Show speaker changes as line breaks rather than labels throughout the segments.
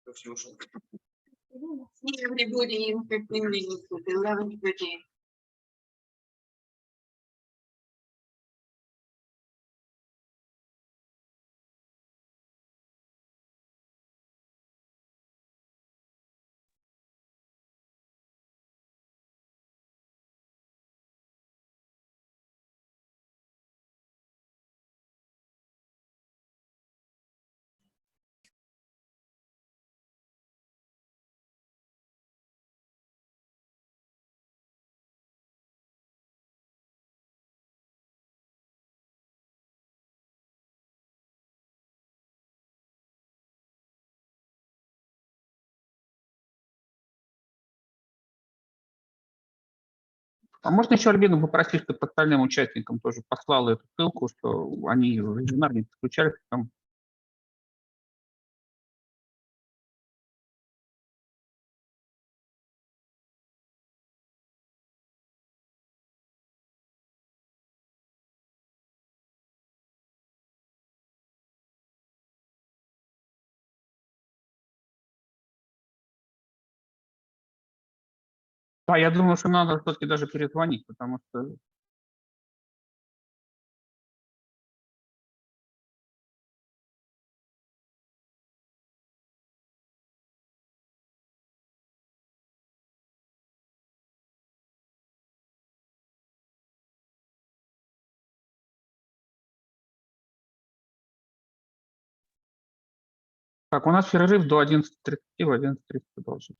Everybody in 15 minutes at 11:30.
А можно еще Альбину попросить, чтобы остальным участникам тоже послала эту ссылку, что они в вебинар не подключались, там да, я думаю, что надо все-таки даже перезвонить, потому что так, у нас перерыв до 11:30, в 11:30 продолжим.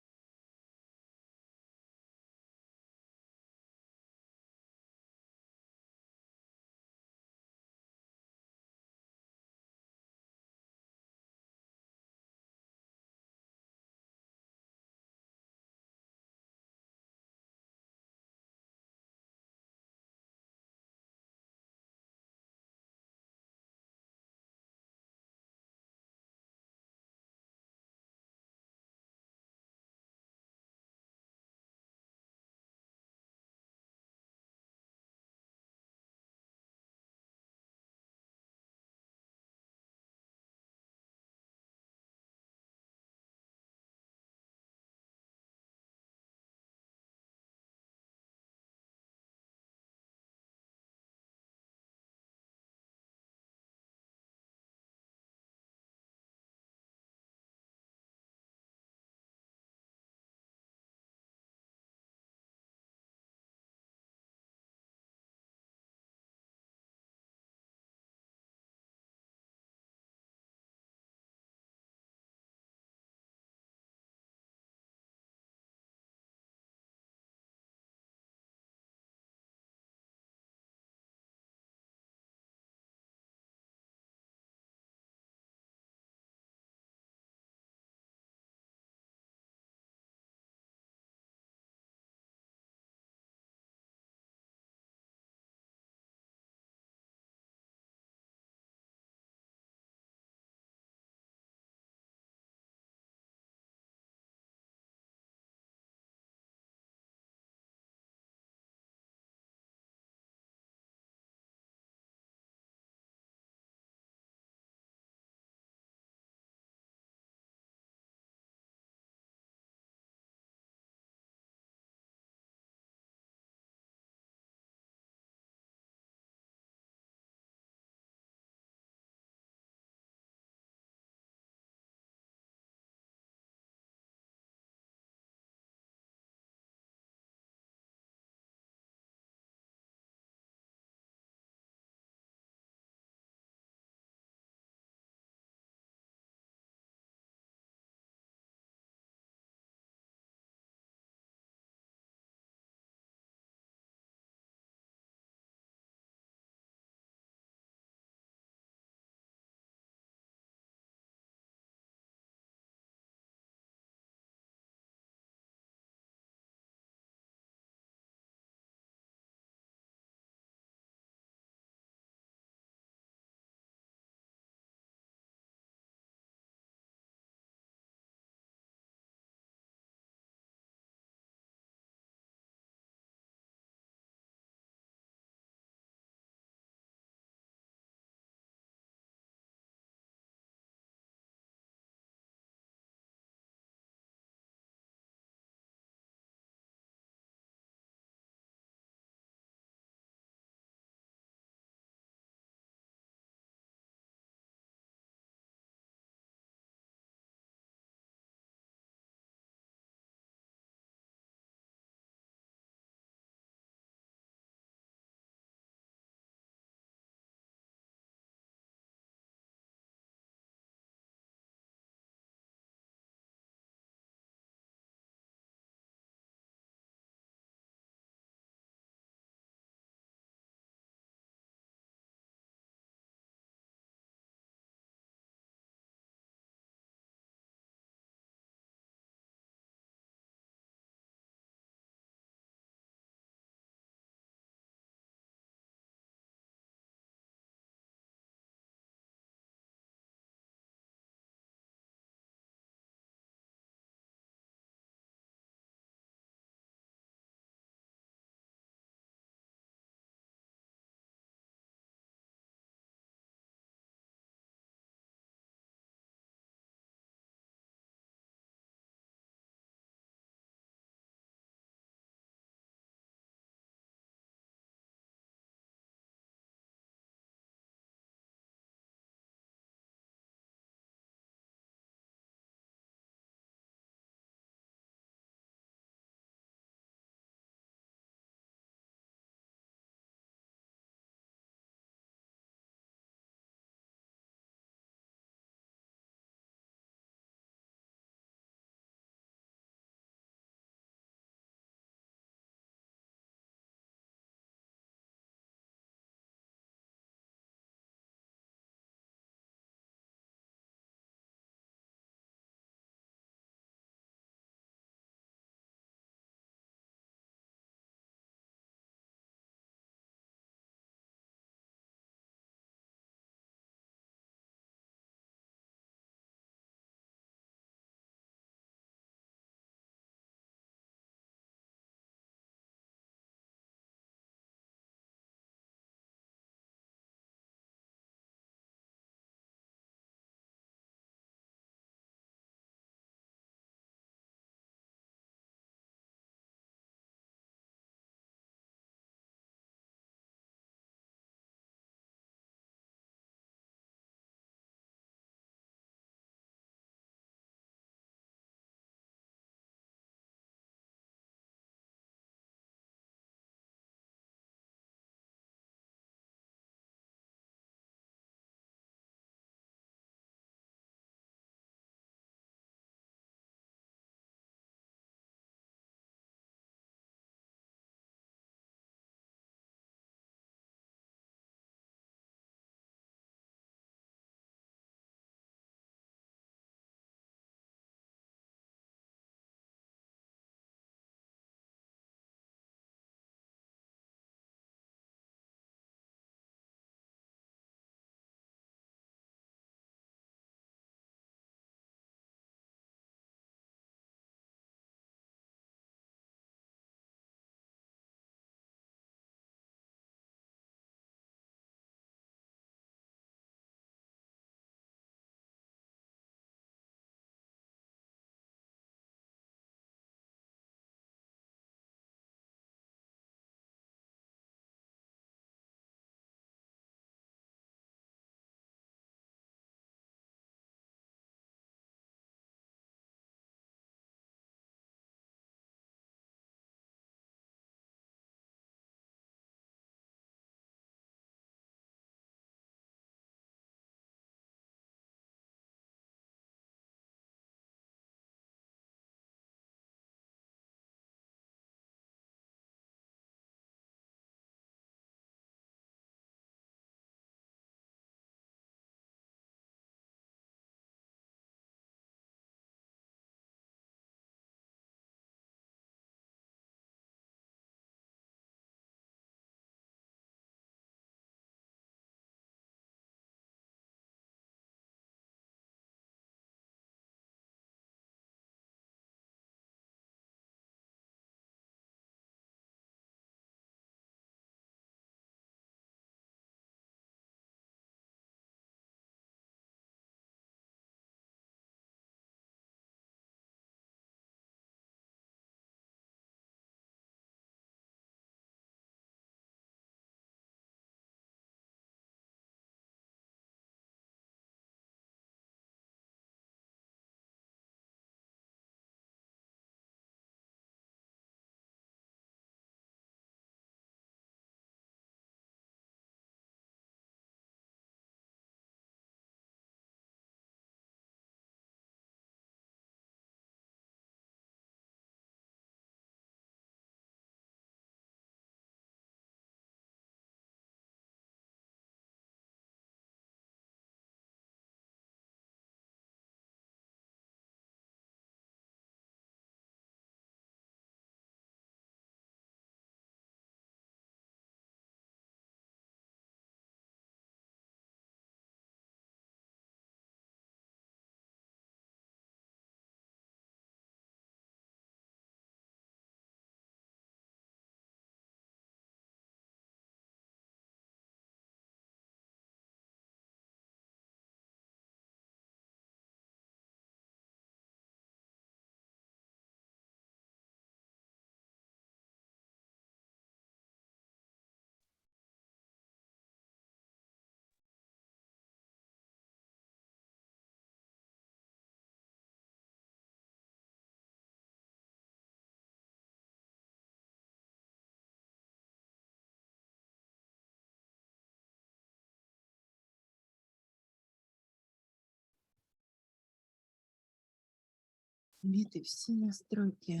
Виды, все настройки.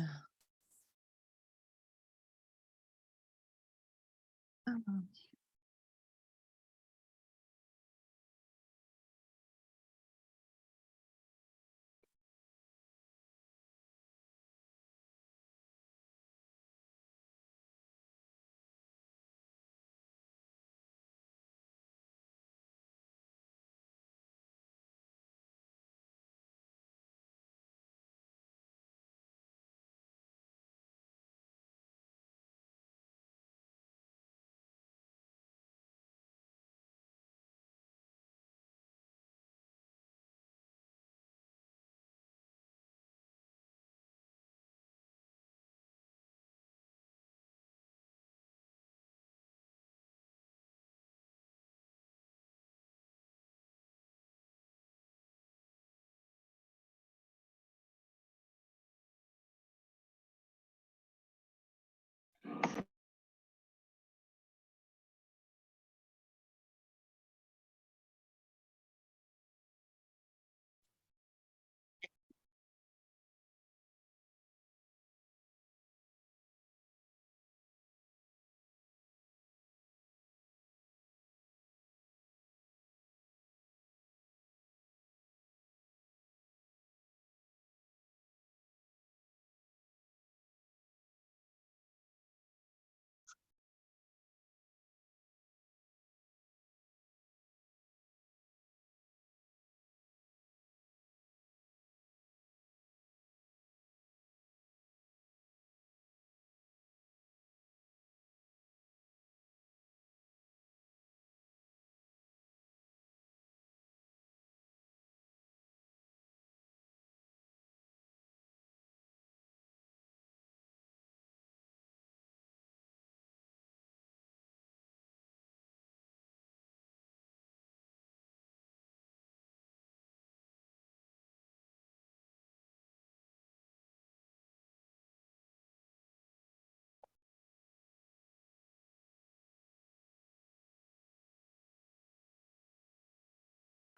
Ага.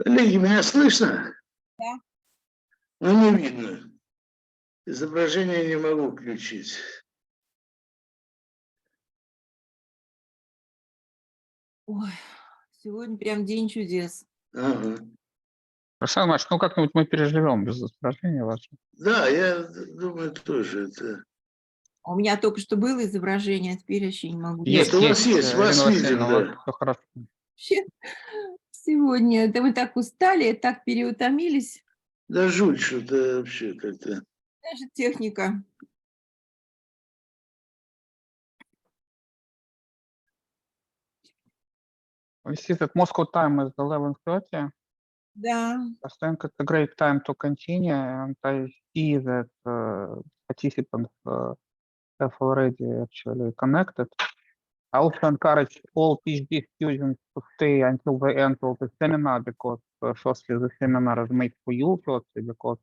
Коллеги, меня слышно?
Да.
Ну, не видно. Изображение не могу включить.
Ой, сегодня прям день чудес.
Ага.
Александр Иванович, ну как-нибудь мы переживем без изображения вашего.
Да, я думаю, тоже это...
У меня только что было изображение, а теперь вообще не могу.
Нет, у вас есть, вас
Ирина
видим,
Васильевна,
да.
у вас всё хорошо.
Вообще, сегодня да мы так устали, так переутомились.
Да жуть что-то вообще как-то.
Даже техника.
We see that Moscow time is 11:30.
Да.
I think it's a great time to continue, and I see that participants have already actually connected. I also encourage all PhD students to stay until the end of the seminar because firstly, the seminar is made for you, firstly, because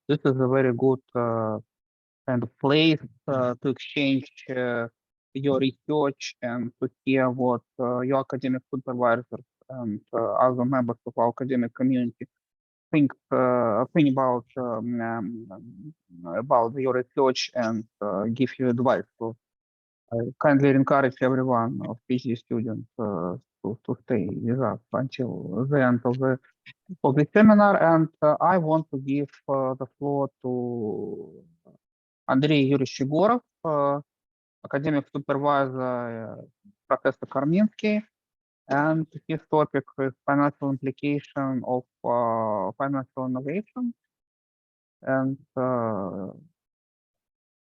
this is a very good kind of place to exchange your research and to hear what your academic supervisors and other members of our academic community think about your research and give you advice. So I kindly encourage everyone of PhD students to stay with us until the end of the seminar. And I want to give the floor to Андрей Юрьевич Егоров, academic supervisor, Professor Karminsky, and his topic is financial implication of financial innovation. And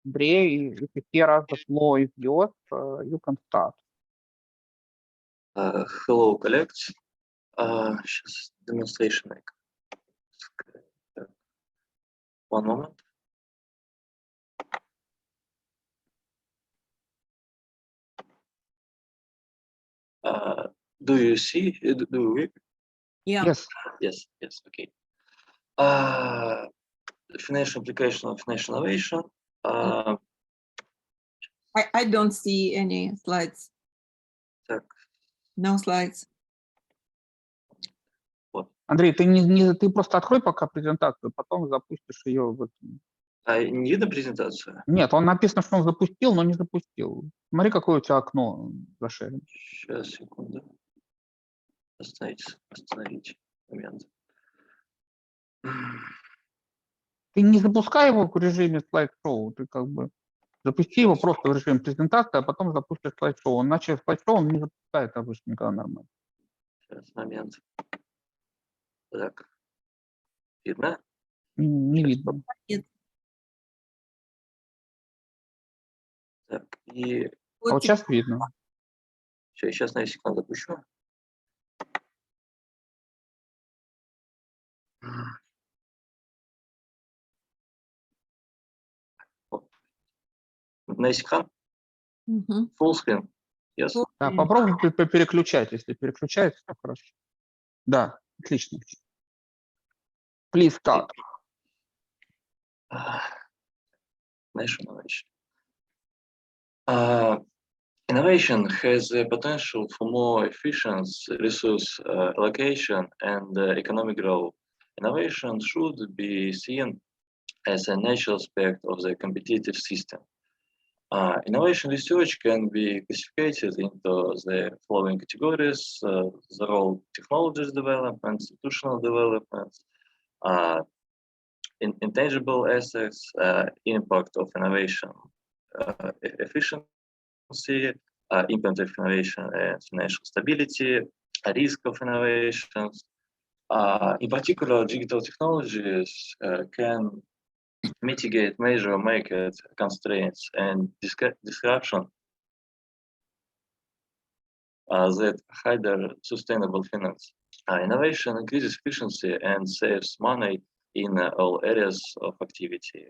Андрей, if you hear us, the floor is yours. You can start.
Hello, colleagues. Сейчас demonstration. One moment. Do you see? Do we?
Yeah.
Yes.
Yes. Okay. Financial implication of financial innovation.
I don't see any slides.
Так,
No slides.
Андрей, ты просто открой пока презентацию, потом запустишь ее в этом.
А не видно презентацию?
Нет, он написано, что он запустил, но не запустил. Смотри, какое у тебя окно зашерено.
Сейчас, секунду. Остановите момент.
Ты не запускай его в режиме слайд-шоу, ты как бы запусти его просто в режиме презентации, а потом запустишь слайд-шоу. Иначе слайд-шоу он не запускает обычно никогда нормально.
Сейчас, момент. Так. Видно?
Не видно.
Так, и
А вот сейчас видно.
сейчас на секунду запущу. На экран?
Мгм.
Full screen? Yes?
Да, попробуй переключать. Если переключается, то хорошо. Да, отлично. Please start.
Innovation. Innovation has the potential for more efficient resource allocation and economic growth. Innovation should be seen as a natural aspect of the competitive system. Innovation research can be classified into the following categories: the role technologies development, institutional development, intangible assets, impact of innovation, efficiency, impact of innovation and financial stability, risk of innovations. In particular, digital technologies can mitigate major market constraints and disruption that hinder sustainable finance. Innovation increases efficiency and saves money in all areas of activity.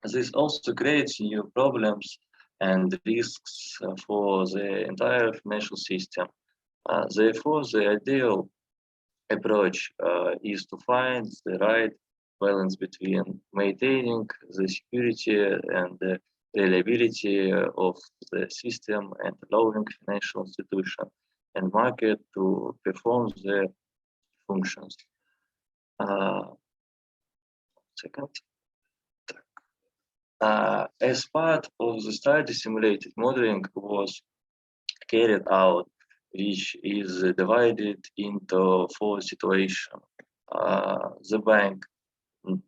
This also creates new problems and risks for the entire financial system. Therefore, the ideal approach is to find the right balance between maintaining the security and the reliability of the system and allowing financial institution and market to perform their functions. Second. As part of the study, simulated modeling was carried out, which is divided into 4 situations. The bank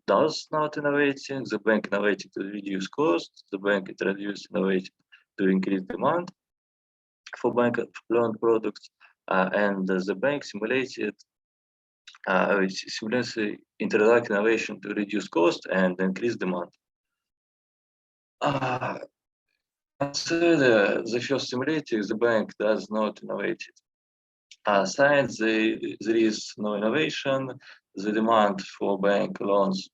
does not innovating, the bank innovated to reduce costs, the bank introduced innovated to increase demand for bank loan products, and the bank simulated introduced innovation to reduce cost and increase demand. Consider the first simulating, the bank does not innovate. Since there is no innovation, the demand for bank loans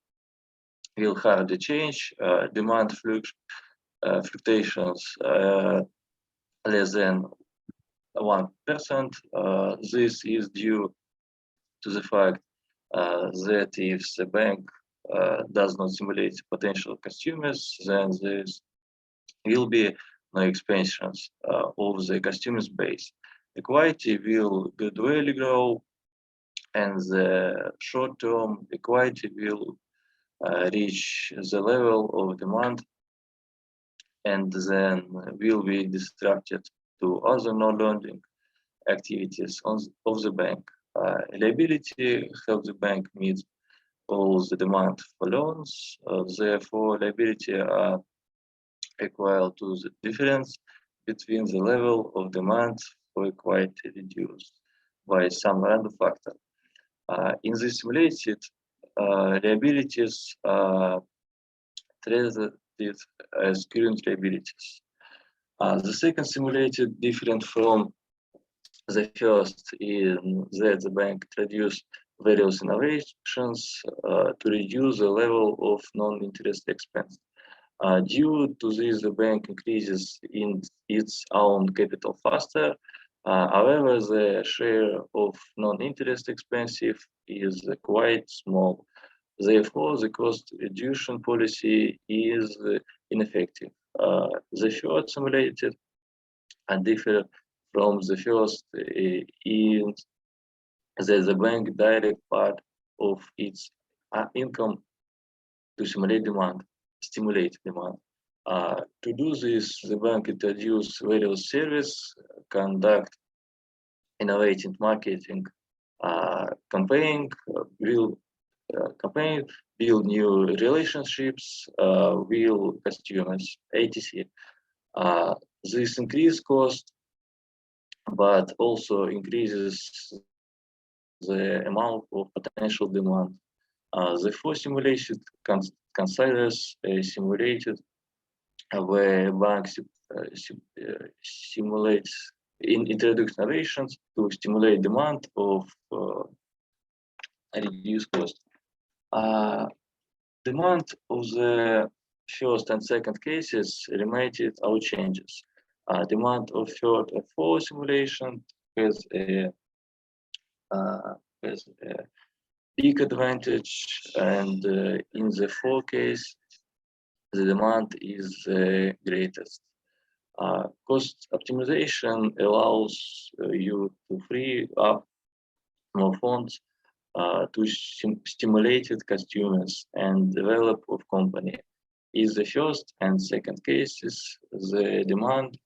will hardly change. Demand fluctuations less than 1%. This is due to the fact that if the bank does not simulate potential consumers, then there will be no expansions of the consumers base. Equity will gradually grow, and the short-term equity will reach the level of demand and then will be distributed to other non-lending activities of the bank. Liability helps the bank meet all the demand for loans. Therefore, liability are equal to the difference between the level of demand for equity reduced by some random factor. In the simulated liabilities are treated as current liabilities. The second simulated different from the first in that the bank introduced various innovations to reduce the level of non-interest expense. Due to this, the bank increases in its own capital faster. However, the share of non-interest expensive is quite small. Therefore, the cost reduction policy is ineffective. The third simulated and differ from the first in that the bank direct part of its income to stimulate demand. To do this, the bank introduced various services, conduct innovative marketing campaign, build new relationships with customers, etc. This increases cost, but also increases the amount of potential demand. Therefore, simulation considers simulated where bank simulates introduce innovations to stimulate demand of reduce cost. Demand of the first and second cases limited our changes. Demand of third and fourth simulation has a big advantage, and in the fourth case, the demand is greatest. Cost optimization allows you to free up more funds to stimulate customers and develop of company. In the first and second cases, the demand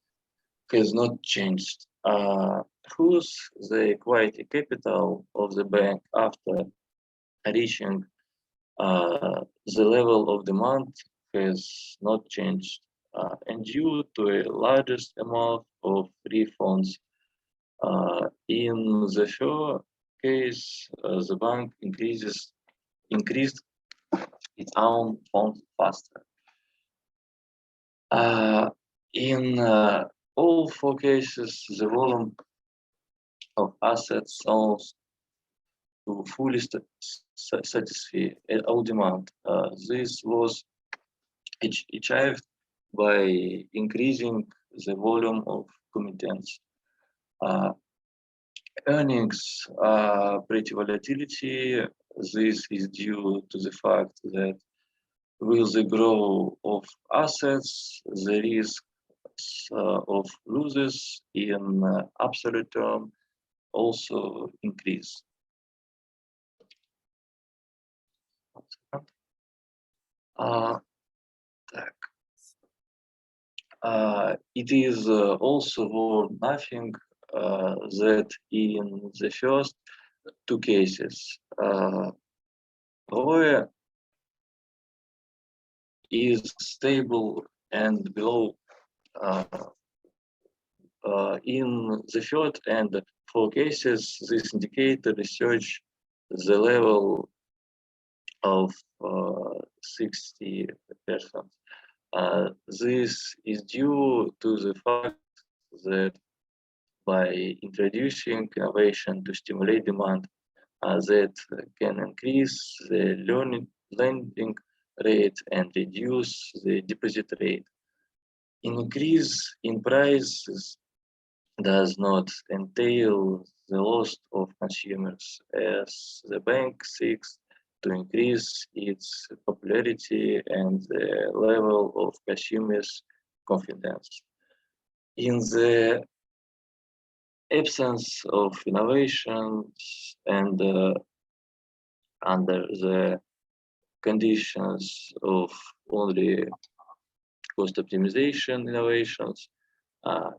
has not changed. Thus, the equity capital of the bank after reaching the level of demand has not changed. And due to a largest amount of refunds, in the first case, the bank increased its own funds faster. In all four cases, the volume of assets almost to fully satisfy all demand. This was achieved by increasing the volume of commitments. Earnings pretty volatility. This is due to the fact that with the growth of assets, the risk of losses in absolute term also increase. It is also worth nothing that in the first two cases, ROE is stable and below. In the third and fourth cases, this indicator research the level of 60%. This is due to the fact that by introducing innovation to stimulate demand, that can increase the lending rate and reduce the deposit rate. Increase in prices does not entail the loss of consumers, as the bank seeks to increase its popularity and the level of consumers' confidence. In the absence of innovations and under the conditions of only cost optimization innovations,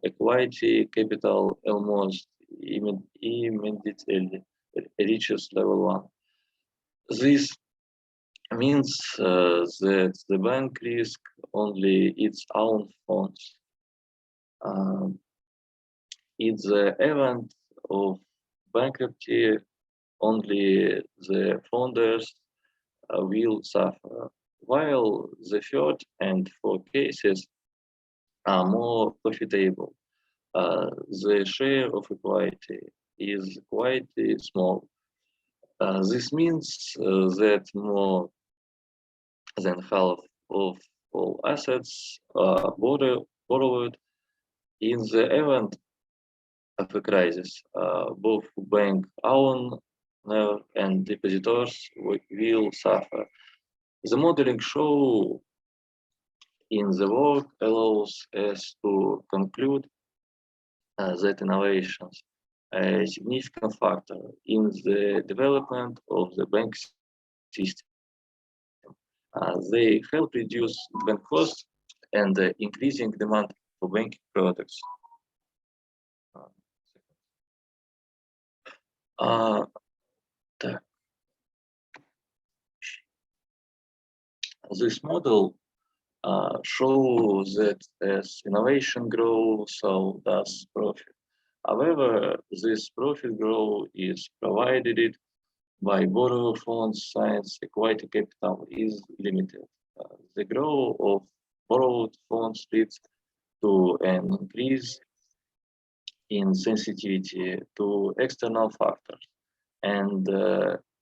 equity capital almost immediately reaches level 1. This means that the bank risks only its own funds. In the event of bankruptcy, only the founders will suffer, while the third and fourth cases are more profitable. The share of equity is quite small. This means that more than half of all assets are borrowed. In the event of a crisis, both bank owner and depositors will suffer. The modeling show in the work allows us to conclude that innovations are a significant factor in the development of the bank system. They help reduce bank costs and increasing demand for banking products. This model shows that as innovation grows, so does profit. However, this profit growth is provided by borrower funds since equity capital is limited. The growth of borrowed funds leads to an increase in sensitivity to external factors and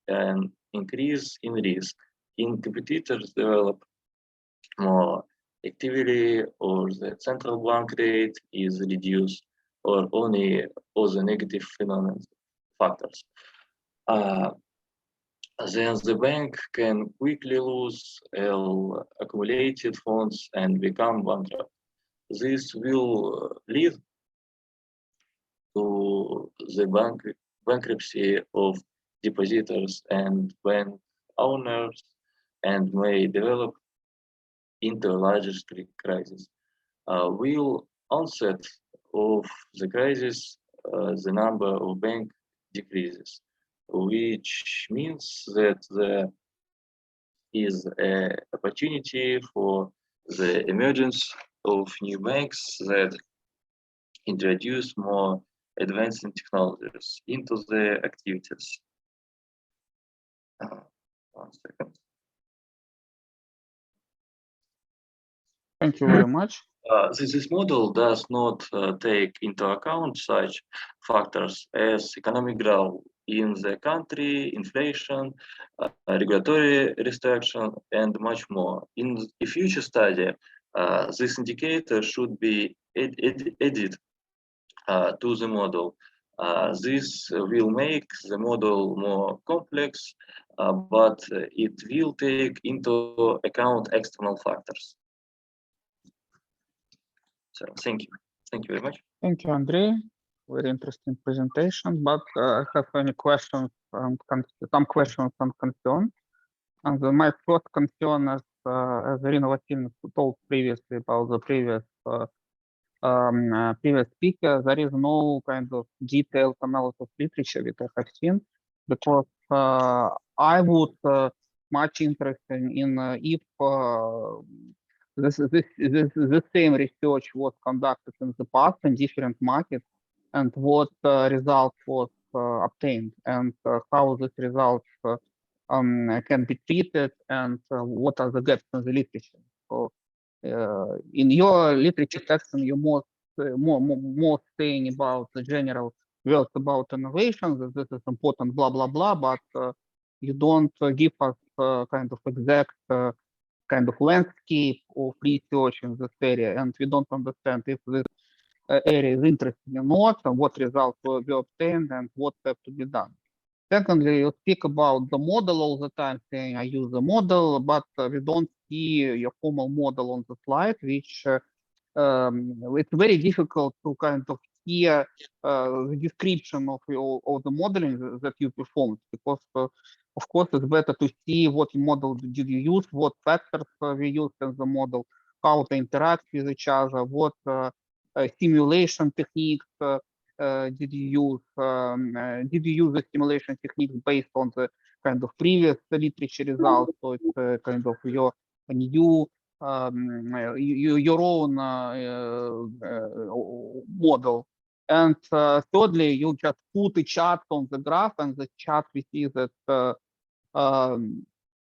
an increase in risk. In competitors develop more activity, or the central bank rate is reduced, or only other negative phenomena factors. Then the bank can quickly lose accumulated funds and become bankrupt. This will lead to the bankruptcy of depositors and bank owners and may develop into a larger crisis. Will onset of the crisis, the number of banks decreases, which means that there is an opportunity for the emergence of new banks that introduce more advanced technologies into the activities. 1 second.
Thank you very much.
This model does not take into account such factors as economic growth in the country, inflation, regulatory restriction, and much more. In a future study, this indicator should be added to the model. This will make the model more complex, but it will take into account external factors. So thank you very much.
Thank you, Andrei. Very interesting presentation, but I have any questions and some questions and concerns. And my first concern is, as Irina Vasilevna told previously about the previous speaker, there is no kind of detailed analysis literature that I have seen, because I would much interested in if this same research was conducted in the past in different markets, and what result was obtained, and how this result can be treated, and what are the gaps in the literature. So in your literature section, you more saying about the general words about innovations, that this is important, blah blah blah, but you don't give us kind of exact kind of landscape of research in this area, and we don't understand if this area is interesting or not, and what results were obtained, and what have to be done. Secondly, you speak about the model all the time, saying I use the model, but we don't see your formal model on the slide, which it's very difficult to kind of hear the description of the modeling that you performed, because of course it's better to see what model did you use, what factors we used in the model, how they interact with each other, what simulation techniques did you use the simulation techniques based on the kind of previous literature results, so it's kind of your new your own model. And thirdly, you just put a chart on the graph, and the chart we see that the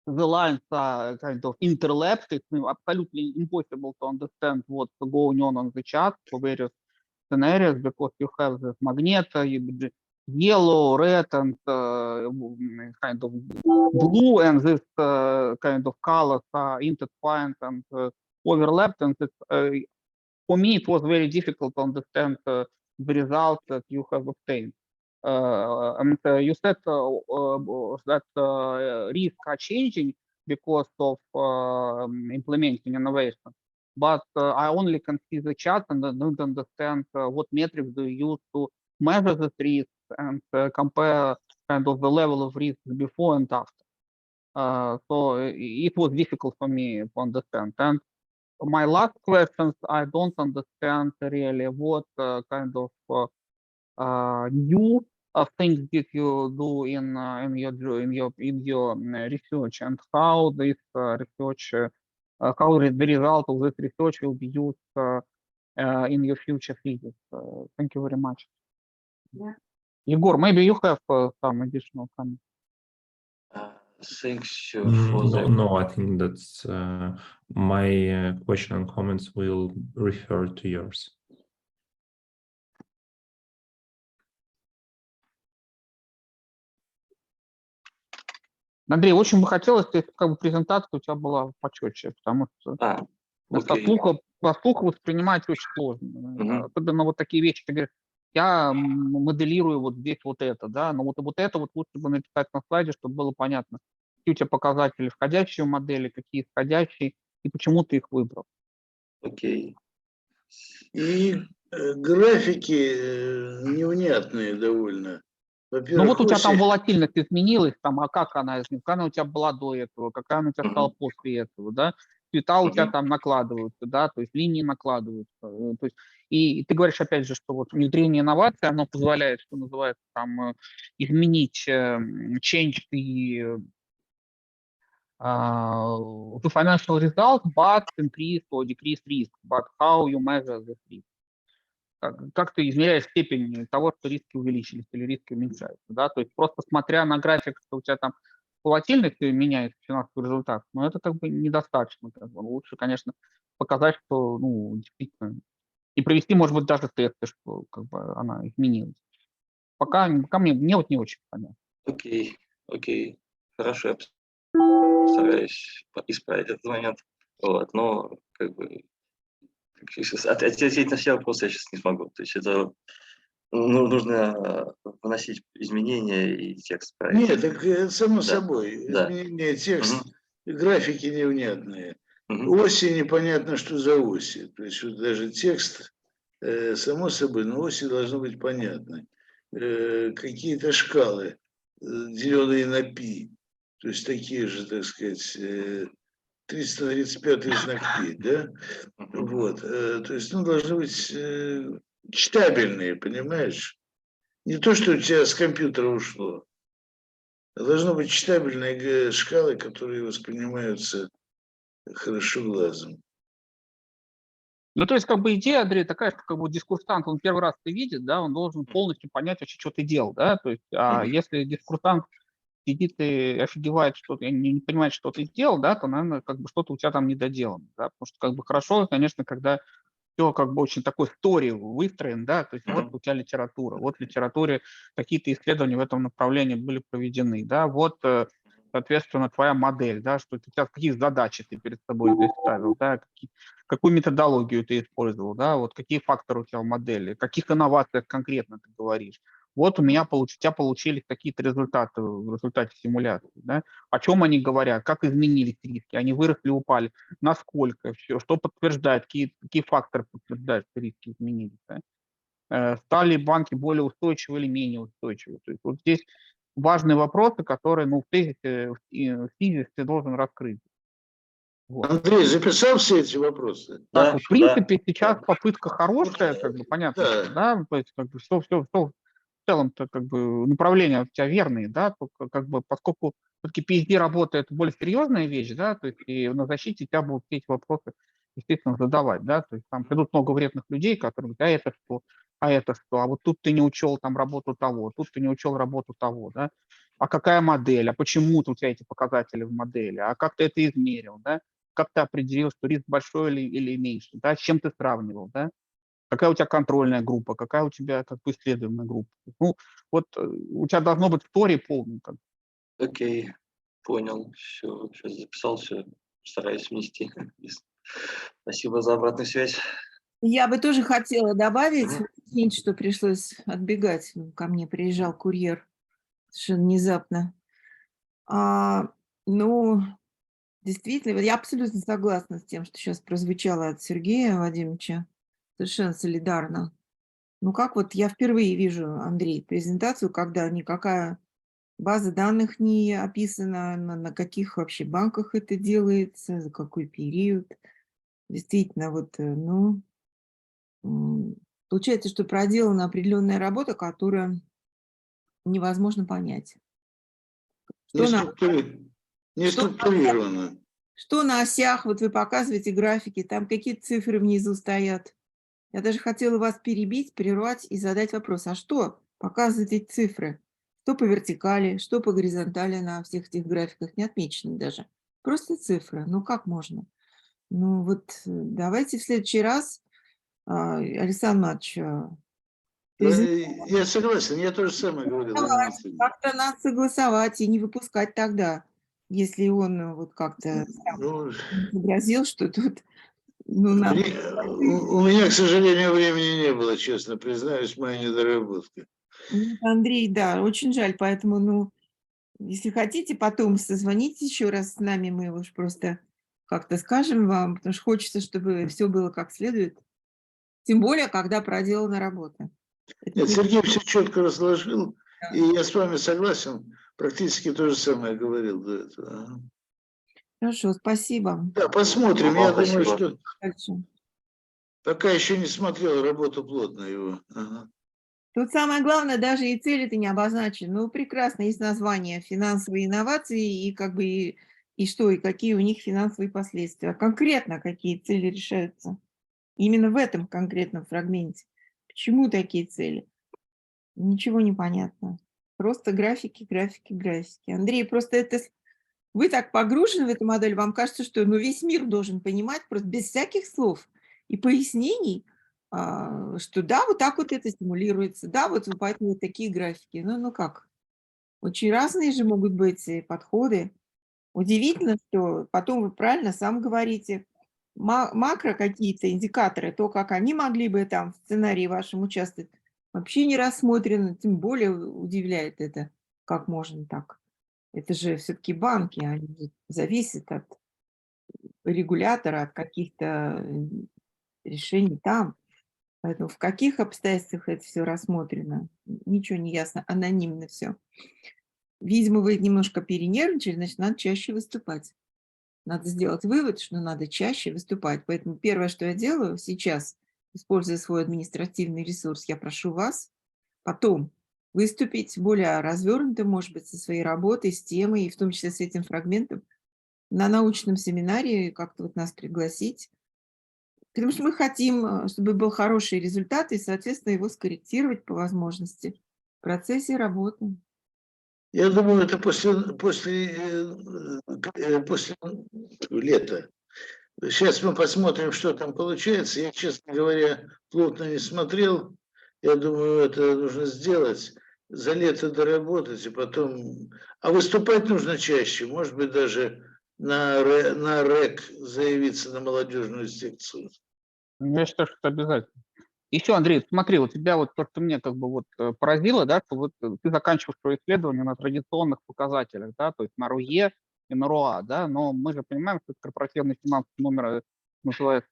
lines are kind of interlapped. It's absolutely impossible to understand what's going on the chart for various scenarios, because you have this magnet, yellow, red, and kind of blue, and this kind of colors are intertwined and overlapped. And for me, it was very difficult to understand the results that you have obtained. And you said that risks are changing because of implementing innovation. But I only can see the chart and I don't understand what metrics do you use to measure the risks and compare kind of the level of risk before and after. So it was difficult for me to understand. And my last questions, I don't understand really what kind of new things did you do in your research, and how this research, how the result of this research will be used in your future thesis. Thank you very much.
Yeah.
Egor, maybe you have some additional comments.
Thanks for the...
No, I think that's my question and comments will refer to yours.
Андрей, очень бы хотелось, если как бы презентация у тебя была почетче, потому что
окей.
по слуху воспринимать очень сложно. Особенно вот такие вещи, ты говоришь, я моделирую вот здесь вот это, да, но вот это вот лучше бы написать на слайде, чтобы было понятно, какие у тебя показатели входящие в модели, какие исходящие, и почему ты их выбрал.
Окей.
И графики невнятные довольно.
Ну
Во-первых,
вот у тебя там волатильность изменилась, там, а как она изменилась, какая она у тебя была до этого, какая она у тебя стала после этого, да, цвета у тебя там накладываются, да, то есть линии накладываются, то есть, и ты говоришь опять же, что вот внедрение инноваций, оно позволяет, что называется, там, изменить change the financial result, but increase or decrease risk, but how you measure the risk. Как ты измеряешь степень того, что риски увеличились или риски уменьшаются, да, то есть просто смотря на график, что у тебя там волатильность меняется финансовый результат, но это как бы недостаточно, как бы. Лучше, конечно, показать, что, ну, действительно, и провести, может быть, даже тесты, что как бы она изменилась. Пока мне вот не очень понятно.
Окей, хорошо, я постараюсь исправить этот момент, вот, но как бы ответить на все вопросы я сейчас не смогу. То есть это нужно вносить изменения и текст править.
Нет, так это само собой.
Да.
Изменение текста, графики невнятные. Оси непонятно, что за оси. То есть вот даже текст, само собой, но оси должны быть понятны. Какие-то шкалы, деленные на π, то есть такие же, так сказать, 335 знак π, да? Вот, то есть, ну, должны быть читабельные, понимаешь? Не то, что у тебя с компьютера ушло. А должны быть читабельные шкалы, которые воспринимаются хорошо глазом.
Ну, то есть, как бы идея, Андрей, такая, что как бы дискурсант, он первый раз это видит, да, он должен полностью понять вообще, что ты делал, да, то есть, если дискурсант сидит и офигевает что-то, не понимает, что ты сделал, да, то, наверное, как бы что-то у тебя там недоделано, да, потому что как бы хорошо, конечно, когда все как бы очень такой стори выстроен, да, то есть вот у тебя литература, вот в литературе какие-то исследования в этом направлении были проведены, да, вот, соответственно, твоя модель, да, что у тебя какие задачи ты перед собой здесь ставил, да, какую методологию ты использовал, да, вот какие факторы у тебя в модели, о каких инновациях конкретно ты говоришь. Вот у тебя получились какие-то результаты в результате симуляции, да, о чем они говорят, как изменились риски, они выросли, упали, насколько, все, что подтверждает, какие факторы подтверждают, что риски изменились, да. Стали банки более устойчивы или менее устойчивы. То есть вот здесь важные вопросы, которые, ну, в тезисе ты должен раскрыть. Вот.
Андрей, записал все эти вопросы?
Так, в принципе, сейчас попытка хорошая, как бы понятно,
Да.
что, да, то есть как бы все в целом-то как бы направления у тебя верные, да, только как бы поскольку все-таки PhD работа это более серьезная вещь, да, то есть и на защите тебя будут все эти вопросы, естественно, задавать, да, то есть там придут много вредных людей, которые говорят, а это что, а вот тут ты не учел там работу того, тут ты не учел работу того, да, а какая модель, а почему у тебя эти показатели в модели, а как ты это измерил, да, как ты определил, что риск большой или меньше, да, с чем ты сравнивал, да, какая у тебя контрольная группа, какая у тебя как бы исследуемая группа. Ну, вот у тебя должно быть story полный.
Окей, понял, все, сейчас записал, все, стараюсь внести. Спасибо за обратную связь.
Я бы тоже хотела добавить, что пришлось отбегать. Ко мне приезжал курьер совершенно внезапно. Ну, действительно, я абсолютно согласна с тем, что сейчас прозвучало от Сергея Вадимовича. Совершенно солидарно. Ну как вот я впервые вижу, Андрей, презентацию, когда никакая база данных не описана, на каких вообще банках это делается, за какой период. Действительно, вот, ну, получается, что проделана определенная работа, которую невозможно понять.
Не,
Что на,
не
что,
структурировано.
что на осях, вот вы показываете графики, там какие-то цифры внизу стоят. Я даже хотела вас перебить, прервать и задать вопрос, а что показывают эти цифры? Что по вертикали, что по горизонтали на всех этих графиках не отмечены даже. Просто цифры. Ну как можно? Ну вот давайте в следующий раз, Александр Матч,
Я согласен, я тоже самое говорил.
как-то надо согласовать и не выпускать тогда, если он вот как-то
Ну,
изобразил, что тут ну, надо...
у меня, к сожалению, времени не было, честно признаюсь, моя недоработка.
Нет, Андрей, да, очень жаль, поэтому, ну, если хотите, потом созвоните еще раз с нами, мы уж просто как-то скажем вам, потому что хочется, чтобы все было как следует, тем более, когда проделана работа. Это
Нет,
не-
Сергей все четко разложил,
Да.
и я с вами согласен, практически то же самое говорил до этого. Ага.
Хорошо, спасибо.
Да, посмотрим, я думаю, что
Дальше.
пока еще не смотрел работу плотно его. Ага.
Тут самое главное, даже и цели-то не обозначены. Ну, прекрасно, есть название финансовые инновации, и как бы и что, и какие у них финансовые последствия. А конкретно какие цели решаются? Именно в этом конкретном фрагменте. Почему такие цели? Ничего не понятно. Просто графики, графики, графики. Андрей, просто это... Вы так погружены в эту модель, вам кажется, что ну, весь мир должен понимать, просто без всяких слов и пояснений, что да, вот так вот это стимулируется, да, вот поэтому вот такие графики. Ну как? Очень разные же могут быть подходы. Удивительно, что потом вы правильно сам говорите, макро какие-то индикаторы, то, как они могли бы там в сценарии вашем участвовать, вообще не рассмотрено, тем более удивляет это, как можно так. Это же все-таки банки, они же зависят от регулятора, от каких-то решений там. Поэтому в каких обстоятельствах это все рассмотрено, ничего не ясно, анонимно все. Видимо, вы немножко перенервничали, значит, надо чаще выступать. Надо сделать вывод, что надо чаще выступать. Поэтому первое, что я делаю сейчас, используя свой административный ресурс, я прошу вас потом выступить более развернуто, может быть, со своей работой, с темой, и в том числе с этим фрагментом, на научном семинаре, как-то вот нас пригласить. Потому что мы хотим, чтобы был хороший результат, и, соответственно, его скорректировать по возможности в процессе работы.
Я думаю, это после лета. Сейчас мы посмотрим, что там получается. Я, честно говоря, плотно не смотрел. Я думаю, это нужно сделать, за лето доработать, и потом... А выступать нужно чаще, может быть, даже на РЭК заявиться на молодежную секцию.
Я считаю, что это обязательно. Еще, Андрей, смотри, у тебя вот то, что мне как бы вот поразило, да, что вот ты заканчиваешь свое исследование на традиционных показателях, да, то есть на РУЕ и на РУА, да, но мы же понимаем, что корпоративный финанс номер называется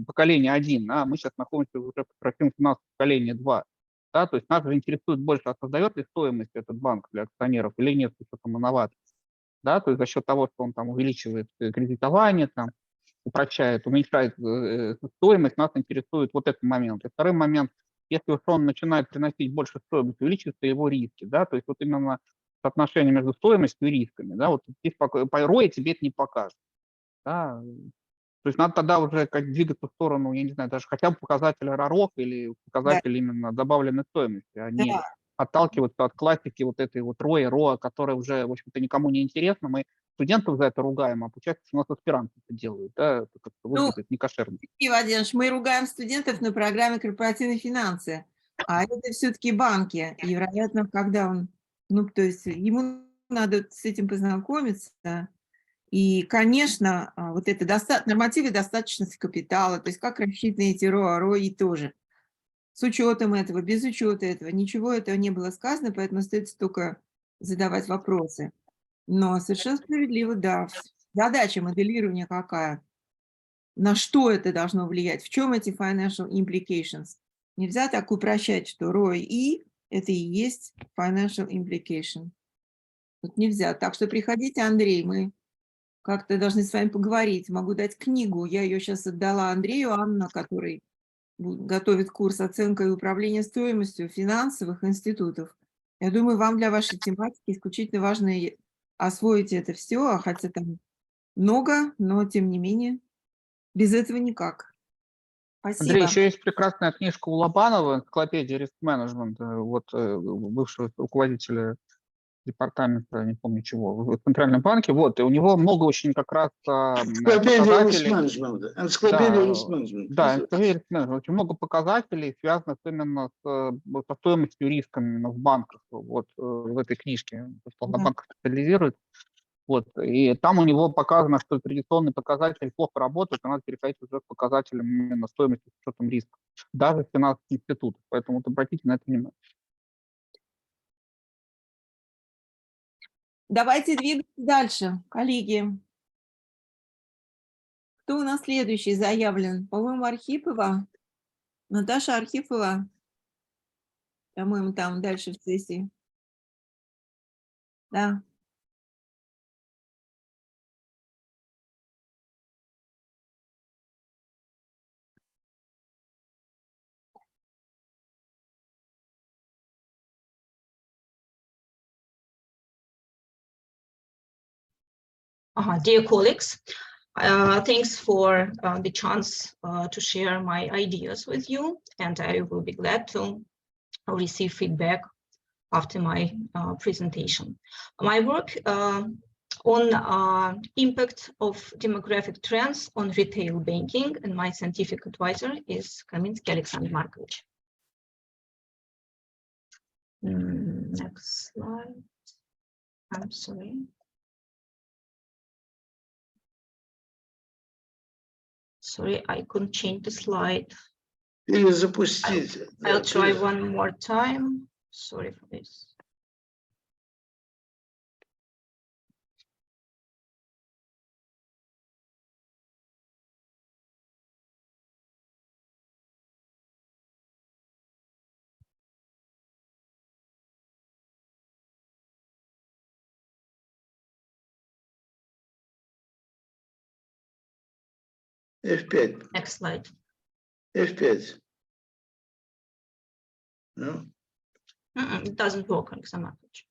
поколение 1, да, мы сейчас находимся уже в корпоративном финансовом поколении 2, да, то есть нас же интересует больше, а создает ли стоимость этот банк для акционеров или нет, с учетом инноваций, да, то есть за счет того, что он там увеличивает кредитование, там, упрощает, уменьшает стоимость, нас интересует вот этот момент. И второй момент, если уж он начинает приносить больше стоимости, увеличиваются его риски, да, то есть вот именно соотношение между стоимостью и рисками, да, вот здесь по ROI тебе это не покажет, да, то есть надо тогда уже как двигаться в сторону, я не знаю, даже хотя бы показателя ROC или показателя именно добавленной стоимости, а не
Да.
отталкиваться от классики вот этой вот ROI, ROA, которая уже, в общем-то, никому не интересна. Мы студентов за это ругаем, а получается, что у нас аспиранты это делают, да, это как-то выглядит некошерно.
Сергей Владимирович, мы ругаем студентов на программе корпоративной финансы, а это все-таки банки. И, вероятно, когда он, ну, то есть ему надо с этим познакомиться. И, конечно, вот это нормативы достаточности капитала, то есть как рассчитаны эти РОА, РОИ тоже. С учетом этого, без учета этого, ничего этого не было сказано, поэтому остается только задавать вопросы. Но совершенно справедливо, да, задача моделирования какая? На что это должно влиять? В чем эти financial implications? Нельзя так упрощать, что ROI – это и есть financial implication. Тут нельзя. Так что приходите, Андрей, мы как-то должны с вами поговорить. Могу дать книгу. Я ее сейчас отдала Андрею, Анна, который готовит курс «Оценка и управление стоимостью финансовых институтов». Я думаю, вам для вашей тематики исключительно важно освоить это все, хотя там много, но тем не менее без этого никак. Спасибо.
Андрей, еще есть прекрасная книжка у Лобанова, энциклопедия риск-менеджмента, вот бывшего руководителя департамента, не помню чего, в Центральном банке, вот, и у него много очень как раз показателей.
Энциклопедия риск-менеджмента.
Да, энциклопедия риск-менеджмента. Очень много показателей, связанных именно со стоимостью риска именно в банках, вот, в этой книжке, он на банках специализирует. Вот, и там у него показано, что традиционные показатели плохо работают, и надо переходить уже к показателям именно стоимости с учетом риска, даже в финансовых институтах, поэтому вот обратите на это внимание.
Давайте двигаться дальше, коллеги. Кто у нас следующий заявлен? По-моему, Архипова. Наташа Архипова. По-моему, там дальше в сессии. Да.
Dear colleagues, thanks for the chance to share my ideas with you, and I will be glad to receive feedback after my presentation. My work on impact of demographic trends on retail banking, and my scientific advisor is Kaminsky Alexander Markovich. Next slide. I'm sorry. Sorry, I couldn't change the slide. I'll try one more time. Sorry for this.
F5.
Next slide.
F5. No?
It doesn't work, Alexander Markovich.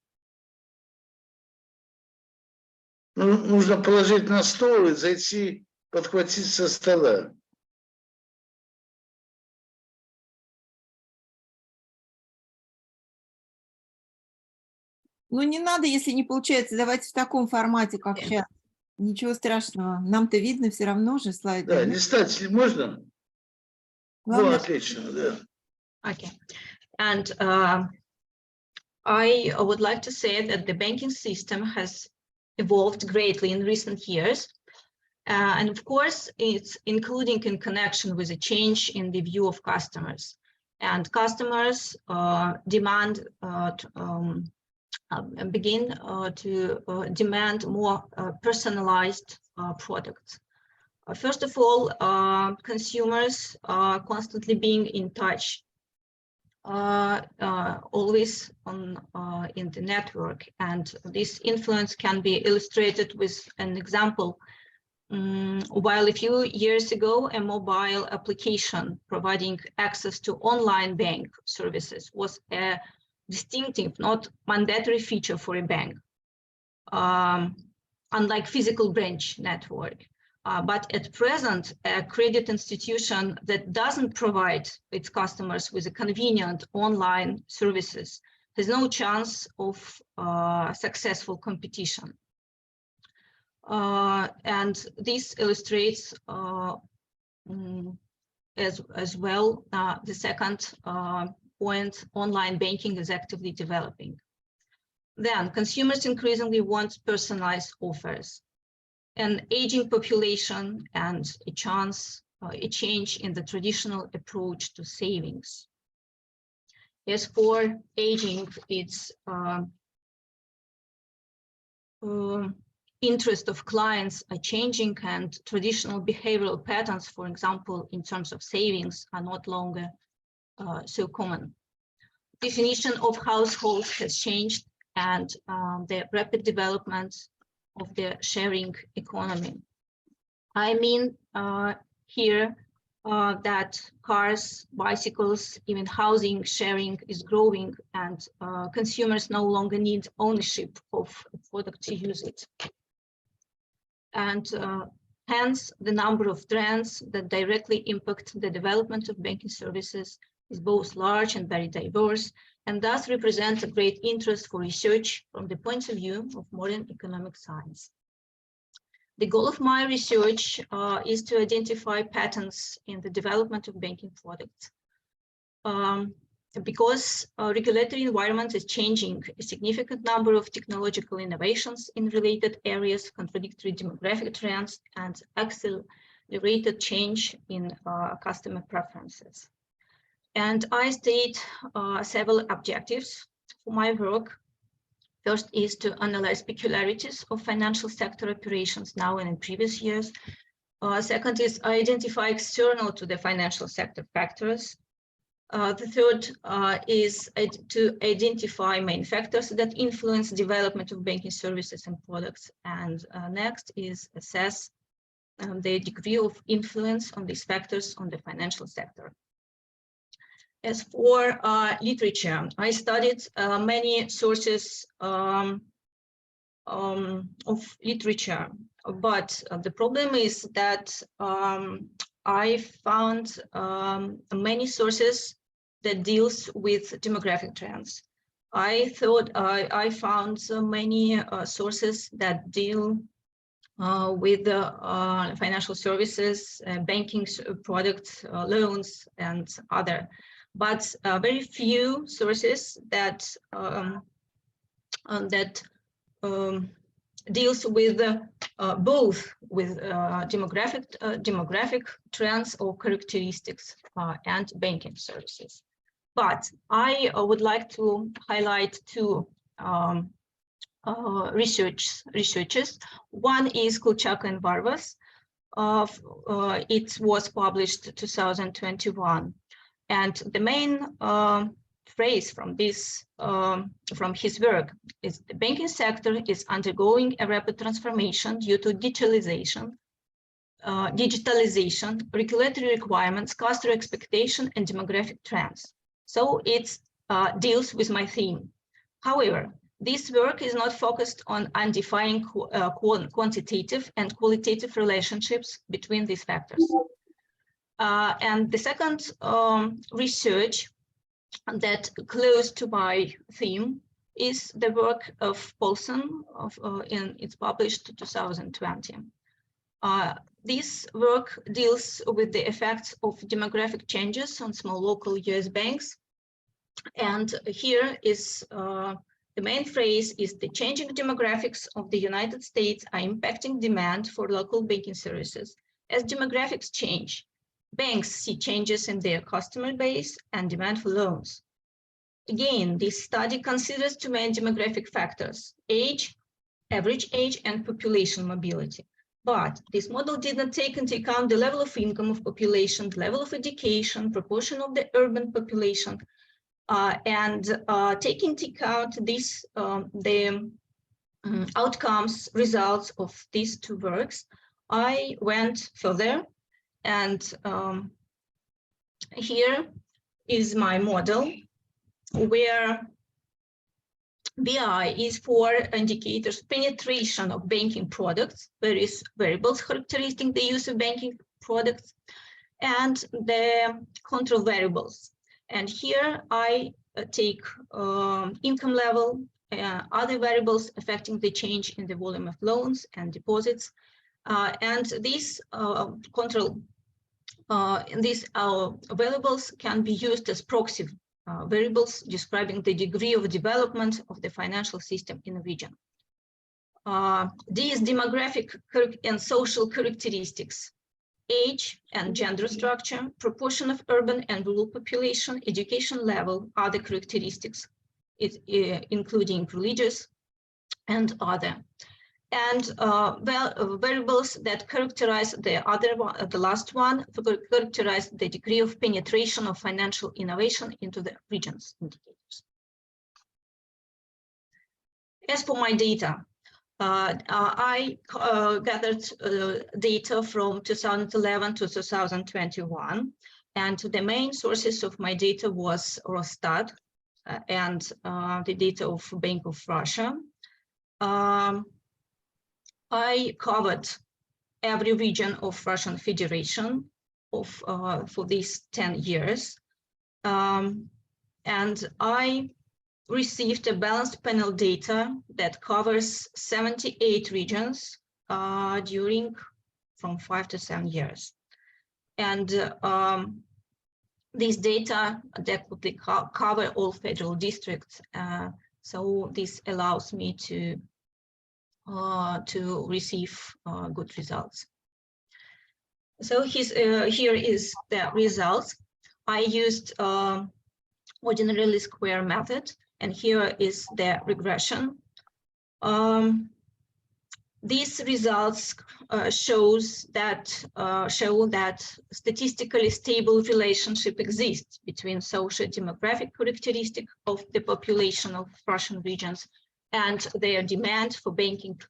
Ну, нужно положить на стол и зайти, подхватить со стола.
Ну, не надо, если не получается, давайте в таком формате, как сейчас. Ничего страшного. Нам-то видно все равно же слайды.
Да, листать можно?
Главное...
Ну, отлично, да.
Okay. And I would like to say that the banking system has evolved greatly in recent years. And of course, it's including in connection with a change in the view of customers. And customers demand begin to demand more personalized products. First of all, consumers are constantly being in touch, always on in the network, and this influence can be illustrated with an example. While a few years ago, a mobile application providing access to online bank services was a distinctive, not mandatory feature for a bank, unlike physical branch network. But at present, a credit institution that doesn't provide its customers with a convenient online services has no chance of successful competition. And this illustrates as well the second point: online banking is actively developing. Then consumers increasingly want personalized offers. An aging population and a change in the traditional approach to savings. As for aging, its interest of clients are changing, and traditional behavioral patterns, for example, in terms of savings, are not longer so common. Definition of households has changed, and the rapid development of the sharing economy. I mean here that cars, bicycles, even housing sharing is growing, and consumers no longer need ownership of a product to use it. And hence, the number of trends that directly impact the development of banking services is both large and very diverse, and thus represent a great interest for research from the point of view of modern economic science. The goal of my research is to identify patterns in the development of banking products. Because regulatory environment is changing, a significant number of technological innovations in related areas, contradictory demographic trends, and accelerated change in customer preferences. And I state several objectives for my work. First is to analyze peculiarities of financial sector operations now and in previous years. Second is identify external to the financial sector factors. The third is to identify main factors that influence development of banking services and products. And next is assess the degree of influence on these factors on the financial sector. As for literature, I studied many sources of literature, but the problem is that I found many sources that deals with demographic trends. I thought I found so many sources that deal with the financial services, banking products, loans, and other, but very few sources that deals with both with demographic trends or characteristics and banking services. But I would like to highlight two researches. One is Kulchak and Varvas. It was published 2021. And the main phrase from this, from his work is the banking sector is undergoing a rapid transformation due to digitalization, regulatory requirements, customer expectation, and demographic trends. So it deals with my theme. However, this work is not focused on undefined quantitative and qualitative relationships between these factors. And the second research that close to my theme is the work of Paulson. It's published in 2020. This work deals with the effects of demographic changes on small local US banks. And here is the main phrase is the changing demographics of the United States are impacting demand for local banking services. As demographics change, banks see changes in their customer base and demand for loans. Again, this study considers two main demographic factors: age, average age, and population mobility. But this model didn't take into account the level of income of population, the level of education, proportion of the urban population, and taking into account this, the outcomes, results of these two works, I went further. And here is my model, where BI is for indicators penetration of banking products, various variables characterizing the use of banking products, and the control variables. And here I take income level, other variables affecting the change in the volume of loans and deposits. And these variables can be used as proxy variables describing the degree of development of the financial system in a region. These demographic and social characteristics, age and gender structure, proportion of urban and rural population, education level, other characteristics, including religious and other. And variables that characterize the other one, the last one, characterize the degree of penetration of financial innovation into the region's indicators. As for my data, I gathered data from 2011 to 2021, and the main sources of my data was Rosstat and the data of Bank of Russia. I covered every region of Russian Federation for these 10 years, and I received a balanced panel data that covers 78 regions during from 5 to 7 years. And these data adequately cover all federal districts. So this allows me to receive good results. So here is the results. I used ordinary least square method, and here is the regression. These results show that statistically stable relationship exists between socio-demographic characteristics of the population of Russian regions and their demand for banking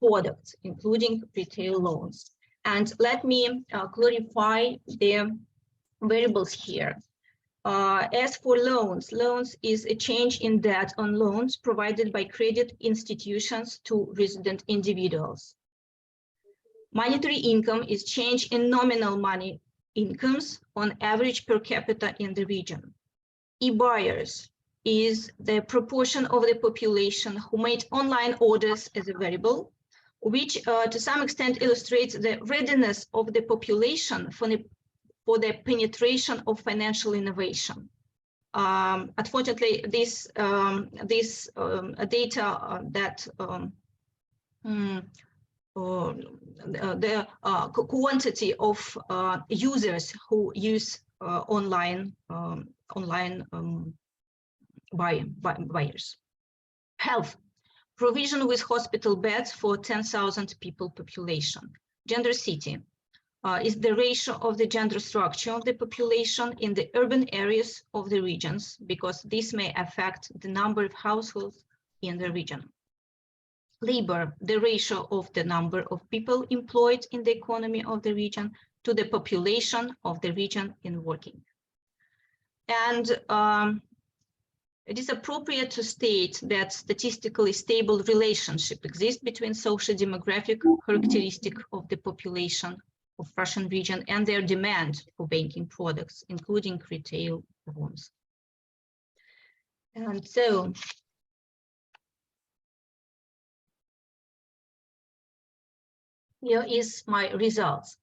products, including retail loans. And let me clarify the variables here. As for loans, loans is a change in debt on loans provided by credit institutions to resident individuals. Monetary income is change in nominal money incomes on average per capita in the region. E-buyers is the proportion of the population who made online orders as a variable, which to some extent illustrates the readiness of the population for the penetration of financial innovation. Unfortunately, this data that the quantity of users who use online buyers. Health, provision with hospital beds for 10,000 people population. Gender city is the ratio of the gender structure of the population in the urban areas of the regions, because this may affect the number of households in the region. Labor, the ratio of the number of people employed in the economy of the region to the population of the region in working. And it is appropriate to state that statistically stable relationship exists between social demographic characteristic of the population of Russian region and their demand for banking products, including retail loans. And so, here is my results.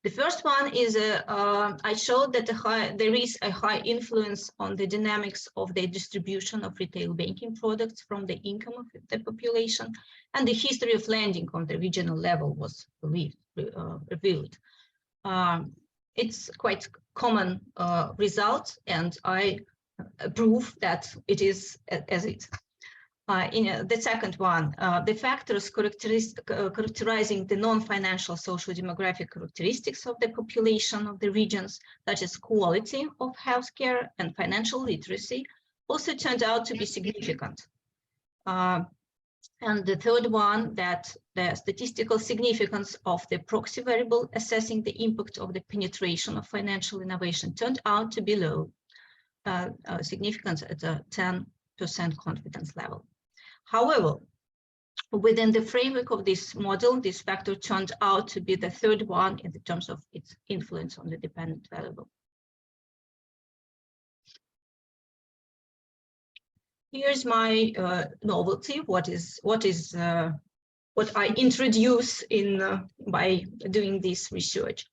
The first one is I showed that there is a high influence on the dynamics of the distribution of retail banking products from the income of the population, and the history of lending on the regional level was revealed. It's quite common result, and I prove that it is as it. In the second one, the factors characterizing the non-financial social demographic characteristics of the population of the regions, such as quality of healthcare and financial literacy, also turned out to be significant. And the third one, that the statistical significance of the proxy variable assessing the impact of the penetration of financial innovation turned out to be low, significance at a 10% confidence level. However, within the framework of this model, this factor turned out to be the third one in terms of its influence on the dependent variable. Here's my novelty. What I introduce in by doing this research.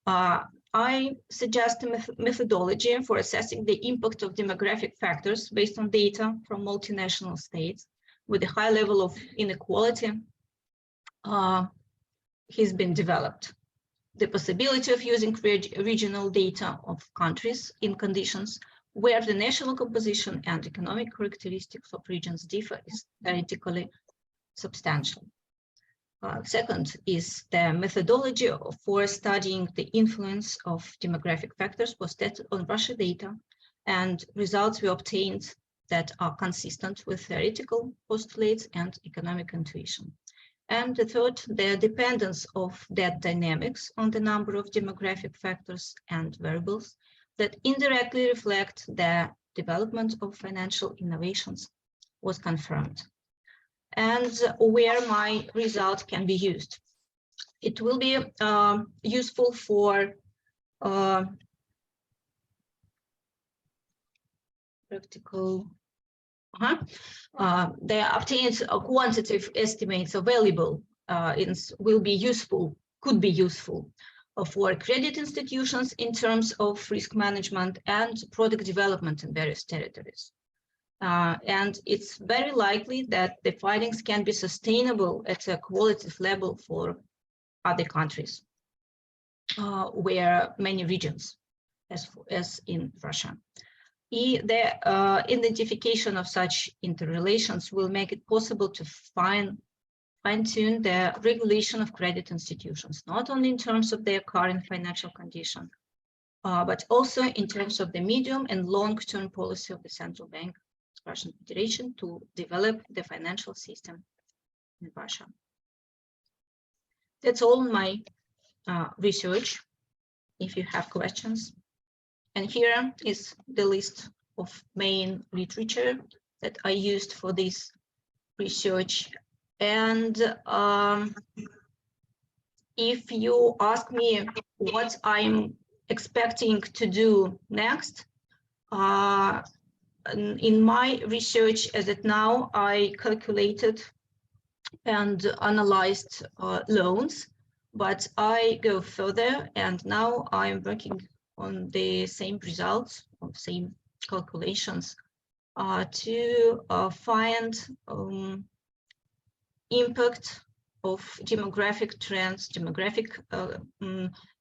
I suggest a methodology for assessing the impact of demographic factors based on data from multinational states with a high level of inequality has been developed. The possibility of using regional data of countries in conditions where the national composition and economic characteristics of regions differ is theoretically substantial. Second is the methodology for studying the influence of demographic factors was tested on Russia data, and results we obtained that are consistent with theoretical postulates and economic intuition. And the third, the dependence of debt dynamics on the number of demographic factors and variables that indirectly reflect the development of financial innovations was confirmed. And where my result can be used. It will be useful for practical. The obtained quantitative estimates available will be useful, could be useful for credit institutions in terms of risk management and product development in various territories. And it's very likely that the findings can be sustainable at a qualitative level for other countries, where many regions, as in Russia. The identification of such interrelations will make it possible to fine-tune the regulation of credit institutions, not only in terms of their current financial condition, but also in terms of the medium and long-term policy of the Central Bank of the Russian Federation to develop the financial system in Russia. That's all my research, if you have questions. And here is the list of main literature that I used for this research. And if you ask me what I'm expecting to do next, in my research as of now, I calculated and analyzed loans, but I go further, and now I'm working on the same results, of same calculations, to find impact of demographic trends, demographic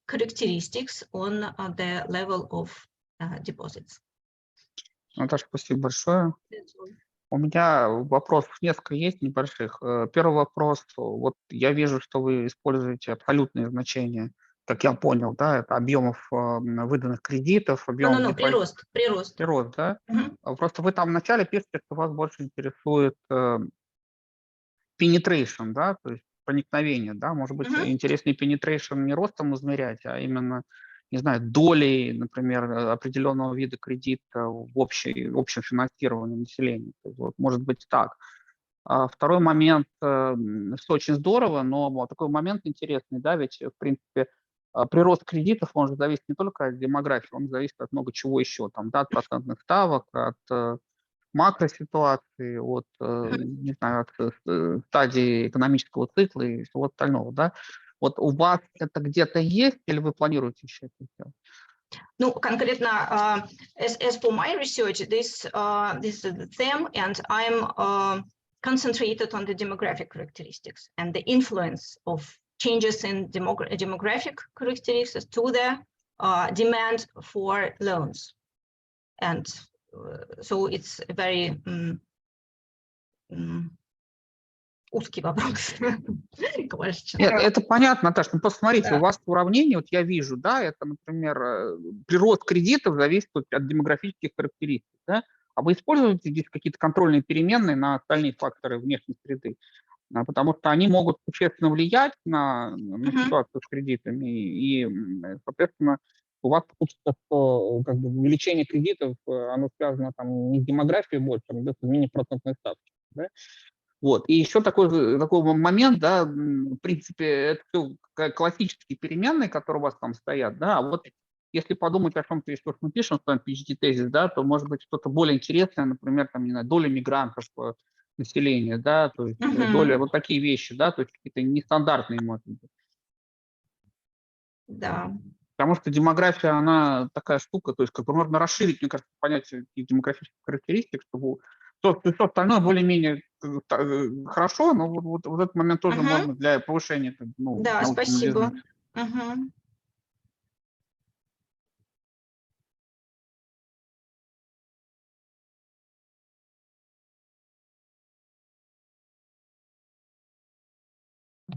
characteristics on the level of deposits.
Наташа, спасибо большое. У меня вопросов несколько есть небольших. Первый вопрос. Вот я вижу, что вы используете абсолютные значения, как я понял, да, это объемов выданных кредитов, объемов...
Прирост.
Прирост, да? Просто вы там вначале пишете, что вас больше интересует penetration, да, то есть проникновение, да, может быть, интереснее penetration не ростом измерять, а именно, не знаю, долей, например, определенного вида кредита в общем финансировании населения. То есть, вот, может быть так. Второй момент, что очень здорово, но такой момент интересный, да, ведь, в принципе, прирост кредитов, он же зависит не только от демографии, он зависит от много чего еще, там, да, от процентных ставок, от макроситуации, от, не знаю, от стадии экономического цикла и всего остального, да. Вот у вас это где-то есть или вы планируете еще это сделать?
Ну, конкретно, as for my research, this is the theme, and I'm concentrated on the demographic characteristics and the influence of changes in demographic characteristics to the demand for loans. And so it's a very узкий вопрос.
Нет, это понятно, Наташа, ну посмотрите, да. У вас уравнение, вот я вижу, да, это, например, прирост кредитов зависит от демографических характеристик, да, а вы используете здесь какие-то контрольные переменные на остальные факторы внешней среды, потому что они могут существенно влиять на ситуацию с кредитами, и, соответственно, у вас получится, что как бы увеличение кредитов, оно связано там не с демографией больше, а с изменением процентной ставки, да? Вот. И еще такой момент, да, в принципе, это все классические переменные, которые у вас там стоят, да, а вот если подумать о чем-то, что мы пишем, что там PhD-тезис, да, то может быть что-то более интересное, например, там, не знаю, доля мигрантов населения, да, то есть доля, вот такие вещи, да, то есть какие-то нестандартные эмоции.
Да.
Потому что демография, она такая штука, то есть как бы можно расширить, мне кажется, понятие демографических характеристик, чтобы все остальное более-менее хорошо, но вот этот момент тоже можно для повышения. Ну,
да, спасибо.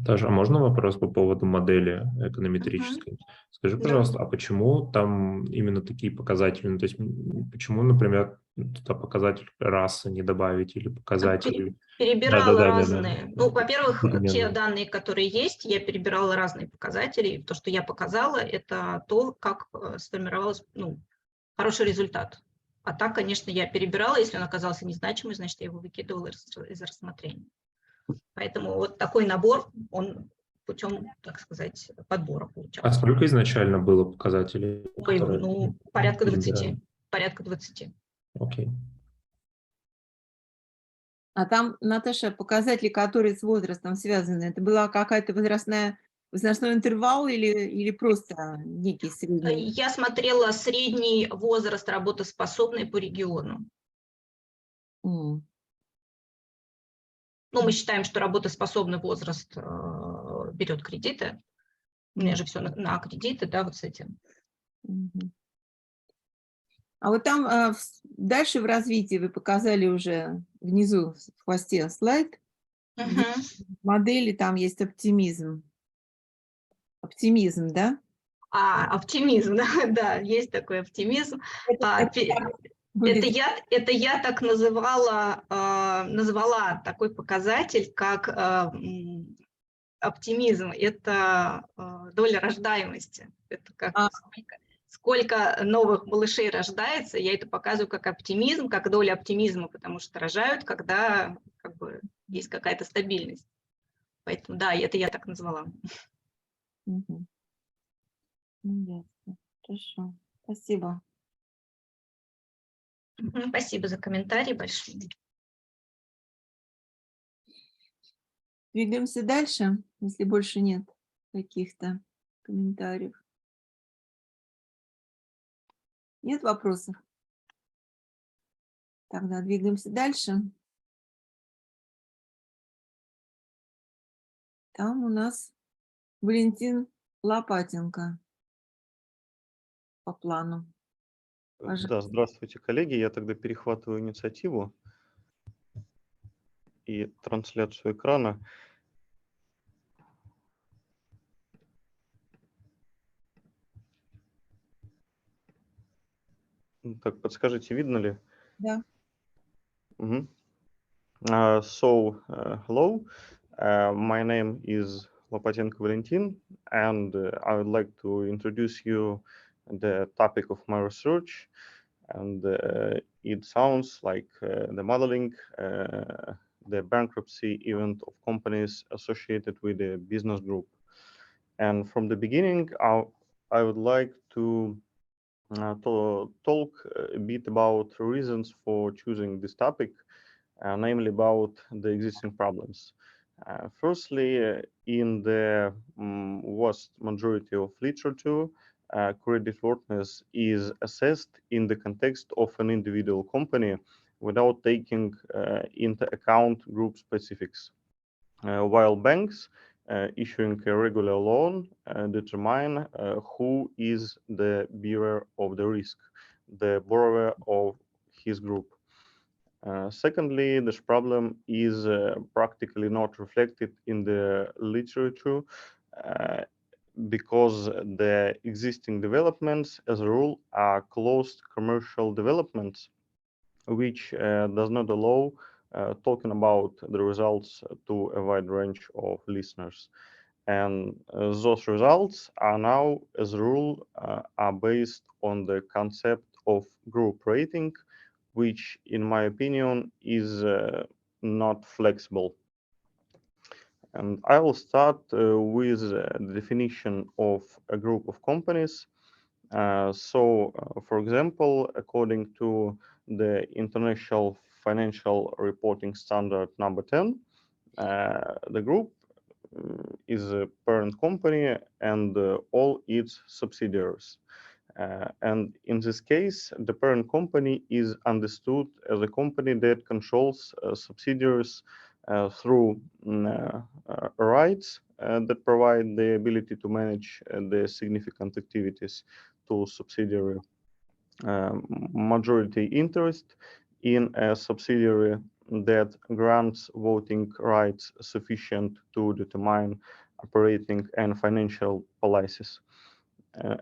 Таша, а можно вопрос по поводу модели эконометрической? Скажи,
Да.
пожалуйста, а почему там именно такие показатели? Ну, то есть почему, например, туда показатель расы не добавить или показатель...
Перебирала
Да.
разные. Ну, во-первых, те
Непременно.
данные, которые есть, я перебирала разные показатели. И то, что я показала, это то, как сформировался хороший результат. А так, конечно, я перебирала. Если он оказался незначимый, значит, я его выкидывала из рассмотрения. Поэтому вот такой набор, он путем, так сказать, подбора
А
получался.
сколько изначально было показателей?
Ой,
которые
порядка
перебирали?
20. Порядка 20.
Окей.
А там, Наташа, показатели, которые с возрастом связаны, это была какая-то возрастной интервал или просто некий средний?
Я смотрела средний возраст работоспособной по региону.
М.
Ну, мы считаем, что работоспособный возраст берет кредиты. У меня же все на кредиты, да, вот с этим.
Мгм. А вот там дальше в развитии вы показали уже внизу в хвосте слайд.
Мгм.
В модели там есть оптимизм. Оптимизм, да?
Оптимизм, да, есть такой оптимизм.
Это как будет?
Это я так назвала такой показатель, как оптимизм. Это доля рождаемости. Это как сколько новых малышей рождается. Я это показываю как оптимизм, как доля оптимизма, потому что рожают, когда как бы есть какая-то стабильность. Поэтому да, это я так назвала.
Мгм. Ну, ясно. Хорошо. Спасибо.
Спасибо за комментарий большое.
Двигаемся дальше, если больше нет каких-то комментариев. Нет вопросов? Тогда двигаемся дальше. Там у нас Валентин Лопатенко по плану. Пожалуйста.
Да, здравствуйте, коллеги. Я тогда перехватываю инициативу и трансляцию экрана. Так, подскажите, видно ли?
Да.
Мгм. Hello. My name is Lopatenko Valentin, and I would like to introduce you the topic of my research. And it sounds like the modeling, the bankruptcy event of companies associated with a business group. And from the beginning, I would like to talk a bit about reasons for choosing this topic, namely about the existing problems. Firstly, in the vast majority of literature, creditworthiness is assessed in the context of an individual company without taking into account group specifics, while banks issuing a regular loan determine who is the bearer of the risk, the borrower of his group. Secondly, this problem is practically not reflected in the literature because the existing developments, as a rule, are closed commercial developments, which does not allow talking about the results to a wide range of listeners. And those results are now, as a rule, are based on the concept of group rating, which, in my opinion, is not flexible. And I will start with the definition of a group of companies. For example, according to the International Financial Reporting Standard number 10, the group is a parent company and all its subsidiaries. And in this case, the parent company is understood as a company that controls subsidiaries through rights that provide the ability to manage the significant activities to subsidiary majority interest in a subsidiary that grants voting rights sufficient to determine operating and financial policies,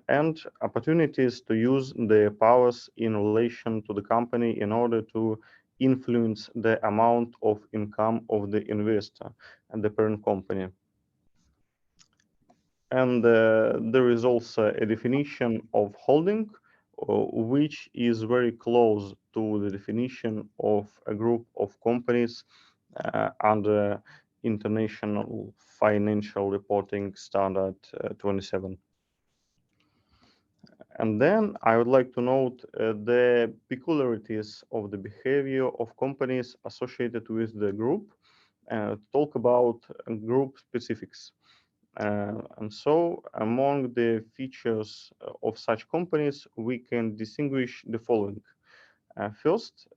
and opportunities to use their powers in relation to the company in order to influence the amount of income of the investor and the parent company. And there is also a definition of holding, which is very close to the definition of a group of companies under International Financial Reporting Standard 27. And then I would like to note the peculiarities of the behavior of companies associated with the group, talk about group specifics. And so among the features of such companies, we can distinguish the following. First,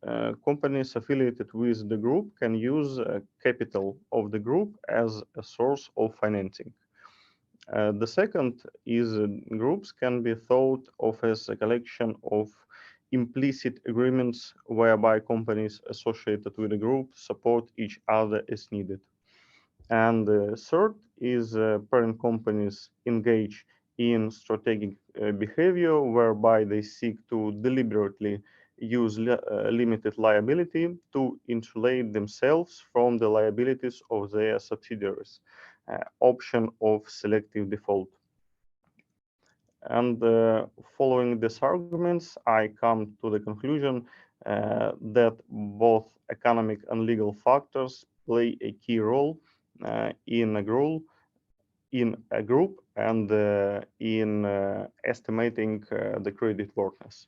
companies affiliated with the group can use capital of the group as a source of financing. The second is groups can be thought of as a collection of implicit agreements whereby companies associated with a group support each other as needed. And the third is parent companies engage in strategic behavior whereby they seek to deliberately use limited liability to insulate themselves from the liabilities of their subsidiaries, option of selective default. And following these arguments, I come to the conclusion that both economic and legal factors play a key role in a group and in estimating the creditworthiness.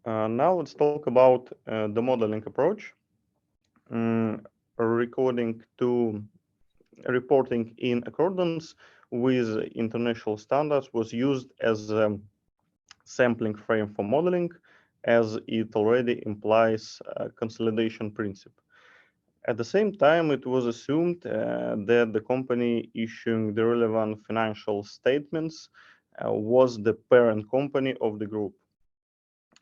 Now let's talk about the modeling approach. Reporting in accordance with international standards was used as a sampling frame for modeling, as it already implies a consolidation principle. At the same time, it was assumed that the company issuing the relevant financial statements was the parent company of the group.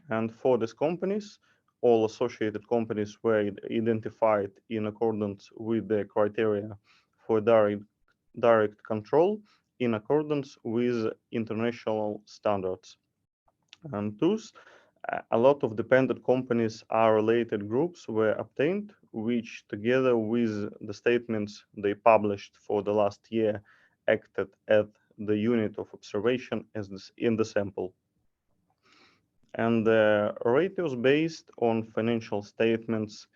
And for these companies, all associated companies were identified in accordance with the criteria for direct control in accordance with international standards. And thus, a lot of dependent companies are related groups were obtained, which together with the statements they published for the last year acted as the unit of observation in the sample. And the ratios based on financial statements,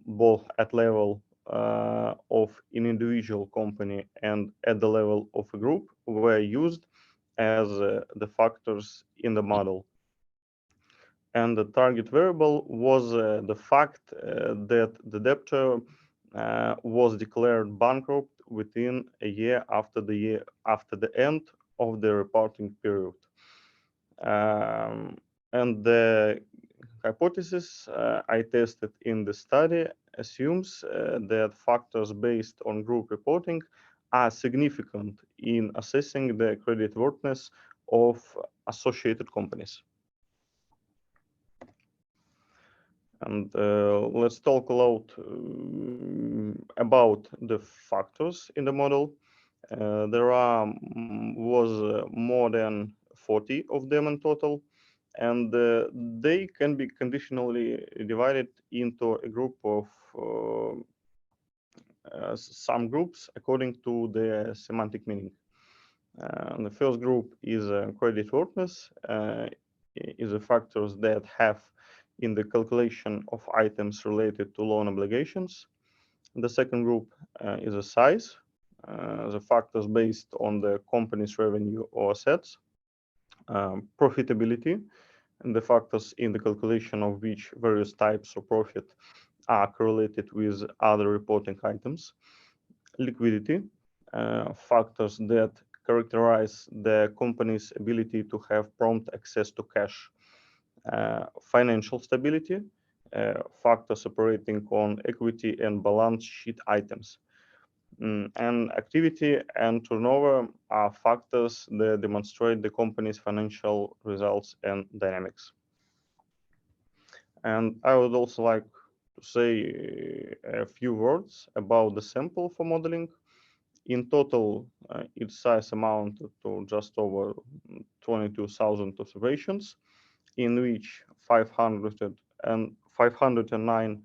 both at level of an individual company and at the level of a group, were used as the factors in the model. And the target variable was the fact that the debtor was declared bankrupt within a year after the end of the reporting period. And the hypothesis I tested in the study assumes that factors based on group reporting are significant in assessing the creditworthiness of associated companies. And let's talk a lot about the factors in the model. There was more than 40 of them in total, and they can be conditionally divided into a group of some groups according to their semantic meaning. The first group is creditworthiness, is the factors that have in the calculation of items related to loan obligations. The second group is a size, the factors based on the company's revenue or assets. Profitability, and the factors in the calculation of which various types of profit are correlated with other reporting items. Liquidity, factors that characterize the company's ability to have prompt access to cash. Financial stability, factors operating on equity and balance sheet items. And activity and turnover are factors that demonstrate the company's financial results and dynamics. And I would also like to say a few words about the sample for modeling. In total, its size amounted to just over 22,000 observations, in which 509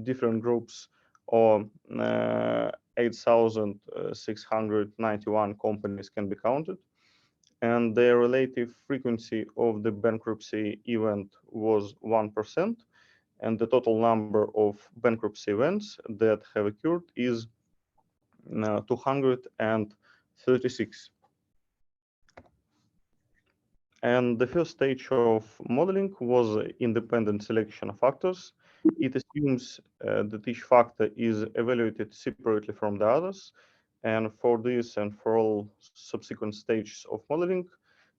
different groups or 8,691 companies can be counted. And the relative frequency of the bankruptcy event was 1%, and the total number of bankruptcy events that have occurred is 236. And the first stage of modeling was independent selection of factors. It assumes that each factor is evaluated separately from the others. And for this and for all subsequent stages of modeling,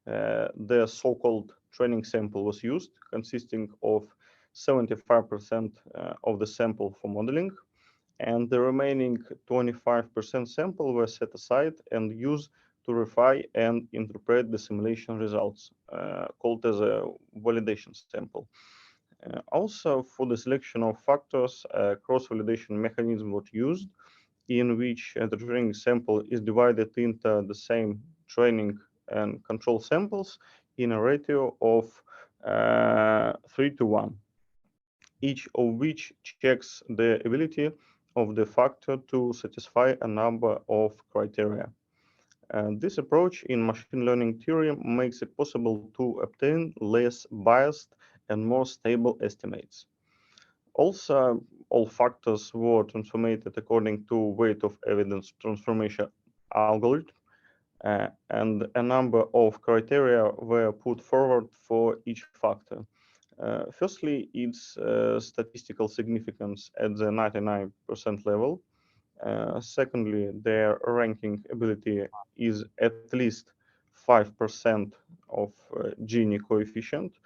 the so-called training sample was used, consisting of 75% of the sample for modeling. And the remaining 25% sample were set aside and used to refine and interpret the simulation results, called as a validation sample. Also, for the selection of factors, a cross-validation mechanism was used, in which the training sample is divided into the same training and control samples in a ratio of 3:1, each of which checks the ability of the factor to satisfy a number of criteria. This approach in machine learning theory makes it possible to obtain less biased and more stable estimates. Also, all factors were transformed according to weight of evidence transformation algorithm, and a number of criteria were put forward for each factor. Firstly, its statistical significance at the 99% level. Secondly, their ranking ability is at least 5% of Gini coefficient.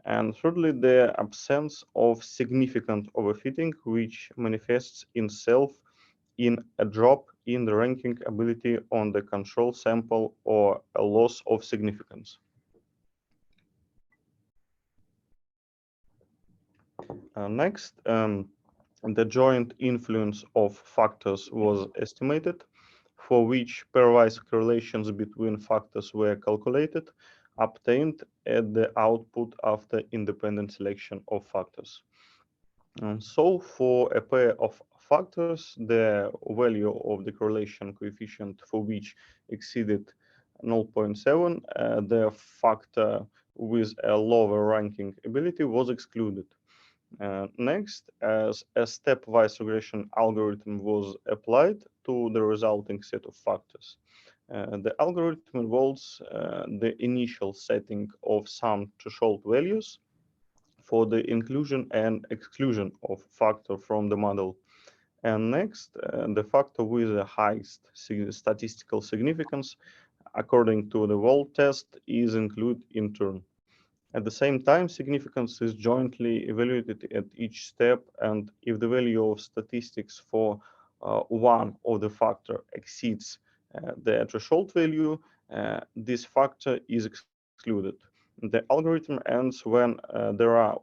And thirdly, the absence of significant overfitting, which manifests itself in a drop in the ranking ability on the control sample or a loss of significance. Next, the joint influence of factors was estimated, for which pairwise correlations between factors were calculated, obtained at the output after independent selection of factors. And so for a pair of factors, the value of the correlation coefficient for which exceeded 0.7, the factor with a lower ranking ability was excluded. Next, as a stepwise regression algorithm was applied to the resulting set of factors. The algorithm involves the initial setting of some threshold values for the inclusion and exclusion of factor from the model. And next, the factor with the highest statistical significance, according to the Wald test, is included in turn. At the same time, significance is jointly evaluated at each step, and if the value of statistics for one of the factor exceeds the threshold value, this factor is excluded. The algorithm ends when there are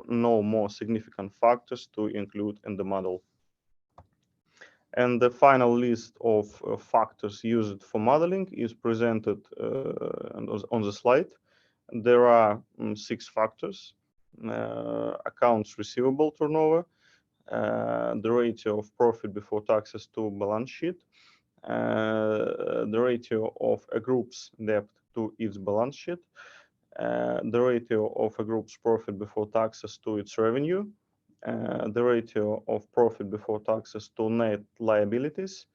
no more significant factors to include in the model. And the final list of factors used for modeling is presented on the slide. There are 6 factors: accounts receivable turnover, the ratio of profit before taxes to balance sheet, the ratio of a group's debt to its balance sheet, the ratio of a group's profit before taxes to its revenue, the ratio of profit before taxes to net liabilities,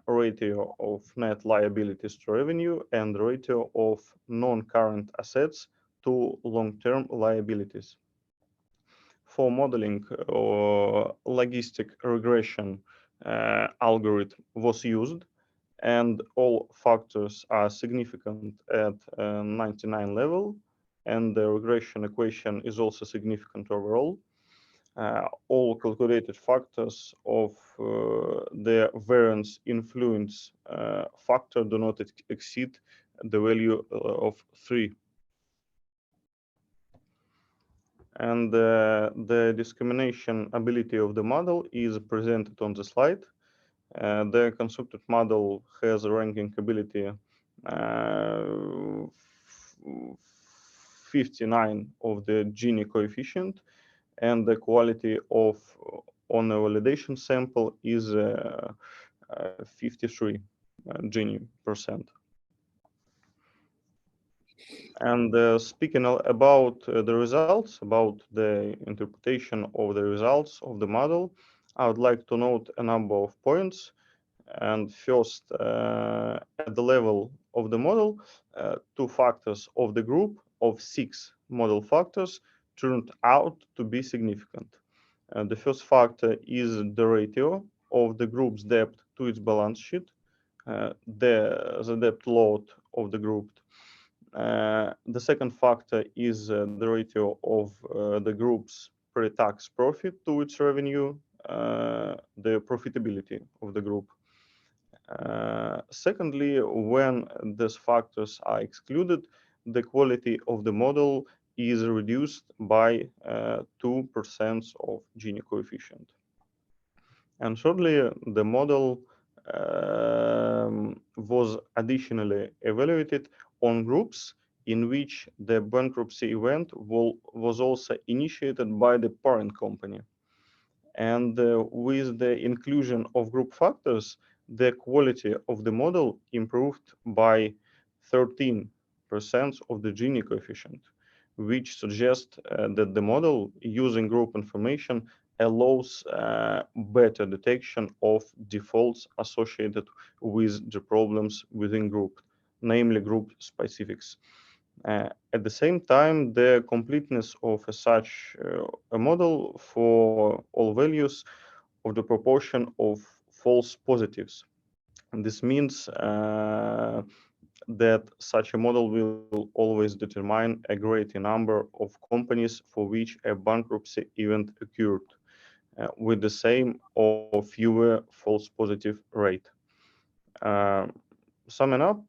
ratio of net liabilities to revenue, and ratio of non-current assets to long-term liabilities. For modeling, logistic regression algorithm was used, and all factors are significant at 99 level, and the regression equation is also significant overall. All calculated factors of the variance influence factor do not exceed the value of 3. And the discrimination ability of the model is presented on the slide. The constructed model has a ranking ability 59 of the Gini coefficient, and the quality of on a validation sample is 53 Gini %. And speaking about the results, about the interpretation of the results of the model, I would like to note a number of points. And first, at the level of the model, 2 factors of the group of 6 model factors turned out to be significant. The first factor is the ratio of the group's debt to its balance sheet, the debt load of the group. The second factor is the ratio of the group's pre-tax profit to its revenue, the profitability of the group. Secondly, when these factors are excluded, the quality of the model is reduced by 2% of Gini coefficient. And thirdly, the model was additionally evaluated on groups in which the bankruptcy event was also initiated by the parent company. And with the inclusion of group factors, the quality of the model improved by 13% of the Gini coefficient, which suggests that the model using group information allows better detection of defaults associated with the problems within group, namely group specifics. At the same time, the completeness of such a model for all values of the proportion of false positives. And this means that such a model will always determine a greater number of companies for which a bankruptcy event occurred with the same or fewer false positive rate. Summing up,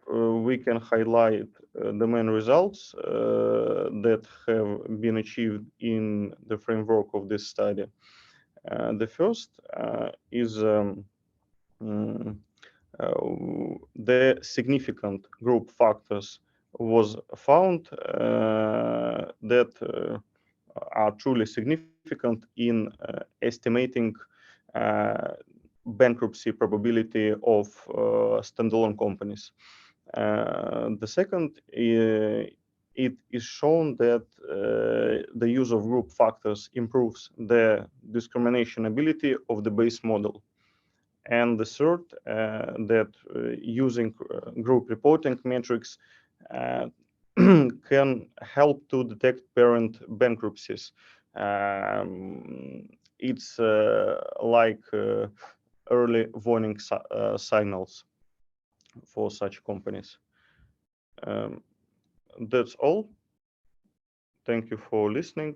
we can highlight the main results that have been achieved in the framework of this study. The first is the significant group factors was found that are truly significant in estimating bankruptcy probability of standalone companies. The second, it is shown that the use of group factors improves the discrimination ability of the base model. And the third, that using group reporting metrics can help to detect parent bankruptcies. It's like early warning signals for such companies. That's all. Thank you for listening.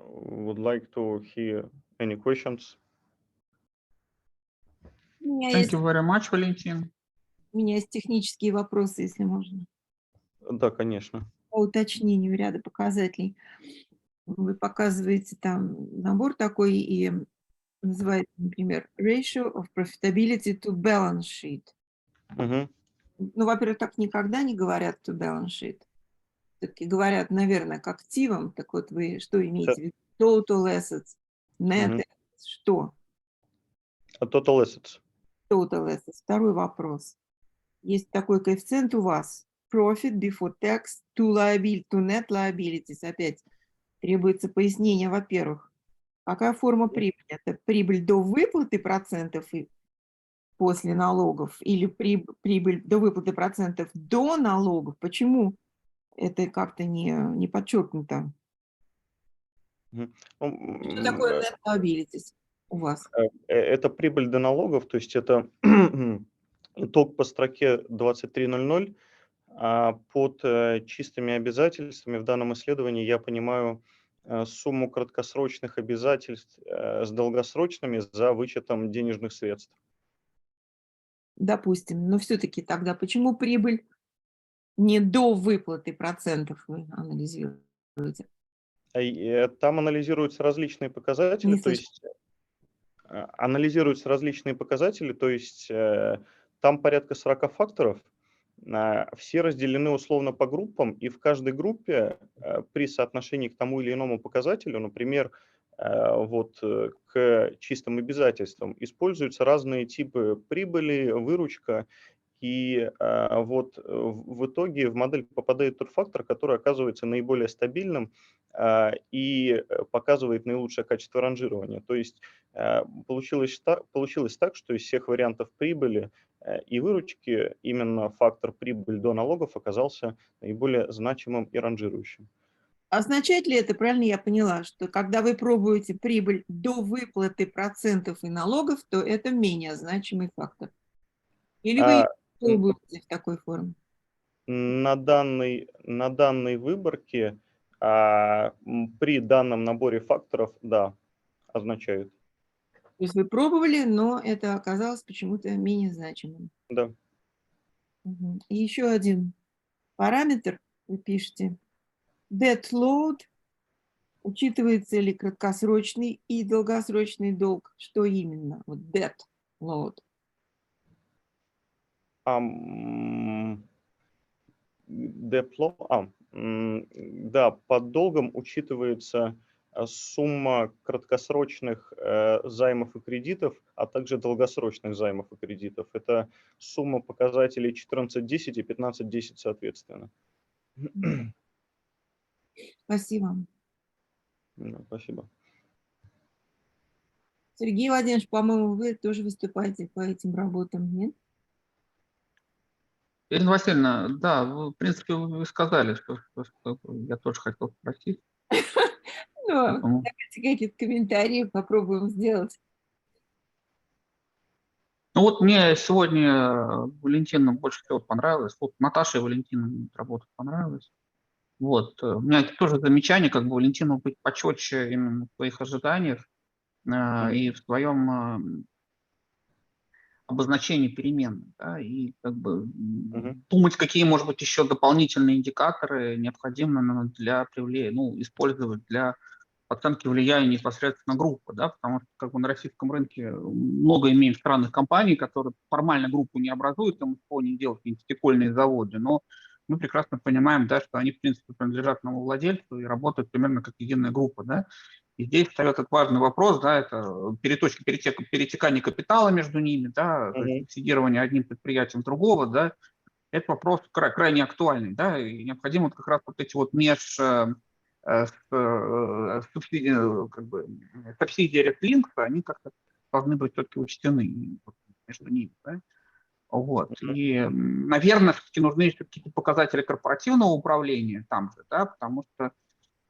Would like to hear any questions.
Thank you very much, Valentin.
У меня есть технические вопросы, если можно.
Да, конечно.
По уточнению ряда показателей. Вы показываете там набор такой и называете, например, ratio of profitability to balance sheet.
Мгм.
Ну, во-первых, так никогда не говорят to balance sheet. Все-таки говорят, наверное, к активам. Так вот, вы что имеете в виду? Total assets, net
Мгм.
assets, что?
Total assets.
Total assets. Второй вопрос. Есть такой коэффициент у вас. Profit before tax to net liabilities. Опять требуется пояснение, во-первых. Какая форма прибыли? Это прибыль до выплаты процентов и после налогов или прибыль до выплаты процентов до налогов? Почему это как-то не подчеркнуто? Что такое net liabilities у вас?
Это прибыль до налогов, то есть это итог по строке 2300. А под чистыми обязательствами в данном исследовании я понимаю сумму краткосрочных обязательств с долгосрочными за вычетом денежных средств.
Допустим, но все-таки тогда почему прибыль Не до выплаты процентов вы анализируете.
Там анализируются различные показатели,
Не
то
слышу.
есть анализируются различные показатели, то есть там порядка 40 факторов, все разделены условно по группам, и в каждой группе при соотношении к тому или иному показателю, например, к чистым обязательствам, используются разные типы прибыли, выручка, и в итоге в модель попадает тот фактор, который оказывается наиболее стабильным и показывает наилучшее качество ранжирования. То есть получилось так, что из всех вариантов прибыли и выручки именно фактор прибыль до налогов оказался наиболее значимым и ранжирующим.
Означает ли это, правильно я поняла, что когда вы пробуете прибыль до выплаты процентов и налогов, то это менее значимый фактор? Или вы пробуете в такой форме?
На данной выборке при данном наборе факторов, да, означают.
То есть вы пробовали, но это оказалось почему-то менее значимым.
Да.
Мгм. И еще один параметр вы пишете. Debt load. Учитывается ли краткосрочный и долгосрочный долг? Что именно? Вот debt load.
Да, под долгом учитывается сумма краткосрочных займов и кредитов, а также долгосрочных займов и кредитов. Это сумма показателей 14.10 и 15.10 соответственно.
Спасибо.
Да, спасибо.
Сергей Владимирович, по-моему, вы тоже выступаете по этим работам, нет?
Ирина Васильевна, да, в принципе, вы сказали, что я тоже хотел спросить.
Ну, давайте какие-то комментарии попробуем сделать.
Ну вот мне сегодня Валентина больше всего понравилось. Вот Наташа и Валентина работа понравилась. Вот. У меня тоже замечание, как бы Валентину быть почетче именно в своих ожиданиях и в своем обозначении переменных. Да, и как бы думать, какие, может быть, еще дополнительные индикаторы необходимы для использовать для оценки влияния непосредственно группы, да, потому что как бы на российском рынке много имеем странных компаний, которые формально группу не образуют, там не делают какие-нибудь стекольные заводы, но мы прекрасно понимаем, да, что они, в принципе, принадлежат одному владельцу и работают примерно как единая группа, да. И здесь встает этот важный вопрос, да, это перетекание капитала между ними, да, то есть субсидирование одним предприятием другого, да, это вопрос крайне актуальный, да, и необходимо как раз вот эти вот субсидии рефлинкса, они как-то должны быть все-таки учтены между ними, да. Вот. И, наверное, все-таки нужны еще какие-то показатели корпоративного управления там же, да, потому что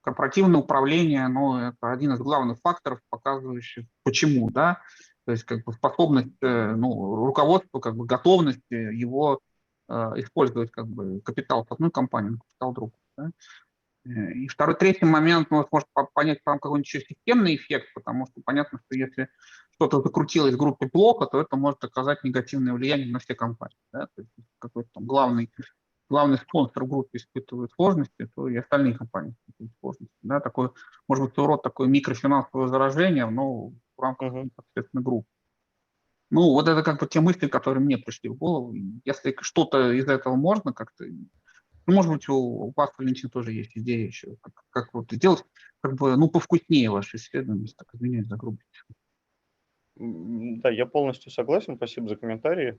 корпоративное управление, это один из главных факторов, показывающих почему, да, то есть как бы способность, руководства, как бы готовность его использовать как бы капитал с одной компании на капитал другой. Да? И третий момент, может понять там какой-нибудь еще системный эффект, потому что понятно, что если что-то закрутилось в группе плохо, то это может оказать негативное влияние на все компании. Да? То есть какой-то там главный спонсор в группе испытывает сложности, то и остальные компании испытывают сложности. Да? Такой, может быть, урод такое микрофинансовое заражение, но в рамках непосредственно группы. Вот это как бы те мысли, которые мне пришли в голову. Если что-то из этого можно как-то... может быть, у вас, Валентин, тоже есть идея еще, как вот сделать, как бы, повкуснее ваше исследование, так извиняюсь за грубость.
Да, я полностью согласен, спасибо за комментарии.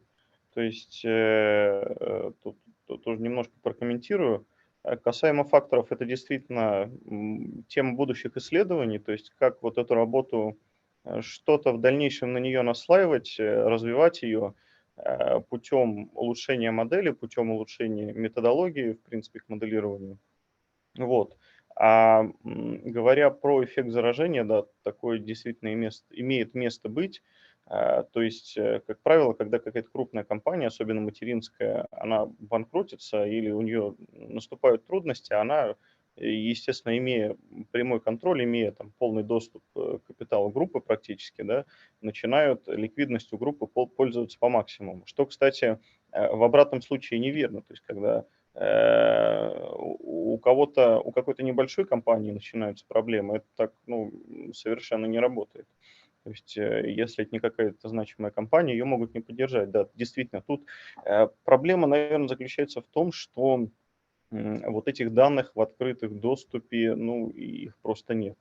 То есть тут тоже немножко прокомментирую. Касаемо факторов, это действительно тема будущих исследований, то есть как вот эту работу, что-то в дальнейшем на нее наслаивать, развивать ее путем улучшения модели, путем улучшения методологии, в принципе, к моделированию. Вот. А говоря про эффект заражения, да, такое действительно имеет место быть. То есть, как правило, когда какая-то крупная компания, особенно материнская, она банкротится или у нее наступают трудности, она, естественно, имея прямой контроль, имея там полный доступ к капиталу группы практически, да, начинают ликвидностью группы пользоваться по максимуму. Что, кстати, в обратном случае неверно. То есть, когда у кого-то, у какой-то небольшой компании начинаются проблемы, это так, ну, совершенно не работает. То есть, если это не какая-то значимая компания, ее могут не поддержать. Да, действительно, тут проблема, наверное, заключается в том, что вот этих данных в открытых доступе, ну, их просто нет.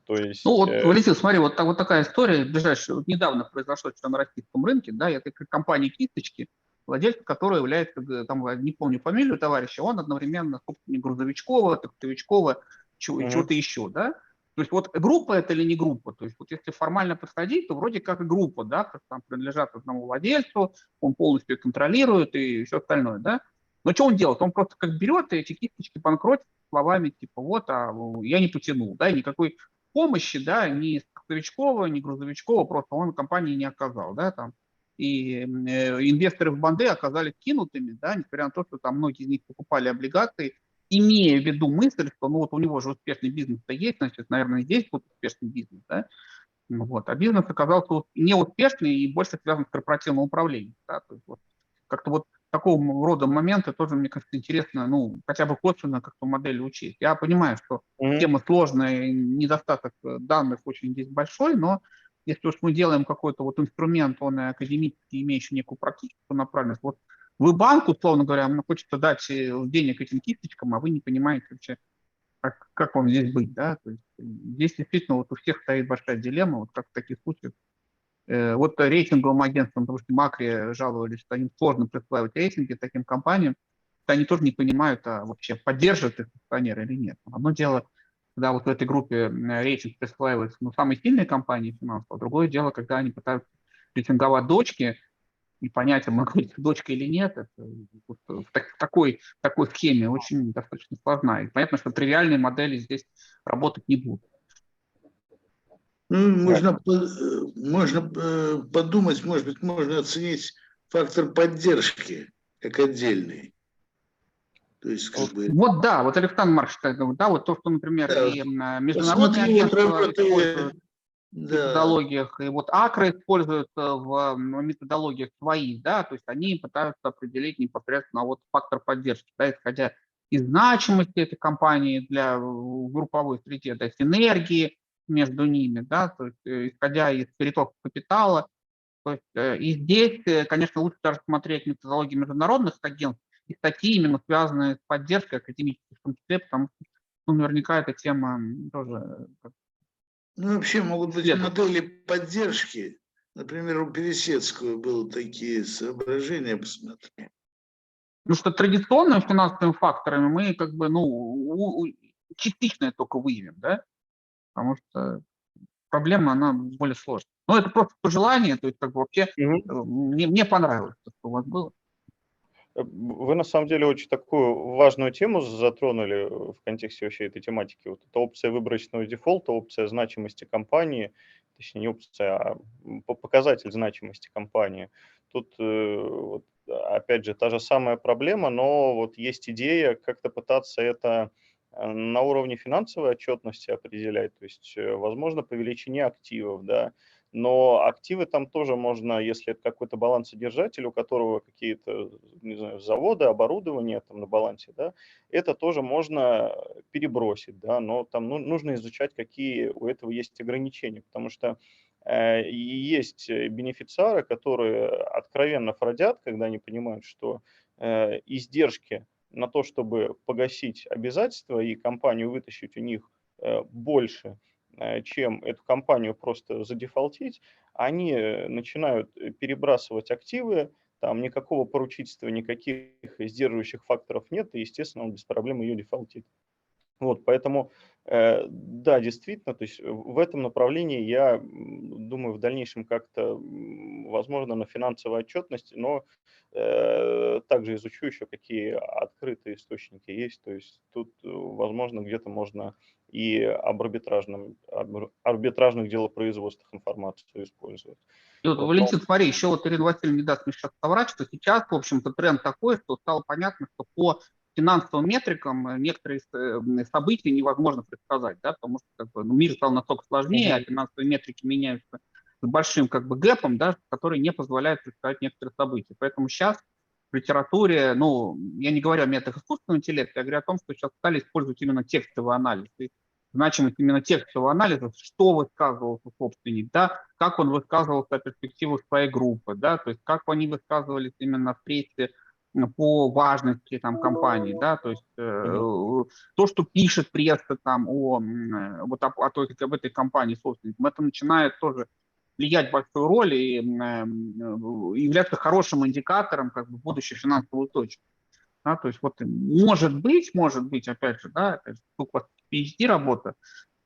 То есть...
Ну вот, Валентин, смотри, вот такая история, ближайшая, вот недавно произошло что на российском рынке, да, это компания «Кисточки», владелец которой является, там, не помню фамилию товарища, он одновременно собственник Грузовичкова, Тактовичкова, чего-то еще, да. То есть вот группа это или не группа? То есть вот если формально подходить, то вроде как и группа, да, там принадлежат одному владельцу, он полностью контролирует и все остальное, да. Но что он делает? Он просто как берет и эти кисточки банкротит словами типа вот, а я не потянул, да, и никакой помощи, да, ни Тактовичкова, ни Грузовичкова просто он компании не оказал, да, там. И инвесторы в банды оказались кинутыми, да, несмотря на то, что там многие из них покупали облигации, имея в виду мысль, что ну вот у него же успешный бизнес-то есть, значит, наверное, здесь будет успешный бизнес, да, вот. А бизнес оказался вот неуспешный и больше связан с корпоративным управлением, да, то есть вот как-то вот такого рода моменты тоже, мне кажется, интересно, ну, хотя бы косвенно как-то модели учить. Я понимаю, что тема сложная, недостаток данных очень здесь большой, но если уж мы делаем какой-то вот инструмент, он академический, имеющий некую практическую направленность, вот вы банку, условно говоря, вам хочется дать денег этим кисточкам, а вы не понимаете вообще, как вам здесь быть, да, то есть здесь действительно вот у всех стоит большая дилемма, вот как в таких случаях. Вот рейтинговым агентствам, потому что Макри жаловались, что им сложно присваивать рейтинги таким компаниям, что они тоже не понимают, а вообще поддерживают их акционеры или нет. Одно дело, когда вот в этой группе рейтинг присваивается ну, самой сильной компании финансово, другое дело, когда они пытаются рейтинговать дочки, и понять, могу быть дочка или нет, это вот в такой схеме очень достаточно сложна. И понятно, что тривиальные модели здесь работать не будут.
Ну, можно подумать, может быть, можно оценить фактор поддержки как отдельный. То есть, как бы...
Вот да, вот Александр Маркович, да, вот то, что, например,
Да,
и международные агентства используют в методологиях, и вот АКРы используют в методологиях своих, да, то есть они пытаются определить непосредственно вот фактор поддержки, да, исходя из значимости этой компании для групповой среды, да, синергии между ними, да, то есть исходя из перетока капитала. То есть, и здесь, конечно, лучше даже смотреть методологии международных агентств и статьи, именно связанные с поддержкой академических, в том числе, потому что ну, наверняка эта тема тоже...
Ну, вообще могут быть модели поддержки. Например, у Пересецкого было такие соображения, посмотри.
Ну, что традиционными финансовыми факторами мы как бы, ну, частично только выявим, да, потому что проблема, она более сложная. Но это просто пожелание, то есть как бы вообще мне понравилось, что у вас было.
Вы на самом деле очень такую важную тему затронули в контексте вообще этой тематики. Вот эта опция выборочного дефолта, опция значимости компании, точнее не опция, а показатель значимости компании. Тут вот, опять же та же самая проблема, но вот есть идея как-то пытаться это на уровне финансовой отчетности определять, то есть, возможно, по величине активов, да, но активы там тоже можно, если это какой-то балансодержатель, у которого какие-то, не знаю, заводы, оборудование там на балансе, да, это тоже можно перебросить, да, но там нужно изучать, какие у этого есть ограничения, потому что есть бенефициары, которые откровенно фродят, когда они понимают, что издержки на то, чтобы погасить обязательства и компанию вытащить у них больше, чем эту компанию просто задефолтить, они начинают перебрасывать активы, там никакого поручительства, никаких сдерживающих факторов нет, и, естественно, он без проблем ее дефолтит. Вот, поэтому, да, действительно, то есть в этом направлении я думаю в дальнейшем как-то, возможно, на финансовой отчетности, но также изучу еще, какие открытые источники есть, то есть тут, возможно, где-то можно и об арбитражных делопроизводствах информацию использовать.
И вот,
Вот,
Валентин, смотри, еще вот Ирина Васильевна не даст мне сейчас соврать, что сейчас, в общем-то, тренд такой, что стало понятно, что по финансовым метрикам некоторые события невозможно предсказать, да, потому что как бы, ну, мир стал настолько сложнее, а финансовые метрики меняются с большим как бы гэпом, да, который не позволяет предсказать некоторые события. Поэтому сейчас в литературе, ну, я не говорю о методах искусственного интеллекта, я говорю о том, что сейчас стали использовать именно текстовый анализ. И значимость именно текстового анализа, что высказывался собственник, да, как он высказывался о перспективах своей группы, да, то есть как они высказывались именно в прессе по важности там компании, да, то есть то, что пишет пресса там об этой компании собственникам, это начинает тоже влиять большую роль и являться хорошим индикатором как бы будущей финансовой устойчивости. Да, то есть вот может быть, опять же, да, у вас PhD работа,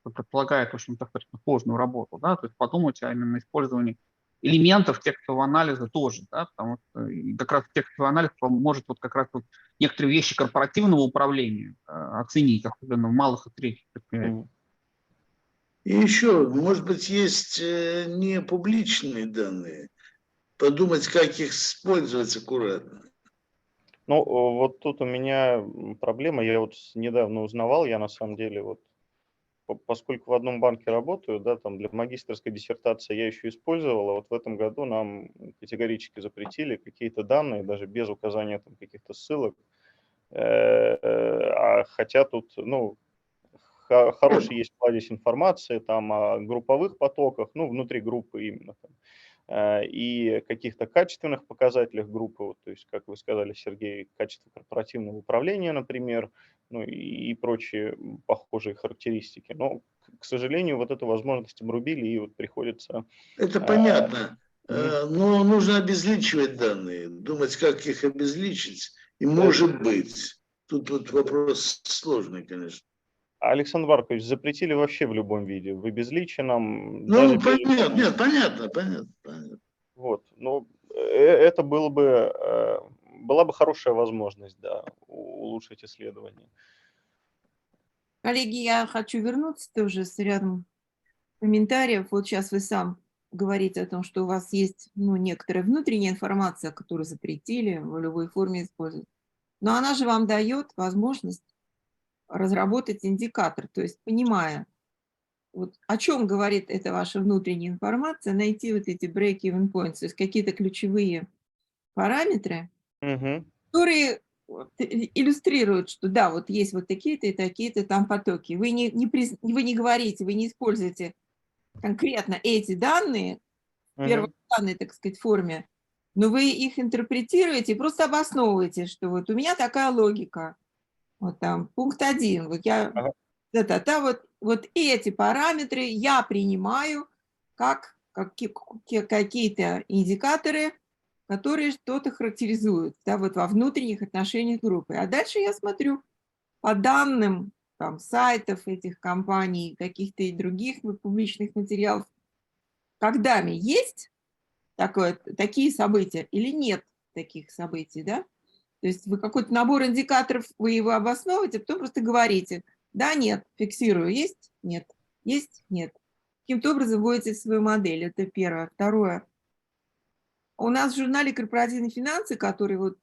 предполагает, в общем, достаточно сложную работу, да, то есть подумать о именно использовании элементов текстового анализа тоже, да, потому что как раз текстовый анализ может вот как раз вот некоторые вещи корпоративного управления оценить, особенно в малых и средних предприятиях.
И еще, может быть, есть не публичные данные, подумать, как их использовать аккуратно.
Ну, вот тут у меня проблема. Я вот недавно узнавал, я на самом деле вот, поскольку в одном банке работаю, да, там для магистерской диссертации я еще использовал, а вот в этом году нам категорически запретили какие-то данные, даже без указания там каких-то ссылок, хотя тут, ну, хороший есть кладезь информации там о групповых потоках, ну, внутри группы именно там, и каких-то качественных показателях группы, вот, то есть, как вы сказали, Сергей, качество корпоративного управления, например, ну и прочие похожие характеристики. Но, к сожалению, вот эту возможность обрубили, и вот приходится...
Это понятно, но нужно обезличивать данные, думать, как их обезличить, и может быть. Тут вот вопрос сложный, конечно.
Александр Маркович, запретили вообще в любом виде, в обезличенном,
Ну,
даже
понятно, нет, понятно.
Вот, ну, это было бы, была бы хорошая возможность, да, улучшить исследование.
Коллеги, я хочу вернуться тоже с рядом комментариев. Вот сейчас вы сам говорите о том, что у вас есть, ну, некоторая внутренняя информация, которую запретили в любой форме использовать. Но она же вам дает возможность разработать индикатор, то есть понимая, вот о чем говорит эта ваша внутренняя информация, найти вот эти break-even points, то есть какие-то ключевые параметры, которые иллюстрируют, что да, вот есть вот такие-то и такие-то там потоки. Вы не говорите, вы не используете конкретно эти данные, перводанной, так сказать, форме, но вы их интерпретируете и просто обосновываете, что вот у меня такая логика. Вот там пункт 1. Вот я вот эти параметры я принимаю как какие-то индикаторы, которые что-то характеризуют, да, вот во внутренних отношениях группы. А дальше я смотрю по данным там, сайтов этих компаний, каких-то и других публичных материалов, годами есть такие события или нет таких событий, да? То есть вы какой-то набор индикаторов, вы его обосновываете, а потом просто говорите, да, нет, фиксирую, есть, нет, есть, нет. Каким-то образом вводите свою модель, это первое. Второе. У нас в журнале «Корпоративные финансы», который, вот,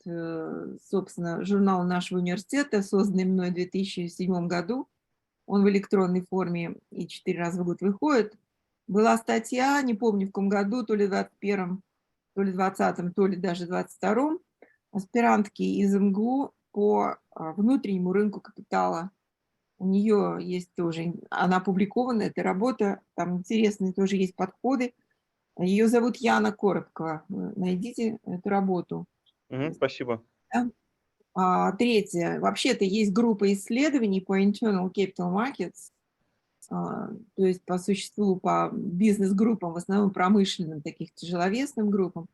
собственно, журнал нашего университета, созданный мной в 2007 году, он в электронной форме и 4 раза в год выходит, была статья, не помню в каком году, то ли в 21-м, то ли в 20-м, то ли даже в 22-м, аспирантки из МГУ по внутреннему рынку капитала. У нее есть тоже, она опубликована, эта работа, там интересные тоже есть подходы. Ее зовут Яна Короткова. Найдите эту работу.
Спасибо.
Третье. Вообще-то есть группа исследований по internal capital markets, то есть по существу по бизнес-группам, в основном промышленным, таких тяжеловесным группам,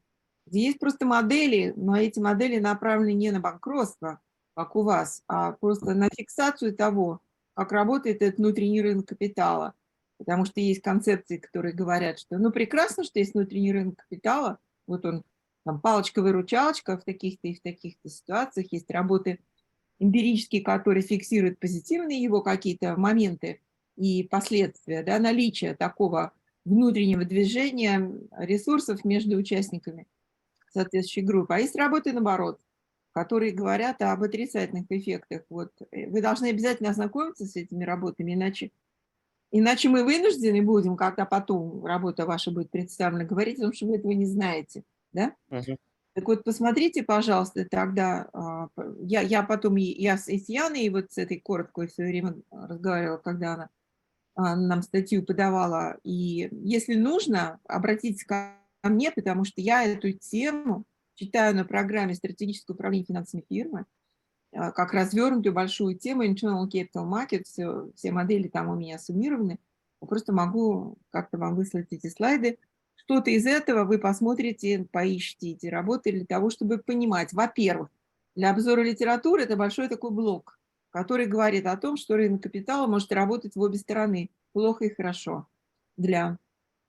где есть просто модели, но эти модели направлены не на банкротство, как у вас, а просто на фиксацию того, как работает этот внутренний рынок капитала. Потому что есть концепции, которые говорят, что ну прекрасно, что есть внутренний рынок капитала, вот он, там, палочка-выручалочка в таких-то и в таких-то ситуациях, есть работы эмпирические, которые фиксируют позитивные его какие-то моменты и последствия, да, наличия такого внутреннего движения ресурсов между участниками соответствующей группы. А есть работы, наоборот, которые говорят об отрицательных эффектах. Вот. Вы должны обязательно ознакомиться с этими работами, иначе мы вынуждены будем, когда потом работа ваша будет представлена, говорить о том, что вы этого не знаете. Да? Так вот, посмотрите, пожалуйста, тогда, я потом, я с Яной, вот с этой короткой все время разговаривала, когда она нам статью подавала, и если нужно, обратитесь ко мне, потому что я эту тему читаю на программе «Стратегическое управление финансами фирмы», как развернутую большую тему Internal Capital Market, все модели там у меня суммированы. Я просто могу как-то вам выслать эти слайды. Что-то из этого вы посмотрите, поищите эти работы для того, чтобы понимать. Во-первых, для обзора литературы это большой такой блок, который говорит о том, что рынок капитала может работать в обе стороны, плохо и хорошо, для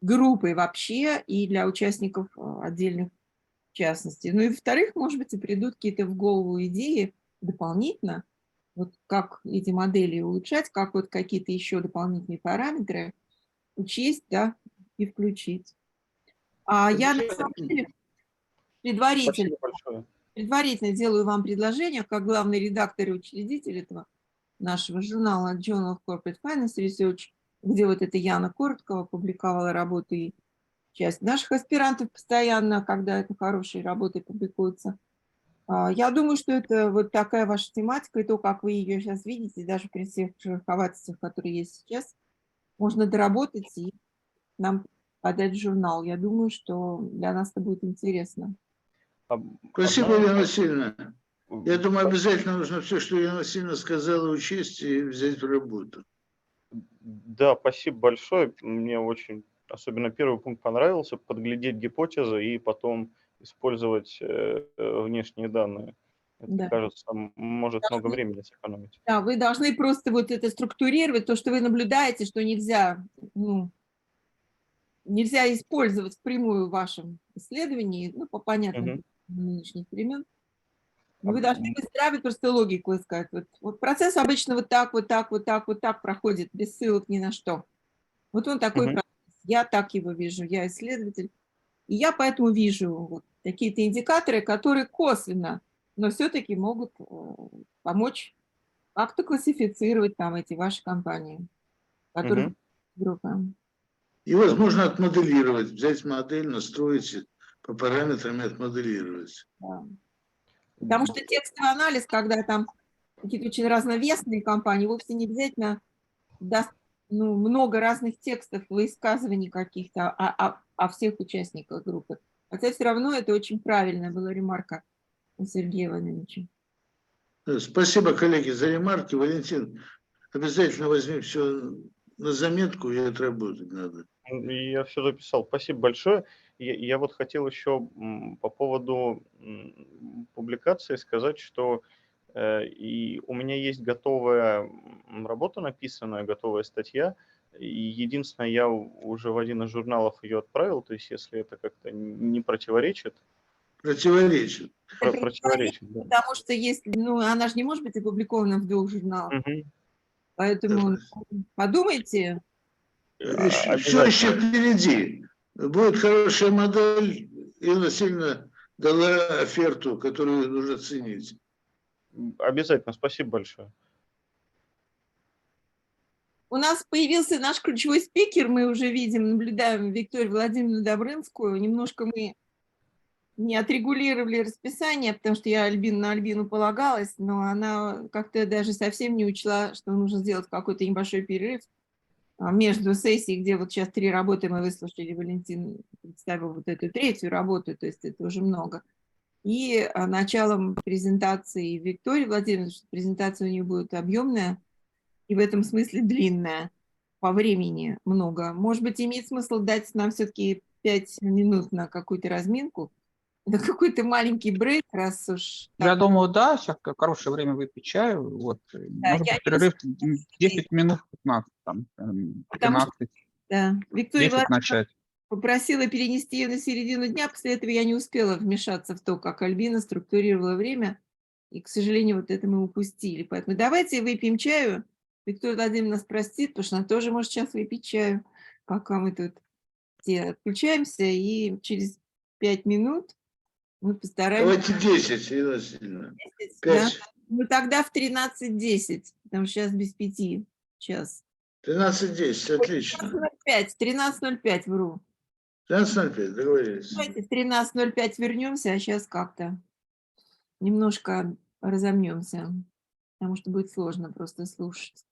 группы вообще и для участников отдельных частностей. Ну и во-вторых, может быть, и придут какие-то в голову идеи дополнительно, вот как эти модели улучшать, как вот какие-то еще дополнительные параметры учесть, да, и включить. Я на самом деле
Спасибо большое.
предварительно делаю вам предложение, как главный редактор и учредитель этого нашего журнала Journal of Corporate Finance Research, где вот эта Яна Короткова публиковала работы, и часть наших аспирантов постоянно, когда это хорошие работы публикуются. Я думаю, что это вот такая ваша тематика, и то, как вы ее сейчас видите, даже при всех шероховатостях, которые есть сейчас, можно доработать и нам подать журнал. Я думаю, что для нас это будет интересно.
Спасибо, Елена Васильевна. Я думаю, обязательно нужно все, что Елена Васильевна сказала, учесть и взять в работу.
Да, спасибо большое. Мне очень, особенно первый пункт понравился, подглядеть гипотезы и потом использовать внешние данные. Это,
Да.
кажется, может много времени сэкономить.
Да, вы должны просто вот это структурировать, то, что вы наблюдаете, что нельзя, нельзя использовать впрямую в вашем исследовании, по понятным нынешних времен. Но вы должны выстраивать просто логику искать. Вот процесс обычно вот так проходит, без ссылок ни на что. Вот он такой процесс. Я так его вижу, я исследователь. И я поэтому вижу вот какие-то индикаторы, которые косвенно, но все-таки могут помочь как-то классифицировать там эти ваши компании, которые группа.
И возможно отмоделировать, взять модель, настроить по параметрам и отмоделировать.
Да. Потому что текстовый анализ, когда там какие-то очень разновесные компании, вовсе не обязательно даст много разных текстов, высказываний каких-то о всех участниках группы. Хотя все равно это очень правильная была ремарка у Сергея Ивановича.
Спасибо, коллеги, за ремарки. Валентин, обязательно возьми все на заметку, и отработать надо.
Я все записал. Спасибо большое. Я вот хотел еще по поводу публикации сказать, что и у меня есть готовая работа написанная, готовая статья. И единственное, я уже в один из журналов ее отправил, то есть если это как-то не противоречит.
Противоречит.
Противоречит, да.
Потому что если, она же не может быть опубликована в 2 журналах. Поэтому подумайте.
Все еще впереди. Будет хорошая модель, Елена Васильевна дала оферту, которую нужно ценить.
Обязательно, спасибо большое.
У нас появился наш ключевой спикер, мы уже видим, наблюдаем Викторию Владимировну Добрынскую. Немножко мы не отрегулировали расписание, потому что я на Альбину полагалась, но она как-то даже совсем не учла, что нужно сделать какой-то небольшой перерыв между сессией, где вот сейчас 3 работы мы выслушали, Валентин представил вот эту 3-ю работу, то есть это уже много. И началом презентации Виктории Владимировны, что презентация у нее будет объемная и в этом смысле длинная, по времени много. Может быть, имеет смысл дать нам все-таки 5 минут на какую-то разминку, на какой-то маленький брейк, раз уж...
Я думаю, да, сейчас хорошее время выпить чаю. Вот.
Да,
может быть, перерыв 10 минут, 15, там, 15,
да, Виктория
10 начать.
Попросила перенести ее на середину дня, после этого я не успела вмешаться в то, как Альбина структурировала время, и, к сожалению, вот это мы упустили. Поэтому давайте выпьем чаю. Виктория Владимировна нас простит, потому что она тоже может сейчас выпить чаю, пока мы тут все отключаемся, и через 5 минут мы постараемся...
Давайте 10, Елена Васильевна.
10,
5.
да? Ну тогда в 13:10, потому что сейчас без 5 час.
13:10, отлично.
13:05, вру.
13:05, договорились.
Давайте в 13:05 вернемся, а сейчас как-то немножко разомнемся, потому что будет сложно просто слушать.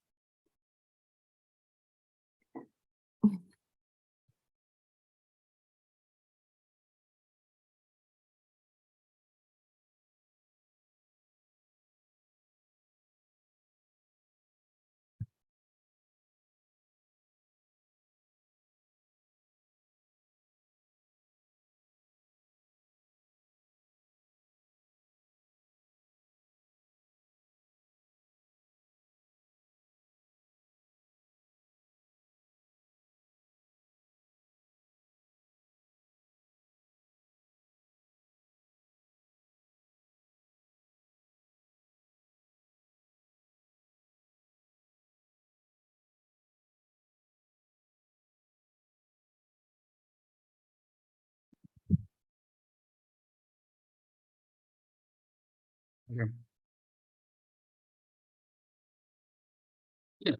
Нет,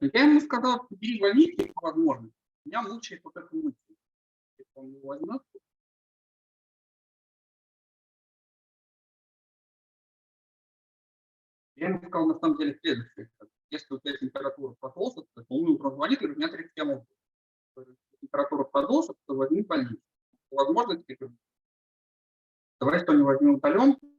ну я ему сказал, перезвоните по возможности. Меня мучает вот эта мысль. Если он его возьмет, я ему сказал на самом деле следующее. Если у тебя температура продолжится, то он мне прозвонит и говорит, у меня 37 опыт. Температура продолжится, то возьми больницу. По возможности, давай что-нибудь возьмем удаленку,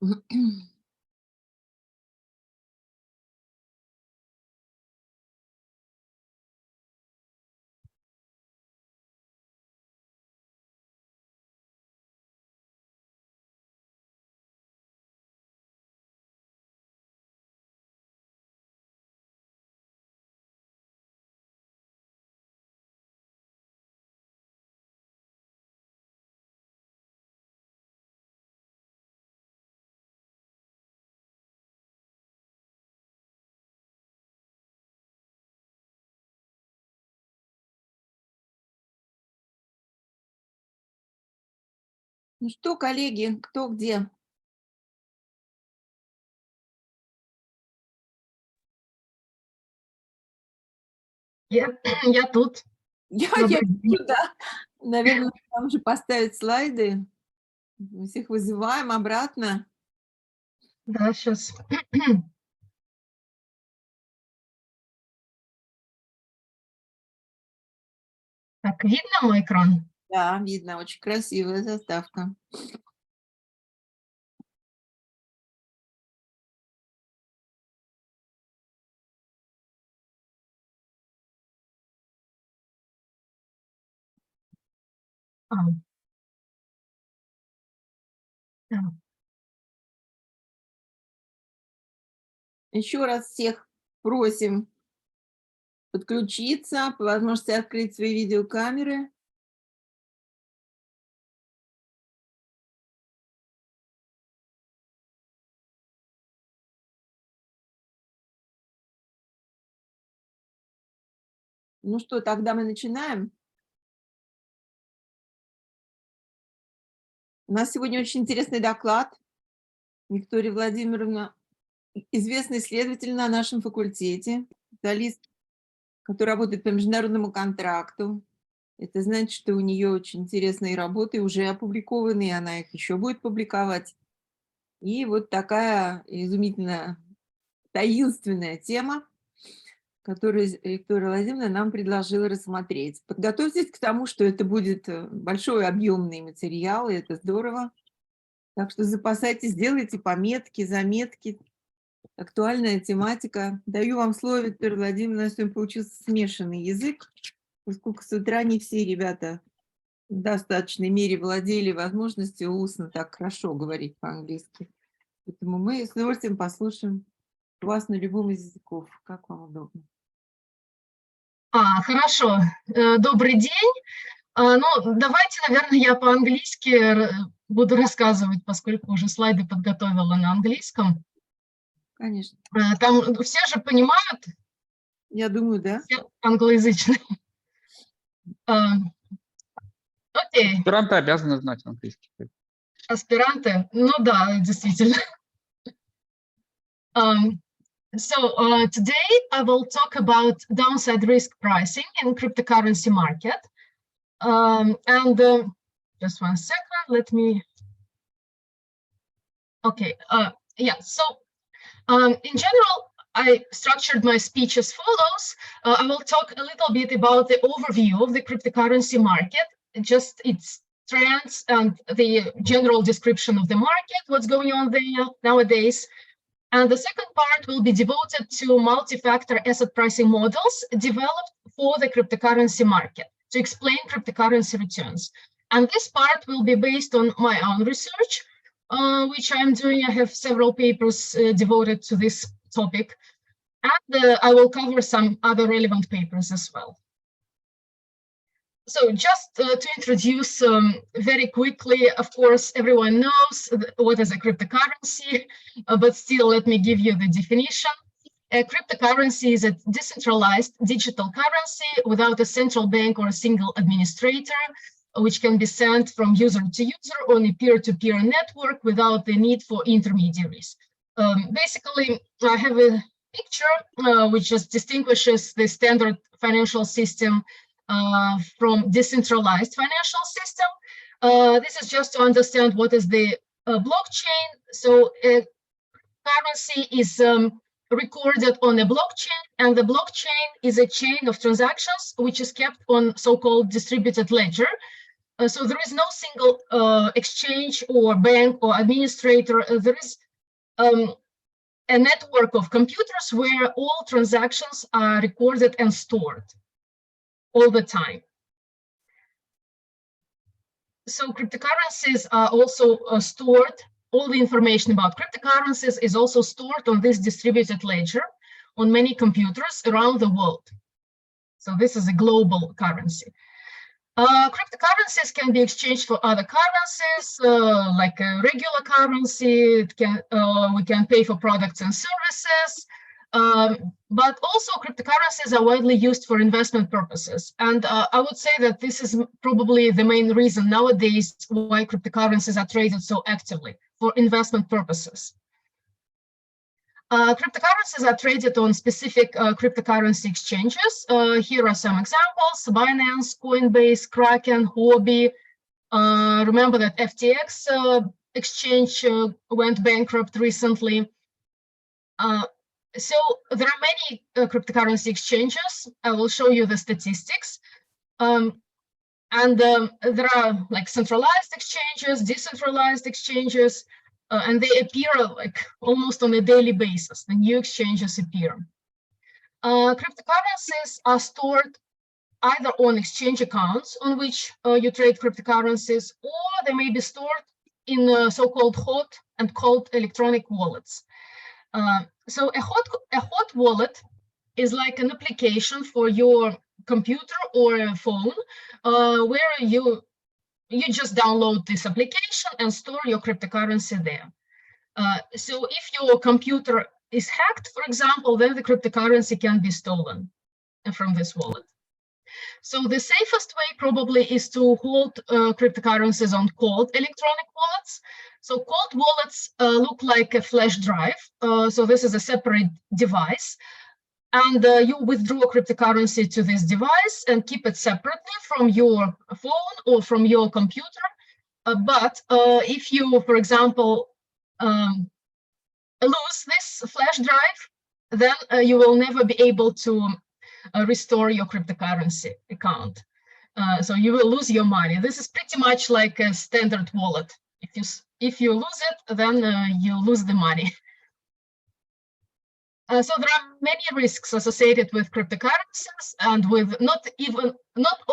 Ну что, коллеги, кто где?
Я тут.
Я
Добрый день.
да. Наверное, нам уже поставить слайды. Мы всех вызываем обратно.
Да, сейчас. Так, видно мой экран?
Да, видно, очень красивая заставка.
А. Да.
Еще раз всех просим подключиться, по возможности открыть свои видеокамеры. Ну что, тогда мы начинаем. У нас сегодня очень интересный доклад. Виктория Владимировна, известный исследователь на нашем факультете, специалист, который работает по международному контракту. Это значит, что у нее очень интересные работы уже опубликованы, и она их еще будет публиковать. И вот такая изумительная, таинственная тема, которую Виктория Владимировна нам предложила рассмотреть. Подготовьтесь к тому, что это будет большой объемный материал, и это здорово. Так что запасайтесь, делайте пометки, заметки. Актуальная тематика. Даю вам слово, Виктория Владимировна, если получился смешанный язык, поскольку с утра не все ребята в достаточной мере владели возможностью устно так хорошо говорить по-английски. Поэтому мы с удовольствием послушаем вас на любом из языков, как вам удобно.
Хорошо. Добрый день. Ну, давайте, наверное, я по-английски буду рассказывать, поскольку уже слайды подготовила на английском.
Конечно.
Там все же понимают?
Я думаю, да.
Все англоязычные. Окей.
Аспиранты обязаны знать английский.
Аспиранты? Ну да, действительно. So today I will talk about downside risk pricing in cryptocurrency market. Just one second, let me. Okay. Yeah. So in general, I structured my speech as follows. I will talk a little bit about the overview of the cryptocurrency market, just its trends and the general description of the market, what's going on there nowadays. And the second part will be devoted to multi-factor asset pricing models developed for the cryptocurrency market to explain cryptocurrency returns. And this part will be based on my own research, which I'm doing. I have several papers devoted to this topic, and I will cover some other relevant papers as well. So just to introduce very quickly, of course, everyone knows what is a cryptocurrency, but still let me give you the definition. A cryptocurrency is a decentralized digital currency without a central bank or a single administrator, which can be sent from user to user on a peer-to-peer network without the need for intermediaries. Basically, I have a picture which just distinguishes the standard financial system from decentralized financial system. This is just to understand what is the blockchain. So a currency is recorded on a blockchain, and the blockchain is a chain of transactions which is kept on so-called distributed ledger. So there is no single exchange or bank or administrator. There is a network of computers where all transactions are recorded and stored all the time. So cryptocurrencies are also stored. All the information about cryptocurrencies is also stored on this distributed ledger on many computers around the world. So this is a global currency. Cryptocurrencies can be exchanged for other currencies, like a regular currency. We can pay for products and services, but also cryptocurrencies are widely used for investment purposes. And I would say that this is probably the main reason nowadays why cryptocurrencies are traded so actively, for investment purposes. Cryptocurrencies are traded on specific cryptocurrency exchanges. Here are some examples: Binance, Coinbase, Kraken, Huobi. Remember that FTX exchange went bankrupt recently. So there are many cryptocurrency exchanges. I will show you the statistics. And there are like centralized exchanges, decentralized exchanges, and they appear like almost on a daily basis. The new exchanges appear. Cryptocurrencies are stored either on exchange accounts on which you trade cryptocurrencies, or they may be stored in so-called hot and cold electronic wallets. So a hot wallet is like an application for your computer or a phone where you just download this application and store your cryptocurrency there. So if your computer is hacked, for example, then the cryptocurrency can be stolen from this wallet. So the safest way probably is to hold cryptocurrencies on cold electronic wallets. So cold wallets look like a flash drive. So this is a separate device. And you withdraw cryptocurrency to this device and keep it separately from your phone or from your computer. But if you, for example, lose this flash drive, then you will never be able to restore your cryptocurrency account. So you will lose your money. This is pretty much like a standard wallet. If you lose it, then you lose the money. So there are many risks associated with cryptocurrencies, and with not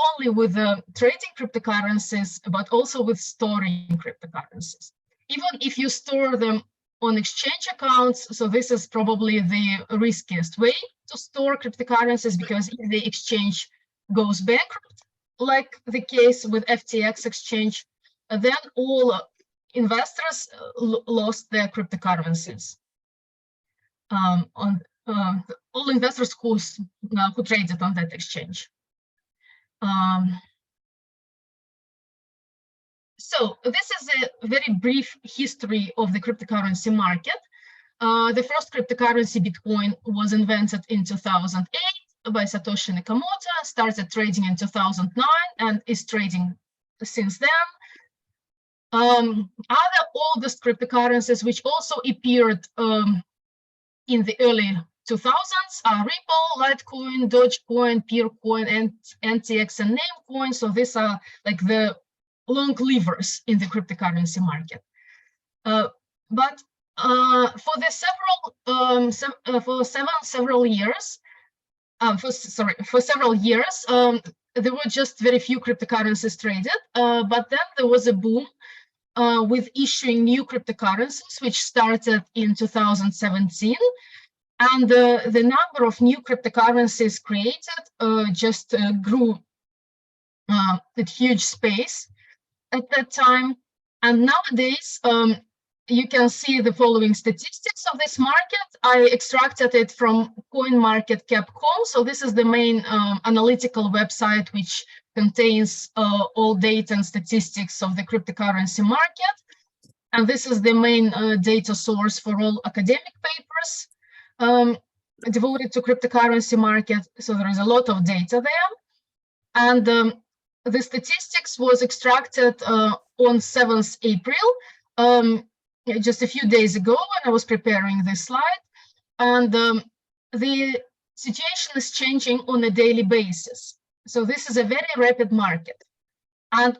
only with trading cryptocurrencies, but also with storing cryptocurrencies. Even if you store them on exchange accounts, so this is probably the riskiest way to store cryptocurrencies, because if the exchange goes bankrupt, like the case with FTX exchange, then all investors lost their cryptocurrencies. All investors who traded on that exchange. So this is a very brief history of the cryptocurrency market. The first cryptocurrency, Bitcoin, was invented in 2008 by Satoshi Nakamoto, started trading in 2009 and is trading since then. Other oldest cryptocurrencies which also appeared in the early 2000s are Ripple, Litecoin, Dogecoin, Peercoin, and NTX and Namecoin. So these are like the long livers in the cryptocurrency market. But for several years, there were just very few cryptocurrencies traded. But then there was a boom with issuing new cryptocurrencies, which started in 2017. And the number of new cryptocurrencies created just grew at huge space at that time. And nowadays, you can see the following statistics of this market. I extracted it from CoinMarketCap.com. So this is the main analytical website which contains all data and statistics of the cryptocurrency market. And this is the main data source for all academic papers devoted to cryptocurrency market. So there is a lot of data there. And the statistics was extracted on 7th April, just a few days ago when I was preparing this slide. And the situation is changing on a daily basis. So this is a very rapid market. And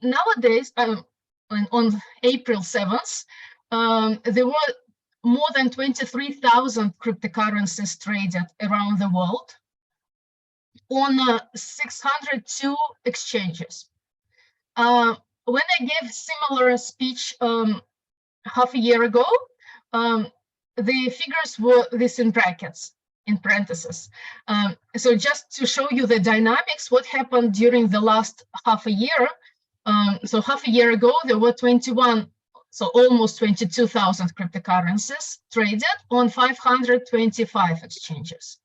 nowadays, on April 7th, there were more than 23,000 cryptocurrencies traded around the world on 602 exchanges. When I gave similar speech half a year ago, the figures were this in brackets, in parentheses. So just to show you the dynamics, what happened during the last half a year. So half a year ago, there were 21, so almost 22,000 cryptocurrencies traded on 525 exchanges.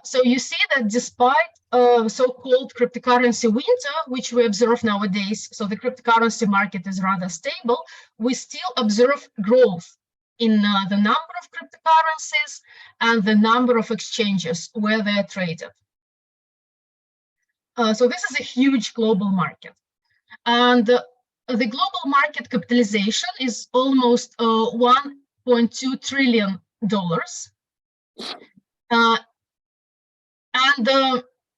So you see that despite so-called cryptocurrency winter, which we observe nowadays, so the cryptocurrency market is rather stable, we still observe growth in the number of cryptocurrencies and the number of exchanges where they're traded. So this is a huge global market. And the global market capitalization is almost $1.2 trillion. And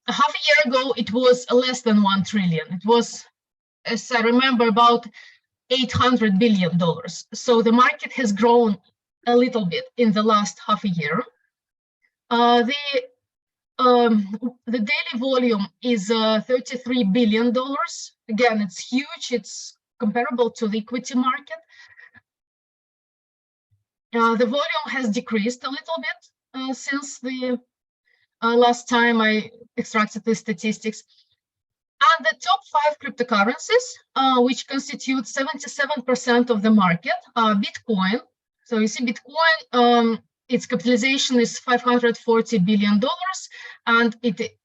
half a year ago, it was less than 1 trillion. It was, as I remember, about $800 billion. So the market has grown a little bit in the last half a year. The daily volume is $33 billion. Again, it's huge. It's comparable to the equity market. The volume has decreased a little bit since the last time I extracted the statistics. And the top 5 cryptocurrencies, which constitute 77% of the market, are Bitcoin. So you see Bitcoin, its capitalization is $540 billion, and it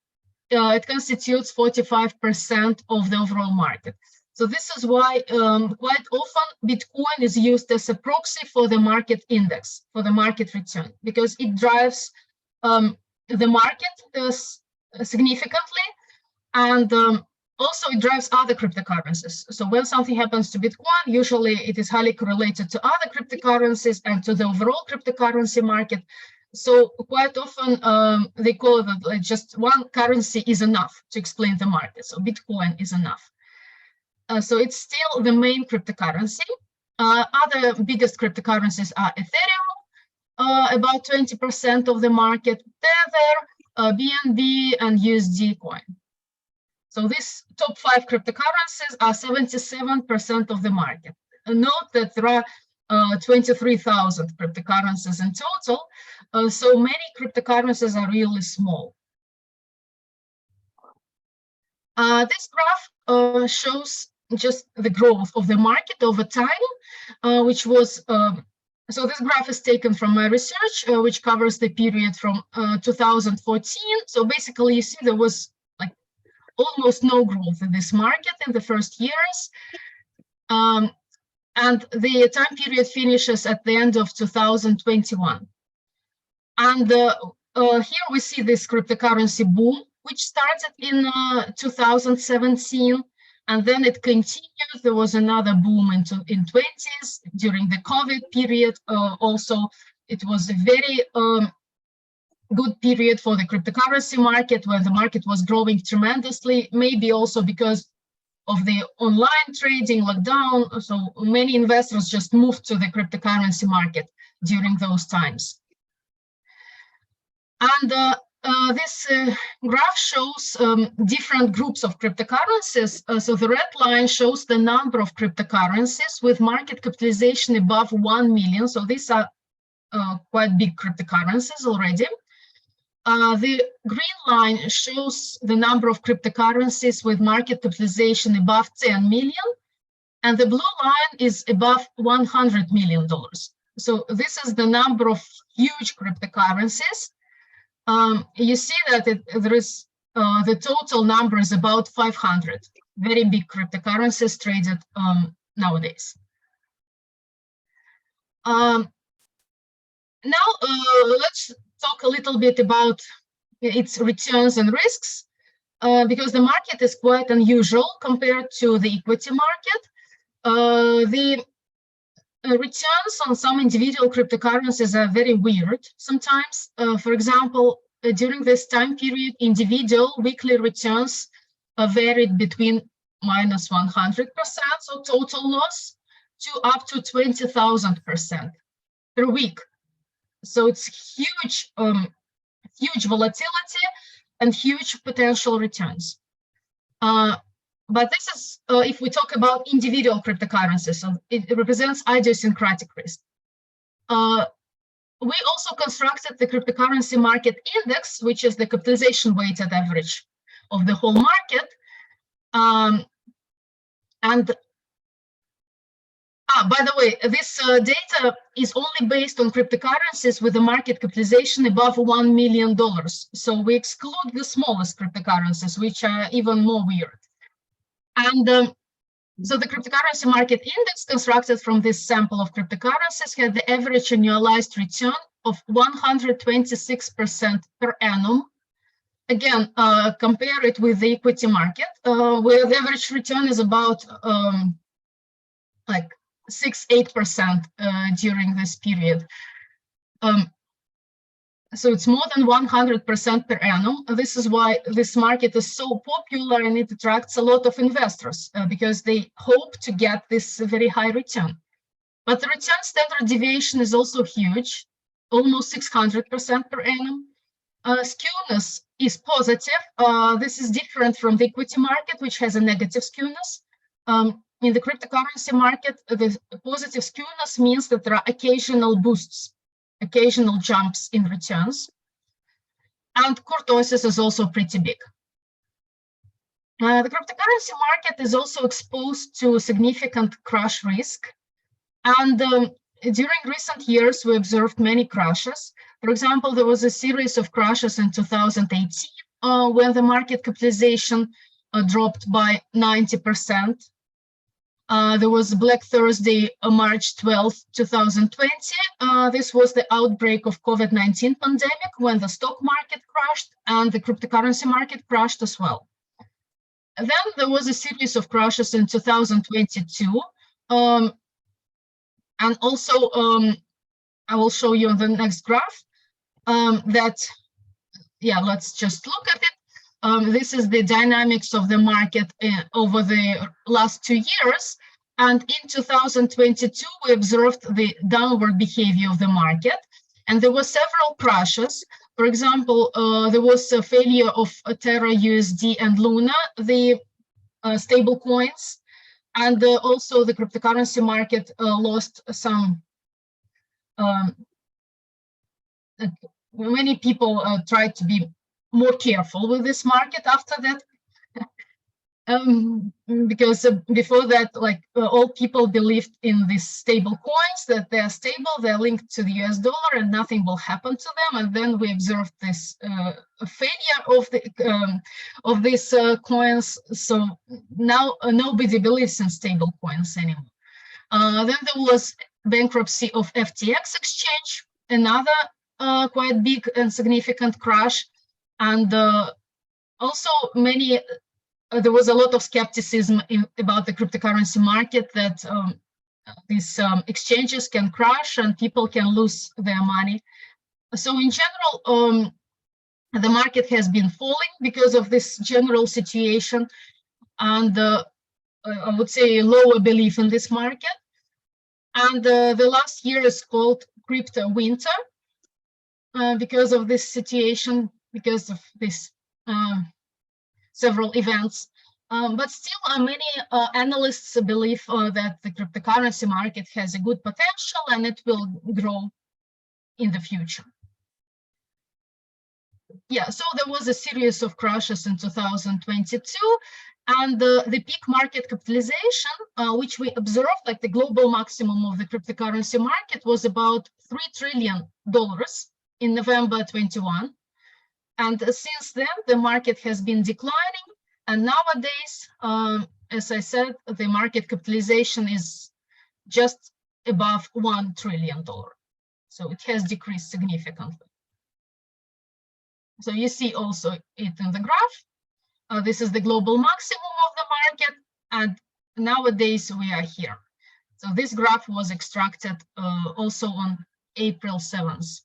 constitutes 45% of the overall market. So this is why quite often Bitcoin is used as a proxy for the market index, for the market return, because it drives the market significantly, and also it drives other cryptocurrencies. So when something happens to Bitcoin, usually it is highly correlated to other cryptocurrencies and to the overall cryptocurrency market. So quite often they call it that just one currency is enough to explain the market. So Bitcoin is enough. So it's still the main cryptocurrency. Other biggest cryptocurrencies are Ethereum, about 20% of the market, Tether, BNB, and USD coin. So these top 5 cryptocurrencies are 77% of the market. And note that there are 23,000 cryptocurrencies in total, so many cryptocurrencies are really small. This graph shows just the growth of the market over time, which was, so this graph is taken from my research, which covers the period from 2014. So basically you see there was like almost no growth in this market in the first years. And the time period finishes at the end of 2021. And here we see this cryptocurrency boom, which started in 2017, and then it continued. There was another boom in 20s during the COVID period. Also, it was a very good period for the cryptocurrency market, when the market was growing tremendously, maybe also because of the online trading lockdown. So many investors just moved to the cryptocurrency market during those times. And this graph shows different groups of cryptocurrencies. So the red line shows the number of cryptocurrencies with market capitalization above 1 million. So these are quite big cryptocurrencies already. The green line shows the number of cryptocurrencies with market capitalization above 10 million, and the blue line is above $100 million. So this is the number of huge cryptocurrencies. You see that there is the total number is about 500 very big cryptocurrencies traded nowadays. Now let's talk a little bit about its returns and risks, because the market is quite unusual compared to the equity market. The returns on some individual cryptocurrencies are very weird sometimes. For example, during this time period, individual weekly returns varied between minus 100%, so total loss, to up to 20,000% per week. So it's huge, huge volatility and huge potential returns. But this is, if we talk about individual cryptocurrencies, so it represents idiosyncratic risk. We also constructed the cryptocurrency market index, which is the capitalization weighted average of the whole market. By the way, this data is only based on cryptocurrencies with a market capitalization above $1 million. So we exclude the smallest cryptocurrencies, which are even more weird. And so the cryptocurrency market index constructed from this sample of cryptocurrencies had the average annualized return of 126% per annum. Again, compare it with the equity market, where the average return is about like 6-8% during this period. So it's more than 100% per annum. This is why this market is so popular, and it attracts a lot of investors because they hope to get this very high return. But the return standard deviation is also huge, almost 600% per annum. Skewness is positive. This is different from the equity market, which has a negative skewness. In the cryptocurrency market, the positive skewness means that there are occasional boosts, occasional jumps in returns, and kurtosis is also pretty big. The cryptocurrency market is also exposed to significant crash risk, and during recent years we observed many crashes. For example, there was a series of crashes in 2018 when the market capitalization dropped by 90%. There was Black Thursday, March 12, 2020. This was the outbreak of COVID-19 pandemic when the stock market crashed and the cryptocurrency market crashed as well. And then there was a series of crashes in 2022. And also, I will show you on the next graph let's just look at it. This is the dynamics of the market over the last 2 years. And in 2022, we observed the downward behavior of the market. And there were several crashes. For example, there was a failure of Terra USD and Luna, the stable coins. And also the cryptocurrency market lost some, many people tried to be more careful with this market after that, because before that, like all people believed in these stable coins, that they're stable, they're linked to the US dollar and nothing will happen to them. And then we observed this failure of these coins. So now nobody believes in stable coins anymore. Then there was bankruptcy of FTX exchange, another quite big and significant crash. And also there was a lot of skepticism about the cryptocurrency market, that these exchanges can crash and people can lose their money. So in general, the market has been falling because of this general situation, and I would say lower belief in this market. And the last year is called crypto winter because of this situation, because of this several events. But still many analysts believe that the cryptocurrency market has a good potential and it will grow in the future. Yeah, so there was a series of crashes in 2022, and the peak market capitalization, which we observed, like the global maximum of the cryptocurrency market, was about $3 trillion in November 21. And since then, the market has been declining. And nowadays, as I said, the market capitalization is just above $1 trillion. So it has decreased significantly. So you see also it in the graph. This is the global maximum of the market. And nowadays we are here. So this graph was extracted also on April 7th.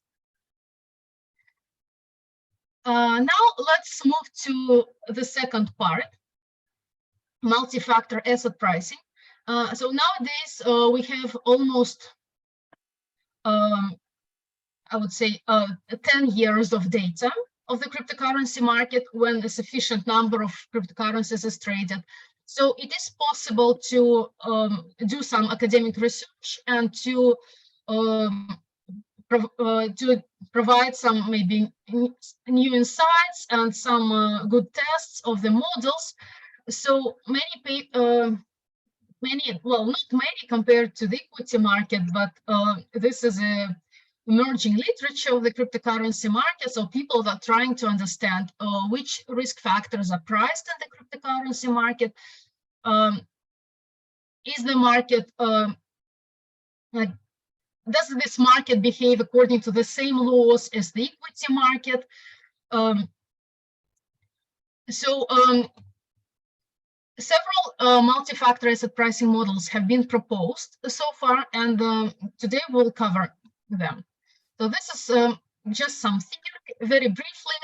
Now let's move to the second part. multi-factor asset pricing. So nowadays we have almost, I would say, 10 years of data of the cryptocurrency market when a sufficient number of cryptocurrencies is traded. So it is possible to do some academic research and to provide some maybe new insights and some good tests of the models. So many, well, not many compared to the equity market, but this is a emerging literature of the cryptocurrency market. So people are trying to understand which risk factors are priced in the cryptocurrency market. Is the market, like, does this market behave according to the same laws as the equity market? Several multi-factor asset pricing models have been proposed so far, and today we'll cover them. So this is just some theory. Very briefly,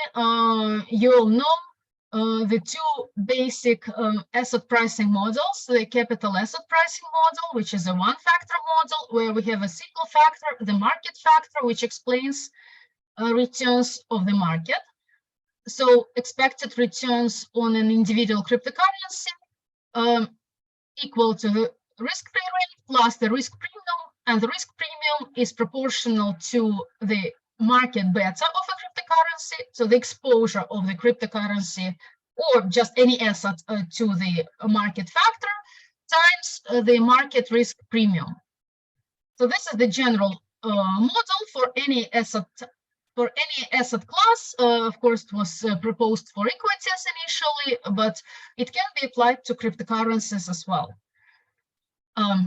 you all know the two basic asset pricing models: the capital asset pricing model, which is a one-factor model where we have a single factor, the market factor, which explains returns of the market. So expected returns on an individual cryptocurrency equal to the risk-free rate plus the risk premium, and the risk premium is proportional to the market beta of a cryptocurrency, so the exposure of the cryptocurrency or just any asset to the market factor times the market risk premium. So this is the general model for any asset class. Of course, it was proposed for equities initially, but it can be applied to cryptocurrencies as well.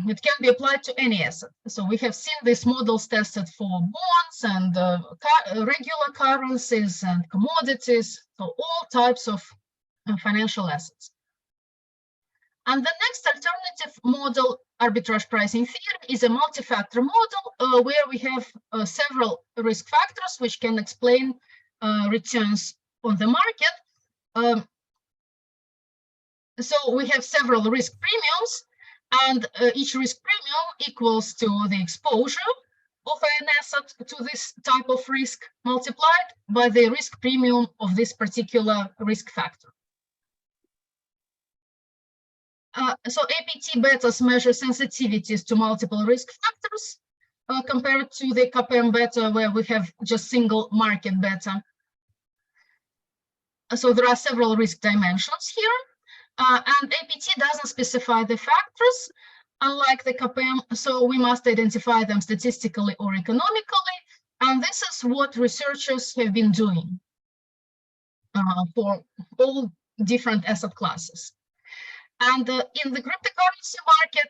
It can be applied to any asset. So we have seen these models tested for bonds and regular currencies and commodities, so all types of financial assets. And the next alternative model, arbitrage pricing theory, is a multi-factor model where we have several risk factors which can explain returns on the market. So we have several risk premiums, and each risk premium equals to the exposure of an asset to this type of risk multiplied by the risk premium of this particular risk factor. So APT betas measure sensitivities to multiple risk factors compared to the KPM beta, where we have just single market beta. So there are several risk dimensions here. And APT doesn't specify the factors, unlike the KPM, so we must identify them statistically or economically. And this is what researchers have been doing for all different asset classes. And in the cryptocurrency market,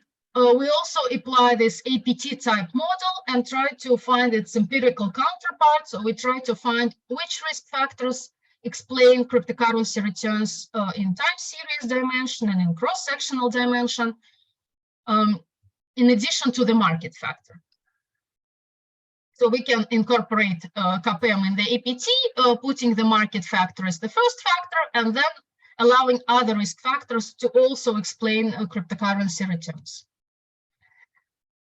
we also apply this APT type model and try to find its empirical counterpart. So we try to find which risk factors explain cryptocurrency returns in time series dimension and in cross-sectional dimension, in addition to the market factor. So we can incorporate KPM in the APT, putting the market factor as the first factor, and then allowing other risk factors to also explain cryptocurrency returns.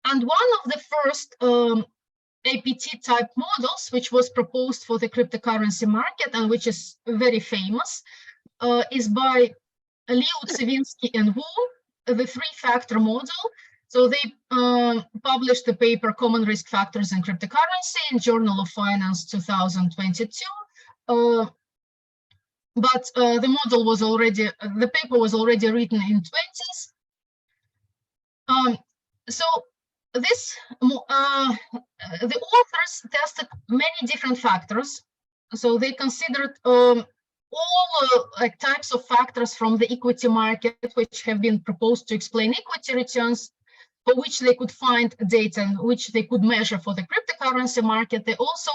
And one of the first APT type models, which was proposed for the cryptocurrency market and which is very famous, is by Liu, Tsevinsky, and Wu, the three-factor model. So they published the paper Common Risk Factors in Cryptocurrency in Journal of Finance 2022. But the model was already, the paper was already written in 20s. So this, the authors tested many different factors. So they considered all like types of factors from the equity market, which have been proposed to explain equity returns, for which they could find data and which they could measure for the cryptocurrency market. They also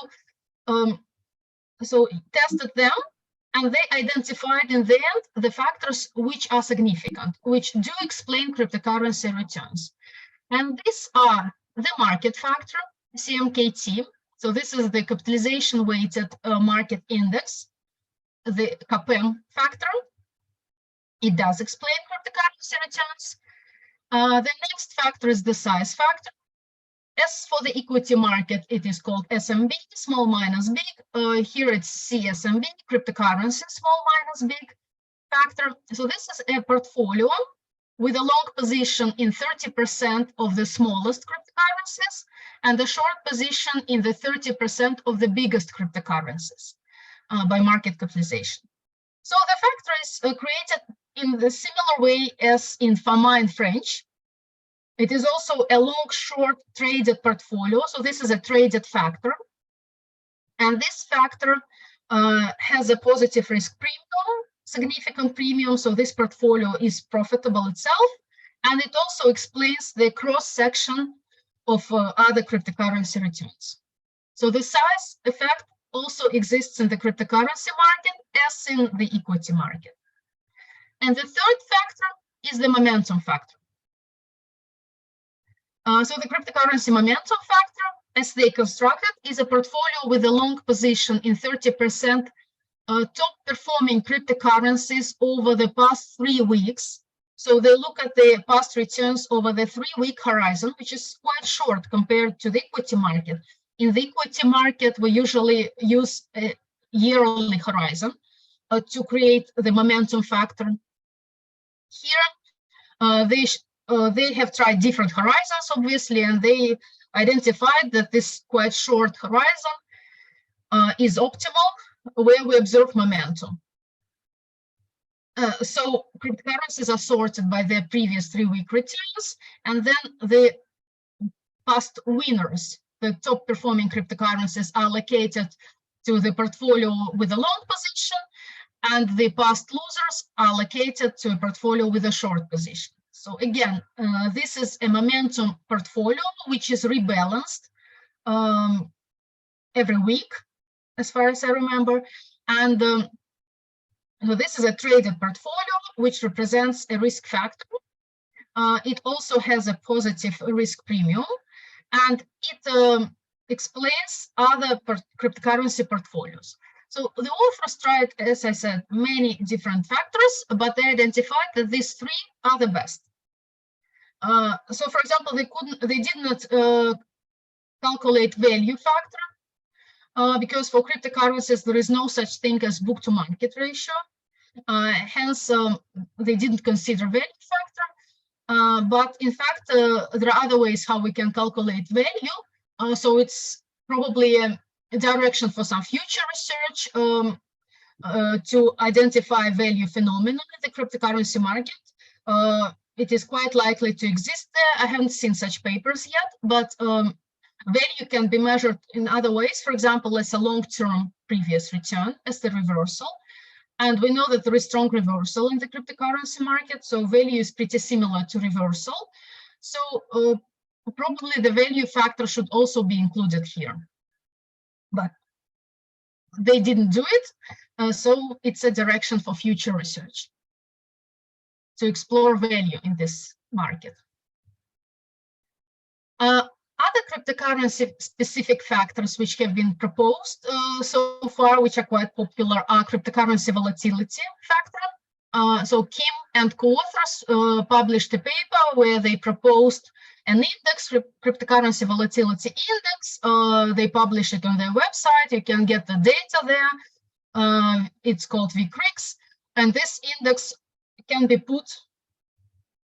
tested them, and they identified in the end the factors which are significant, which do explain cryptocurrency returns. And these are the market factor, CMKT. So this is the capitalization weighted market index, the KPM factor, It does explain cryptocurrency returns. The next factor is the size factor. As for the equity market, it is called SMB, small minus big. Here it's CSMB, cryptocurrency, small minus big factor. So this is a portfolio with a long position in 30% of the smallest cryptocurrencies and a short position in the 30% of the biggest cryptocurrencies by market capitalization. So the factor is created in the similar way as in FAMA in French. It is also a long-short traded portfolio. So this is a traded factor. And this factor has a positive risk premium, significant premium. So this portfolio is profitable itself. And it also explains the cross-section of other cryptocurrency returns. So the size effect also exists in the cryptocurrency market as in the equity market. And the third factor is the momentum factor. So the cryptocurrency momentum factor, as they constructed, is a portfolio with a long position in 30% top performing cryptocurrencies over the past 3 weeks. So they look at the past returns over the 3-week horizon, which is quite short compared to the equity market. In the equity market, we usually use a yearly horizon to create the momentum factor. Here, they have tried different horizons, obviously, and they identified that this quite short horizon is optimal, where we observe momentum. So cryptocurrencies are sorted by their previous 3-week returns, and then the past winners, the top performing cryptocurrencies, are allocated to the portfolio with a long position, and the past losers are allocated to a portfolio with a short position. So again, this is a momentum portfolio which is rebalanced every week, as far as I remember. And so this is a traded portfolio which represents a risk factor. It also has a positive risk premium, and it explains other cryptocurrency portfolios. So the authors tried, as I said, many different factors, but they identified that these 3 are the best. So, for example, they did not calculate value factor because for cryptocurrencies there is no such thing as book-to-market ratio. Hence, they didn't consider value factor. But in fact, there are other ways how we can calculate value. So it's probably a direction for some future research to identify value phenomena in the cryptocurrency market. It is quite likely to exist there. I haven't seen such papers yet, but value can be measured in other ways, for example, as a long-term previous return, as the reversal. And we know that there is strong reversal in the cryptocurrency market, so value is pretty similar to reversal. So probably the value factor should also be included here. But they didn't do it, so it's a direction for future research to explore value in this market. Other cryptocurrency specific factors which have been proposed so far, which are quite popular, are cryptocurrency volatility factor. So Kim and co-authors published a paper where they proposed an index, cryptocurrency volatility index. They publish it on their website. You can get the data there. It's called VCRIX, and this index can be put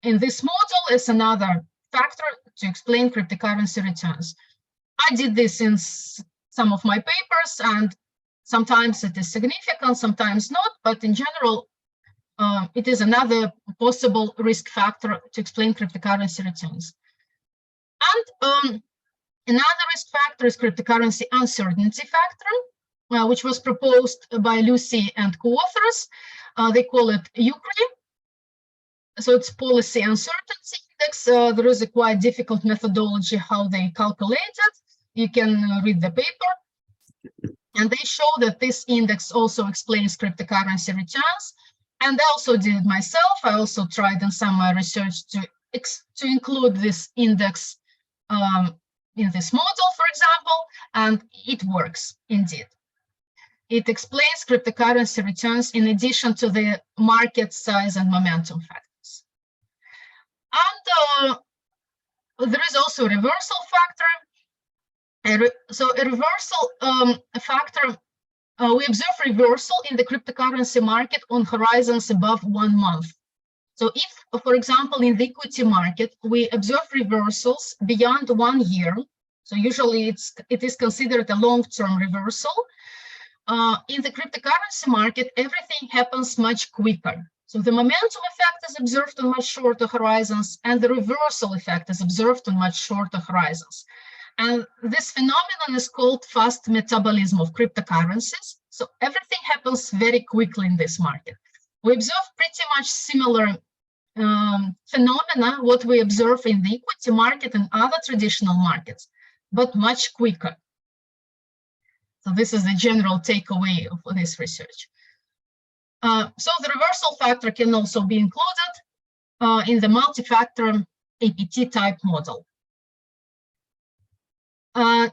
in this model as another factor to explain cryptocurrency returns. I did this in some of my papers, and sometimes it is significant, sometimes not, but in general, it is another possible risk factor to explain cryptocurrency returns. And another risk factor is cryptocurrency uncertainty factor, which was proposed by Lucy and co-authors. They call it UCRI. So it's policy uncertainty index. There is a quite difficult methodology how they calculate it. You can read the paper. And they show that this index also explains cryptocurrency returns. And I also did it myself. I also tried in some research to include this index in this model, for example, and it works indeed. it explains cryptocurrency returns in addition to the market size and momentum factors. And there is also a reversal factor. So a reversal factor, we observe reversal in the cryptocurrency market on horizons above 1 month. So if, for example, in the equity market, we observe reversals beyond 1 year, so usually it is considered a long-term reversal. In the cryptocurrency market, everything happens much quicker. So the momentum effect is observed on much shorter horizons, and the reversal effect is observed on much shorter horizons. And this phenomenon is called fast metabolism of cryptocurrencies. So everything happens very quickly in this market. We observe pretty much similar phenomena what we observe in the equity market and other traditional markets, but much quicker. So this is the general takeaway of this research. So the reversal factor can also be included in the multi-factor APT type model. And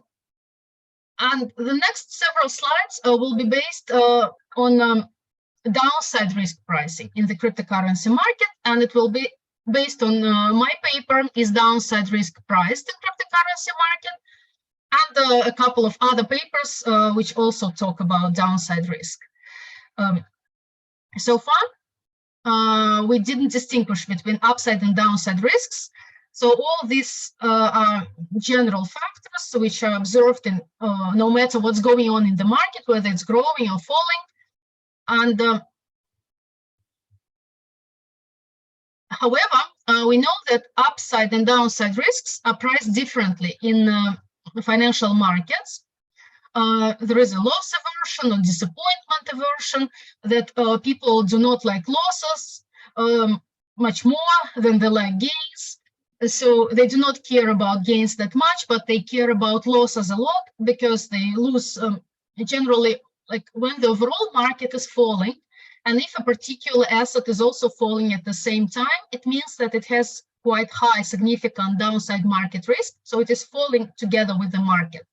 the next several slides will be based on downside risk pricing in the cryptocurrency market, and it will be based on my paper, Is Downside Risk Priced in Cryptocurrency Market, and a couple of other papers which also talk about downside risk. So far, we didn't distinguish between upside and downside risks. So all these are general factors which are observed in no matter what's going on in the market, whether it's growing or falling. And however, we know that upside and downside risks are priced differently in financial markets. There is a loss aversion or disappointment aversion, that people do not like losses much more than they like gains. So they do not care about gains that much, but they care about losses a lot, because they lose generally, like when the overall market is falling, and if a particular asset is also falling at the same time, it means that it has quite high significant downside market risk. So it is falling together with the market.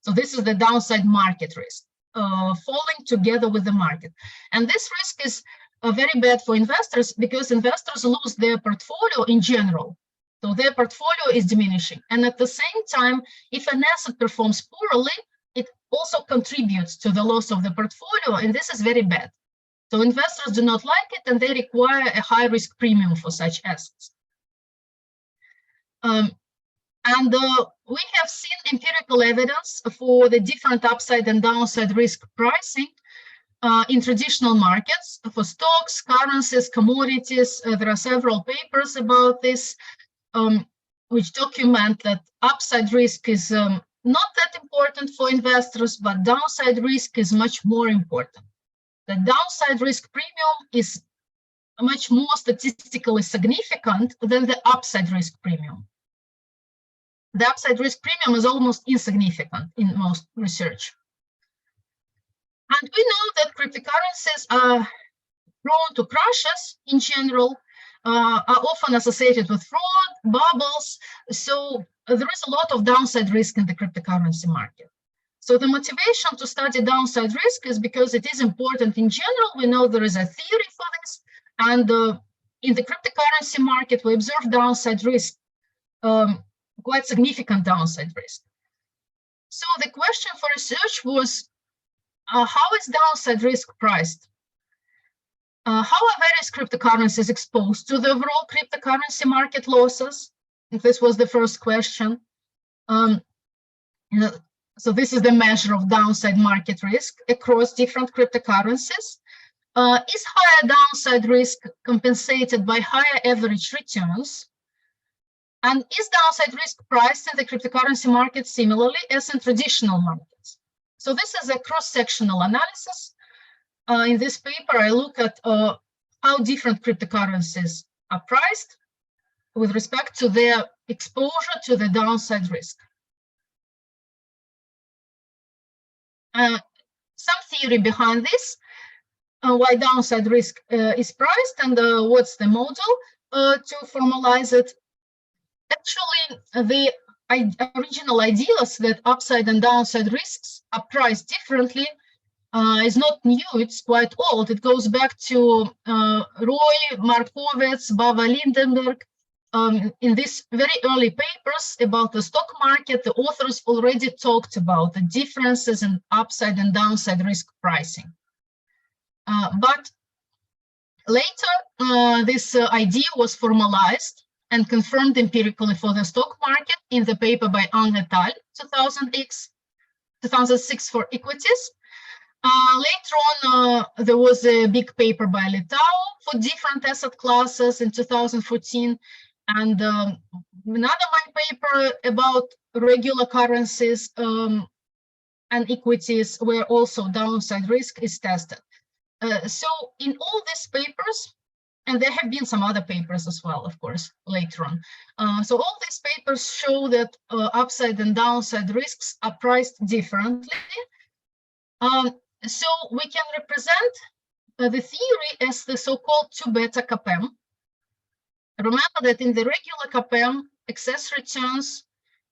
So this is the downside market risk, falling together with the market. And this risk is very bad for investors, because investors lose their portfolio in general. So their portfolio is diminishing. And at the same time, if an asset performs poorly, it also contributes to the loss of the portfolio, and this is very bad. So investors do not like it, and they require a high risk premium for such assets. And we have seen empirical evidence for the different upside and downside risk pricing in traditional markets for stocks, currencies, commodities. There are several papers about this, which document that upside risk is not that important for investors, but downside risk is much more important. The downside risk premium is much more statistically significant than the upside risk premium. The upside risk premium is almost insignificant in most research. And we know that cryptocurrencies are prone to crashes in general, are often associated with fraud, bubbles. So there is a lot of downside risk in the cryptocurrency market. So the motivation to study downside risk is because it is important in general. We know there is a theory for this. And in the cryptocurrency market, we observe downside risk, quite significant downside risk. So the question for research was, how is downside risk priced? How are various cryptocurrencies exposed to the overall cryptocurrency market losses? This was the first question. So this is the measure of downside market risk across different cryptocurrencies. Is higher downside risk compensated by higher average returns? And is downside risk priced in the cryptocurrency market similarly as in traditional markets? So this is a cross-sectional analysis. In this paper, I look at how different cryptocurrencies are priced with respect to their exposure to the downside risk. Some theory behind this, why downside risk is priced, and what's the model to formalize it. Actually, the original idea is that upside and downside risks are priced differently is not new, it's quite old. It goes back to Roy, Markowitz, Bava Lindenberg. In these very early papers about the stock market, the authors already talked about the differences in upside and downside risk pricing. But later, this idea was formalized and confirmed empirically for the stock market in the paper by Ang et al. 2006 for equities. Later on, there was a big paper by Litau for different asset classes in 2014, and another one paper about regular currencies and equities where also downside risk is tested. So in all these papers, and there have been some other papers as well, of course, later on. So all these papers show that upside and downside risks are priced differently. So we can represent the theory as the so-called 2-beta CAPM. Remember that in the regular CAPM, excess returns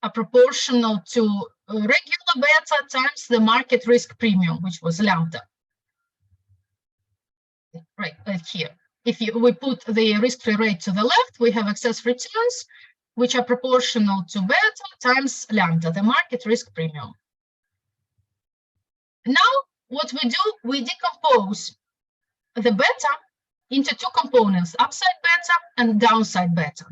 are proportional to regular beta times the market risk premium, which was lambda. Right here. If we put the risk-free rate to the left, we have excess returns, which are proportional to beta times lambda, the market risk premium. Now, what we do, we decompose the beta into two components, upside beta and downside beta.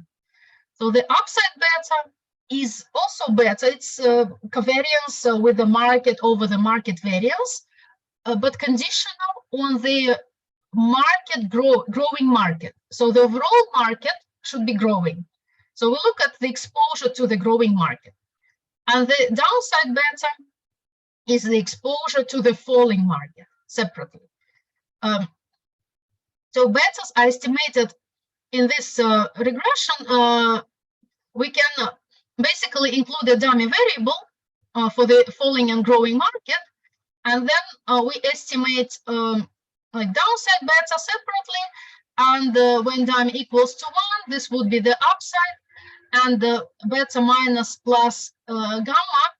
So the upside beta is also beta, it's covariance with the market over the market variance, but conditional on the market growing market. So the overall market should be growing. So we look at the exposure to the growing market. And the downside beta is the exposure to the falling market separately. So betas are estimated in this regression. We can basically include a dummy variable for the falling and growing market, and then we estimate like downside beta separately, and when dummy equals to 1, this would be the upside, and the beta minus plus gamma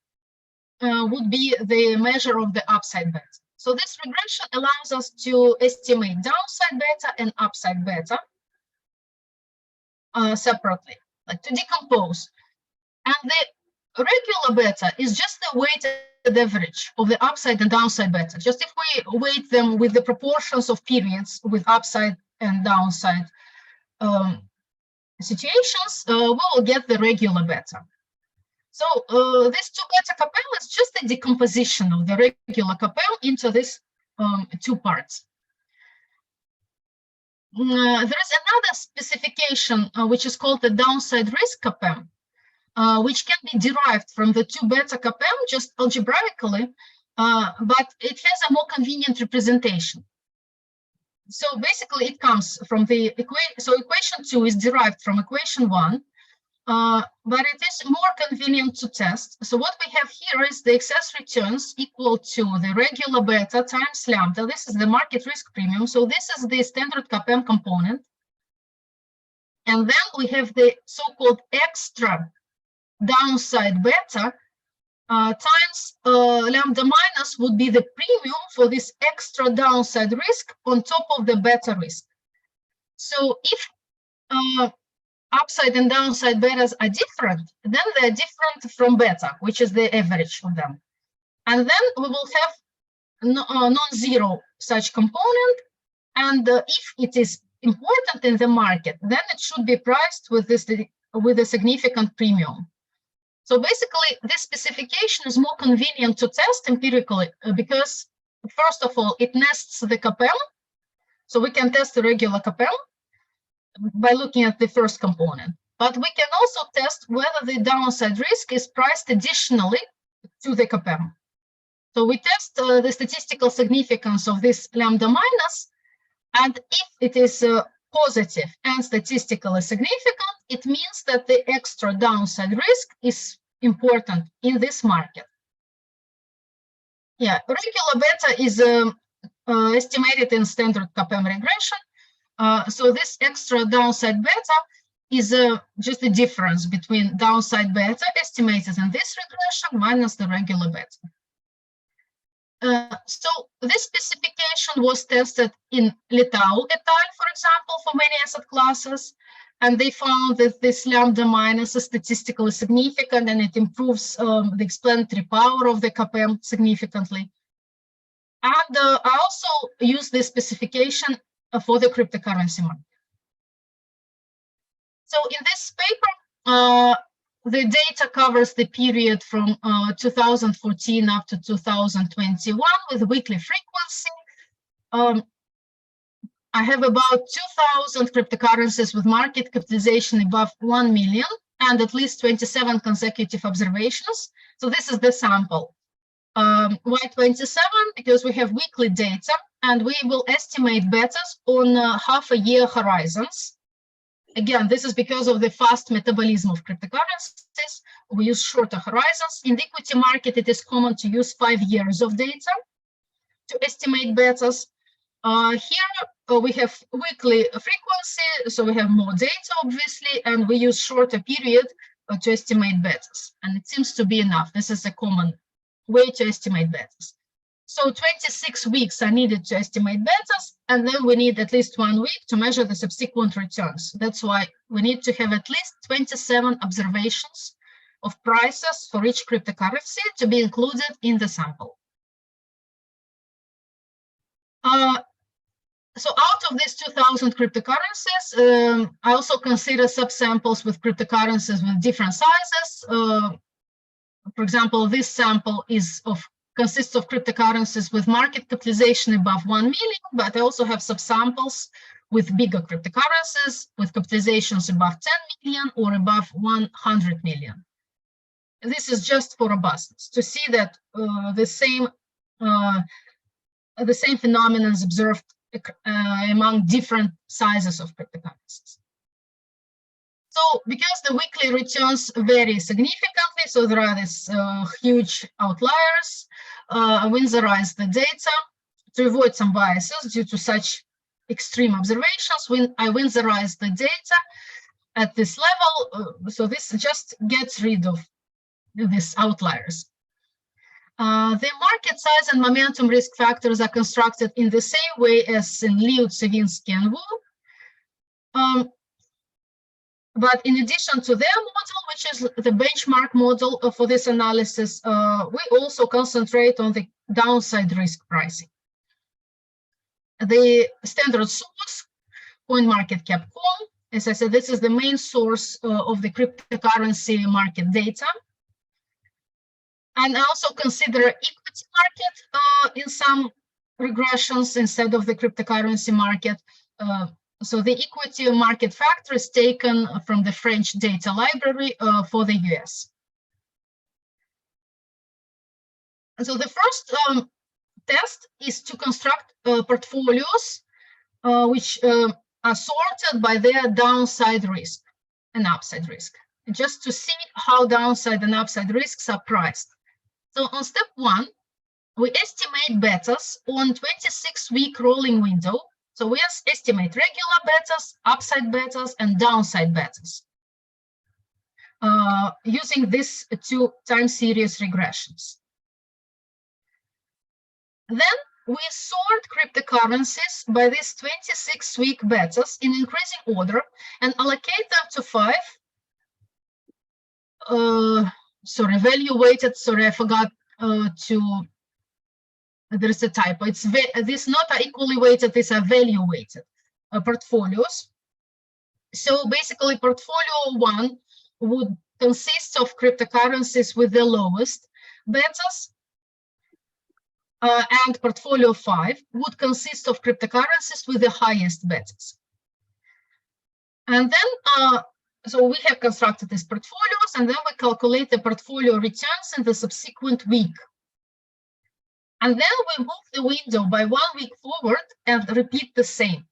would be the measure of the upside beta. So this regression allows us to estimate downside beta and upside beta separately, like to decompose. And the regular beta is just the weighted average of the upside and downside beta. Just if we weight them with the proportions of periods with upside and downside situations, we will get the regular beta. So this 2-beta CAPM is just a decomposition of the regular CAPM into these two parts. There is another specification which is called the downside risk CAPM, which can be derived from the 2-beta CAPM just algebraically, but it has a more convenient representation. So basically it comes from the equation. So equation 2 is derived from equation 1. But it is more convenient to test. So what we have here is the excess returns equal to the regular beta times lambda. This is the market risk premium. So this is the standard CAPM component. And then we have the so-called extra downside beta times lambda minus would be the premium for this extra downside risk on top of the beta risk. So if upside and downside betas are different, then they're different from beta, which is the average of them. And then we will have non-zero such component. And if it is important in the market, then it should be priced with a significant premium. So basically, this specification is more convenient to test empirically because, first of all, it nests the CAPM. So we can test the regular CAPM by looking at the first component. But we can also test whether the downside risk is priced additionally to the CAPM. So we test the statistical significance of this lambda minus, and if it is positive and statistically significant, it means that the extra downside risk is important in this market. Yeah, regular beta is estimated in standard CAPM regression. So this extra downside beta is just the difference between downside beta estimated in this regression minus the regular beta. So this specification was tested in Litau et al., for example, for many asset classes, and they found that this lambda minus is statistically significant and it improves the explanatory power of the CAPM significantly. And I also use this specification for the cryptocurrency market. So in this paper, the data covers the period from 2014 up to 2021 with weekly frequency. I have about 2,000 cryptocurrencies with market capitalization above 1 million and at least 27 consecutive observations. So this is the sample. Why 27? Because we have weekly data and we will estimate betas on half-a-year horizons. Again, this is because of the fast metabolism of cryptocurrencies. We use shorter horizons. In the equity market, it is common to use 5 years of data to estimate betas. Here we have weekly frequency, so we have more data, obviously, and we use shorter period to estimate betas. And it seems to be enough. This is a common way to estimate betas. So 26 weeks are needed to estimate betas, and then we need at least 1 week to measure the subsequent returns. That's why we need to have at least 27 observations of prices for each cryptocurrency to be included in the sample. So out of these 2,000 cryptocurrencies, I also consider subsamples with cryptocurrencies with different sizes. For example, this sample consists of cryptocurrencies with market capitalization above 1 million, but I also have subsamples with bigger cryptocurrencies with capitalizations above 10 million or above 100 million. This is just for robustness, to see that the same phenomenon is observed among different sizes of cryptocurrencies. So because the weekly returns vary significantly, so there are these huge outliers, I winzorize the data to avoid some biases due to such extreme observations. When I winzorize the data at this level, so this just gets rid of these outliers. The market size and momentum risk factors are constructed in the same way as in Liu, Tsevinsky, and Wu. But in addition to their model, which is the benchmark model for this analysis, we also concentrate on the downside risk pricing. The standard source, CoinMarketCap.com, as I said, this is the main source of the cryptocurrency market data. And I also consider equity market in some regressions instead of the cryptocurrency market. So the equity market factor is taken from the French data library for the US. And so the first test is to construct portfolios which are sorted by their downside risk and upside risk, just to see how downside and upside risks are priced. So on step 1, we estimate betas on 26-week rolling window. So we estimate regular betas, upside betas, and downside betas using these 2 time series regressions. Then we sort cryptocurrencies by these 26-week betas in increasing order and allocate them to 5 value weighted, I forgot there's a typo. These not are equally weighted, these are value weighted portfolios. So basically portfolio 1 would consist of cryptocurrencies with the lowest betas, and portfolio 5 would consist of cryptocurrencies with the highest betas. And then so we have constructed these portfolios, and then we calculate the portfolio returns in the subsequent week. And then we move the window by 1 week forward and repeat the same.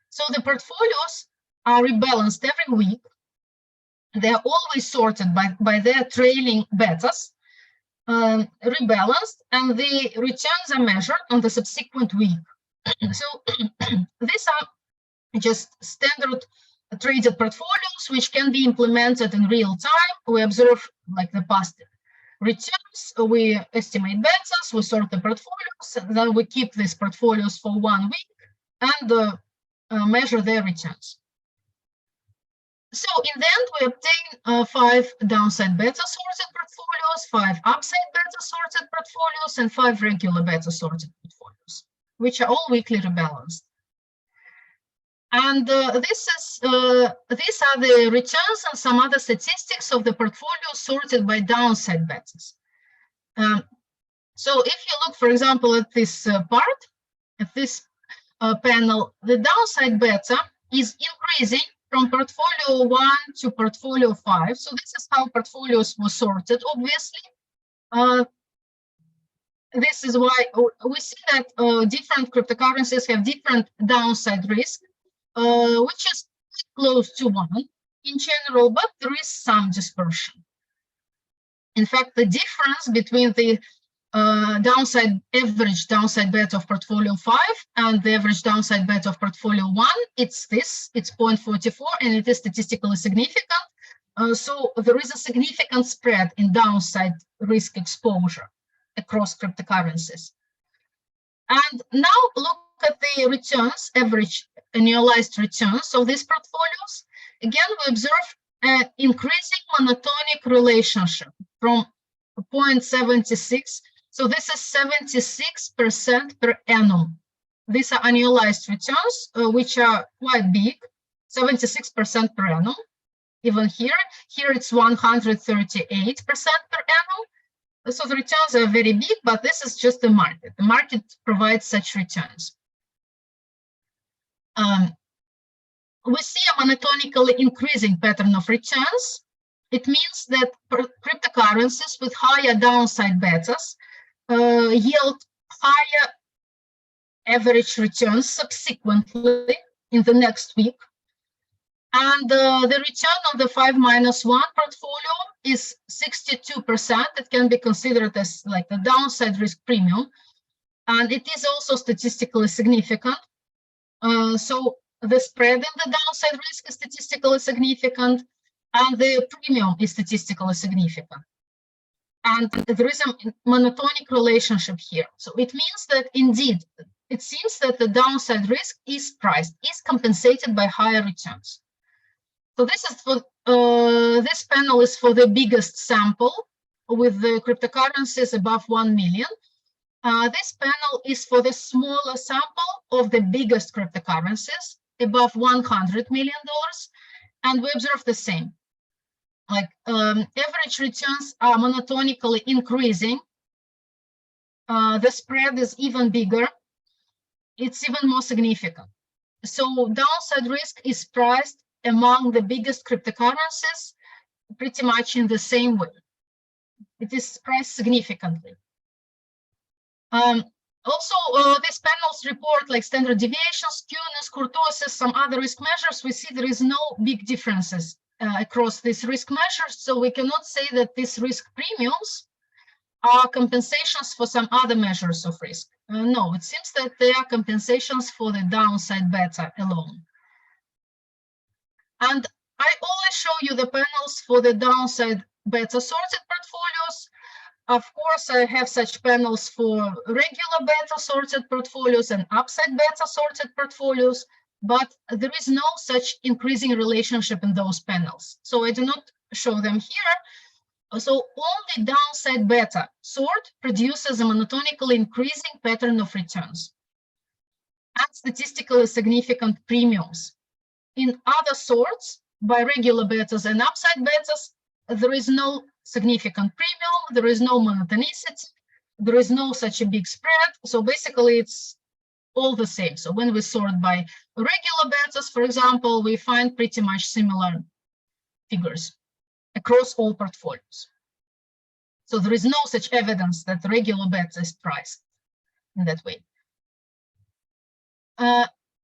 So the portfolios are rebalanced every week. They are always sorted by their trailing betas, rebalanced, and the returns are measured on the subsequent week. So these are just standard traded portfolios which can be implemented in real time. We observe like the past returns, we estimate betas, we sort the portfolios, and then we keep these portfolios for 1 week and measure their returns. So in the end, we obtain 5 downside beta sorted portfolios, 5 upside beta sorted portfolios, and 5 regular beta sorted portfolios, which are all weekly rebalanced. And these are the returns and some other statistics of the portfolio sorted by downside betas. So if you look, for example, at this part, at this panel, the downside beta is increasing from portfolio 1 to portfolio 5. So this is how portfolios were sorted, obviously. This is why we see that different cryptocurrencies have different downside risk, which is close to 1 in general, but there is some dispersion. In fact, the difference between the average downside beta of portfolio 5 and the average downside beta of portfolio 1, it's 0.44, and it is statistically significant. So there is a significant spread in downside risk exposure across cryptocurrencies. And now look at the returns, average annualized returns of these portfolios. Again, we observe an increasing monotonic relationship from 0.76. So this is 76% per annum. These are annualized returns, which are quite big, 76% per annum. Even here it's 138% per annum. So the returns are very big, but this is just the market. The market provides such returns. We see a monotonically increasing pattern of returns. It means that cryptocurrencies with higher downside betas yield higher average returns subsequently in the next week. And the return on the 5-1 portfolio is 62%. It can be considered as like the downside risk premium. And it is also statistically significant. So the spread in the downside risk is statistically significant, and the premium is statistically significant. And there is a monotonic relationship here. So it means that indeed, it seems that the downside risk is priced, is compensated by higher returns. So this is for this panel is for the biggest sample with the cryptocurrencies above 1 million. This panel is for the smaller sample of the biggest cryptocurrencies above $100 million, and we observe the same. Like average returns are monotonically increasing. The spread is even bigger. It's even more significant. So downside risk is priced among the biggest cryptocurrencies pretty much in the same way. It is priced significantly. Also, these panels report like standard deviations, skewness, kurtosis, some other risk measures. We see there is no big differences across these risk measures, so we cannot say that these risk premiums are compensations for some other measures of risk. No, it seems that they are compensations for the downside beta alone. And I only show you the panels for the downside beta sorted portfolios. Of course, I have such panels for regular beta sorted portfolios and upside beta sorted portfolios, but there is no such increasing relationship in those panels. So I do not show them here. So only downside beta sort produces a monotonically increasing pattern of returns and statistically significant premiums. In other sorts, by regular betas and upside betas, there is no significant premium, there is no monotonicity, there is no such a big spread. So basically, it's all the same. So when we sort by regular betas, for example, we find pretty much similar figures across all portfolios. So there is no such evidence that regular beta is priced in that way.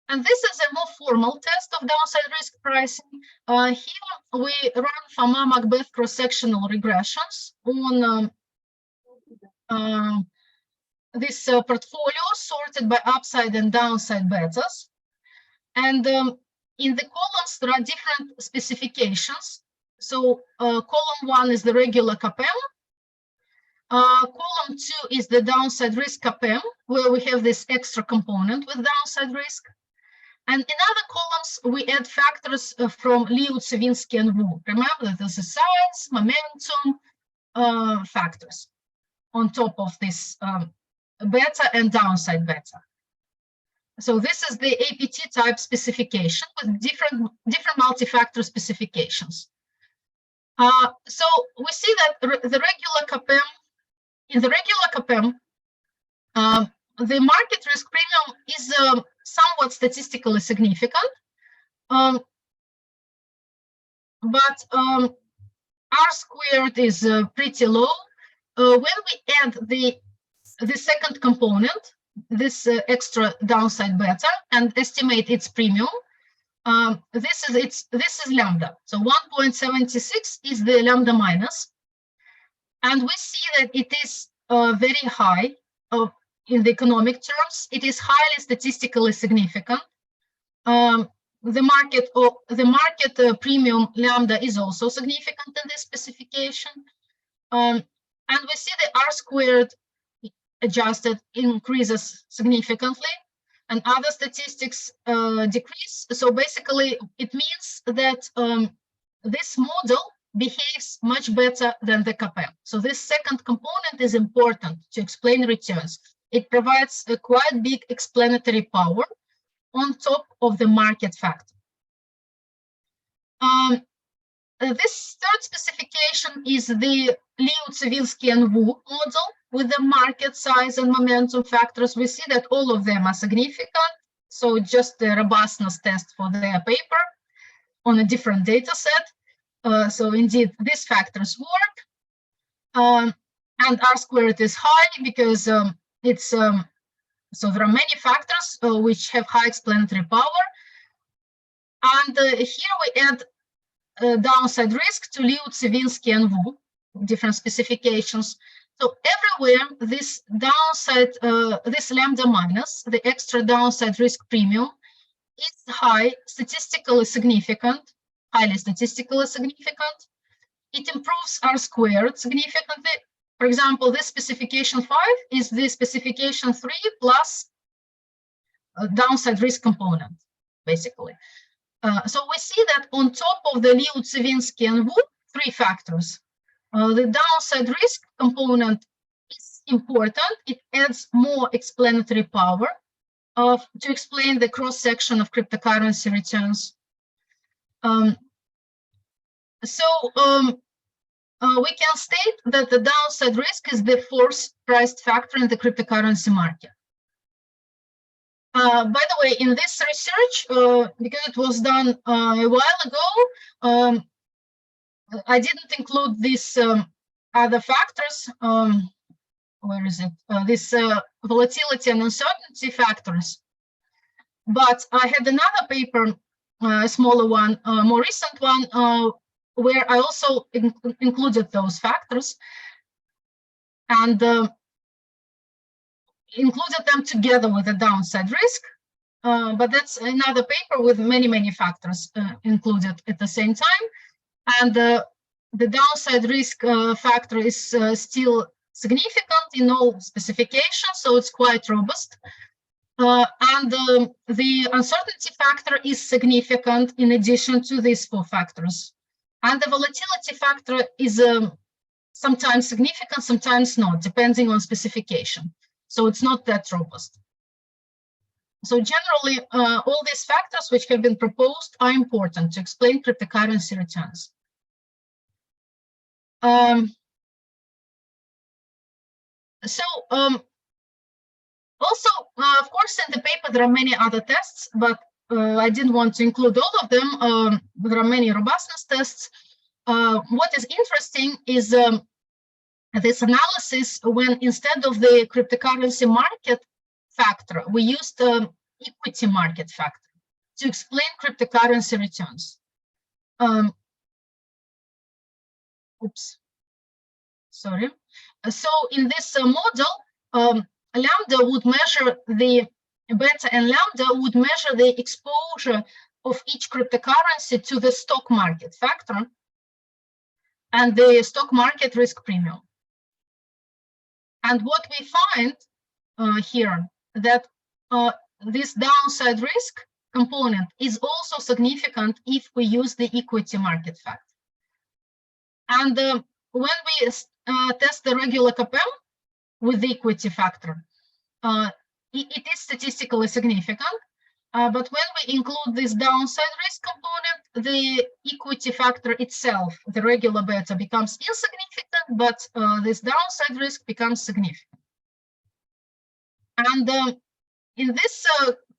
And this is a more formal test of downside risk pricing. Here we run Fama-Macbeth cross-sectional regressions on this portfolio sorted by upside and downside betas. And in the columns, there are different specifications. So column 1 is the regular CAPM. Column 2 is the downside risk KPM, where we have this extra component with downside risk. And in other columns, we add factors from Liu, Tsevinsky, and Wu. Remember that this is size, momentum factors on top of this beta and downside beta. So this is the APT type specification with different multi-factor specifications. So we see that the regular KPM, in the regular KPM, the market risk premium is somewhat statistically significant, but R squared is pretty low. When we add the second component, this extra downside beta, and estimate its premium, this is lambda. So 1.76 is the lambda minus, and we see that it is very high in the economic terms. It is highly statistically significant. The market premium lambda is also significant in this specification, and we see the R squared adjusted increases significantly, and other statistics decrease. So basically, it means that this model behaves much better than the KPM. So this second component is important to explain returns. It provides a quite big explanatory power on top of the market factor. This third specification is the Liu, Tsevinsky, and Wu model with the market size and momentum factors. We see that all of them are significant. So just the robustness test for their paper on a different data set. So indeed, these factors work. And R squared is high because it's so there are many factors which have high explanatory power. And here we add downside risk to Liu, Tsevinsky, and Wu, different specifications. So everywhere this downside, this lambda minus, the extra downside risk premium, is high, statistically significant, highly statistically significant. It improves R squared significantly. For example, this specification 5 is the specification 3 plus a downside risk component, basically. So we see that on top of the Liu, Tsevinsky, and Wu, 3 factors. The downside risk component is important. It adds more explanatory power to explain the cross-section of cryptocurrency returns. We can state that the downside risk is the fourth priced factor in the cryptocurrency market. By the way, in this research, because it was done a while ago, I didn't include these other factors. Where is it? This volatility and uncertainty factors. But I had another paper, a smaller one, more recent one, where I also included those factors and included them together with the downside risk. But that's another paper with many factors included at the same time. And the downside risk factor is still significant in all specifications, so it's quite robust. And the uncertainty factor is significant in addition to these 4 factors. And the volatility factor is sometimes significant, sometimes not, depending on specification. So it's not that robust. So generally, all these factors which have been proposed are important to explain cryptocurrency returns. Also, of course, in the paper, there are many other tests, but I didn't want to include all of them. There are many robustness tests. What is interesting is this analysis when instead of the cryptocurrency market factor, we used equity market factor to explain cryptocurrency returns. Oops, sorry. So in this model, lambda would measure the beta and lambda would measure the exposure of each cryptocurrency to the stock market factor and the stock market risk premium. And what we find here, that this downside risk component is also significant if we use the equity market factor. And when we test the regular CAPM with the equity factor, it is statistically significant. But when we include this downside risk component, the equity factor itself, the regular beta, becomes insignificant, but this downside risk becomes significant. And in these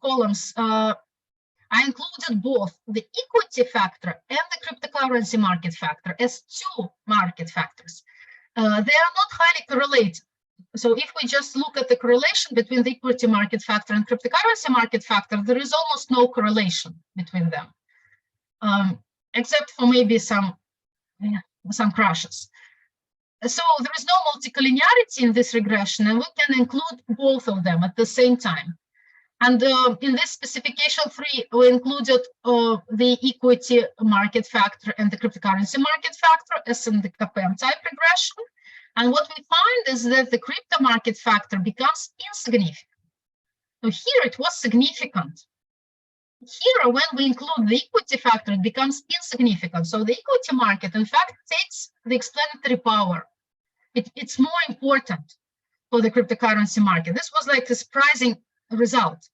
columns, I included both the equity factor and the cryptocurrency market factor as two market factors. They are not highly correlated. So if we just look at the correlation between the equity market factor and cryptocurrency market factor, there is almost no correlation between them, except for maybe some crashes. So there is no multicollinearity in this regression, and we can include both of them at the same time. And in this specification 3, we included the equity market factor and the cryptocurrency market factor as in the CAPM type regression. And what we find is that the crypto market factor becomes insignificant. So here it was significant. Here, when we include the equity factor, it becomes insignificant. So the equity market, in fact, takes the explanatory power. It's more important for the cryptocurrency market. This was like a surprising result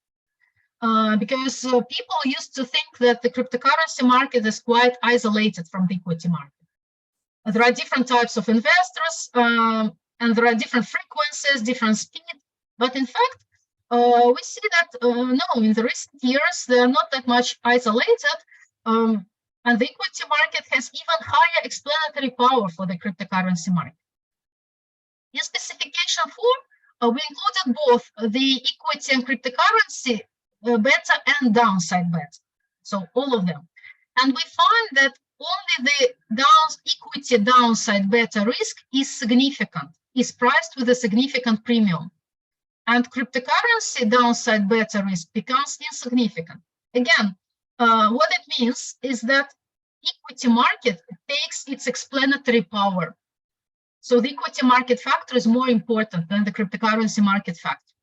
because people used to think that the cryptocurrency market is quite isolated from the equity market. There are different types of investors and there are different frequencies, different speed. But in fact, we see that no, in the recent years, they are not that much isolated. And the equity market has even higher explanatory power for the cryptocurrency market. In specification 4, we included both the equity and cryptocurrency beta and downside beta. So all of them. And we find that only the equity downside beta risk is significant, is priced with a significant premium. And cryptocurrency downside beta risk becomes insignificant. Again, what it means is that equity market takes its explanatory power. So the equity market factor is more important than the cryptocurrency market factor.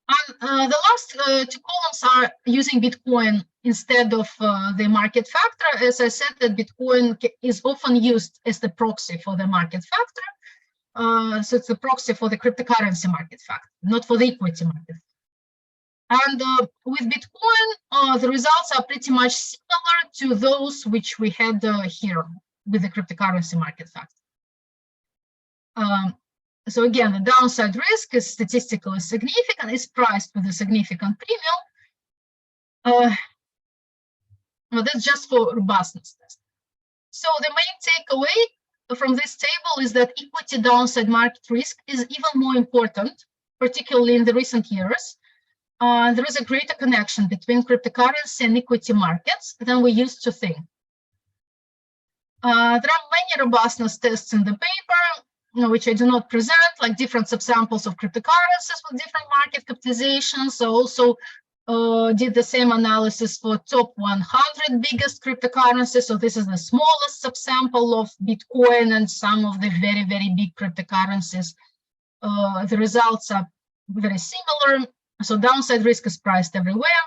And the last 2 columns are using Bitcoin instead of the market factor. As I said, that Bitcoin is often used as the proxy for the market factor. So it's the proxy for the cryptocurrency market factor, not for the equity market. And with Bitcoin, the results are pretty much similar to those which we had here with the cryptocurrency market factor. So again, the downside risk is statistically significant, is priced with a significant premium. Well, that's just for robustness test. So the main takeaway from this table is that equity downside market risk is even more important, particularly in the recent years. There is a greater connection between cryptocurrency and equity markets than we used to think. There are many robustness tests in the paper, which I do not present, like different subsamples of cryptocurrencies with different market capitalizations. I also did the same analysis for top 100 biggest cryptocurrencies. So this is the smallest subsample of Bitcoin and some of the very, very big cryptocurrencies. The results are very similar. So downside risk is priced everywhere.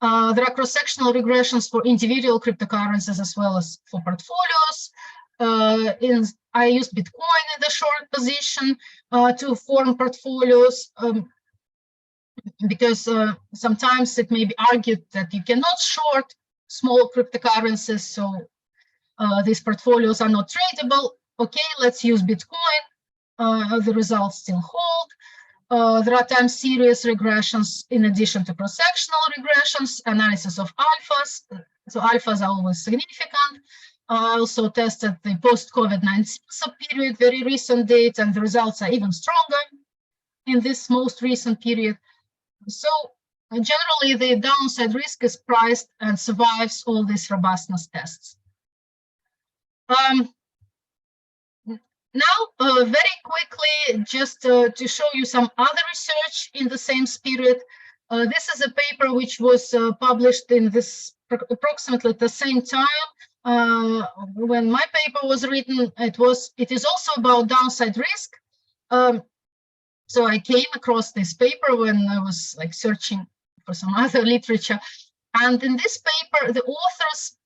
There are cross-sectional regressions for individual cryptocurrencies as well as for portfolios. I used Bitcoin in the short position to form portfolios because sometimes it may be argued that you cannot short small cryptocurrencies, so these portfolios are not tradable. Okay, let's use Bitcoin. The results still hold. There are time series regressions in addition to cross-sectional regressions, analysis of alphas. So alphas are always significant. I also tested the post-COVID-19 sub-period, very recent date, and the results are even stronger in this most recent period. So generally, the downside risk is priced and survives all these robustness tests. Now, very quickly, just to show you some other research in the same spirit. This is a paper which was published in this approximately at the same time. When my paper was written, it is also about downside risk, So I came across this paper when I was like searching for some other literature. And in this paper, the authors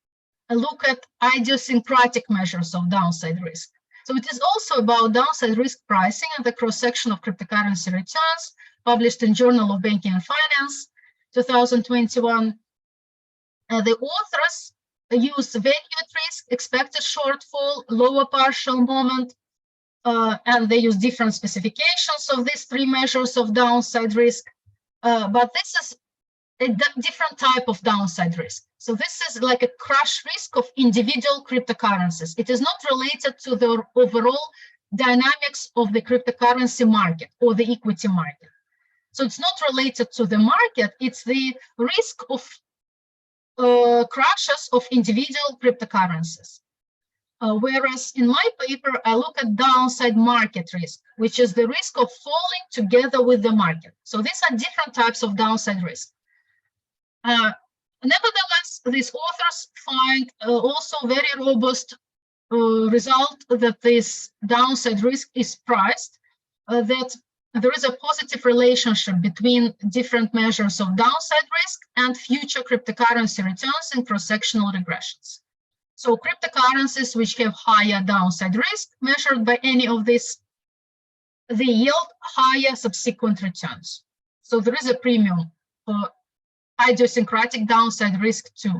look at idiosyncratic measures of downside risk. So it is also about downside risk pricing and the cross-section of cryptocurrency returns, published in Journal of Banking and Finance, 2021. The authors use value at risk, expected shortfall, lower partial moment, and they use different specifications of these three measures of downside risk. But this is a different type of downside risk. So this is like a crash risk of individual cryptocurrencies. It is not related to the overall dynamics of the cryptocurrency market or the equity market. So it's not related to the market, it's the risk of crashes of individual cryptocurrencies. Whereas in my paper, I look at downside market risk, which is the risk of falling together with the market. So these are different types of downside risk. Nevertheless, these authors find also very robust result that this downside risk is priced, that there is a positive relationship between different measures of downside risk and future cryptocurrency returns in cross-sectional regressions. So cryptocurrencies which have higher downside risk measured by any of these, they yield higher subsequent returns. So there is a premium for idiosyncratic downside risk too.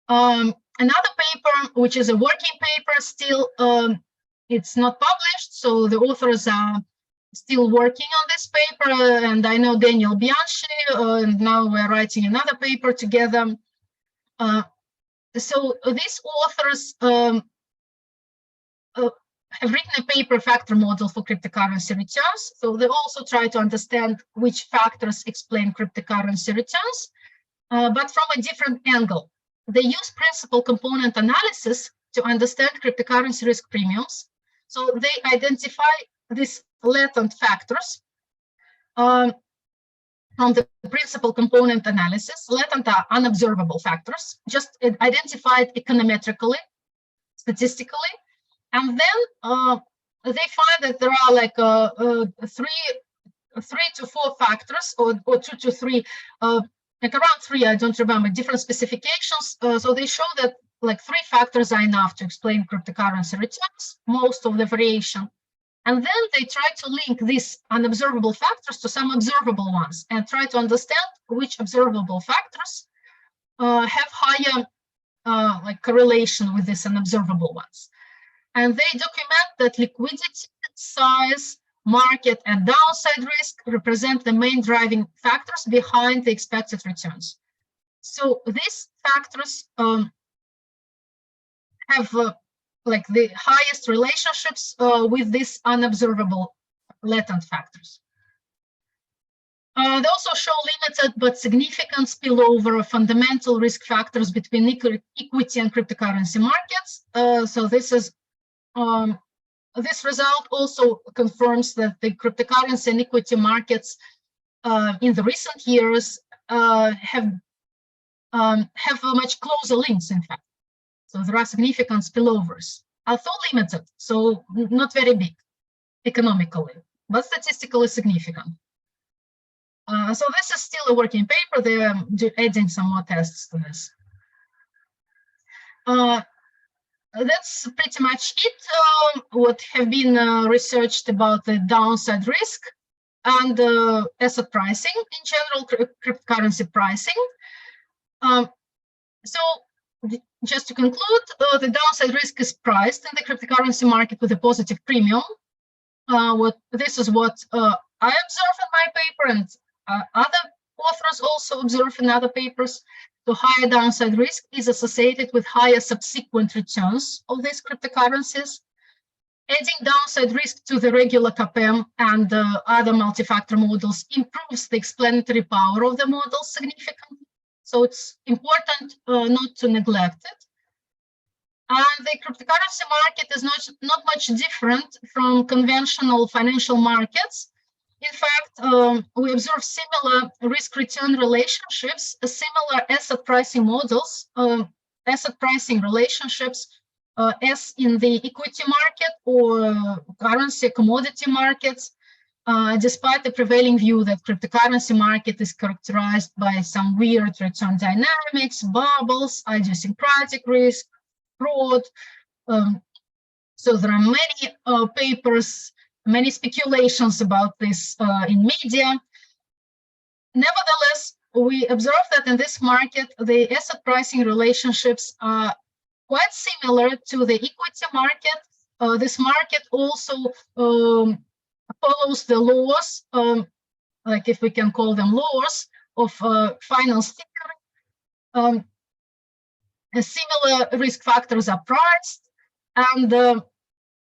Another paper, which is a working paper, still it's not published, so the authors are still working on this paper, and I know Daniel Bianchi, and now we're writing another paper together. So these authors have written a paper factor model for cryptocurrency returns. So they also try to understand which factors explain cryptocurrency returns, but from a different angle. They use principal component analysis to understand cryptocurrency risk premiums. So they identify these latent factors from the principal component analysis. Latent are unobservable factors, just identified econometrically, statistically. And then they find that there are like three to four factors, or 2 to 3, like around 3, I don't remember, different specifications. So they show that like 3 factors are enough to explain cryptocurrency returns, most of the variation. And then they try to link these unobservable factors to some observable ones and try to understand which observable factors have higher like correlation with these unobservable ones. And they document that liquidity, size, market, and downside risk represent the main driving factors behind the expected returns. So these factors have like the highest relationships with these unobservable latent factors. They also show limited but significant spillover of fundamental risk factors between equity and cryptocurrency markets. So this is this result also confirms that the cryptocurrency and equity markets in the recent years have much closer links, in fact. So there are significant spillovers, although limited, so not very big economically, but statistically significant. So this is still a working paper. They're adding some more tests to this. That's pretty much it. What have been researched about the downside risk and asset pricing in general, cryptocurrency pricing. So just to conclude, the downside risk is priced in the cryptocurrency market with a positive premium. This is what I observe in my paper, and other authors also observe in other papers. The higher downside risk is associated with higher subsequent returns of these cryptocurrencies. Adding downside risk to the regular CAPM and other multi-factor models improves the explanatory power of the models significantly. So it's important not to neglect it. And the cryptocurrency market is not much different from conventional financial markets. In fact, we observe similar risk-return relationships, similar asset pricing models, asset pricing relationships as in the equity market or currency commodity markets, despite the prevailing view that cryptocurrency market is characterized by some weird return dynamics, bubbles, idiosyncratic risk, fraud. So there are many papers, many speculations about this in media. Nevertheless, we observe that in this market, the asset pricing relationships are quite similar to the equity market. This market also follows the laws, like if we can call them laws, of finance theory. Similar risk factors are priced, and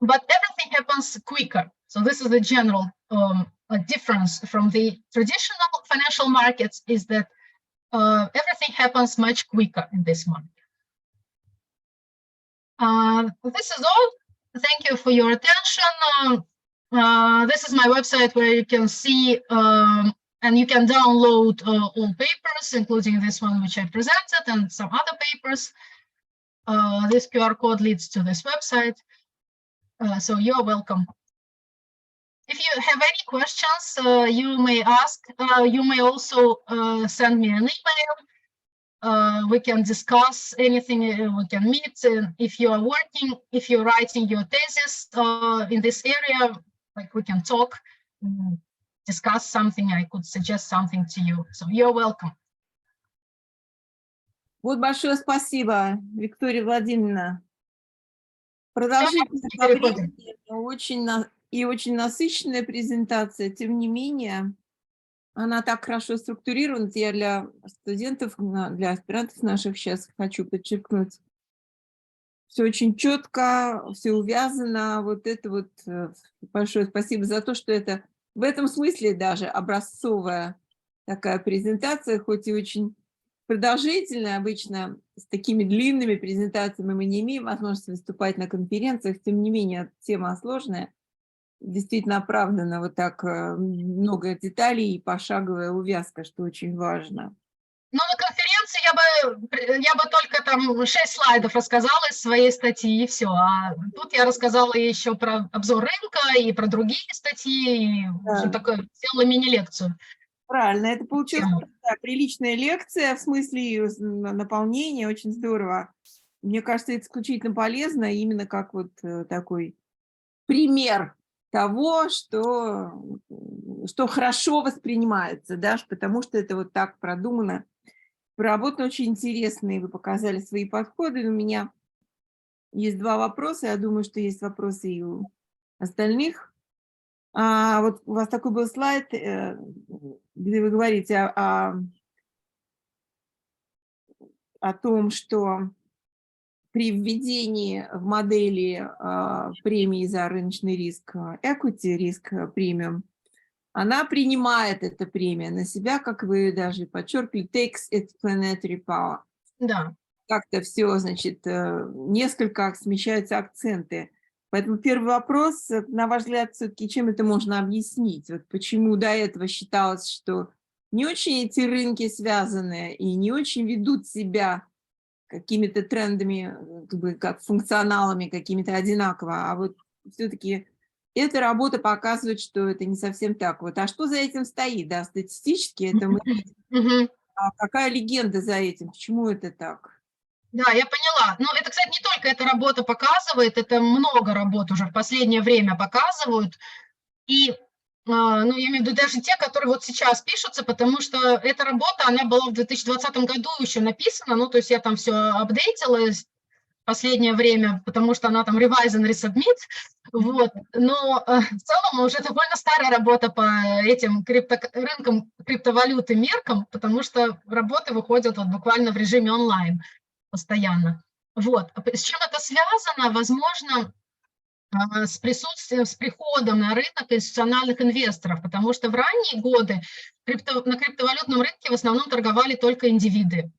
but everything happens quicker. So this is the general difference from the traditional financial markets, is that everything happens much quicker in this market. This is all. Thank you for your attention. This is my website where you can see and you can download all papers, including this one which I presented and some other papers. This QR code leads to this website. So you're welcome. If you have any questions, you may ask. You may also send me an email. We can discuss anything, we can meet. If you are working, if you're writing your thesis in this area, like we can talk, discuss something, I could suggest something to you. So you're welcome.
Вот большое спасибо, Виктория Владимировна. Продолжительная очень насыщенная презентация. Тем не менее, она так хорошо структурирована. Я для студентов, для аспирантов наших сейчас хочу подчеркнуть. Все очень четко, все увязано. Вот это вот большое спасибо за то, что это в этом смысле даже образцовая такая презентация, хоть и очень продолжительная. Обычно с такими длинными презентациями мы не имеем возможности выступать на конференциях. Тем не менее, тема сложная. Действительно оправдано вот так много деталей и пошаговая увязка, что очень важно.
Ну, на конференции я бы только там 6 слайдов рассказала из своей статьи, и все. А тут я рассказала еще про обзор рынка и про другие статьи, и да. Такое, сделала мини-лекцию.
Правильно, это получилась приличная лекция, в смысле ее наполнения, очень здорово. Мне кажется, это исключительно полезно, именно как вот такой пример того, что хорошо воспринимается, да, потому что это вот так продумано, проработано, очень интересно, и вы показали свои подходы. У меня есть 2 вопроса, я думаю, что есть вопросы и у остальных. Вот у вас такой был слайд, где вы говорите о том, что при введении в модели премии за рыночный риск, equity риск премиум, она принимает эту премию на себя, как вы даже подчеркивали, takes explanatory power.
Да.
Как-то все, значит, несколько смещаются акценты. Поэтому первый вопрос, на ваш взгляд, все-таки чем это можно объяснить? Вот почему до этого считалось, что не очень эти рынки связаны и не очень ведут себя какими-то трендами, как функционалами какими-то одинаково, а вот все-таки эта работа показывает, что это не совсем так. Вот, а что за этим стоит? Да, статистически это мы видим. А какая легенда за этим? Почему это так?
Да, я поняла. Но это, кстати, не только эта работа показывает, это много работ уже в последнее время показывают. И, ну, я имею в виду даже те, которые вот сейчас пишутся, потому что эта работа, она была в 2020 году еще написана, ну, то есть я там все апдейтила в последнее время, потому что она там revise and resubmit, вот. Но в целом уже довольно старая работа по этим рынкам криптовалюты меркам, потому что работы выходят вот буквально в режиме онлайн постоянно. Вот. С чем это связано? Возможно, с присутствием, с приходом на рынок институциональных инвесторов, потому что в ранние годы на криптовалютном рынке в основном торговали только индивиды.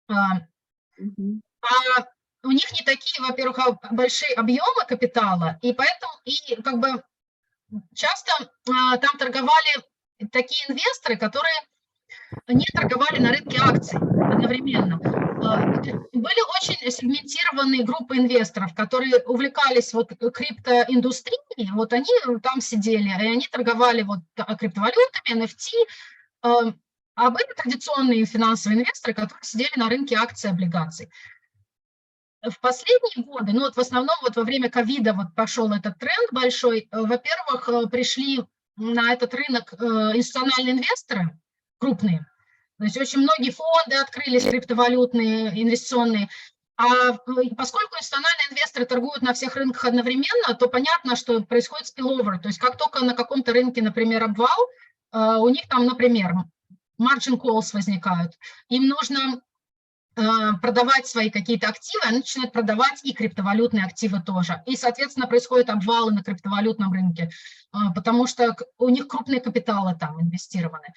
А у них не такие, во-первых, большие объемы капитала, и поэтому как бы часто там торговали такие инвесторы, которые не торговали на рынке акций одновременно. Были очень сегментированные группы инвесторов, которые увлекались вот криптоиндустрией, вот они там сидели, и они торговали вот криптовалютами, NFT, а были традиционные финансовые инвесторы, которые сидели на рынке акций и облигаций. В последние годы, ну вот в основном вот во время ковида вот пошел этот тренд большой, во-первых, пришли на этот рынок институциональные инвесторы, крупные, то есть очень многие фонды открылись, криптовалютные, инвестиционные, а поскольку институциональные инвесторы торгуют на всех рынках одновременно, то понятно, что происходит spillover, то есть как только на каком-то рынке, например, обвал, у них там, например, margin calls возникают, им нужно продавать свои какие-то активы, они начинают продавать и криптовалютные активы тоже. И, соответственно, происходят обвалы на криптовалютном рынке, потому что у них крупные капиталы там инвестированы.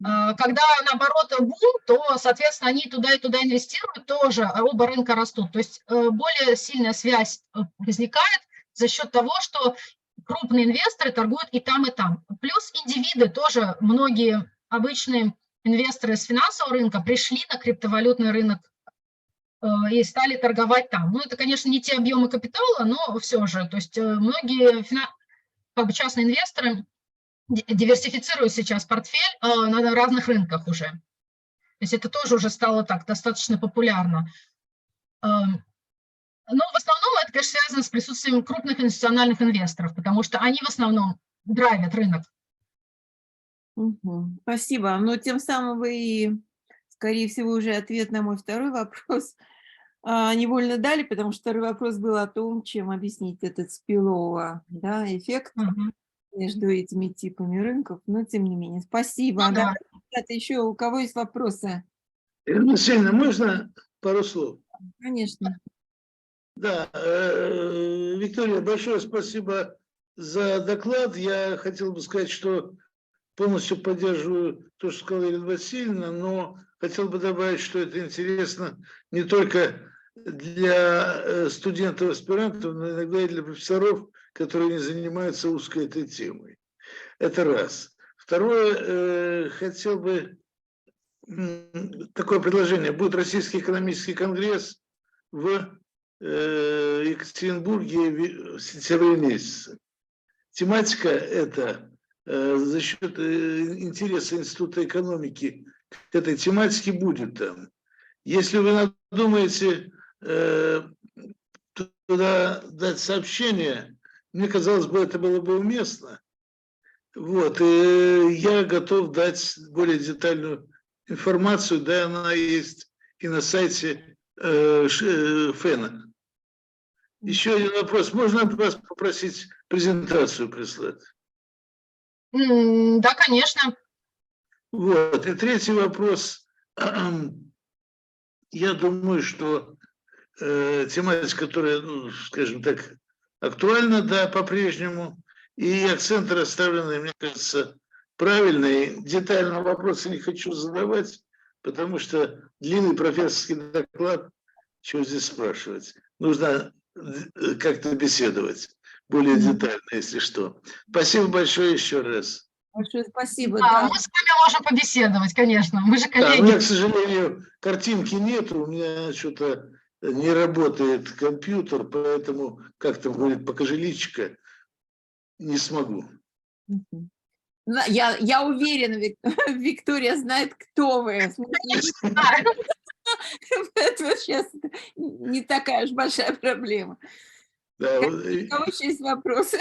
Когда, наоборот, бум, то, соответственно, они туда и туда инвестируют тоже, а оба рынка растут. То есть более сильная связь возникает за счет того, что крупные инвесторы торгуют и там, и там. Плюс индивиды тоже, многие обычные инвесторы с финансового рынка пришли на криптовалютный рынок и стали торговать там. Ну, это, конечно, не те объемы капитала, но все же. То есть многие как бы частные инвесторы диверсифицируют сейчас портфель на разных рынках уже. То есть это тоже уже стало так достаточно популярно. Но в основном это, конечно, связано с присутствием крупных институциональных инвесторов, потому что они в основном драйвят рынок.
Спасибо. Но тем самым вы, скорее всего, уже ответ на мой второй вопрос невольно дали, потому что второй вопрос был о том, чем объяснить этот spillover, да, эффект между этими типами рынков. Но тем не менее, спасибо.
Ну, да.
Ребята, еще у кого есть вопросы?
Ирина Васильевна, можно пару слов?
Конечно.
Да, Виктория, большое спасибо за доклад. Я хотел бы сказать, что полностью поддерживаю то, что сказала Ирина Васильевна, но хотел бы добавить, что это интересно не только для студентов, аспирантов, но иногда и для профессоров, которые не занимаются узкой этой темой. Это раз. Второе, хотел бы такое предложение. Будет Российский экономический конгресс в Екатеринбурге в сентябре месяце. Тематика эта за счет интереса Института экономики к этой тематике будет там. Если вы надумаете туда дать сообщение, мне казалось бы, это было бы уместно. Вот, и я готов дать более детальную информацию, да, она есть и на сайте ФЭНа. Еще один вопрос. Можно вас попросить презентацию прислать?
Да, конечно.
Вот. И третий вопрос. Я думаю, что тематика, которая, ну, скажем так, актуальна, да, по-прежнему, и акценты расставлены, мне кажется, правильные. Детально вопросы не хочу задавать, потому что длинный профессорский доклад, чего здесь спрашивать. Нужно как-то беседовать более детально, если что. Спасибо большое еще раз.
Большое спасибо.
Да, мы с вами можем побеседовать, конечно. Мы же
Да, у
коллеги.
меня, к сожалению, картинки нету, у меня что-то не работает компьютер, поэтому, как там говорит, покажи личико, не смогу.
Я уверена, Виктория знает, кто вы. Это сейчас не такая уж большая проблема.
Да,
У кого еще есть вопросы?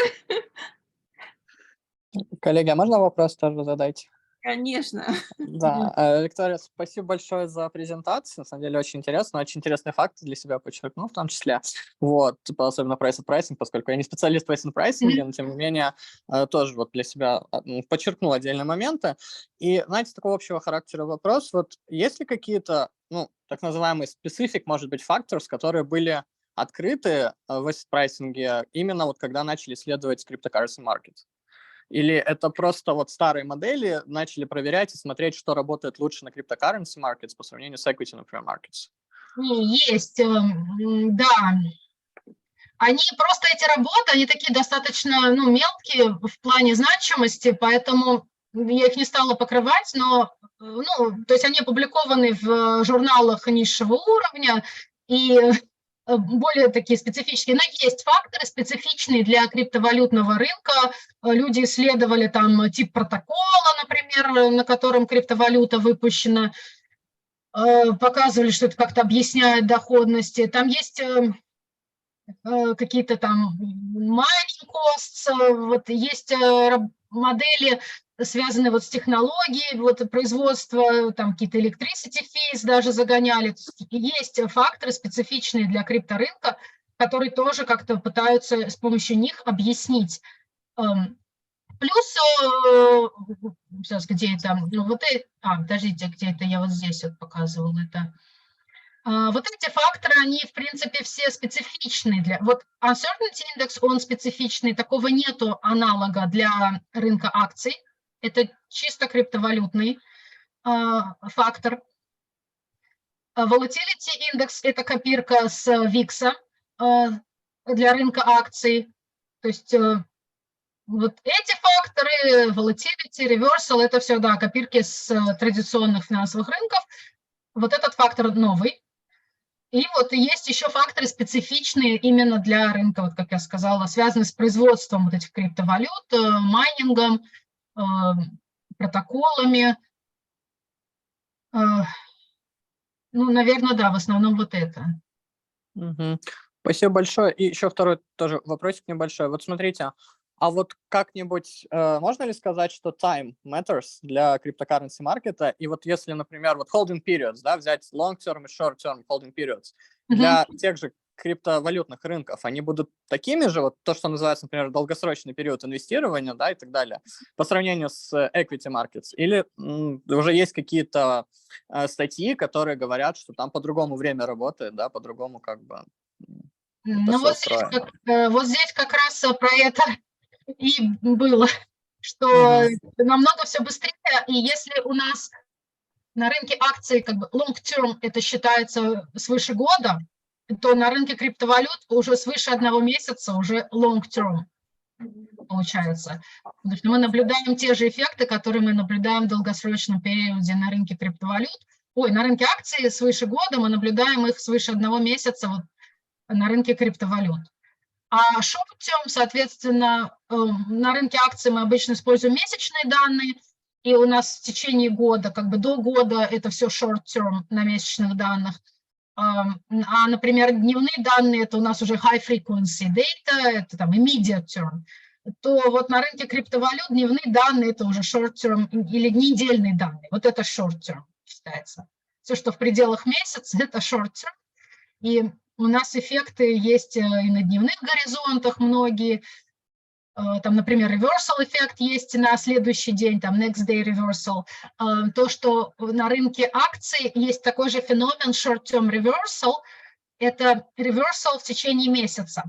Коллеги, а можно вопрос тоже задать?
Конечно.
Да, Виктория, спасибо большое за презентацию. На самом деле очень интересно, очень интересные факты для себя подчеркнул в том числе. Вот, типа, особенно price and pricing, поскольку я не специалист в price and pricing, но тем не менее тоже вот для себя подчеркнул отдельные моменты. И, знаете, такого общего характера вопрос, вот есть ли какие-то, ну, так называемый specific, может быть, factors, которые были открыты в прайсинге именно вот когда начали исследовать cryptocurrency market? Или это просто вот старые модели начали проверять и смотреть, что работает лучше на cryptocurrency markets по сравнению с equity, например, markets?
Есть, да. Они просто, эти работы, они такие достаточно, ну, мелкие в плане значимости, поэтому я их не стала покрывать, но, ну, то есть они опубликованы в журналах низшего уровня и более такие специфические. Но есть факторы специфичные для криптовалютного рынка. Люди исследовали там тип протокола, например, на котором криптовалюта выпущена, показывали, что это как-то объясняет доходности. Там есть какие-то там mining costs, вот есть модели, связанные вот с технологией, вот производства, там какие-то electricity fees даже загоняли. Есть факторы специфичные для крипторынка, которые тоже как-то пытаются с помощью них объяснить. Плюс, сейчас где это, ну вот это, подождите, где это, я вот здесь вот показывала это. Вот эти факторы, они, в принципе, все специфичны. Вот Uncertainty Index, он специфичный, такого нету аналога для рынка акций. Это чисто криптовалютный фактор. Volatility Index – это копирка с VIX для рынка акций. То есть вот эти факторы, volatility, reversal – это все, да, копирки с традиционных финансовых рынков. Вот этот фактор новый. И вот есть еще факторы специфичные именно для рынка, вот как я сказала, связанные с производством вот этих криптовалют, майнингом, протоколами. Ну, наверное, да, в основном вот это.
Спасибо большое. И еще второй тоже вопросик небольшой. Вот смотрите, а вот как-нибудь можно ли сказать, что time matters для cryptocurrency маркета? И вот если, например, вот holding periods, да, взять long-term и short-term holding periods, для тех же криптовалютных рынков, они будут такими же, вот то, что называется, например, долгосрочный период инвестирования, да, и так далее, по сравнению с equity markets? Или уже есть какие-то статьи, которые говорят, что там по-другому время работает, да, по-другому как бы
ну, вот здесь как раз про это и было, что намного все быстрее, и если у нас на рынке акций как бы long term это считается свыше года, то на рынке криптовалют уже свыше 1 месяца уже long term получается. Потому что мы наблюдаем те же эффекты, которые мы наблюдаем в долгосрочном периоде на рынке криптовалют. На рынке акций свыше года мы наблюдаем их свыше 1 месяца вот на рынке криптовалют. А short-term, соответственно, на рынке акций мы обычно используем месячные данные, и у нас в течение года, как бы до года, это все short-term на месячных данных. Например, дневные данные, это у нас уже high-frequency data, это там immediate term. То вот на рынке криптовалют дневные данные, это уже short-term или недельные данные. Вот это short-term считается. Все, что в пределах месяца, это short-term. И у нас эффекты есть и на дневных горизонтах многие. Там, например, reversal эффект есть на следующий день, там next day reversal. То, что на рынке акций есть такой же феномен short-term reversal, это reversal в течение месяца.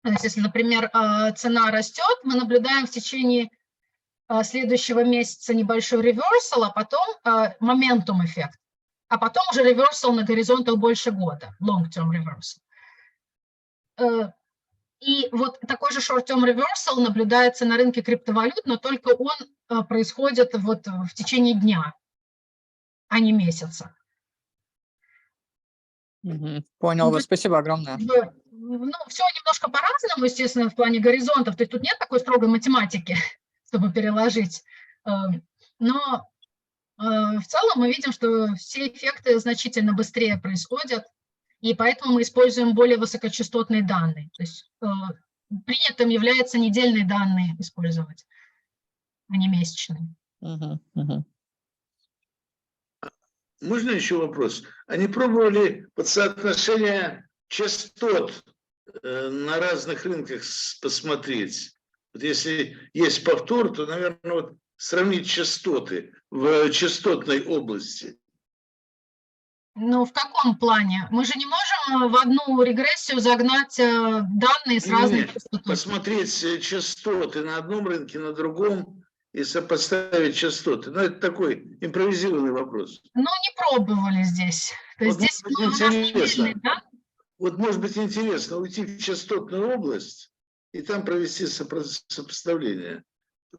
То есть, если, например, цена растет, мы наблюдаем в течение следующего месяца небольшой reversal, а потом momentum эффект. А потом уже reversal на горизонтах больше года, long-term reversal. И вот такой же short-term reversal наблюдается на рынке криптовалют, но только он происходит вот в течение дня, а не месяца.
Понял вас, спасибо огромное.
Ну, все немножко по-разному, естественно, в плане горизонтов. То есть тут нет такой строгой математики, чтобы переложить. Но в целом мы видим, что все эффекты значительно быстрее происходят, и поэтому мы используем более высокочастотные данные. То есть принятым является недельные данные использовать, а не месячные.
Можно еще вопрос? Они пробовали под соотношение частот на разных рынках посмотреть? Вот если есть повтор, то, наверное, вот сравнить частоты в частотной области.
Ну, в каком плане? Мы же не можем в одну регрессию загнать данные с разных частот.
Посмотреть частоты на одном рынке, на другом и сопоставить частоты. Ну, это такой импровизированный вопрос.
Ну, не пробовали здесь. То есть
вот
здесь интересно. Да?
Вот может быть интересно уйти в частотную область и там провести сопоставление.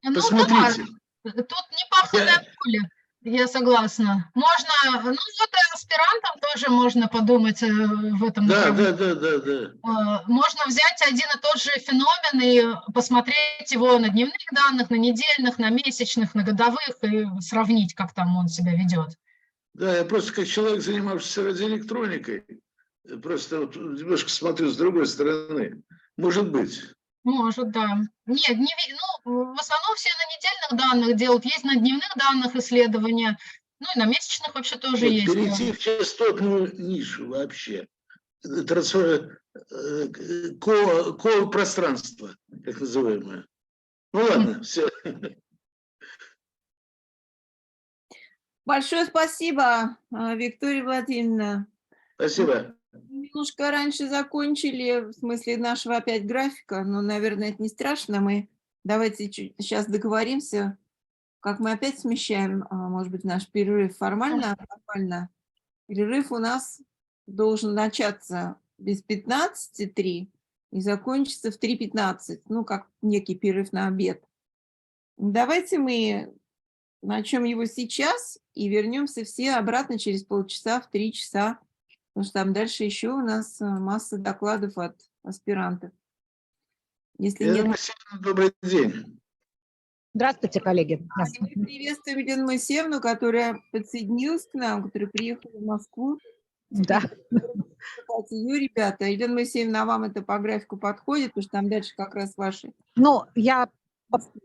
Ну,
посмотрите.
Да. Тут не пахнет поле, я согласна. Можно, ну вот и аспирантам тоже можно подумать в этом направлении.
Да.
Можно взять один и тот же феномен и посмотреть его на дневных данных, на недельных, на месячных, на годовых и сравнить, как там он себя ведет.
Да, я просто как человек, занимавшийся радиоэлектроникой, просто вот немножко смотрю с другой стороны. Может быть.
Может, да. Нет, ну, в основном все на недельных данных делают. Есть на дневных данных исследования. Ну, и на месячных вообще тоже
Вот,
есть.
перейти в частотную нишу вообще. Пространство, так называемое. Ну ладно, все.
Большое спасибо, Виктория Владимировна.
Спасибо.
Немножко раньше закончили, в смысле нашего опять графика, но, наверное, это не страшно. Мы давайте сейчас договоримся, как мы опять смещаем, может быть, наш перерыв формально. Перерыв у нас должен начаться без 15:03 и закончиться в 3:15, ну, как некий перерыв на обед. Давайте мы начнем его сейчас и вернемся все обратно через полчаса, в 3 часа, потому что там дальше еще у нас масса докладов от аспирантов. Если нет...
Добрый день.
Здравствуйте, коллеги.
Мы приветствуем Елену Моисеевну, которая подсоединилась к нам, которая приехала в Москву.
Да.
Ее, ребята, Елена Моисеевна, а вам это по графику подходит, потому что там дальше как раз ваши...
Ну, я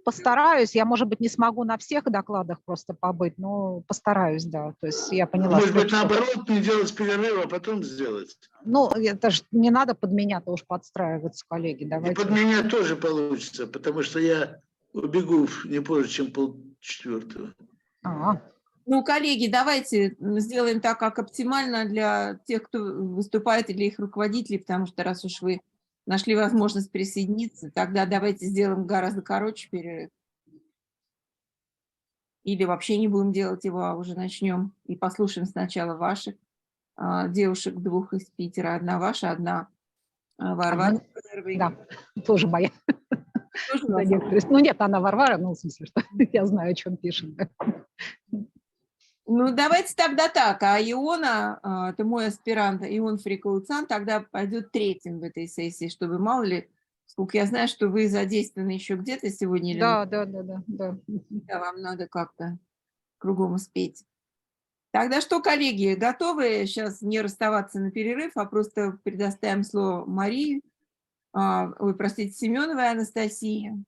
постараюсь, я, может быть, не смогу на всех докладах просто побыть, но постараюсь, да. То есть я поняла,
может быть, наоборот, не делать перерыва, а потом сделать.
Ну, это же не надо под меня-то уж подстраиваться, коллеги. Давайте.
И под меня тоже получится, потому что я убегу не позже, чем 3:45.
Ну, коллеги, давайте сделаем так, как оптимально для тех, кто выступает, и для их руководителей, потому что раз уж вы нашли возможность присоединиться, тогда давайте сделаем гораздо короче перерыв. Или вообще не будем делать его, а уже начнем и послушаем сначала ваших девушек, двух из Питера. Одна ваша, одна Варвара.
Да, тоже моя. Ну нет, она Варвара, ну в смысле, что я знаю, о чем пишет.
Ну, давайте тогда так, а Иона, это мой аспирант, Ион Фрикауцан, тогда пойдет третьим в этой сессии, чтобы, мало ли, сколько я знаю, что вы задействованы еще где-то сегодня. Или
Да.
Вам надо как-то кругом успеть. Тогда что, коллеги, готовы сейчас не расставаться на перерыв, а просто предоставим слово Марии, Семеновой Анастасии,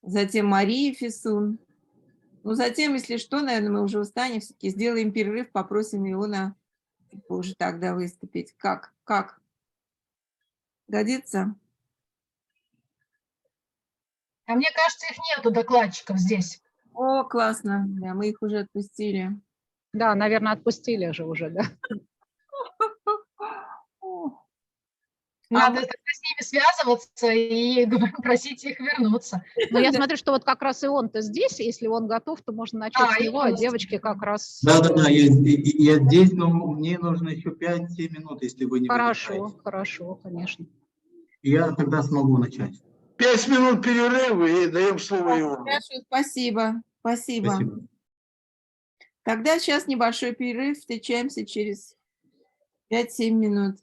затем Марии Фисун. Ну, затем, если что, наверное, мы уже устанем, все-таки сделаем перерыв, попросим его уже тогда выступить. Как? Годится?
А мне кажется, их нету докладчиков здесь.
О, классно. Да, мы их уже отпустили.
Да, наверное, отпустили же уже, да.
Надо тогда с ними связываться и просить их вернуться.
Но я смотрю, что вот как раз и он-то здесь, если он готов, то можно начать с него, а девочки как раз...
Да, я здесь, но мне нужно еще 5-7 минут, если вы не возражаете.
Хорошо, конечно.
Я тогда смогу начать.
5 минут перерыва и даем слово Иону.
Хорошо, спасибо. Тогда сейчас небольшой перерыв, встречаемся через 5-7 минут.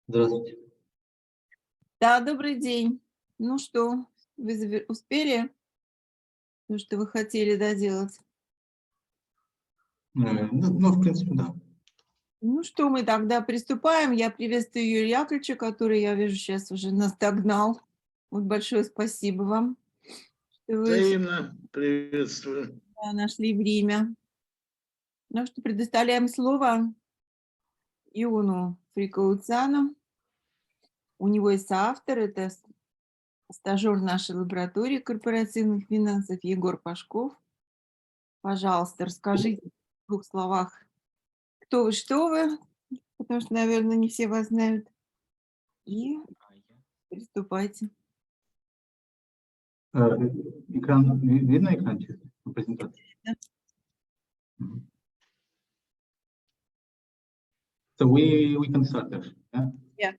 Здравствуйте.
Да, добрый день. Ну что, вы успели то, что вы хотели доделать?
Ну, в принципе, да.
Ну что, мы тогда приступаем. Я приветствую Юрия Яковлевича, который, я вижу, сейчас уже нас догнал. Вот большое спасибо вам, что вы
Взаимно приветствую.
нашли время. Ну что, предоставляем слово Иону Фрикоуцану. У него есть соавтор, это стажер нашей лаборатории корпоративных финансов Егор Пашков. Пожалуйста, расскажите в 2 словах, кто вы, что вы, потому что, наверное, не все вас знают. И приступайте.
Экран, видно экран чисто? Презентация?
Да.
So we can start actually. Yeah?
Yeah.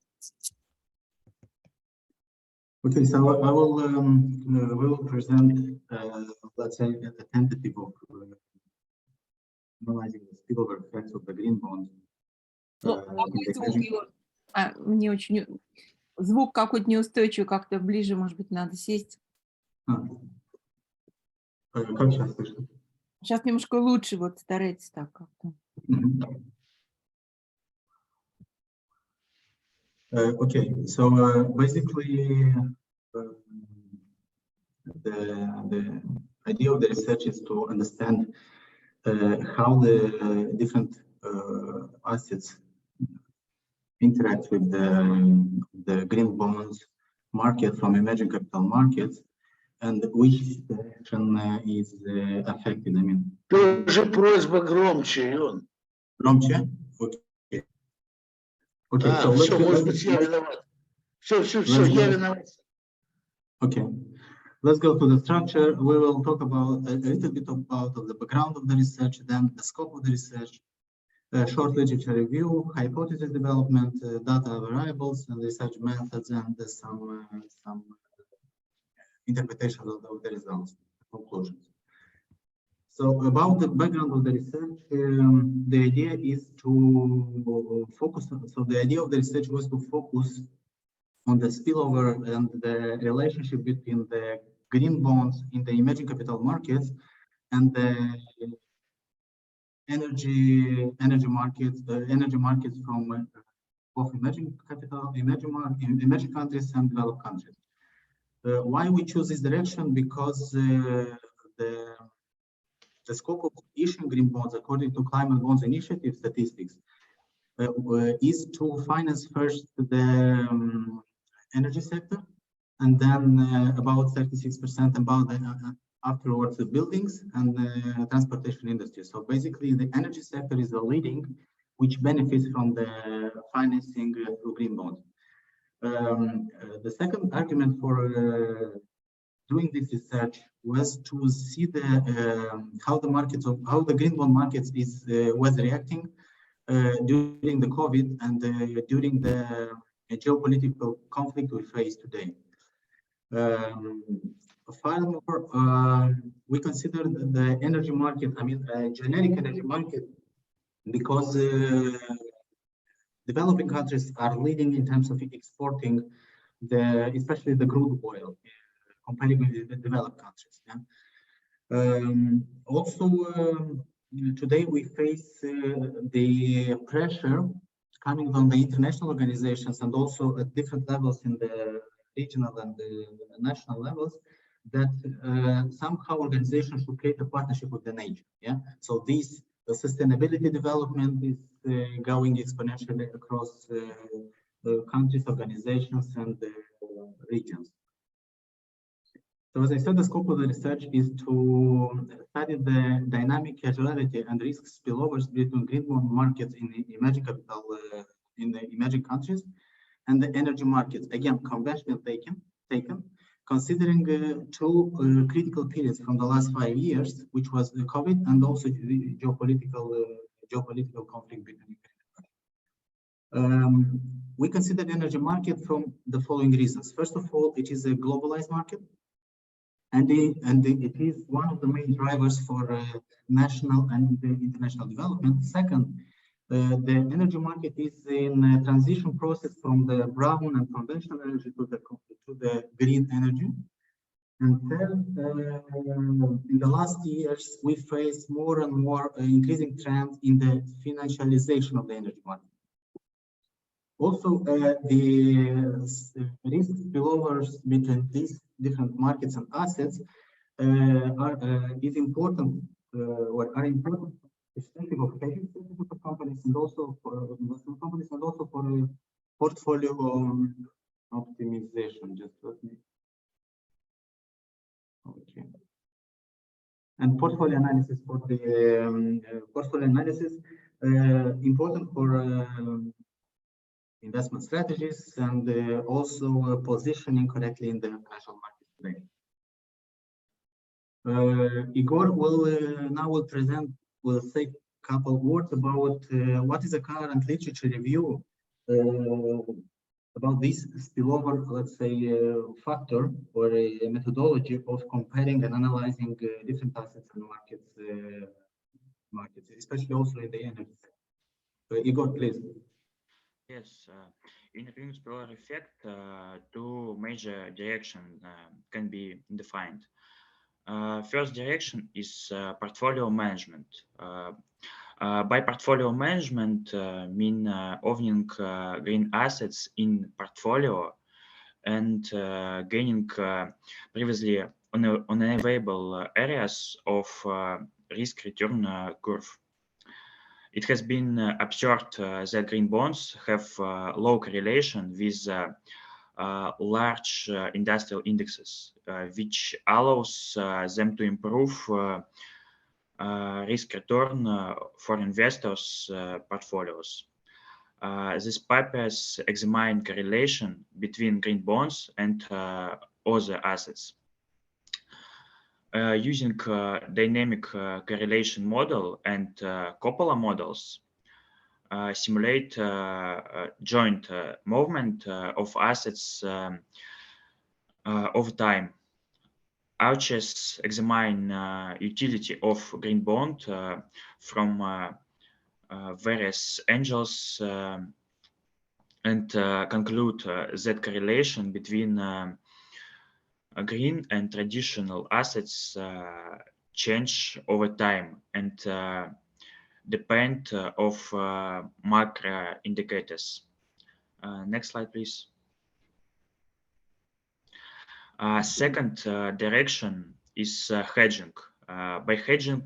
Okay, so I will present, let's say, a tentative of analyzing the spillover effects of the green bonds.
Какой звук его? Мне очень... Звук какой-то неустойчивый, как-то ближе, может быть, надо сесть.
Как сейчас слышно?
Сейчас немножко лучше, вот старайтесь так как-то.
Okay, so basically the idea of the research is to understand how the different assets interact with the green bonds market from emerging capital markets and which direction is affected. I mean,
Тоже просьба громче, Ион.
громче? Okay. Okay, so
все, может быть, я виноват. Все, я виноват.
Okay, let's go to the structure. We will talk about a little bit about the background of the research, then the scope of the research, short literature review, hypothesis development, data variables, and research methods, and some interpretations of the results, conclusions. So about the background of the research, the idea is to focus. So the idea of the research was to focus on the spillover and the relationship between the green bonds in the emerging capital markets and the energy markets from both emerging countries and developed countries. Why we choose this direction? Because the scope of issuing green bonds, according to Climate Bonds Initiative statistics, is to finance first the energy sector, and then about 36% about afterwards the buildings and the transportation industry. So basically, the energy sector is the leading, which benefits from the financing through green bonds. The second argument for doing this research was to see how the green bond markets was reacting during the COVID and during the geopolitical conflict we face today. Furthermore, we consider the energy market, I mean, generic energy market, because developing countries are leading in terms of exporting especially the crude oil, compared with the developed countries. Yeah? Also, today we face the pressure coming from the international organizations and also at different levels in the regional and the national levels, that somehow organizations should create a partnership with the nature. Yeah, so the sustainability development is going exponentially across countries, organizations, and regions. So as I said, the scope of the research is to study the dynamic causality and risk spillovers between green bond markets in the emerging capital in the emerging countries and the energy markets. Again, conventionally taken, considering two critical periods from the last 5 years, which was the COVID and also the geopolitical geopolitical conflict between Ukraine and Russia. We consider the energy market from the following reasons. First of all, it is a globalized market, and it is one of the main drivers for national and international development. Second, the energy market is in a transition process from the brown and conventional energy to the green energy. And third, in the last years, we face more and more increasing trend in the financialization of the energy market. Also, the risk spillovers between these different markets and assets is important, or are important, especially for hedging strategies for companies and also for investment companies, and also for portfolio optimization. Just let me. Okay. And portfolio analysis for the portfolio analysis important for investment strategies and also positioning correctly in the financial market today. Igor will say a couple words about what is the current literature review about this spillover, let's say, factor or a methodology of comparing and analyzing different assets and markets, especially also in the energy sector. Igor, please.
Yes, in a green spillover effect, two major directions can be defined. First direction is portfolio management. By portfolio management, mean owning green assets in portfolio and gaining previously unavailable areas of risk-return curve. It has been observed that green bonds have low correlation with large industrial indexes, which allows them to improve risk return for investors' portfolios. These papers examine correlation between green bonds and other assets. Using dynamic correlation model and Coppola models, simulate joint movement of assets over time. Arches examine utility of green bond from various angles and conclude that correlation between green and traditional assets change over time and depend of macro indicators. Next slide, please. Second direction is hedging. By hedging,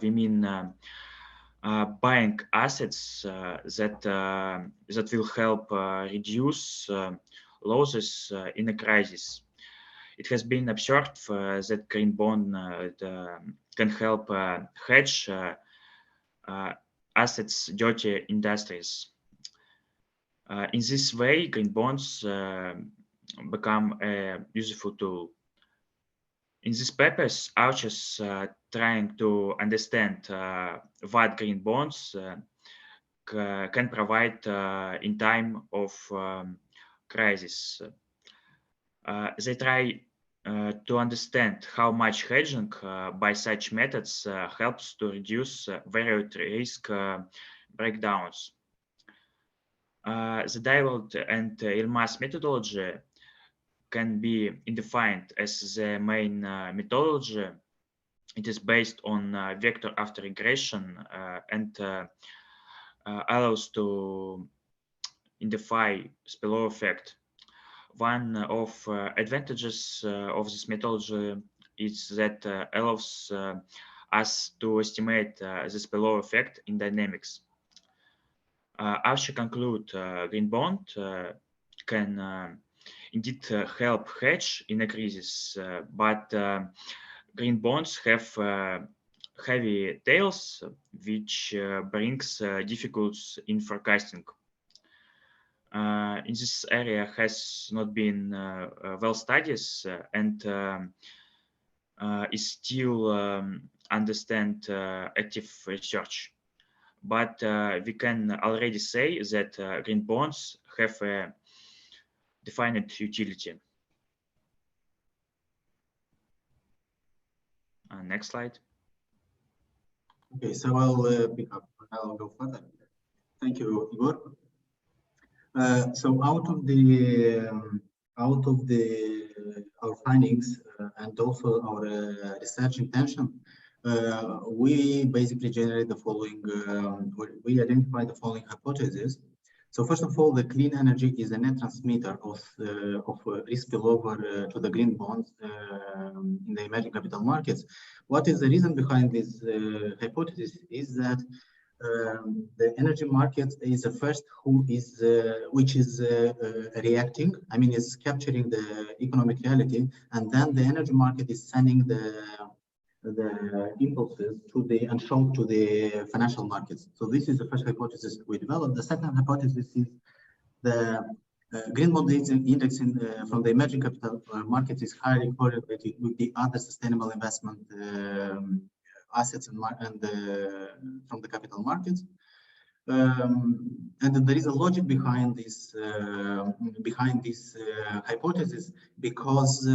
we mean buying assets that will help reduce losses in a crisis. It has been observed that green bond can help hedge assets dirty industries. In this way, green bonds become a useful tool. In these papers, Arches trying to understand what green bonds can provide in time of crisis. They try to understand how much hedging by such methods helps to reduce various risk breakdowns. The Daiwald and Ilmaz methodology can be defined as the main methodology. It is based on vector after regression and allows to identify spillover effect. One of advantages of this methodology is that allows us to estimate the spillover effect in dynamics. Archer conclude green bond can indeed help hedge in a crisis, but green bonds have heavy tails, which brings difficulties in forecasting. In this area has not been well studied and is still understand active research. but we can already say that green bonds have a defined utility. Next slide.
Okay, so I'll go further. Thank you, Igor. So out of our findings and also our research intention, we basically generate the following. We identify the following hypotheses. So first of all, the clean energy is a net transmitter of risk spillover to the green bonds in the emerging capital markets. What is the reason behind this hypothesis is that the energy market is the first which is reacting. I mean, it's capturing the economic reality, and then the energy market is sending the impulses and shock to the financial markets. So this is the first hypothesis we developed. The second hypothesis is the green bond index from the emerging capital markets is highly correlated with the other sustainable investment assets and from the capital markets. And there is a logic behind this hypothesis, because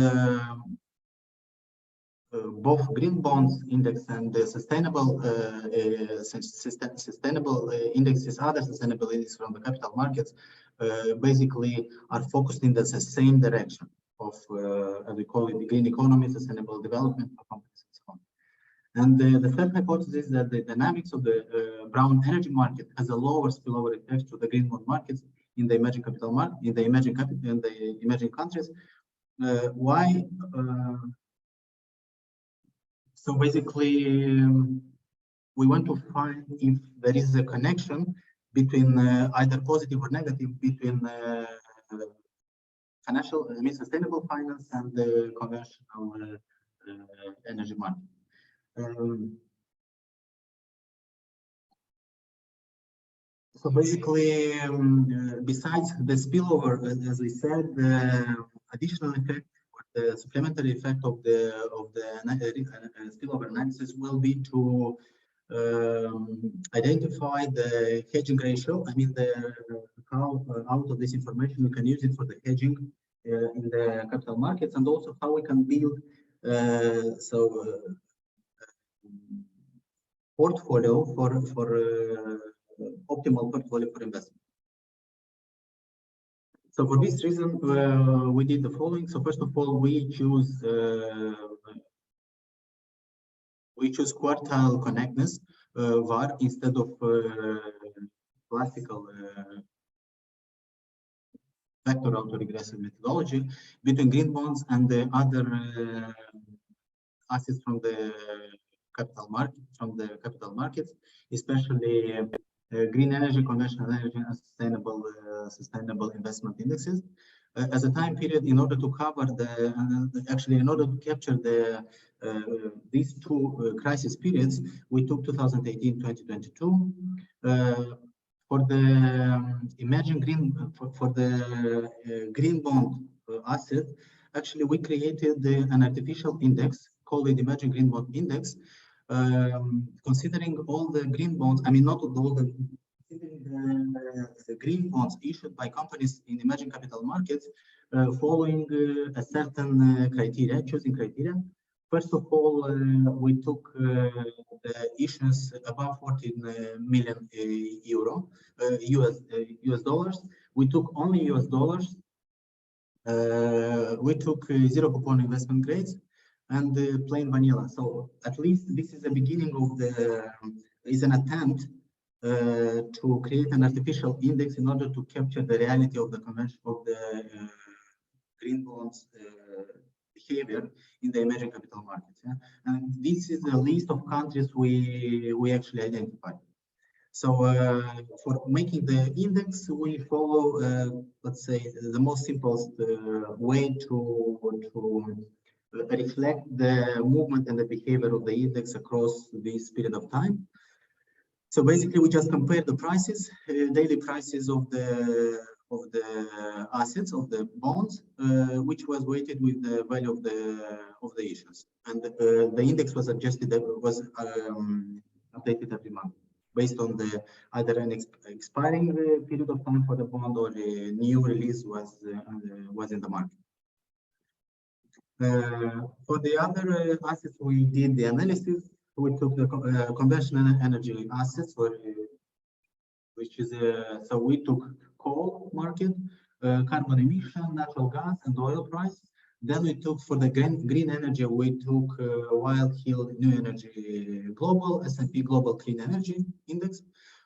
both green bonds index and the sustainable indexes, other sustainable indexes from the capital markets, basically are focused in the same direction of, as we call it, the green economy, sustainable development for companies and so on. And the third hypothesis is that the dynamics of the brown energy market has a lower spillover effect to the green bond markets in the emerging capital market, in the emerging countries. Why? So basically, we want to find if there is a connection between either positive or negative between sustainable finance and the conventional energy market. So basically, besides the spillover, as we said, the additional effect, the supplementary effect of the spillover analysis will be to identify the hedging ratio. I mean, how out of this information we can use it for the hedging in the capital markets, and also how we can build portfolio for optimal portfolio for investment. So for this reason, we did the following. So first of all, we choose quartile connectedness VAR instead of classical vector autoregressive methodology between green bonds and the other assets from the capital markets, especially green energy, conventional energy, and sustainable investment indexes. As a time period, in order to cover in order to capture these two crisis periods, we took 2018-2022. For the emerging green, for the green bond asset, actually we created an artificial index called the Emerging Green Bond Index, considering all the green bonds. I mean, not all the green bonds issued by companies in emerging capital markets, following a certain criteria, choosing criteria. First of all, we took the issuance above 14 million euro, US dollars. We took only US dollars. We took zero coupon investment grades and plain vanilla. So at least this is the beginning of is an attempt to create an artificial index in order to capture the reality of the convention of the green bonds behavior in the emerging capital markets. Yeah? And this is a list of countries we actually identified. So for making the index, we follow, let's say, the most simplest way to reflect the movement and the behavior of the index across this period of time. So basically, we just compare the prices, daily prices of the assets, of the bonds, which was weighted with the value of the issues, and the index was adjusted, was updated every month. based on the either an expiring period of time for the bond or a new release was in the market. For the other assets, we did the analysis. We took the conventional energy assets, which is so we took coal market, carbon emission, natural gas, and oil price. Then we took for the green energy, we took Wild Hill New Energy Global, S&P Global Clean Energy Index.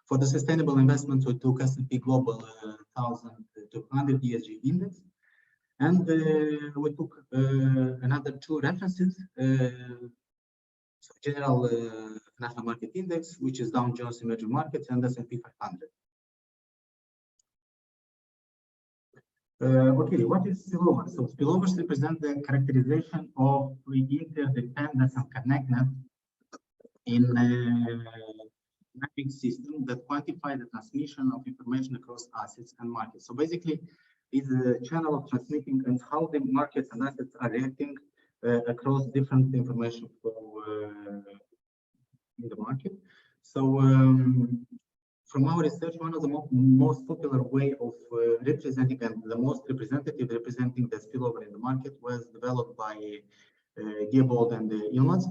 For the sustainable investments, we took S&P Global 1200 ESG Index. And we took another two references, so general financial market index, which is Dow Jones Emerging Markets, and S&P 500. Okay, what is spillover? So spillovers represent the characterization of interdependence and connectedness in a mapping system that quantify the transmission of information across assets and markets. So basically, is a channel of transmitting and how the markets and assets are reacting across different information flow in the market. So from our research, one of the most popular way of representing and the most representative representing the spillover in the market was developed by Diebold and Ilmaz.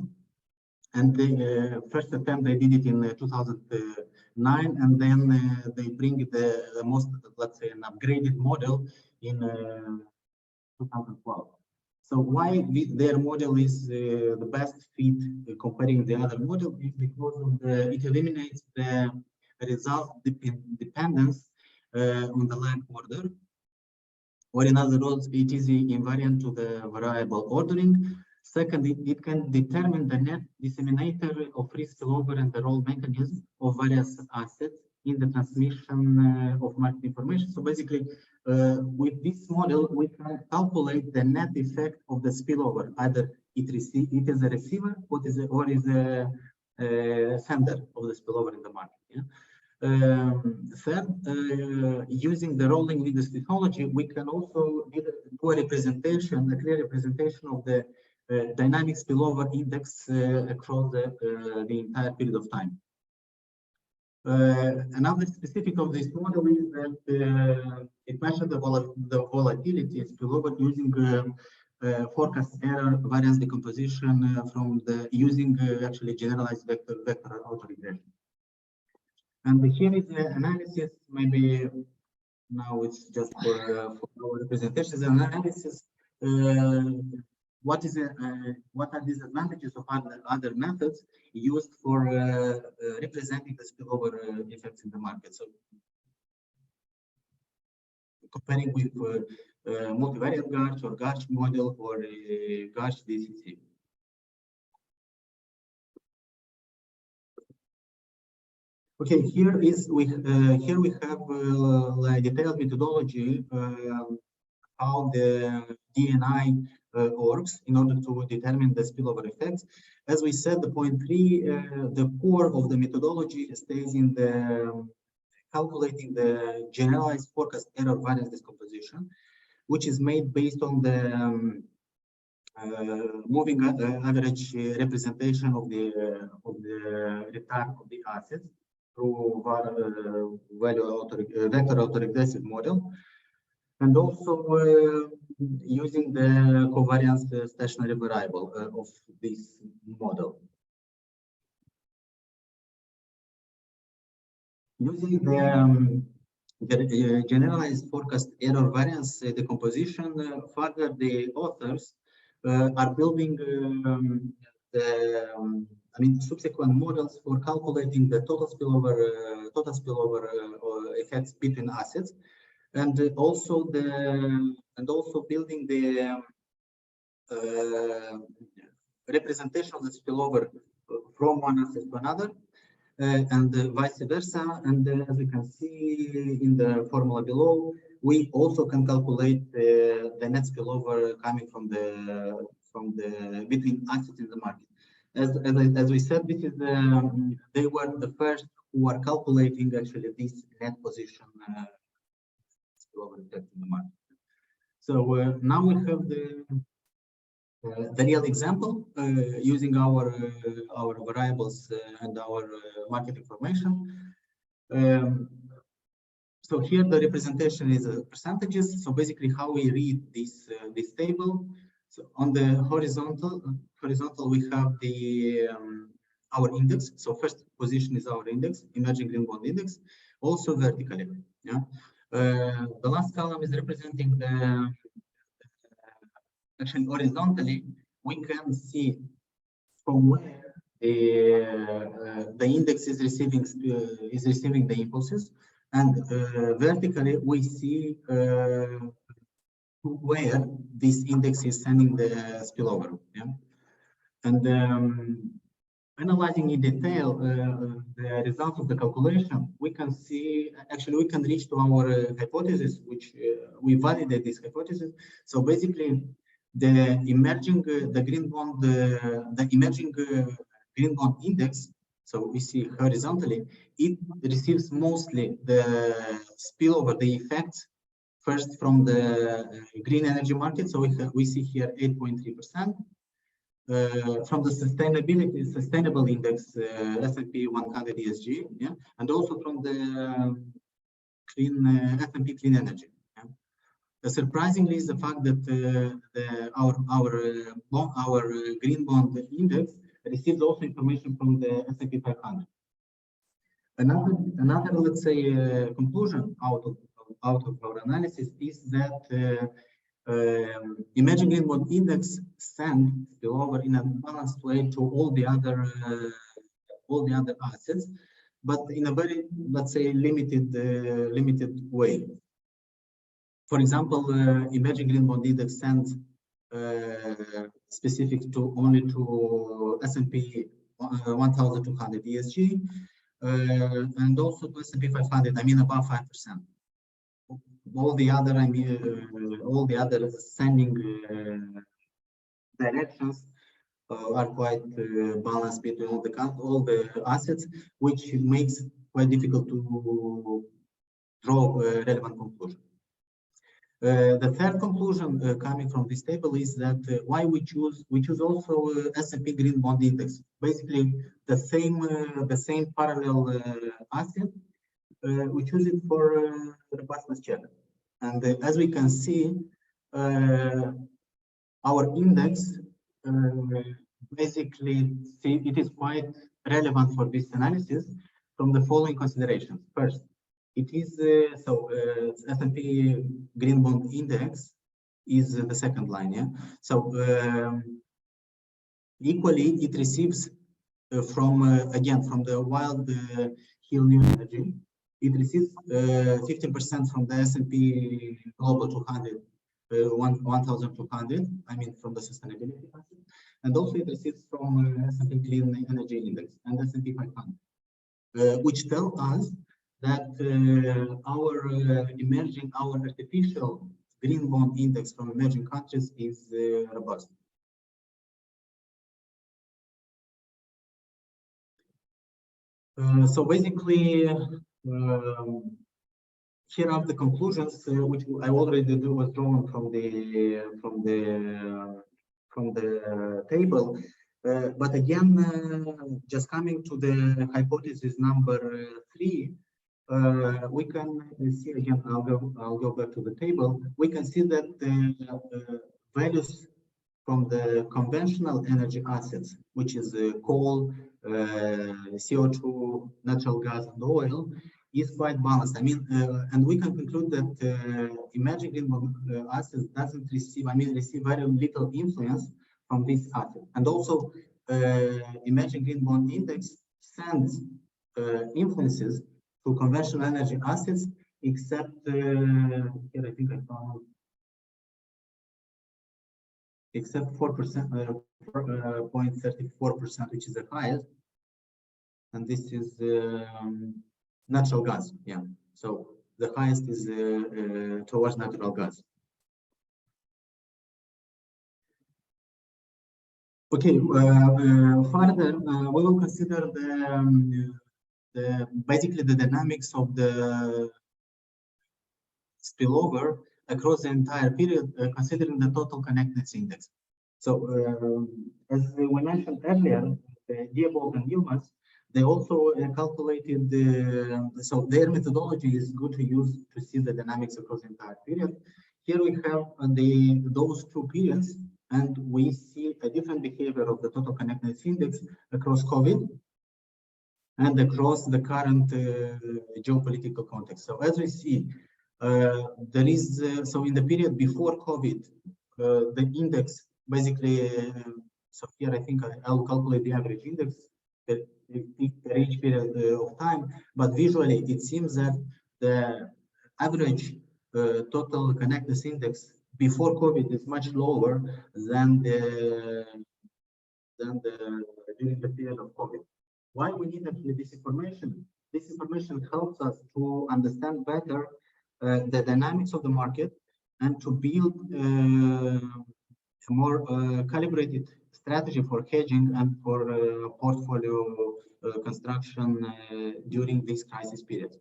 And the first attempt they did it in 2009, and then they bring the most, let's say, an upgraded model in 2012. So why their model is the best fit comparing the other model is because of it eliminates the result dependence on the lag order, or in other words, it is invariant to the variable ordering. Second, it can determine the net disseminator of risk spillover and the role mechanism of various assets in the transmission of market information. So basically, with this model, we can calculate the net effect of the spillover. Either it is a receiver, or is a sender of the spillover in the market. Yeah? Third, using the rolling windows technology, we can also do a representation, a clear representation of the dynamic spillover index across the entire period of time. Another specific of this model is that it measures the volatility spillover using forecast error variance decomposition from the using actually generalized vector autoregression. And here is the analysis. Maybe now it's just for our representations and analysis. What are these advantages of other methods used for representing the spillover effects in the market? So comparing with multivariate GARCH or GARCH model or GARCH DCC. Okay, here we have like detailed methodology how the DNI works in order to determine the spillover effects. As we said, the point 3, the core of the methodology stays in the calculating the generalized forecast error variance decomposition, which is made based on the moving average representation of the return of the assets through vector autoregressive model, and also using the covariance stationary variable of this model. Using the generalized forecast error variance decomposition, further the authors are building subsequent models for calculating the total spillover effects between assets, and also building the representation of the spillover from one asset to another, and vice versa. And as you can see in the formula below, we also can calculate the net spillover coming from the between assets in the market. As we said, this is they were the first who are calculating actually this net position spillover effect in the market. So now we have the real example using our variables and our market information. So here the representation is percentages. So basically how we read this table. So on the horizontal we have the our index. So first position is our index, emerging green bond index. Also vertically. Yeah. The last column is representing the actually horizontally. We can see from where the index is receiving the impulses, and vertically we see where this index is sending the spillover. Yeah, and analyzing in detail the results of the calculation, we can see actually we can reach to our hypothesis, which we validate this hypothesis. So basically, the emerging green bond index. So we see horizontally, it receives mostly the spillover, the effects first from the green energy market. So we see here 8.3%. From the sustainable index, S&P 100 ESG, yeah, and also from the clean S&P clean energy. Yeah. Surprisingly, is the fact that our green bond index receives also information from the S&P 500. Another let's say conclusion out of our analysis is that emerging green bond index send spillover in a balanced way to all the other assets, but in a very, let's say, limited way. For example, emerging green bond index sends specific to only to S&P 1200 ESG and also to S&P 500. I mean above 5%. All the other, all the other sending directions are quite balanced between all the assets, which makes quite difficult to draw a relevant conclusion. The third conclusion coming from this table is that why we choose also S&P Green Bond Index, basically the same parallel asset. We choose it for robustness check, and as we can see, our index basically it is quite relevant for this analysis from the following considerations. First, it is S&P Green Bond Index is the second line. Yeah, so equally it receives from again from the Wild Hill New Energy. It receives 15% from the S&P Global 200, 1,200. I mean from the sustainability asset, and also it receives from S&P Clean Energy Index and S&P 500, which tell us that our artificial green bond index from emerging countries is robust. So basically, here are the conclusions, which I already was drawn from the table. But again, just coming to the hypothesis number 3, we can see again. I'll go back to the table. We can see that the values from the conventional energy assets, which is coal, CO2, natural gas, and oil, is quite balanced. I mean, and we can conclude that emerging green bond assets doesn't receive, receive very little influence from this asset. And also, emerging green bond index sends influences to conventional energy assets, except here I think I found except 4%, 0.34%, which is the highest, and this is natural gas. Yeah, so the highest is towards natural gas. Okay, further we will consider basically the dynamics of the spillover across the entire period, considering the total connectedness index. So as we mentioned earlier, Diebold and Yilmaz, they also calculated so their methodology is good to use to see the dynamics across the entire period. Here we have those two periods, and we see a different behavior of the total connectedness index across COVID and across the current geopolitical context. So as we see, there is so in the period before COVID, the index basically. So here I think I'll calculate the average index at each period of time, but visually it seems that the average total connectedness index before COVID is much lower than during the period of COVID. Why we need actually this information? This information helps us to understand better the dynamics of the market and to build a more calibrated strategy for hedging and for portfolio construction during this crisis period.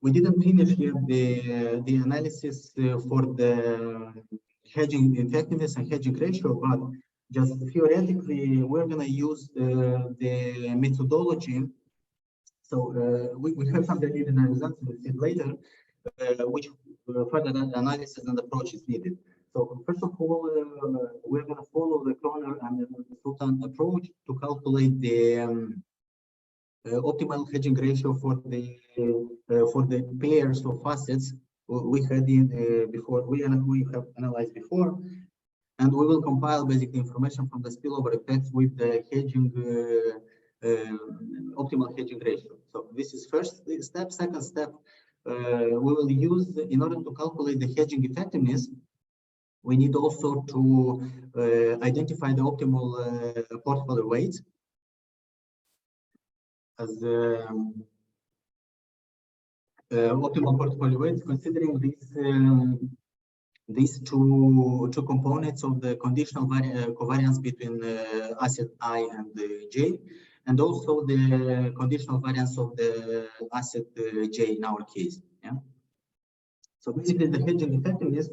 We didn't finish yet the analysis for the hedging effectiveness and hedging ratio, but just theoretically, we're going to use the methodology. So we have some preliminary results, we'll see later, which further analysis and approach is needed. So first of all, we're going to follow the Kroner and the Sultan approach to calculate the optimal hedging ratio for the pairs of assets we had in before we have analyzed before, and we will compile basic information from the spillover effects with the hedging optimal hedging ratio. So this is first step. Second step, we will use in order to calculate the hedging effectiveness. We need also to identify the optimal portfolio weight as optimal portfolio weight, considering these two components of the conditional covariance between asset I and J, and also the conditional variance of the asset J in our case. Yeah. So basically, the hedging effectiveness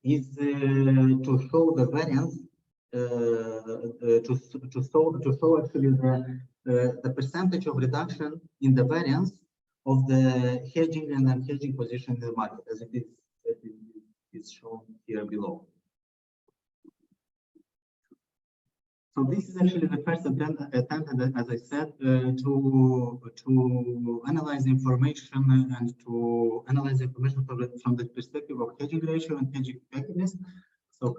is to show the variance, to show actually the percentage of reduction in the variance of the hedging and unhedging position in the market, as it is shown here below. So this is actually the first attempt, as I said, to analyze information and to analyze information from the perspective of hedging ratio and hedging effectiveness. So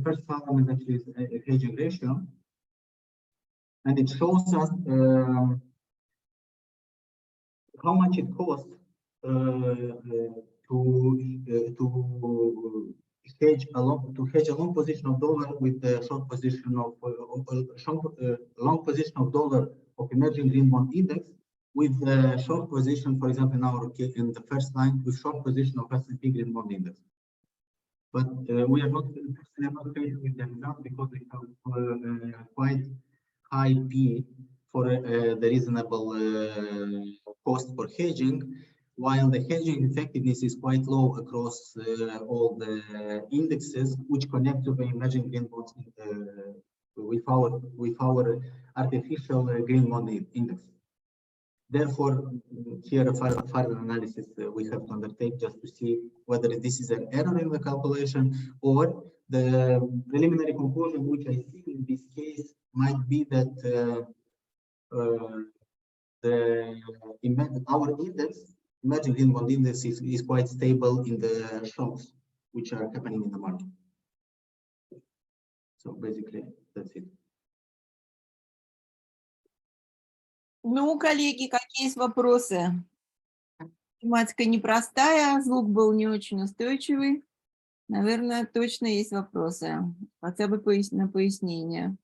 first column is actually a hedging ratio, and it shows us how much it costs to hedge a long position of dollar with the short position of long position of dollar of emerging green bond index with the short position, for example, in our case, in the first line, with short position of S&P green bond index. But we are not faced with the result because we have quite high P for the reasonable cost for hedging, while the hedging effectiveness is quite low across all the indexes which connect to the emerging green bonds with our artificial green bond index. Therefore, here a further analysis we have to undertake just to see whether this is an error in the calculation, or the preliminary conclusion which I see in this case might be that our index, emerging green bond index, is quite stable in the shocks which are happening in the market. So basically, that's it.
Ну, коллеги, какие есть вопросы? Тематика непростая, звук был не очень устойчивый. Наверное, точно есть вопросы, хотя бы на пояснение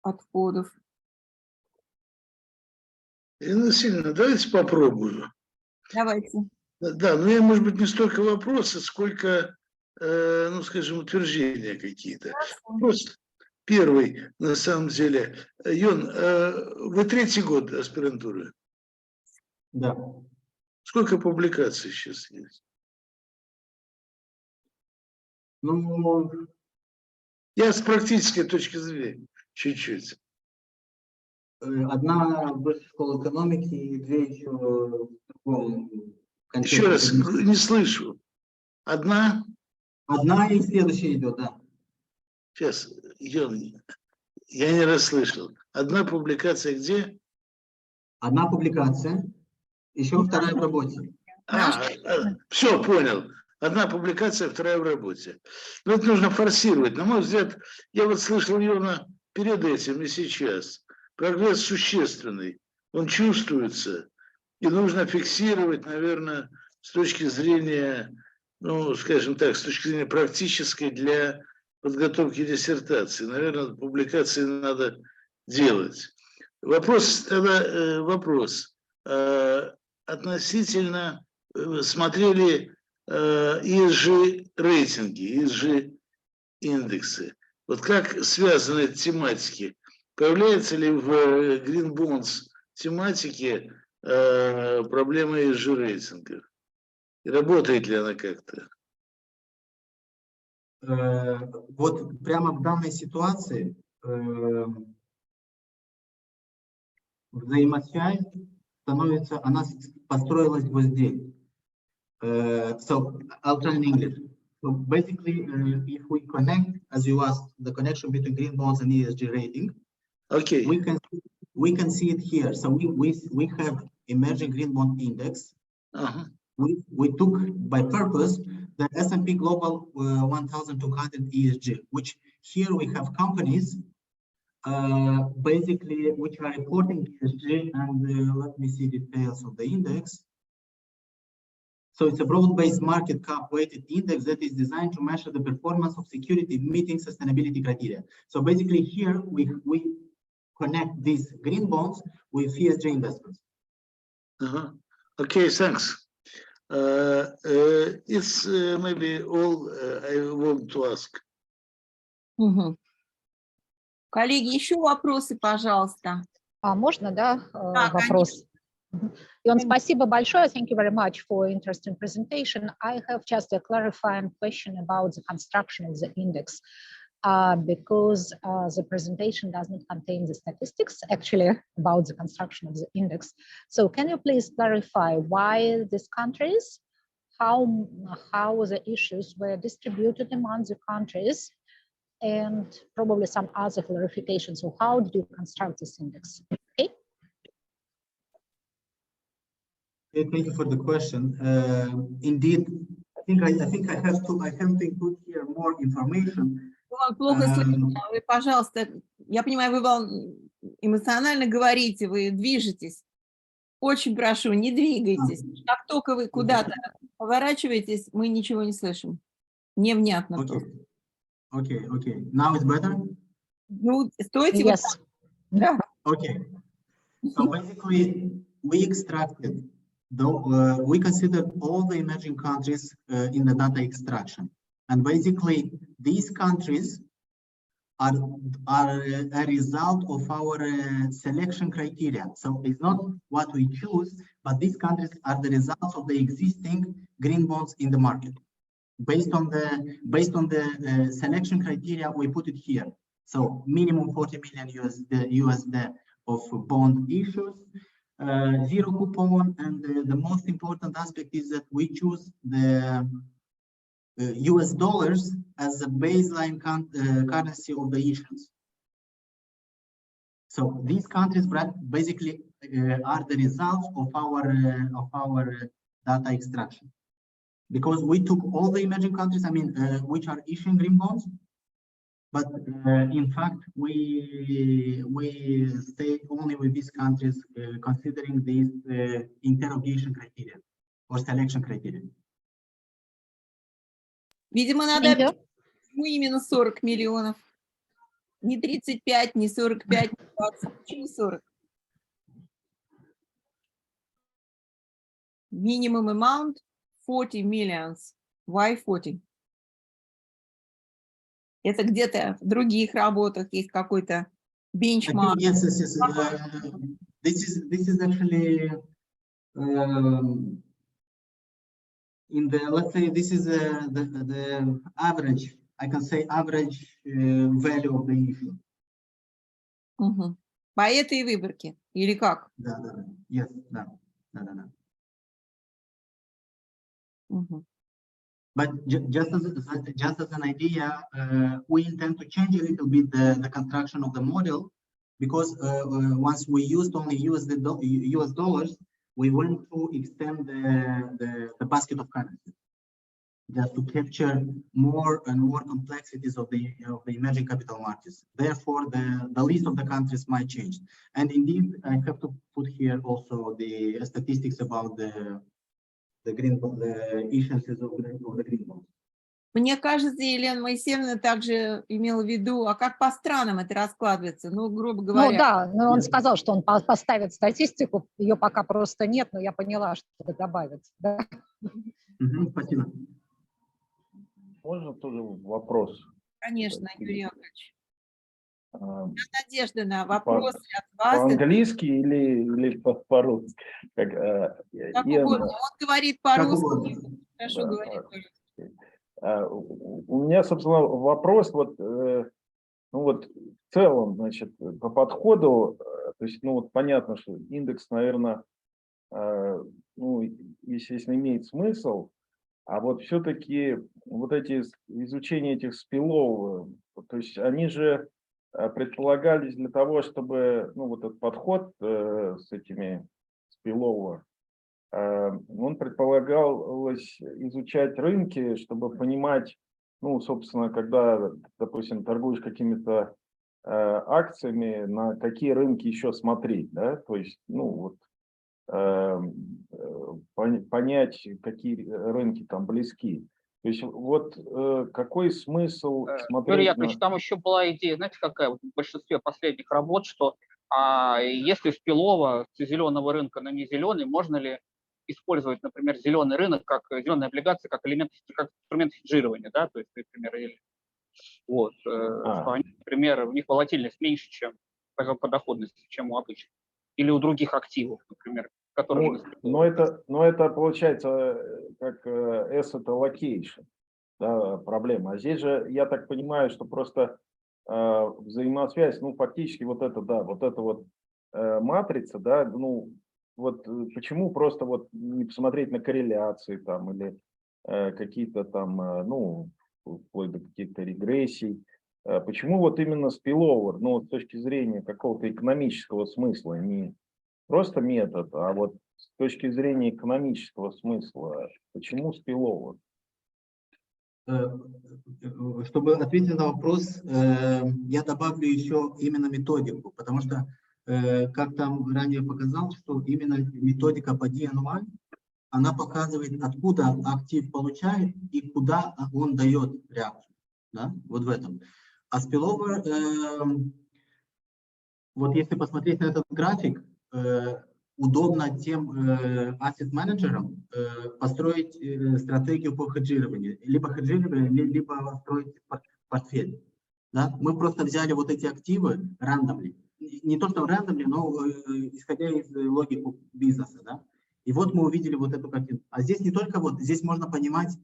подходов.
Ирина Васильевна, давайте попробую.
Давайте.
Да, но я, может быть, не столько вопросы, сколько, ну, скажем, утверждения какие-то. Просто первый, на самом деле. Йон, вы 3-й год аспирантуры?
Да.
Сколько публикаций сейчас есть? Ну, я с практической точки зрения чуть-чуть.
Одна высшая школа экономики и две еще в другом контексте.
Еще раз, не слышу. Одна?
Одна и следующая идет, да.
Сейчас, я не расслышал. Одна публикация где?
Одна публикация, еще вторая в работе.
Все, понял. Одна публикация, вторая в работе. Но это нужно форсировать. На мой взгляд, я вот слышал Йона перед этим и сейчас. Прогресс существенный, он чувствуется. И нужно фиксировать, наверное, с точки зрения, ну, скажем так, с точки зрения практической для подготовки диссертации. Наверное, публикации надо делать. Вопрос относительно смотрели ESG рейтинги, ESG индексы. Вот как связаны эти тематики? Появляется ли в Green Bonds тематике проблема ESG рейтингов? И работает ли она как-то?
Вот прямо в данной ситуации взаимосвязь становится, она построилась вот здесь. So I'll try in English. So basically, if we connect, as you asked, the connection between green bonds and ESG rating,
okay,
we can see it here. So we have emerging green bond index. We took by purpose the S&P Global 1200 ESG, which here we have companies basically which are reporting ESG, and let me see details of the index. So it's a broad-based market cap weighted index that is designed to measure the performance of security meeting sustainability criteria. So basically here we connect these green bonds with ESG investments.
Okay, thanks. It's maybe all I want to ask.
Коллеги, еще вопросы, пожалуйста.
Можно, да, вопрос? Ион, спасибо большое. Thank you very much for interesting presentation. I have just a clarifying question about the construction of the index, because the presentation does not contain the statistics actually about the construction of the index. So can you please clarify why these countries, how the issues were distributed among the countries, and probably some other clarifications. So how did you construct this index? Okay.
Thank you for the question. Indeed, I think I have to include here more information.
Плохо слышно. Вы, пожалуйста, я понимаю, вы эмоционально говорите, вы движетесь. Очень прошу, не двигайтесь. Как только вы куда-то поворачиваетесь, мы ничего не слышим. Невнятно.
Okay. Now it's better?
Ну, стойте.
Yes.
Да.
Okay. So basically, we extracted, we considered all the emerging countries in the data extraction. And basically, these countries are a result of our selection criteria. So it's not what we choose, but these countries are the results of the existing green bonds in the market. Based on the selection criteria, we put it here. So minimum 40 million USD of bond issues, zero coupon, and the most important aspect is that we choose the US dollars as the baseline currency of the issues. So these countries basically are the results of our data extraction. Because we took all the emerging countries, which are issuing green bonds, but in fact we stay only with these countries considering these interrogation criteria or selection criteria.
Видимо, надо именно 40 миллионов. Не 35, не 45, не 20, почему 40? Minimum amount 40 millions. Why 40? Это где-то в других работах есть какой-то бенчмарк.
Yes. This is actually in the, let's say this is the average, I can say average value of the issue.
Мгм. По этой выборке или как?
Да, да, да. Yes, да, да, да, да.
Мгм.
But just as an idea, we intend to change a little bit the construction of the model, because once we used only US dollars, we want to extend the basket of currencies, just to capture more and more complexities of the emerging capital markets. Therefore, the list of the countries might change. And indeed, I have to put here also the statistics about the issuances of the green bonds.
Мне кажется, Елена Моисеевна также имела в виду, а как по странам это раскладывается, ну, грубо
Ну
говоря.
да, но он сказал, что он поставит статистику, ее пока просто нет, но я поняла, что это добавит. Да?
Спасибо.
Можно тоже вопрос?
Конечно, Юрий Яковлевич. Надежда на
По-
вопросы от вас.
По-английски или по-русски?
Как угодно. Он говорит по-русски. Хорошо
Да,
говорит по-русски.
У меня, собственно, вопрос вот, ну вот в целом, значит, по подходу, то есть, ну вот понятно, что индекс, наверное, ну, естественно, имеет смысл, а вот все-таки вот эти изучение этих спиллов, то есть они же предполагались для того, чтобы, ну, вот этот подход с этими спиллов, он предполагалось изучать рынки, чтобы понимать, ну, собственно, когда, допустим, торгуешь какими-то акциями, на какие рынки еще смотреть, да, то есть, ну, вот понять, какие рынки там близки. То есть вот какой смысл смотреть
Юрий Яковлевич, там еще была идея, знаете, какая в большинстве последних работ, что если спилово с зеленого рынка на незеленый, можно ли использовать, например, зеленый рынок, как зеленые облигации, как инструмент хеджирования, да, то есть, например, или, вот, что они, например, у них волатильность меньше, чем по доходности, чем у обычных, или у других активов, например, которые...
но это получается как asset allocation, да, проблема. А здесь же, я так понимаю, что просто взаимосвязь, ну, фактически вот это, да, вот эта вот матрица, да, ну, вот почему просто вот не посмотреть на корреляции там или какие-то там, ну, вплоть до каких-то регрессий, почему вот именно spillover, ну, с точки зрения какого-то экономического смысла, не просто метод, а вот с точки зрения экономического смысла, почему spillover?
Чтобы ответить на вопрос, я добавлю еще именно методику, потому что, как там ранее показал, что именно методика по DNY, она показывает, откуда актив получает и куда он дает реакцию. Да? Вот в этом. А spillover, вот если посмотреть на этот график, удобно тем asset-менеджерам построить стратегию по хеджированию. Либо хеджирование, либо строить портфель. Да? Мы просто взяли вот эти активы рандомли. Не то, что рандомли, но исходя из логики бизнеса. Да? И вот мы увидели вот эту картину. А здесь не только вот, здесь можно понимать,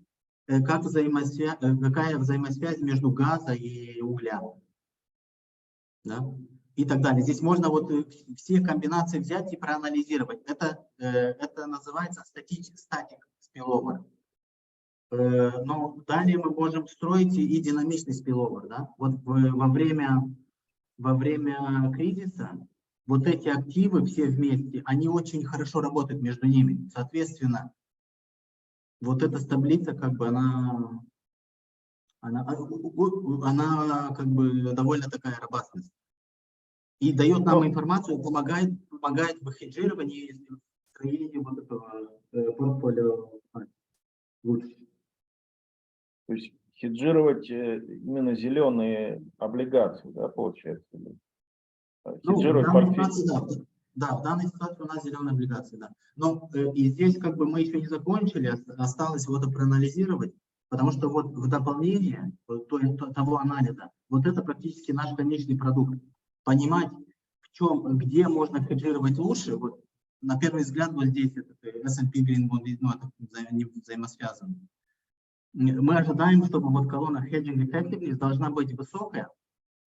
как какая взаимосвязь между газом и угля. Да? И так далее. Здесь можно вот все комбинации взять и проанализировать. Это называется static spillover. Но далее мы можем строить и динамичный spillover. Да? Вот во время кризиса вот эти активы все вместе, они очень хорошо работают между ними. Соответственно, вот эта таблица, как бы она как бы довольно такая робустная. И дает нам информацию, помогает в хеджировании и строении вот этого портфолио лучше.
То есть хеджировать именно зеленые облигации, да, получается? Хеджировать портфель.
Да, в данной ситуации у нас зеленые облигации, да. Но и здесь как бы мы еще не закончили, осталось вот проанализировать, потому что вот в дополнение того анализа, вот это практически наш конечный продукт. Понимать, где можно хеджировать лучше, вот на первый взгляд вот здесь этот S&P Green Bond, ну, это они взаимосвязаны. Мы ожидаем, чтобы вот колонна Hedging Effectiveness должна быть высокая,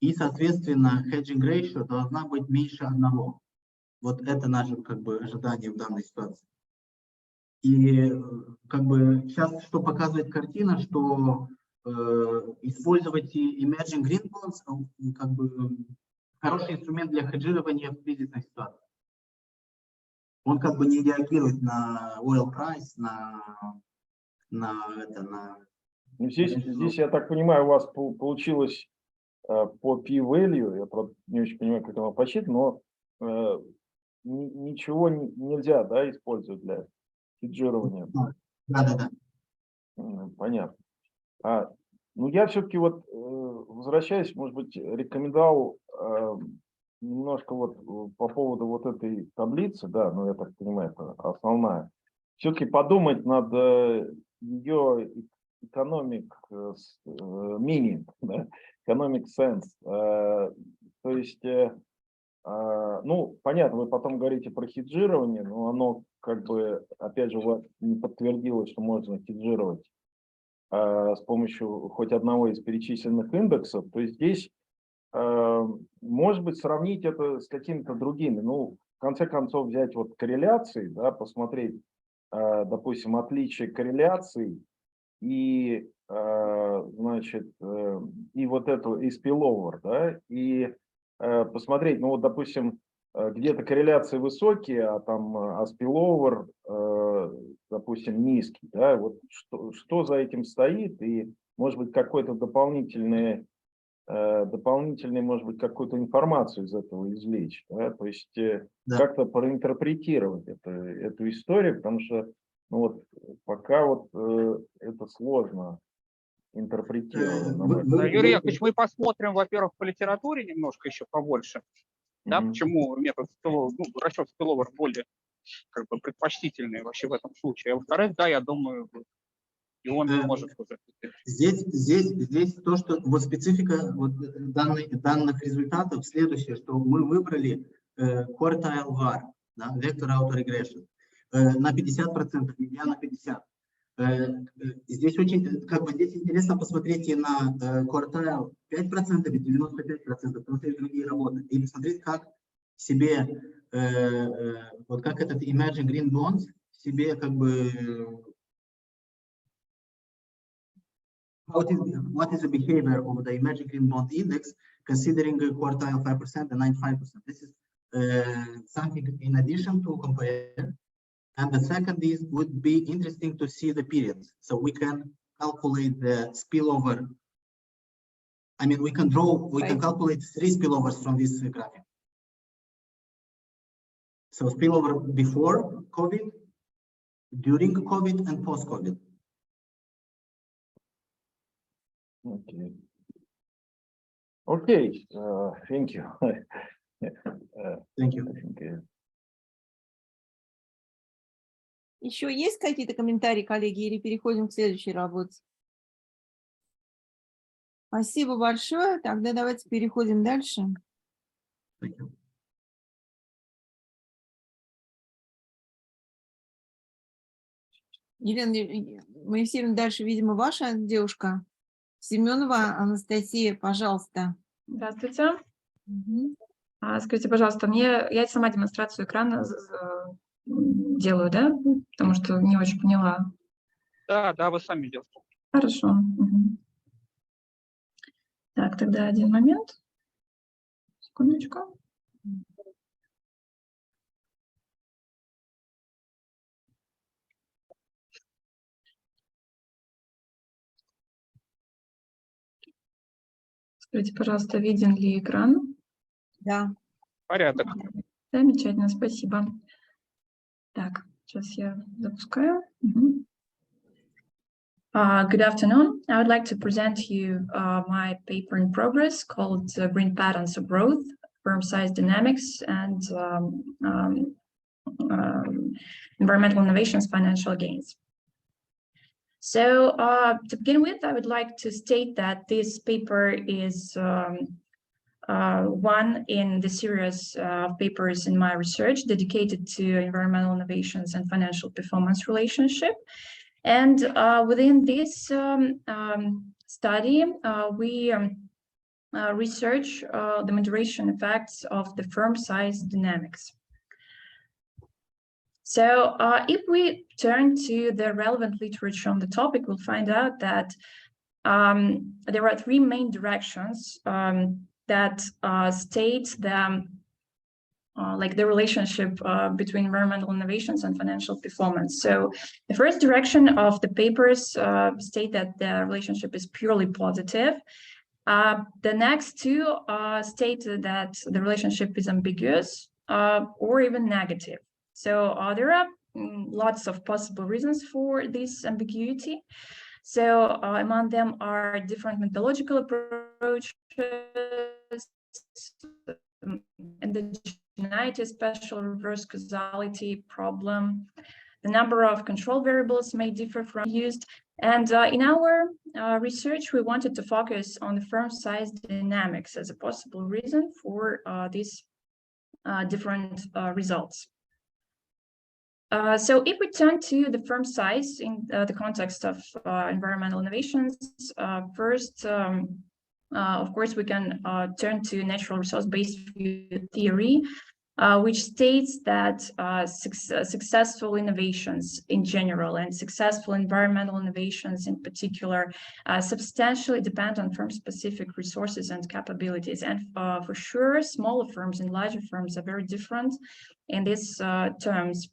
и, соответственно, Hedging Ratio должна быть меньше 1. Вот это наше как бы ожидание в данной ситуации. И как бы сейчас что показывает картина, что использовать Emerging Green Bonds как бы хороший инструмент для хеджирования в кризисной ситуации. Он как бы не реагирует на oil price,
Ну, здесь, я так понимаю, у вас получилось по P-value, я, правда, не очень понимаю, как это посчитать, но ничего нельзя, да, использовать для хеджирования.
Да.
Понятно. Ну, я все-таки вот, возвращаясь, может быть, рекомендовал немножко вот по поводу вот этой таблицы, да, ну, я так понимаю, это основная, все-таки подумать над ее economic meaning, да, economic sense. То есть, ну, понятно, вы потом говорите про хеджирование, но оно как бы, опять же, у вас не подтвердилось, что можно хеджировать с помощью хоть одного из перечисленных индексов. То есть здесь, может быть, сравнить это с какими-то другими. Ну, в конце концов, взять вот корреляции, да, посмотреть, допустим, отличие корреляций и, значит, и вот эту, и spillover, да, и посмотреть, ну, вот, допустим, где-то корреляции высокие, а там spillover, допустим, низкий, да, вот что за этим стоит, и, может быть, какой-то дополнительный, может быть, какую-то информацию из этого извлечь, да, то есть как-то проинтерпретировать эту историю, потому что, ну, вот, пока вот это сложно интерпретировать.
Юрий Яковлевич, мы посмотрим, во-первых, по литературе немножко еще побольше, да, почему метод расчет spillover более как бы предпочтительный вообще в этом случае. А во-вторых, да, я думаю, и он может уже.
Здесь то, что вот специфика вот данных результатов следующее, что мы выбрали quartile VAR, да, vector autoregression, на 50%, медиана 50%. Здесь очень, как бы, здесь интересно посмотреть и на quartile 5% и 95%, потому что есть другие работы, и посмотреть, как себе, вот как этот Emerging Green Bonds себе как бы what is the behavior of the Emerging Green Bond Index considering quartile 5% and 95%. This is something in addition to compare. And the second is would be interesting to see the periods. So we can calculate the spillover. I mean, we can calculate 3 spillovers from this graphic. So spillover before COVID, during COVID, and post-COVID.
Okay. Thank you.
Thank you.
Еще есть какие-то комментарии, коллеги, или переходим к следующей работе? Спасибо большое. Тогда давайте переходим дальше. Елена Моисеевна, дальше, видимо, ваша девушка. Семенова Анастасия, пожалуйста.
Здравствуйте. Скажите, пожалуйста, я сама демонстрацию экрана делаю, да? Потому что не очень поняла.
Да, вы сами делаете.
Хорошо. Так, тогда один момент. Секундочку. Скажите, пожалуйста, виден ли экран?
Да.
Порядок.
Замечательно, спасибо. Так, сейчас я запускаю. Good afternoon. I would like to present you my paper in progress called Green Patterns of Growth, Firm Size Dynamics, and Environmental Innovations Financial Gains. So to begin with, I would like to state that this paper is one in the series of papers in my research dedicated to environmental innovations and financial performance relationship. And within this study, we research the moderation effects of the firm size dynamics. So if we turn to the relevant literature on the topic, we'll find out that there are three main directions that state the relationship between environmental innovations and financial performance. So the first direction of the papers state that the relationship is purely positive. The next two state that the relationship is ambiguous or even negative. So there are lots of possible reasons for this ambiguity. So among them are different methodological approaches, indigeneity, special reverse causality problem. The number of control variables may differ from used. And in our research, we wanted to focus on the firm size dynamics as a possible reason for these different results. So if we turn to the firm size in the context of environmental innovations, first, of course, we can turn to natural resource-based theory, which states that successful innovations in general and successful environmental innovations in particular substantially depend on firm-specific resources and capabilities. And for sure, smaller firms and larger firms are very different in these terms.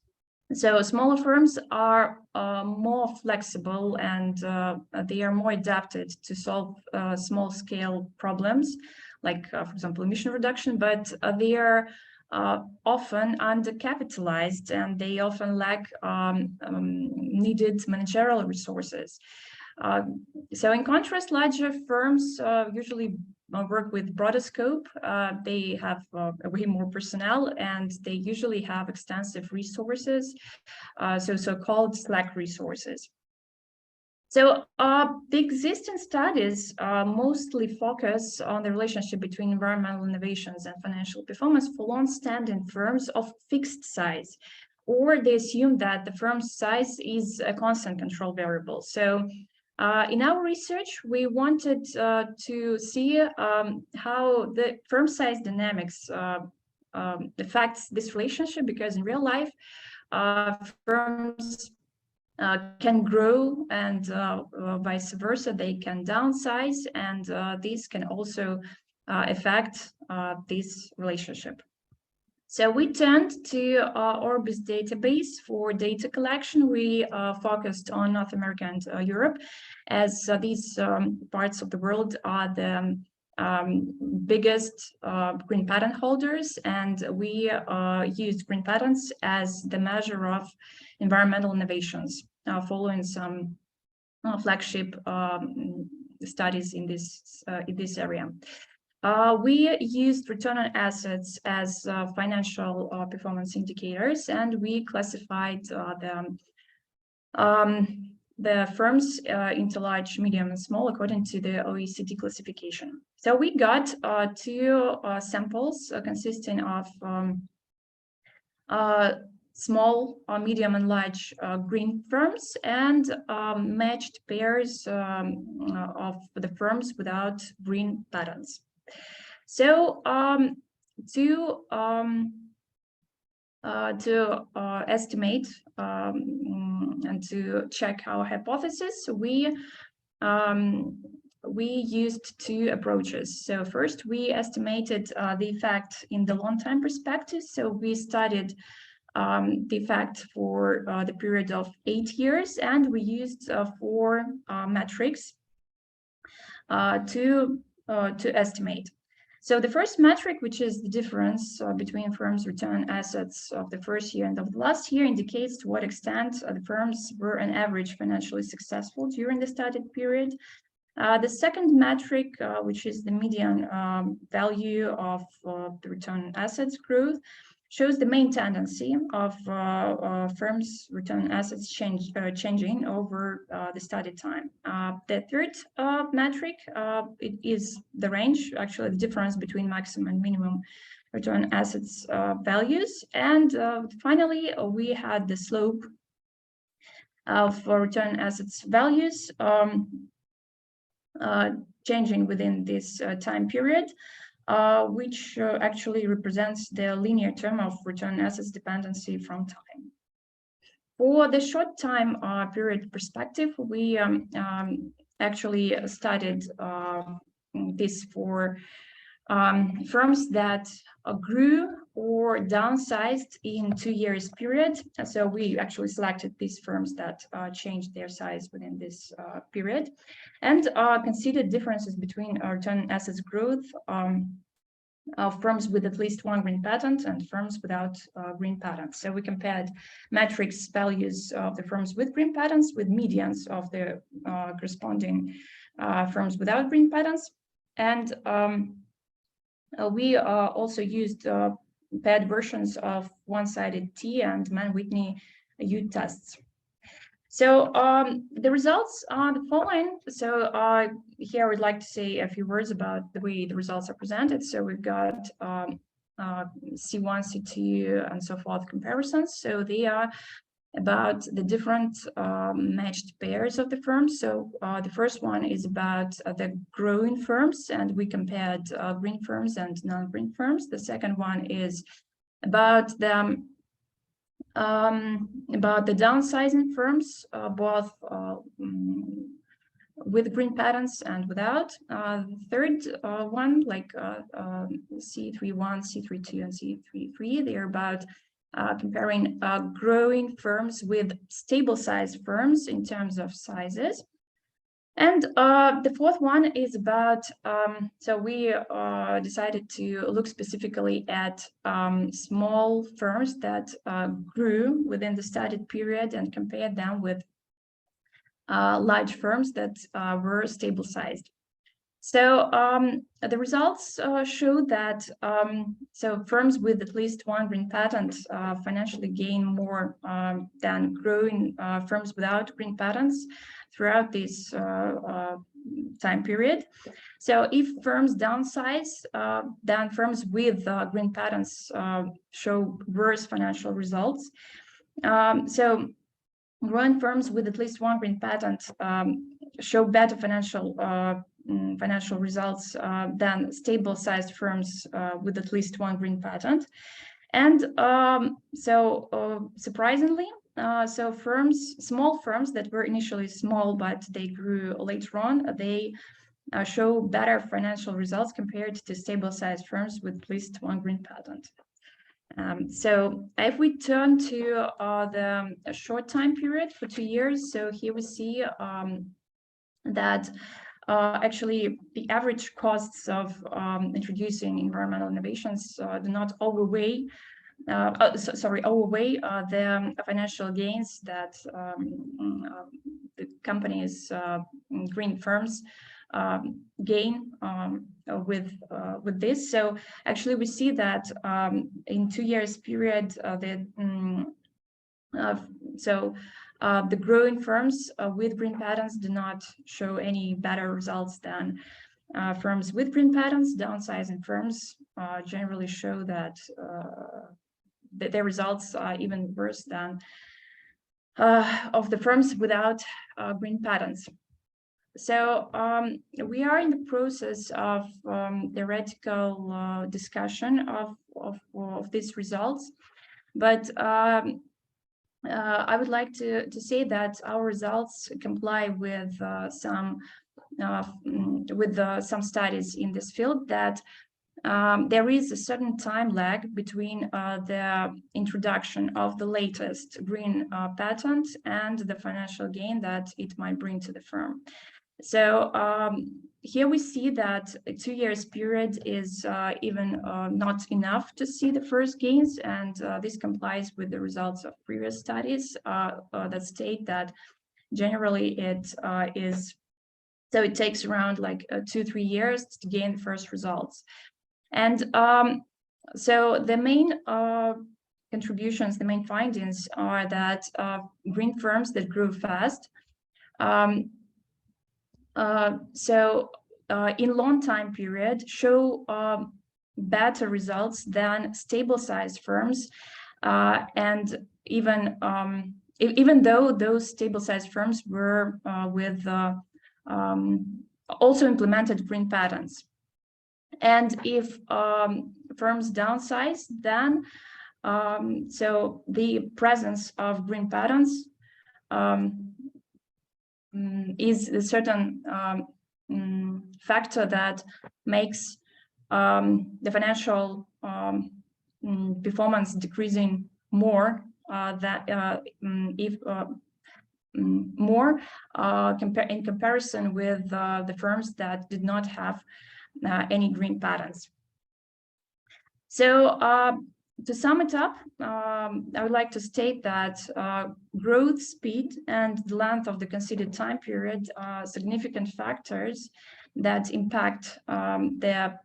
So smaller firms are more flexible and they are more adapted to solve small-scale problems, like, for example, emission reduction, but they are often undercapitalized and they often lack needed managerial resources. So in contrast, larger firms usually work with broader scope. They have way more personnel and they usually have extensive resources, so-called slack resources. So the existing studies mostly focus on the relationship between environmental innovations and financial performance for long-standing firms of fixed size, or they assume that the firm's size is a constant control variable. So in our research, we wanted to see how the firm size dynamics affects this relationship, because in real life, firms can grow and vice versa, they can downsize, and this can also affect this relationship. So we turned to Orbis database for data collection. We focused on North America and Europe, as these parts of the world are the biggest green patent holders, and we used green patents as the measure of environmental innovations, following some flagship studies in this area. We used return on assets as financial performance indicators, and we classified the firms into large, medium, and small according to the OECD classification. So we got two samples consisting of small, medium, and large green firms, and matched pairs of the firms without green patents. So to estimate and to check our hypothesis, we used two approaches. So first, we estimated the effect in the long time perspective. So we studied the effect for the period of 8 years, and we used 4 metrics to estimate. So the first metric, which is the difference between firms' return on assets of the first year and of the last year, indicates to what extent the firms were on average financially successful during the studied period. The second metric, which is the median value of the return on assets growth, shows the main tendency of firms' return on assets changing over the study time. The third metric, it is the range, actually the difference between maximum and minimum return on assets values. And finally, we had the slope of return on assets values changing within this time period, which actually represents the linear term of return on assets dependency from time. For the short time period perspective, we actually studied this for firms that grew or downsized in 2 years period. So we actually selected these firms that changed their size within this period, and considered differences between return on assets growth of firms with at least one green patent and firms without green patents. So we compared metrics values of the firms with green patents with medians of the corresponding firms without green patents. And we also used paired versions of one-sided T and Mann-Whitney U tests. So the results are the following. So here I would like to say a few words about the way the results are presented. So we've got C1, C2, and so forth comparisons. So they are about the different matched pairs of the firms. So the first one is about the growing firms, and we compared green firms and non-green firms. The second one is about the downsizing firms, both with green patents and without. The third one, like C31, C32, and C33, they are about comparing growing firms with stable size firms in terms of sizes. And the fourth one is about, so we decided to look specifically at small firms that grew within the studied period and compared them with large firms that were stable sized. So the results show that so firms with at least one green patent financially gain more than growing firms without green patents throughout this time period. So if firms downsize, then firms with green patents show worse financial results. So growing firms with at least one green patent show better financial results than stable-sized firms with at least one green patent. And surprisingly, so small firms that were initially small, but they grew later on, they show better financial results compared to stable-sized firms with at least one green patent. So if we turn to the short time period for 2 years, so here we see that actually the average costs of introducing environmental innovations do not outweigh the financial gains that the companies, green firms, gain with this. So actually we see that in 2 years period, the growing firms with green patents do not show any better results than firms with green patents. Downsizing firms generally show that their results are even worse than of the firms without green patents. So we are in the process of theoretical discussion of these results, but I would like to say that our results comply with some studies in this field, that there is a certain time lag between the introduction of the latest green patent and the financial gain that it might bring to the firm. So here we see that a 2 years period is even not enough to see the first gains, and this complies with the results of previous studies that state that generally it takes around like 2-3 years to gain the first results. And So the main contributions, the main findings are that green firms that grew fast. In long time period show better results than stable sized firms, and even though those stable sized firms were with also implemented green patterns. And if firms downsize, then so the presence of green patterns is a certain factor that makes the financial performance decreasing more in comparison with the firms that did not have any green patterns. So to sum it up, I would like to state that growth speed and the length of the considered time period are significant factors that impact the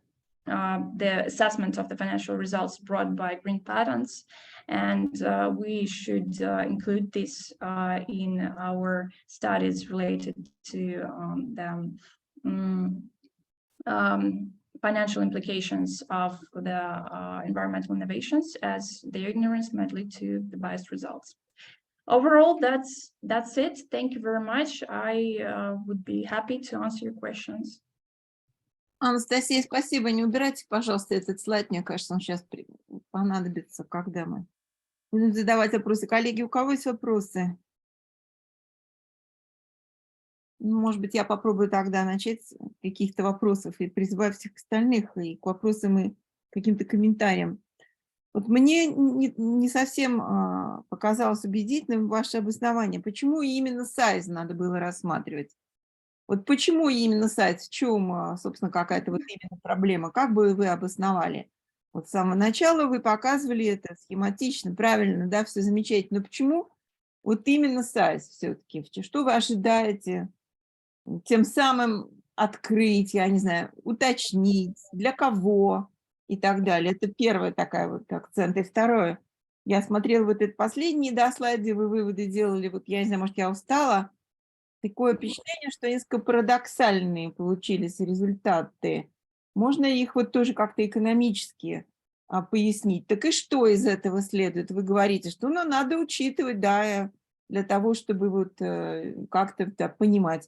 assessment of the financial results brought by green patterns, and we should include this in our studies related to the financial implications of the environmental innovations, as their ignorance might lead to the biased results. Overall, that's it. Thank you very much. I would be happy to answer your questions.
Анастасия, спасибо. Не убирайте, пожалуйста, этот слайд. Мне кажется, он сейчас понадобится, когда мы будем задавать вопросы. Коллеги, у кого есть вопросы? Может быть, я попробую тогда начать с каких-то вопросов и призываю всех остальных и к вопросам и каким-то комментариям. Вот мне не совсем показалось убедительным ваше обоснование. Почему именно сайз надо было рассматривать? Вот почему именно сайз? В чем, собственно, какая-то вот именно проблема? Как бы вы обосновали? Вот с самого начала вы показывали это схематично, правильно, да, все замечательно. Но почему вот именно сайз все-таки? Что вы ожидаете? Тем самым открыть, я не знаю, уточнить, для кого и так далее. Это первое такая вот акцент. И второе, я смотрела вот этот последний, да, слайд, где вы выводы делали, вот я не знаю, может, я устала. Такое впечатление, что несколько парадоксальные получились результаты. Можно их вот тоже как-то экономически пояснить. Так и что из этого следует? Вы говорите, что ну, надо учитывать, да, для того, чтобы вот как-то понимать.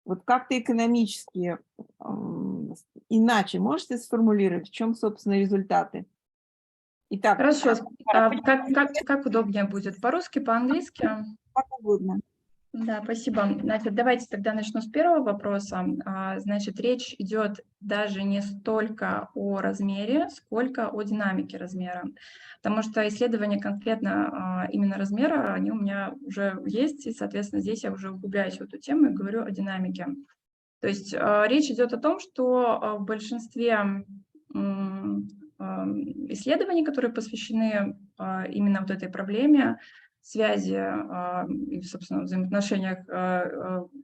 Вот как-то экономически иначе можете сформулировать, в чем, собственно, результаты? Итак,
хорошо. Как удобнее будет? По-русски, по-английски?
Как угодно.
Да, спасибо. Значит, давайте тогда начну с первого вопроса. Значит, речь идет даже не столько о размере, сколько о динамике размера. Потому что исследования конкретно именно размера, они у меня уже есть, и, соответственно, здесь я уже углубляюсь в эту тему и говорю о динамике. То есть речь идет о том, что в большинстве исследований, которые посвящены именно вот этой проблеме, связи и, собственно, взаимоотношениях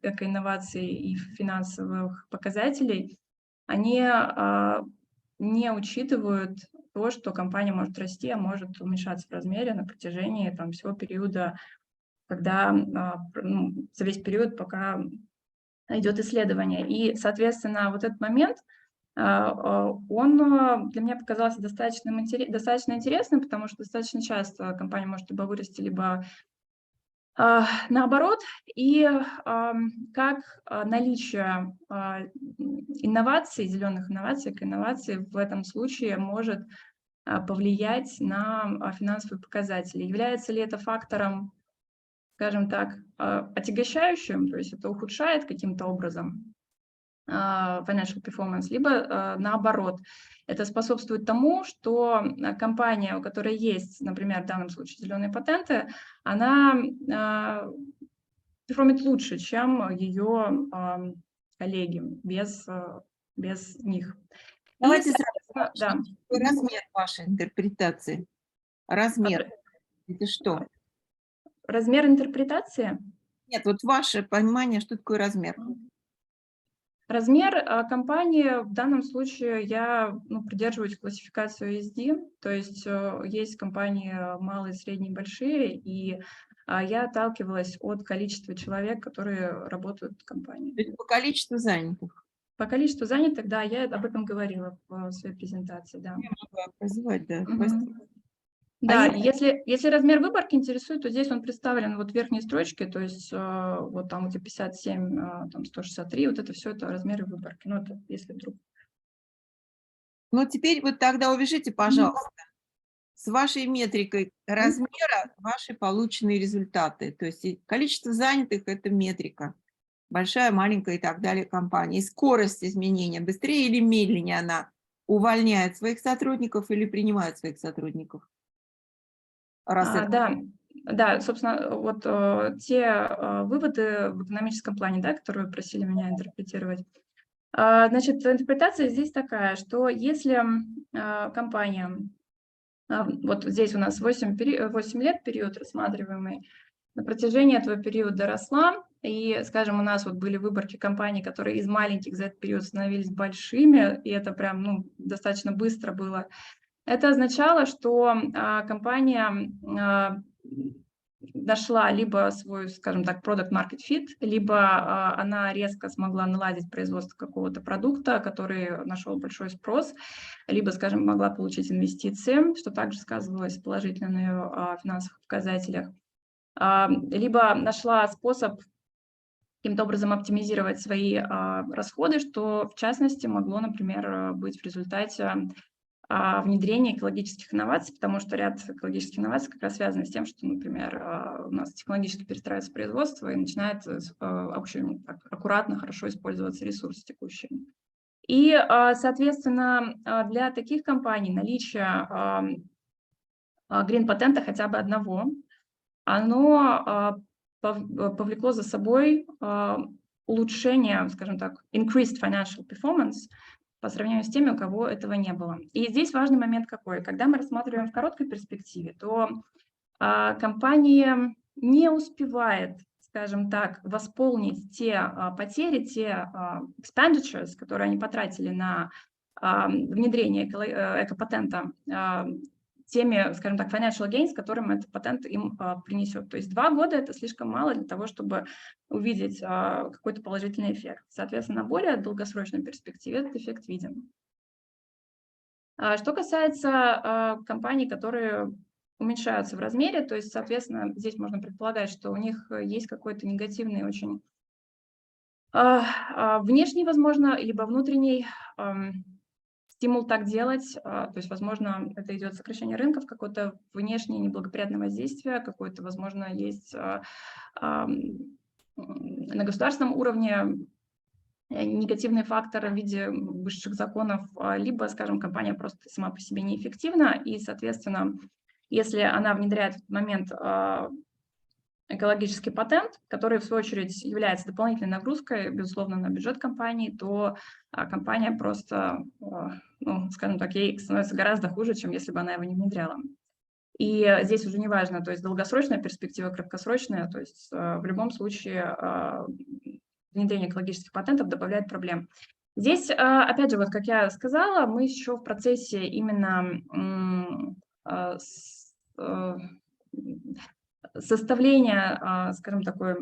экоинноваций и финансовых показателей, они не учитывают то, что компания может расти, а может уменьшаться в размере на протяжении там, всего периода, когда за весь период, пока идет исследование. И, соответственно, вот этот момент, он для меня показался достаточно интересным, потому что достаточно часто компания может либо вырасти, либо наоборот. И как наличие инноваций, зеленых инноваций, экоинноваций в этом случае может повлиять на финансовые показатели. Является ли это фактором, скажем так, отягощающим, то есть это ухудшает каким-то образом financial performance, либо наоборот, это способствует тому, что компания, у которой есть, например, в данном случае зеленые патенты, она перформит лучше, чем ее коллеги без них.
Давайте
сразу, да.
Размер вашей интерпретации. Размер. Это что?
Размер интерпретации?
Нет, вот ваше понимание, что такое размер.
Размер компании в данном случае я придерживаюсь классификацию ESG, то есть есть компании малые, средние, большие, и я отталкивалась от количества человек, которые работают в компании.
То есть по количеству занятых.
По количеству занятых, да, я об этом говорила в своей презентации, да.
Я могу образовать, да.
Спасибо. Да, если размер выборки интересует, то здесь он представлен вот в верхней строчке, то есть вот там где 57, там 163, вот это все это размеры выборки. Ну, это если вдруг.
Ну, теперь вот тогда увяжите, пожалуйста, с вашей метрикой размера ваши полученные результаты. То есть количество занятых – это метрика. Большая, маленькая и так далее компания. И скорость изменения, быстрее или медленнее она увольняет своих сотрудников или принимает своих сотрудников?
Да, собственно, вот те выводы в экономическом плане, да, которые вы просили меня интерпретировать. Значит, интерпретация здесь такая, что если компания, вот здесь у нас 8 лет период рассматриваемый, на протяжении этого периода росла, и, скажем, у нас вот были выборки компаний, которые из маленьких за этот период становились большими, и это прям достаточно быстро было. Это означало, что компания нашла либо свой, скажем так, product market fit, либо она резко смогла наладить производство какого-то продукта, который нашел большой спрос, либо, скажем, могла получить инвестиции, что также сказывалось положительно на ее финансовых показателях, либо нашла способ каким-то образом оптимизировать свои расходы, что, в частности, могло, например, быть в результате внедрения экологических инноваций, потому что ряд экологических инноваций как раз связаны с тем, что, например, у нас технологически перестраивается производство и начинает очень аккуратно, хорошо использоваться ресурсы текущие. И, соответственно, для таких компаний наличие грин-патента хотя бы одного, оно повлекло за собой улучшение, скажем так, increased financial performance по сравнению с теми, у кого этого не было. И здесь важный момент какой. Когда мы рассматриваем в короткой перспективе, то компания не успевает, скажем так, восполнить те потери, те expenditures, которые они потратили на внедрение экопатента, теми, скажем так, financial gains, которым этот патент им принесет. То есть 2 года – это слишком мало для того, чтобы увидеть какой-то положительный эффект. Соответственно, на более долгосрочной перспективе этот эффект виден. Что касается компаний, которые уменьшаются в размере, то есть, соответственно, здесь можно предполагать, что у них есть какой-то негативный очень внешний, возможно, либо внутренний стимул так делать, то есть, возможно, это идет сокращение рынков, какое-то внешнее неблагоприятное воздействие, какое-то, возможно, есть на государственном уровне негативные факторы в виде высших законов, либо, скажем, компания просто сама по себе неэффективна, и, соответственно, если она внедряет в этот момент экологический патент, который, в свою очередь, является дополнительной нагрузкой, безусловно, на бюджет компании, то компания просто, скажем так, ей становится гораздо хуже, чем если бы она его не внедряла. И здесь уже не важно, то есть долгосрочная перспектива, краткосрочная, то есть в любом случае внедрение экологических патентов добавляет проблем. Здесь, опять же, вот как я сказала, мы еще в процессе именно составления, скажем, такой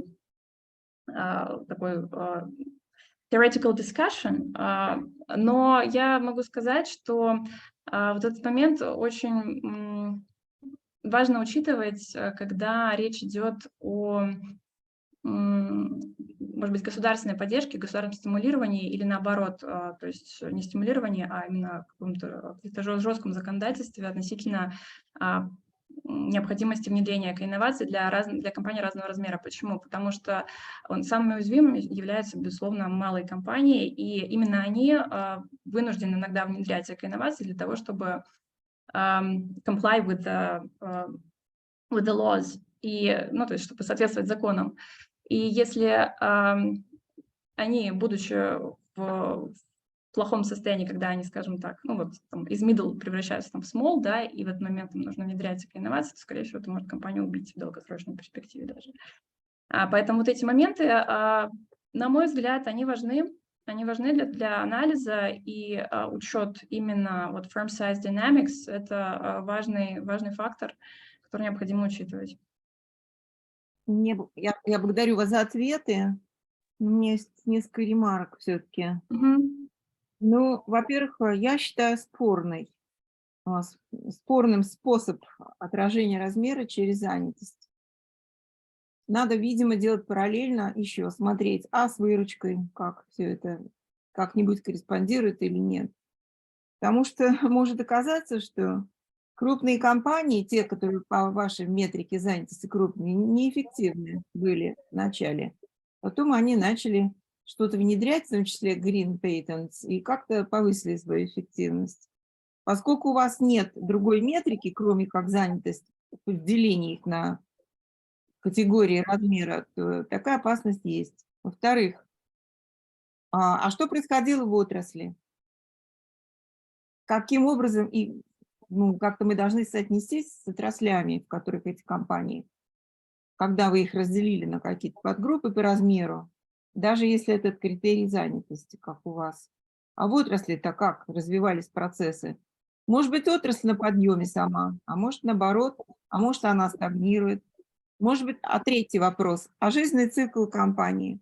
theoretical discussion, но я могу сказать, что вот этот момент очень важно учитывать, когда речь идет о, может быть, государственной поддержке, государственном стимулировании или наоборот, то есть не стимулировании, а именно каком-то жестком законодательстве относительно необходимости внедрения инноваций для компаний разного размера. Почему? Потому что самыми уязвимыми являются, безусловно, малые компании, и именно они вынуждены иногда внедрять инновации для того, чтобы comply with the laws, и, то есть, чтобы соответствовать законам. И если они, будучи в плохом состоянии, когда они, скажем так, из middle превращаются в small, да, и в этот момент им нужно внедрять инновации, то, скорее всего, это может компанию убить в долгосрочной перспективе даже. Поэтому вот эти моменты, на мой взгляд, они важны. они важны для анализа, и учет именно вот firm size dynamics – это важный фактор, который необходимо учитывать.
Я благодарю вас за ответы. У меня есть несколько ремарок все-таки. Ну, во-первых, я считаю спорным способ отражения размера через занятость. Надо, видимо, делать параллельно еще, смотреть, с выручкой, как все это как-нибудь корреспондирует или нет. Потому что может оказаться, что крупные компании, те, которые по вашей метрике занятости крупные, неэффективны были в начале. Потом они начали что-то внедрять, в том числе green patents, и как-то повысили свою эффективность. Поскольку у вас нет другой метрики, кроме как занятость, в делении их на категории размера, то такая опасность есть. Во-вторых, а что происходило в отрасли? Каким образом, и как-то мы должны соотнестись с отраслями, в которых эти компании, когда вы их разделили на какие-то подгруппы по размеру, даже если этот критерий занятости, как у вас. А в отрасли-то как развивались процессы? Может быть, отрасль на подъеме сама, а может, наоборот, а может, она стагнирует. Может быть, третий вопрос, жизненный цикл компании.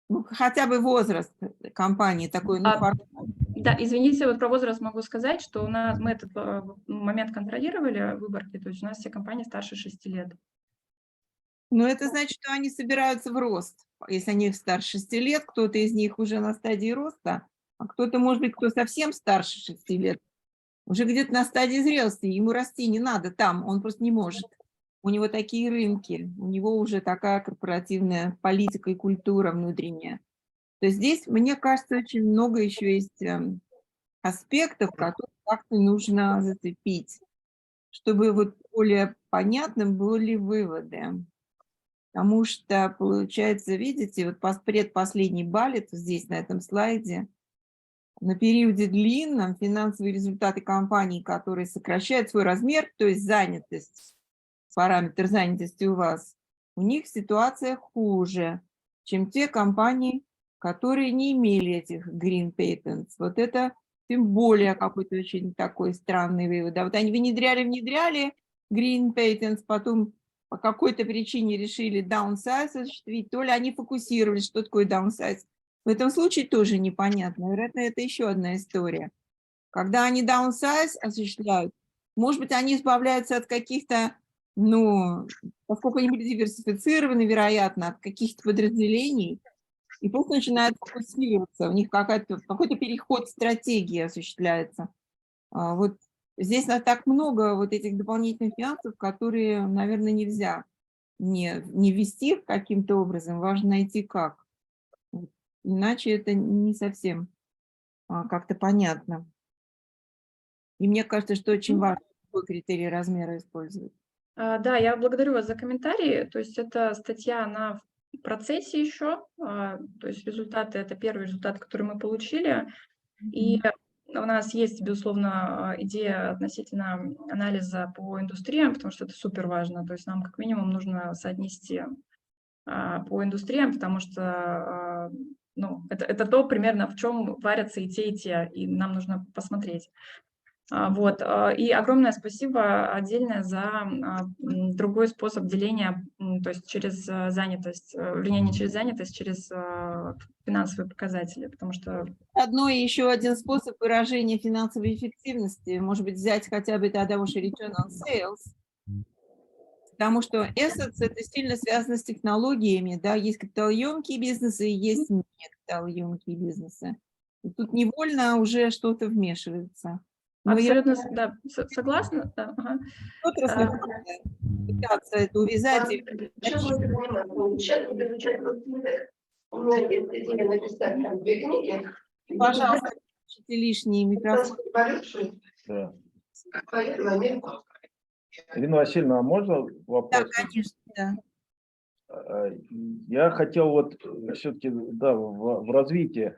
Ну, хотя бы возраст компании такой.
Да, извините, вот про возраст могу сказать, что мы этот момент контролировали, выборки, то есть у нас все компании старше 6 лет.
Но это значит, что они собираются в рост. Если они старше 6 лет, кто-то из них уже на стадии роста, а кто-то, может быть, кто совсем старше 6 лет, уже где-то на стадии зрелости, ему расти не надо там, он просто не может. У него такие рынки, у него уже такая корпоративная политика и культура внутренняя. То есть здесь, мне кажется, очень много еще есть аспектов, которые как-то нужно зацепить, чтобы вот более понятным были выводы. Потому что, получается, видите, вот предпоследний баллет здесь, на этом слайде, на периоде длинном финансовые результаты компаний, которые сокращают свой размер, то есть занятость, параметр занятости у вас, у них ситуация хуже, чем те компании, которые не имели этих green patents. Вот это тем более какой-то очень такой странный вывод. А вот они внедряли green patents, потом по какой-то причине решили downsize осуществить, то ли они фокусировались, что такое downsize. В этом случае тоже непонятно. Вероятно, это еще одна история. Когда они downsize осуществляют, может быть, они избавляются от каких-то, поскольку они были диверсифицированы, вероятно, от каких-то подразделений, и просто начинают фокусироваться, у них какой-то переход стратегии осуществляется. Вот здесь так много вот этих дополнительных нюансов, которые, наверное, нельзя не ввести каким-то образом, важно найти как. Иначе это не совсем как-то понятно. И мне кажется, что очень важно какой критерий размера использовать.
Да, я благодарю вас за комментарии. То есть эта статья, она в процессе еще. То есть результаты, это первый результат, который мы получили. И у нас есть, безусловно, идея относительно анализа по индустриям, потому что это супер важно. То есть нам как минимум нужно соотнести по индустриям, потому что это то примерно, в чем варятся и те, и нам нужно посмотреть. Вот. И огромное спасибо отдельное за другой способ деления, то есть через занятость, вернее, не через занятость, через финансовые показатели, потому что...
Еще один способ выражения финансовой эффективности, может быть, взять хотя бы тогда уж return on sales, потому что assets – это сильно связано с технологиями, да, есть капиталоемкие бизнесы и есть некапиталоемкие бизнесы. И тут невольно уже что-то вмешивается.
Абсолютно, да, согласна. Да, ага.
Пытаться это увязать. Пожалуйста, лишние микрофоны.
Да. Ирина Васильевна, а можно вопрос?
Да, конечно, да.
Я хотел вот все-таки, да, в развитии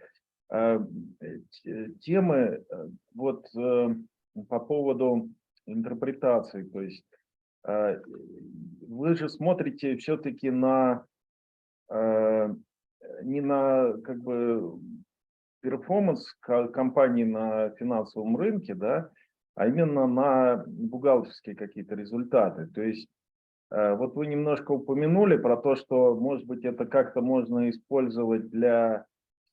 темы вот по поводу интерпретации, то есть вы же смотрите все-таки не на как бы перформанс компании на финансовом рынке, да, а именно на бухгалтерские какие-то результаты. То есть вот вы немножко упомянули про то, что, может быть, это как-то можно использовать для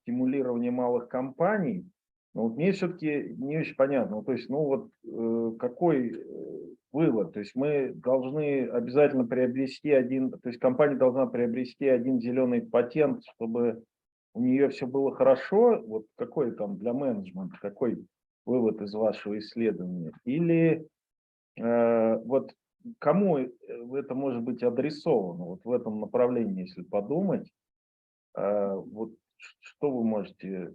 стимулирования малых компаний. Но вот мне все-таки не очень понятно. То есть, ну вот какой вывод? То есть мы должны обязательно приобрести один, то есть компания должна приобрести один зеленый патент, чтобы у нее все было хорошо. Вот какой там для менеджмента, какой вывод из вашего исследования? Или вот кому это может быть адресовано вот в этом направлении, если подумать? Вот что вы можете,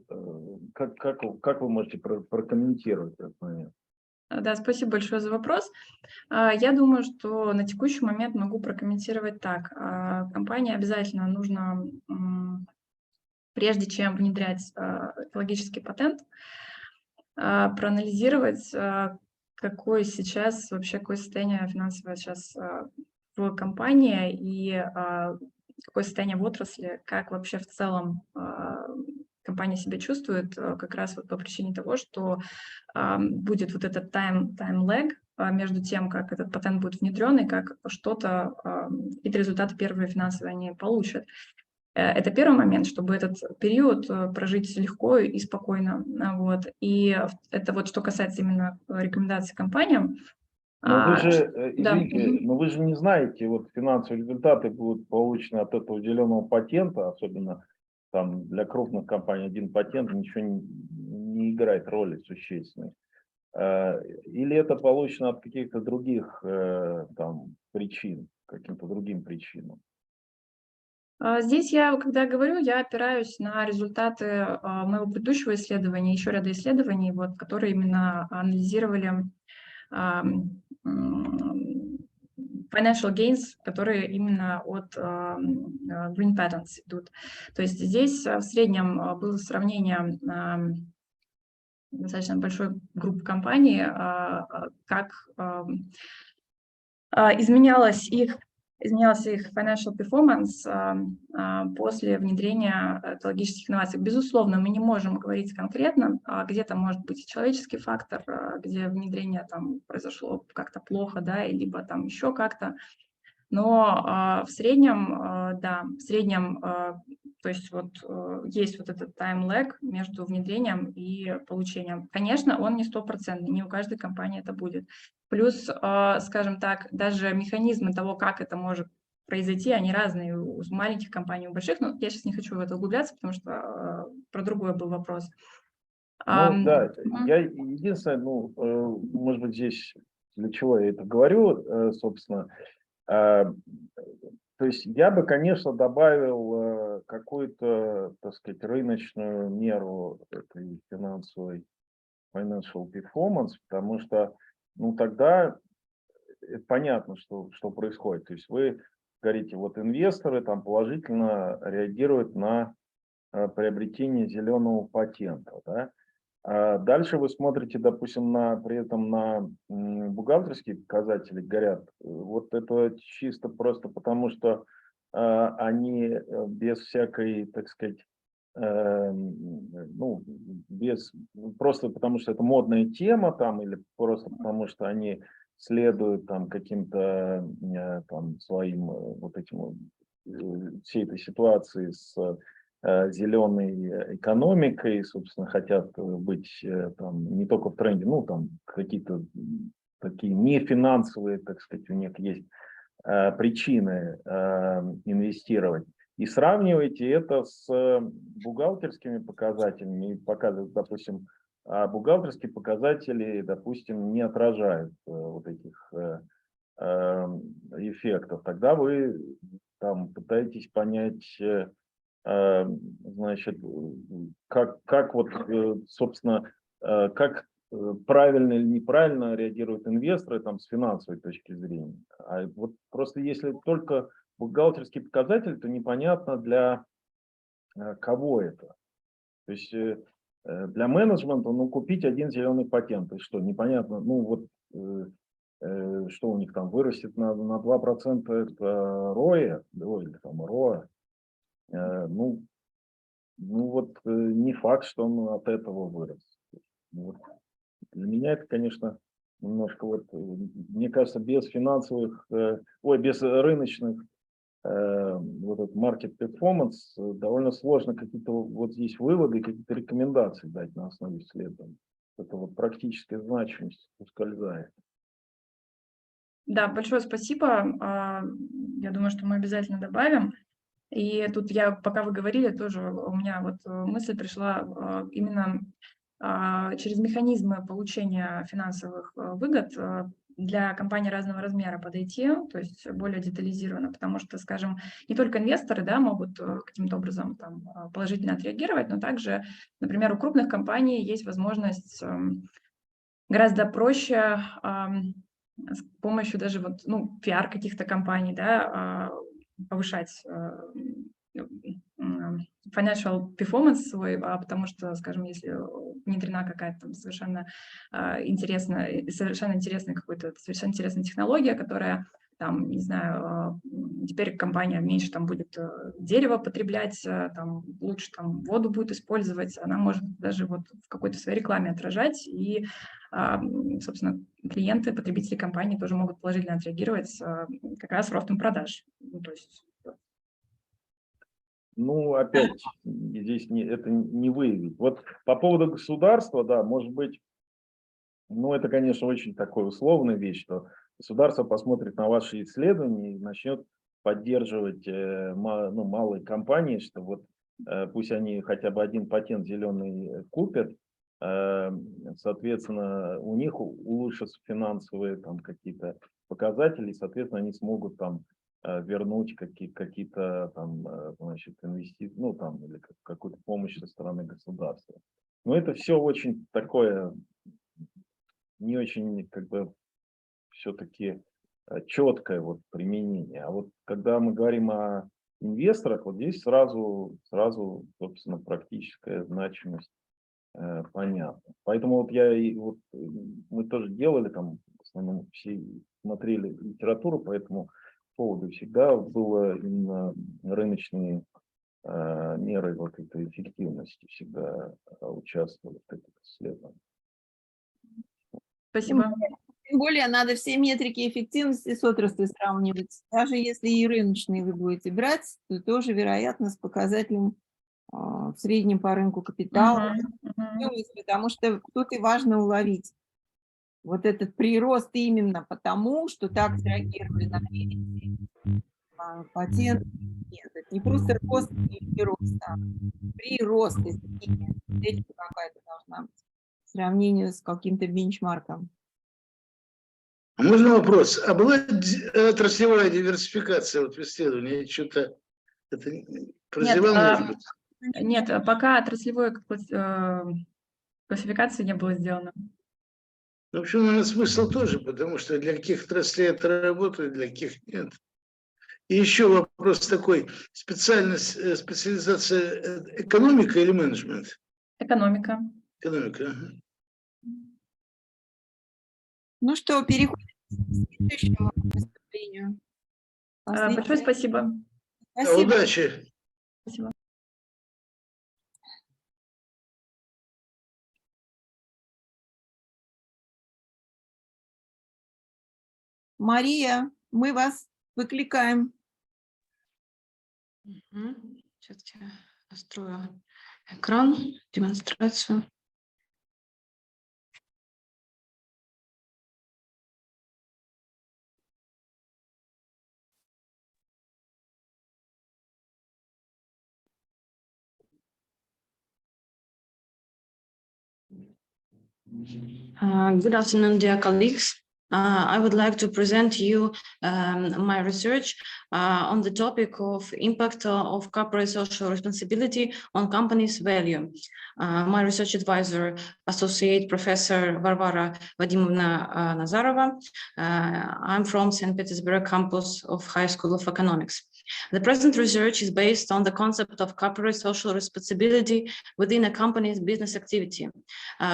как вы можете прокомментировать этот момент?
Да, спасибо большое за вопрос. Я думаю, что на текущий момент могу прокомментировать так. Компании обязательно нужно, прежде чем внедрять экологический патент, проанализировать, какое сейчас вообще, какое состояние финансовое сейчас в компании и какое состояние в отрасли, как вообще в целом компания себя чувствует, как раз вот по причине того, что будет вот этот time lag между тем, как этот патент будет внедрен и как что-то, какие-то результаты первые финансовые они получат. Это первый момент, чтобы этот период прожить легко и спокойно. Вот. И это вот что касается именно рекомендаций компаниям.
Но вы же,
Да.
извините, но вы же не знаете, вот финансовые результаты будут получены от этого зеленого патента, особенно там для крупных компаний один патент ничего не играет роли существенной. Или это получено от каких-то других там причин, каким-то другим причинам?
Здесь я, когда говорю, я опираюсь на результаты моего предыдущего исследования, еще ряда исследований, вот, которые именно анализировали financial gains, которые именно от green patents идут. То есть здесь в среднем было сравнение достаточно большой группы компаний, как изменялась их financial performance после внедрения экологических инноваций. Безусловно, мы не можем говорить конкретно, где-то может быть человеческий фактор, где внедрение там произошло как-то плохо, да, либо там еще как-то. Но в среднем, да, в среднем, то есть вот есть вот этот time lag между внедрением и получением. Конечно, он не стопроцентный, не у каждой компании это будет. Плюс, скажем так, даже механизмы того, как это может произойти, они разные у маленьких компаний, у больших. Но я сейчас не хочу в это углубляться, потому что про другой был вопрос.
Ну да, я единственное, ну, может быть, здесь для чего я это говорю, собственно, то есть я бы, конечно, добавил какую-то, так сказать, рыночную меру этой финансовой financial performance, потому что, ну, тогда понятно, что происходит. То есть вы говорите, вот инвесторы там положительно реагируют на приобретение зеленого патента, да? Дальше вы смотрите, допустим, при этом на бухгалтерские показатели, говорят, вот это чисто просто потому, что они без всякой, так сказать, ну, просто потому, что это модная тема там, или просто потому, что они следуют там каким-то там своим вот этим всей этой ситуации с зеленой экономикой, собственно, хотят быть там не только в тренде, ну, там какие-то такие нефинансовые, так сказать, у них есть причины инвестировать. И сравнивайте это с бухгалтерскими показателями, и показывают, допустим, бухгалтерские показатели, допустим, не отражают вот этих эффектов. Тогда вы там пытаетесь понять, значит, как вот, собственно, как правильно или неправильно реагируют инвесторы там с финансовой точки зрения. А вот просто если только бухгалтерский показатель, то непонятно для кого это. То есть для менеджмента, ну, купить один зеленый патент, и что, непонятно, ну, вот что у них там вырастет на 2% это ROE, или там ROA. Ну, ну вот не факт, что он от этого вырос. Вот. Для меня это, конечно, немножко вот, мне кажется, без финансовых, без рыночных вот этот market performance довольно сложно какие-то вот здесь выводы, какие-то рекомендации дать на основе исследований. Это вот практическая значимость ускользает.
Да, большое спасибо. Я думаю, что мы обязательно добавим. И тут пока вы говорили, тоже у меня вот мысль пришла именно через механизмы получения финансовых выгод для компаний разного размера подойти, то есть более детализированно, потому что, скажем, не только инвесторы, да, могут каким-то образом там положительно отреагировать, но также, например, у крупных компаний есть возможность гораздо проще с помощью даже вот, ну, пиар каких-то компаний, да, повышать financial performance свой, потому что, скажем, если внедрена какая-то там совершенно интересная какой-то совершенно интересная технология, которая там, не знаю, теперь компания меньше там будет дерево потреблять, там лучше там воду будет использовать, она может даже вот в какой-то своей рекламе отражать, и, собственно, клиенты, потребители компании тоже могут положительно отреагировать как раз ростом продаж. Ну, то есть...
Ну, опять, здесь это не выявить. Вот по поводу государства, да, может быть, ну, это, конечно, очень такая условная вещь, что государство посмотрит на ваши исследования и начнет поддерживать малые компании, что вот пусть они хотя бы один патент зеленый купят, соответственно, у них улучшатся финансовые там какие-то показатели, и, соответственно, они смогут там вернуть какие-то там, значит, инвестиции, ну, там, или какую-то помощь со стороны государства. Но это все очень такое, не очень, как бы, все-таки четкое вот применение. А вот когда мы говорим о инвесторах, вот здесь сразу, собственно, практическая значимость понятна. Поэтому вот мы тоже делали там, в основном все смотрели литературу, поэтому поводу всегда было именно рыночные меры вот этой эффективности всегда участвовали в этих исследованиях.
Спасибо.
Тем более надо все метрики эффективности с отраслью сравнивать. Даже если и рыночные вы будете брать, то тоже вероятно с показателем в среднем по рынку капитала. Потому что тут и важно уловить вот этот прирост именно потому, что так среагировали на патент. Нет, это не просто рост и рост, а прирост изменения. Эта какая-то должна быть в сравнении с каким-то бенчмарком.
Можно вопрос? А была отраслевая диверсификация вот в исследовании? Что-то это прозевал, может быть?
Нет, пока отраслевой классификации не было сделано.
В общем, наверное, смысл тоже, потому что для каких отраслей это работает, для каких нет. И еще вопрос такой: специализация экономика или менеджмент?
Экономика.
Экономика.
Ну что, переходим к следующему выступлению.
Большое спасибо.
Спасибо.
Удачи.
Спасибо.
Мария, мы вас выкликаем.
Сейчас я настрою экран, демонстрацию. Good afternoon, dear colleagues. I would like to present you my research on the topic of impact of corporate social responsibility on companies' value. My research advisor, Associate Professor Varvara Vadimovna Nazarova. I'm from St. Petersburg campus of High School of Economics. The present research is based on the concept of corporate social responsibility within a company's business activity.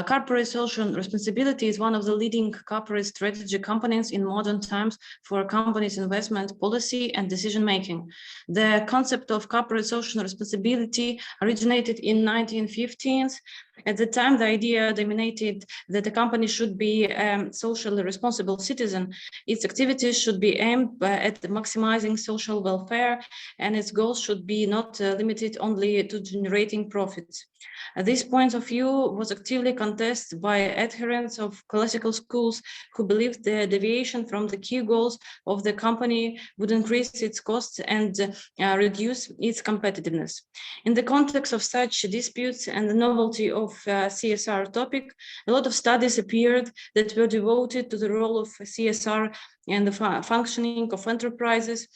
Corporate social responsibility is one of the leading corporate strategy components in modern times for a company's investment policy and decision-making. The concept of corporate social responsibility originated in 1915s. At the time, the idea dominated that the company should be a socially responsible citizen. Its activities should be aimed at maximizing social welfare, and its goals should be not limited only to generating profits. This point of view was actively contested by adherents of classical schools who believed the deviation from the key goals of the company would increase its costs and reduce its competitiveness. In the context of such disputes and the novelty of CSR topic, a lot of studies appeared that were devoted to the role of CSR and the functioning of enterprises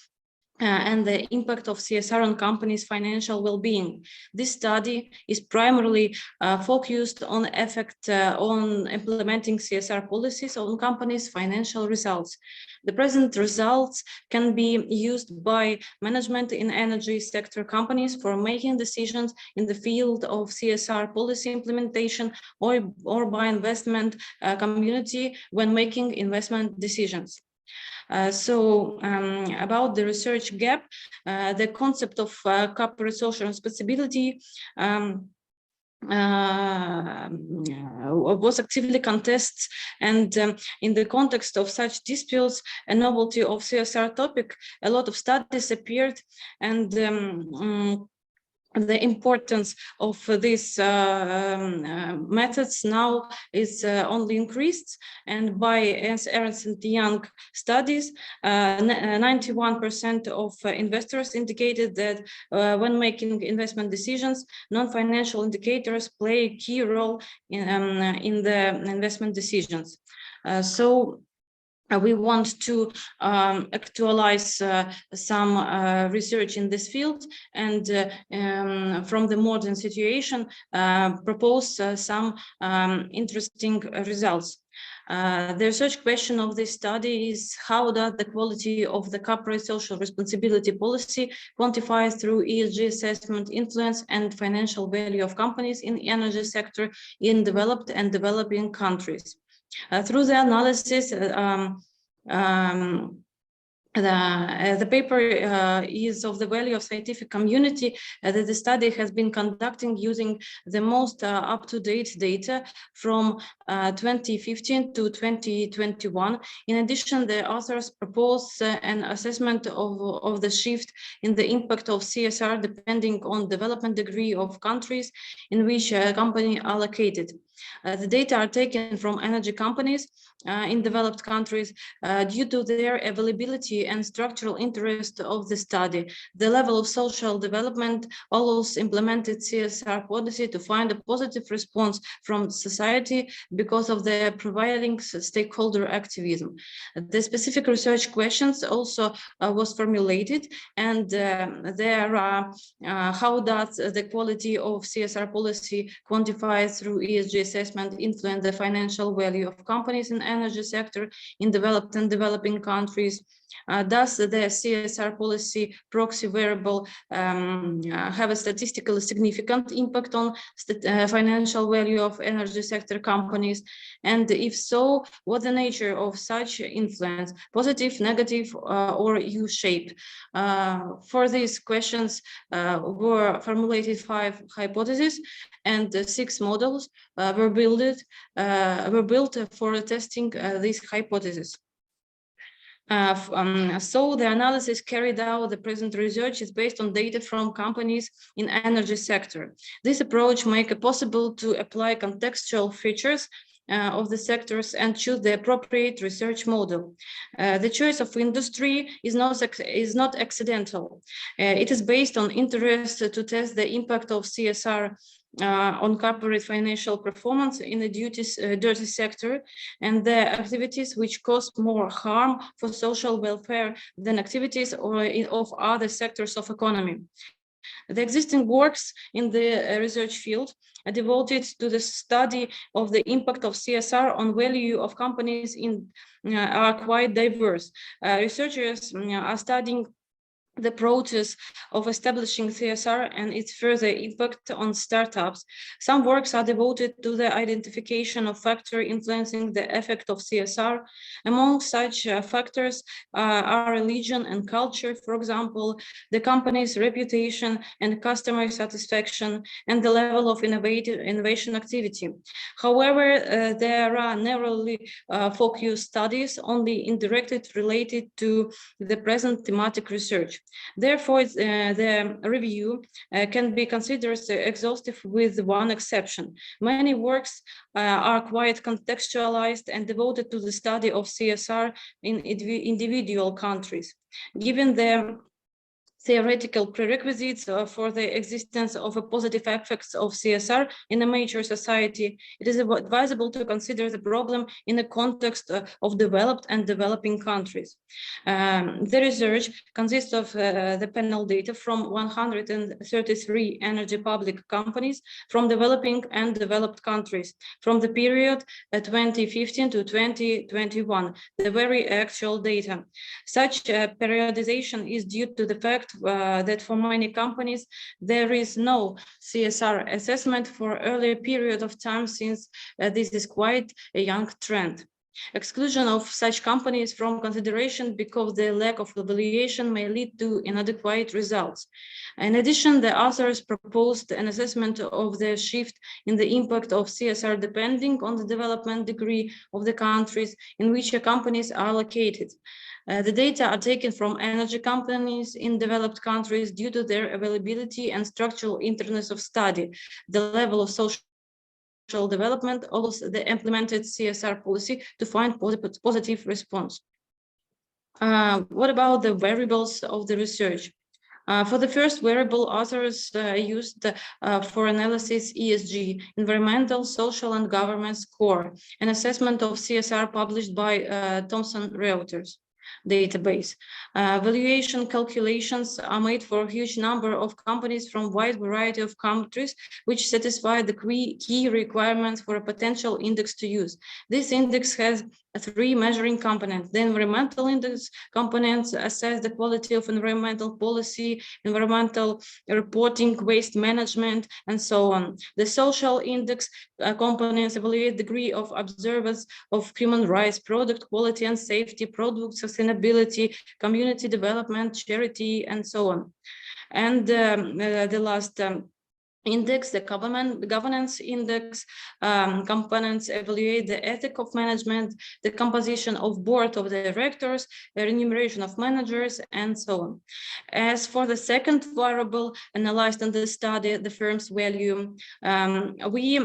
and the impact of CSR on companies' financial well-being. This study is primarily focused on effect on implementing CSR policies on companies' financial results. The present results can be used by management in energy sector companies for making decisions in the field of CSR policy implementation or by investment community when making investment decisions. About the research gap, the concept of corporate social responsibility was actively contested, and in the context of such disputes, a novelty of CSR topic, a lot of studies appeared, and the importance of these methods now is only increased, and by Ernst & Young studies, 91% of investors indicated that when making investment decisions, non-financial indicators play a key role in the investment decisions. We want to actualize some research in this field, and from the modern situation, propose some interesting results. The research question of this study is: how does the quality of the corporate social responsibility policy quantified through ESG assessment influence and financial value of companies in the energy sector in developed and developing countries? Through the analysis, the paper is of the value of scientific community that the study has been conducting using the most up-to-date data from 2015 to 2021. In addition, the authors propose an assessment of the shift in the impact of CSR depending on development degree of countries in which a company are located. The data are taken from energy companies in developed countries due to their availability and structural interest of the study. The level of social development allows implemented CSR policy to find a positive response from society because of the prevailing stakeholder activism. The specific research questions also was formulated, and there are how does the quality of CSR policy quantified through ESG assessment influence the financial value of companies in energy sector in developed and developing countries? Does the CSR policy proxy variable have a statistically significant impact on financial value of energy sector companies? And if so, what the nature of such influence, positive, negative, or U-shaped? For these questions were formulated 5 hypotheses, and 6 models were built for testing these hypotheses. So the analysis carried out the present research is based on data from companies in energy sector. This approach makes it possible to apply contextual features of the sectors and choose the appropriate research model. The choice of industry is not accidental. It is based on interest to test the impact of CSR on corporate financial performance in the dirty sector and the activities which cause more harm for social welfare than activities of other sectors of economy. The existing works in the research field are devoted to the study of the impact of CSR on value of companies are quite diverse. Researchers are studying the process of establishing CSR and its further impact on startups. Some works are devoted to the identification of factors influencing the effect of CSR. Among such factors are religion and culture, for example, the company's reputation and customer satisfaction, and the level of innovation activity. However, there are narrowly focused studies only indirectly related to the present thematic research. Therefore, the review can be considered exhaustive with one exception. Many works are quite contextualized and devoted to the study of CSR in individual countries. Given the theoretical prerequisites for the existence of a positive effects of CSR in a major society, it is advisable to consider the problem in the context of developed and developing countries. The research consists of the panel data from 133 energy public companies from developing and developed countries from the period 2015 to 2021, the very actual data. Such periodization is due to the fact that for many companies, there is no CSR assessment for earlier period of time, since this is quite a young trend. Exclusion of such companies from consideration because their lack of evaluation may lead to inadequate results. In addition, the authors proposed an assessment of the shift in the impact of CSR depending on the development degree of the countries in which the companies are located. The data are taken from energy companies in developed countries due to their availability and structural interest of study, the level of social development, also the implemented CSR policy to find positive response. What about the variables of the research? For the first variable, authors used for analysis ESG, environmental, social, and government score, an assessment of CSR published by Thomson Reuters database. Valuation calculations are made for a huge number of companies from a wide variety of countries, which satisfy the key requirements for a potential index to use. This index has three measuring components. The environmental index components assess the quality of environmental policy, environmental reporting, waste management, and so on. The social index components evaluate the degree of observance of human rights, product quality and safety, product sustainability, community development, charity, and so on. And the last index, the governance index components evaluate the ethic of management, the composition of board of directors, the remuneration of managers, and so on. As for the second variable analyzed in the study, the firm's value, we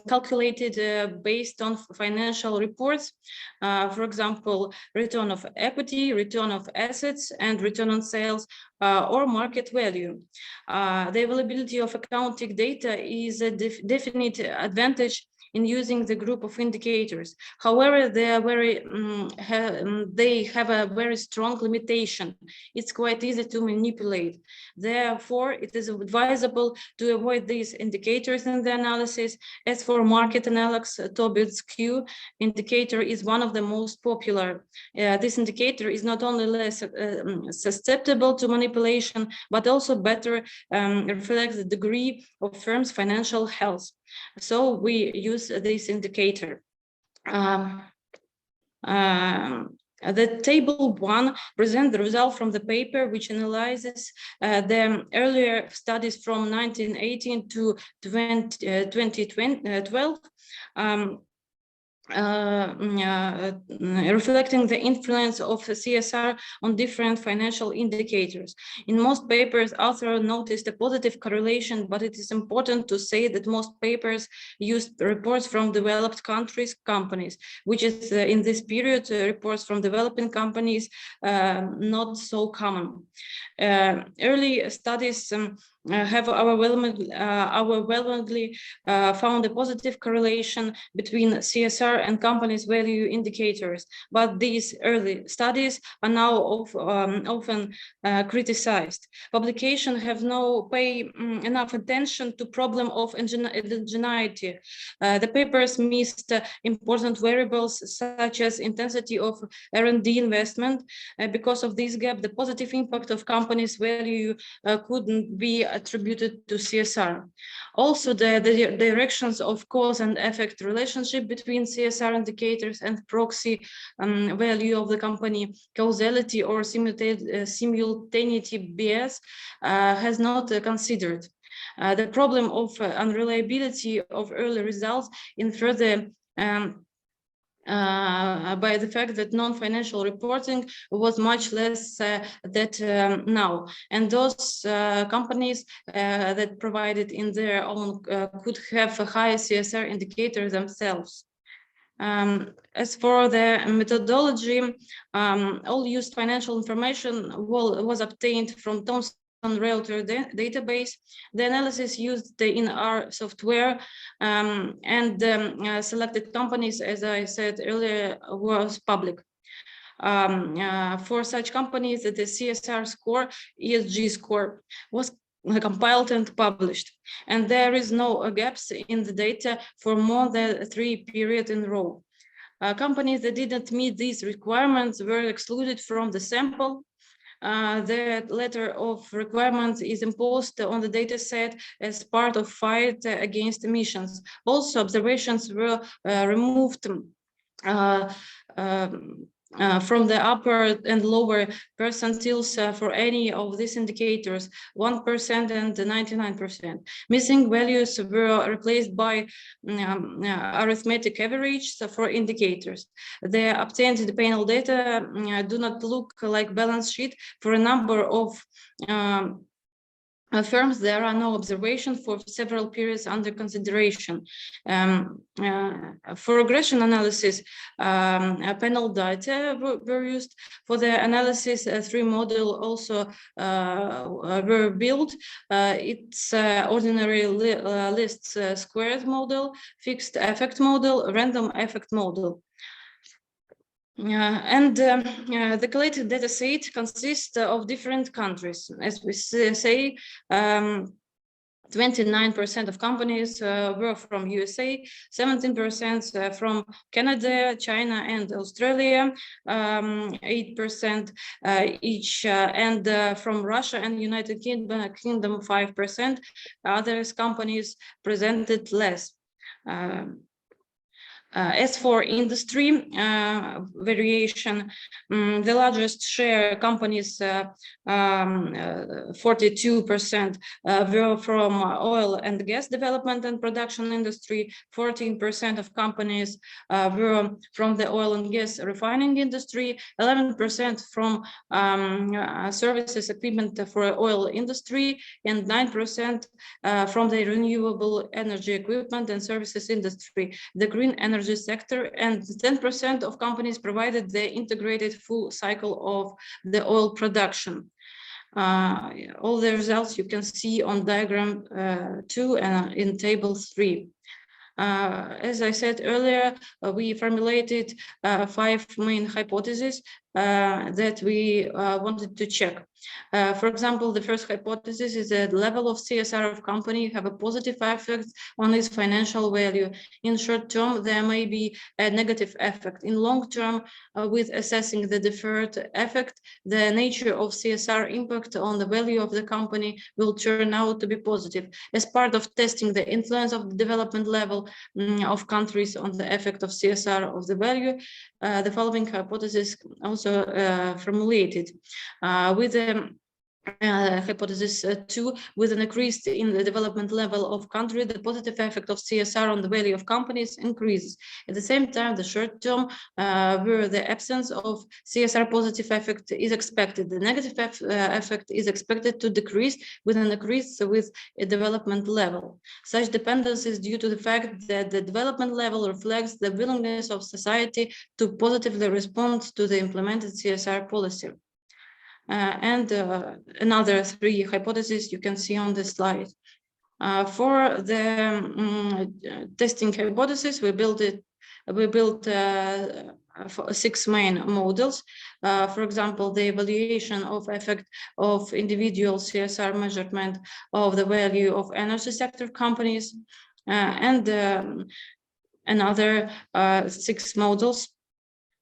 calculated based on financial reports, for example, return of equity, return of assets, and return on sales, or market value. The availability of accounting data is a definite advantage in using the group of indicators. However, they have a very strong limitation. It's quite easy to manipulate. Therefore, it is advisable to avoid these indicators in the analysis. As for market analysis, Tobit's Q indicator is one of the most popular. This indicator is not only less susceptible to manipulation, but also better reflects the degree of firm's financial health. So we use this indicator. The table 1 presents the result from the paper, which analyzes the earlier studies from 1918 to 2012. Reflecting the influence of CSR on different financial indicators. In most papers, authors noticed a positive correlation, but it is important to say that most papers used reports from developed countries, companies, which is in this period, reports from developing companies, not so common. Early studies have overwhelmingly found a positive correlation between CSR and companies' value indicators, but these early studies are now often criticized. Publications have no pay enough attention to problem of indigeneity. The papers missed important variables such as intensity of R&D investment. Because of this gap, the positive impact of companies' value couldn't be attributed to CSR. Also, the directions of cause and effect relationship between CSR indicators and proxy value of the company, causality or simultaneity bias has not considered. The problem of unreliability of early results in further by the fact that non-financial reporting was much less than now, and those companies that provided in their own could have a higher CSR indicator themselves. As for the methodology, all used financial information was obtained from Thomson Reuters database. The analysis used in our software and selected companies, as I said earlier, was public. For such companies, the CSR score, ESG score, was compiled and published, and there is no gaps in the data for more than 3 periods in a row. Companies that didn't meet these requirements were excluded from the sample. The letter of requirements is imposed on the data set as part of fight against emissions. Also, observations were removed from the upper and lower percentiles for any of these indicators, 1% and 99%. Missing values were replaced by arithmetic average for indicators. The obtained panel data do not look like balance sheet for a number of firms. There are no observations for several periods under consideration. For regression analysis, panel data were used. For the analysis, 3 model also were built. It's ordinary lists squared model, fixed effect model, random effect model. The collected data set consists of different countries. As we say, 29% of companies were from USA, 17% from Canada, China, and Australia, 8% each, and from Russia and United Kingdom, 5%. Others companies presented less. As for industry variation, the largest share companies, 42% were from oil and gas development and production industry, 14% of companies were from the oil and gas refining industry, 11% from services equipment for oil industry, and 9% from the renewable energy equipment and services industry, the green energy sector, and 10% of companies provided the integrated full cycle of the oil production. All the results you can see on diagram 2 and in table 3. As I said earlier, we formulated 5 main hypotheses that we wanted to check. For example, the first hypothesis is that the level of CSR of company have a positive effect on its financial value. In short term, there may be a negative effect. In long term, with assessing the deferred effect, the nature of CSR impact on the value of the company will turn out to be positive. As part of testing the influence of the development level of countries on the effect of CSR of the value, the following hypothesis also formulated. With the hypothesis 2, with an increase in the development level of country, the positive effect of CSR on the value of companies increases. At the same time, the short term, where the absence of CSR positive effect is expected, the negative effect is expected to decrease with an increase with a development level. Such dependence is due to the fact that the development level reflects the willingness of society to positively respond to the implemented CSR policy. and another 3 hypotheses you can see on the slide. For the testing hypothesis, we built 6 main models. For example, the evaluation of effect of individual CSR measurement of the value of energy sector companies, and another 6 models,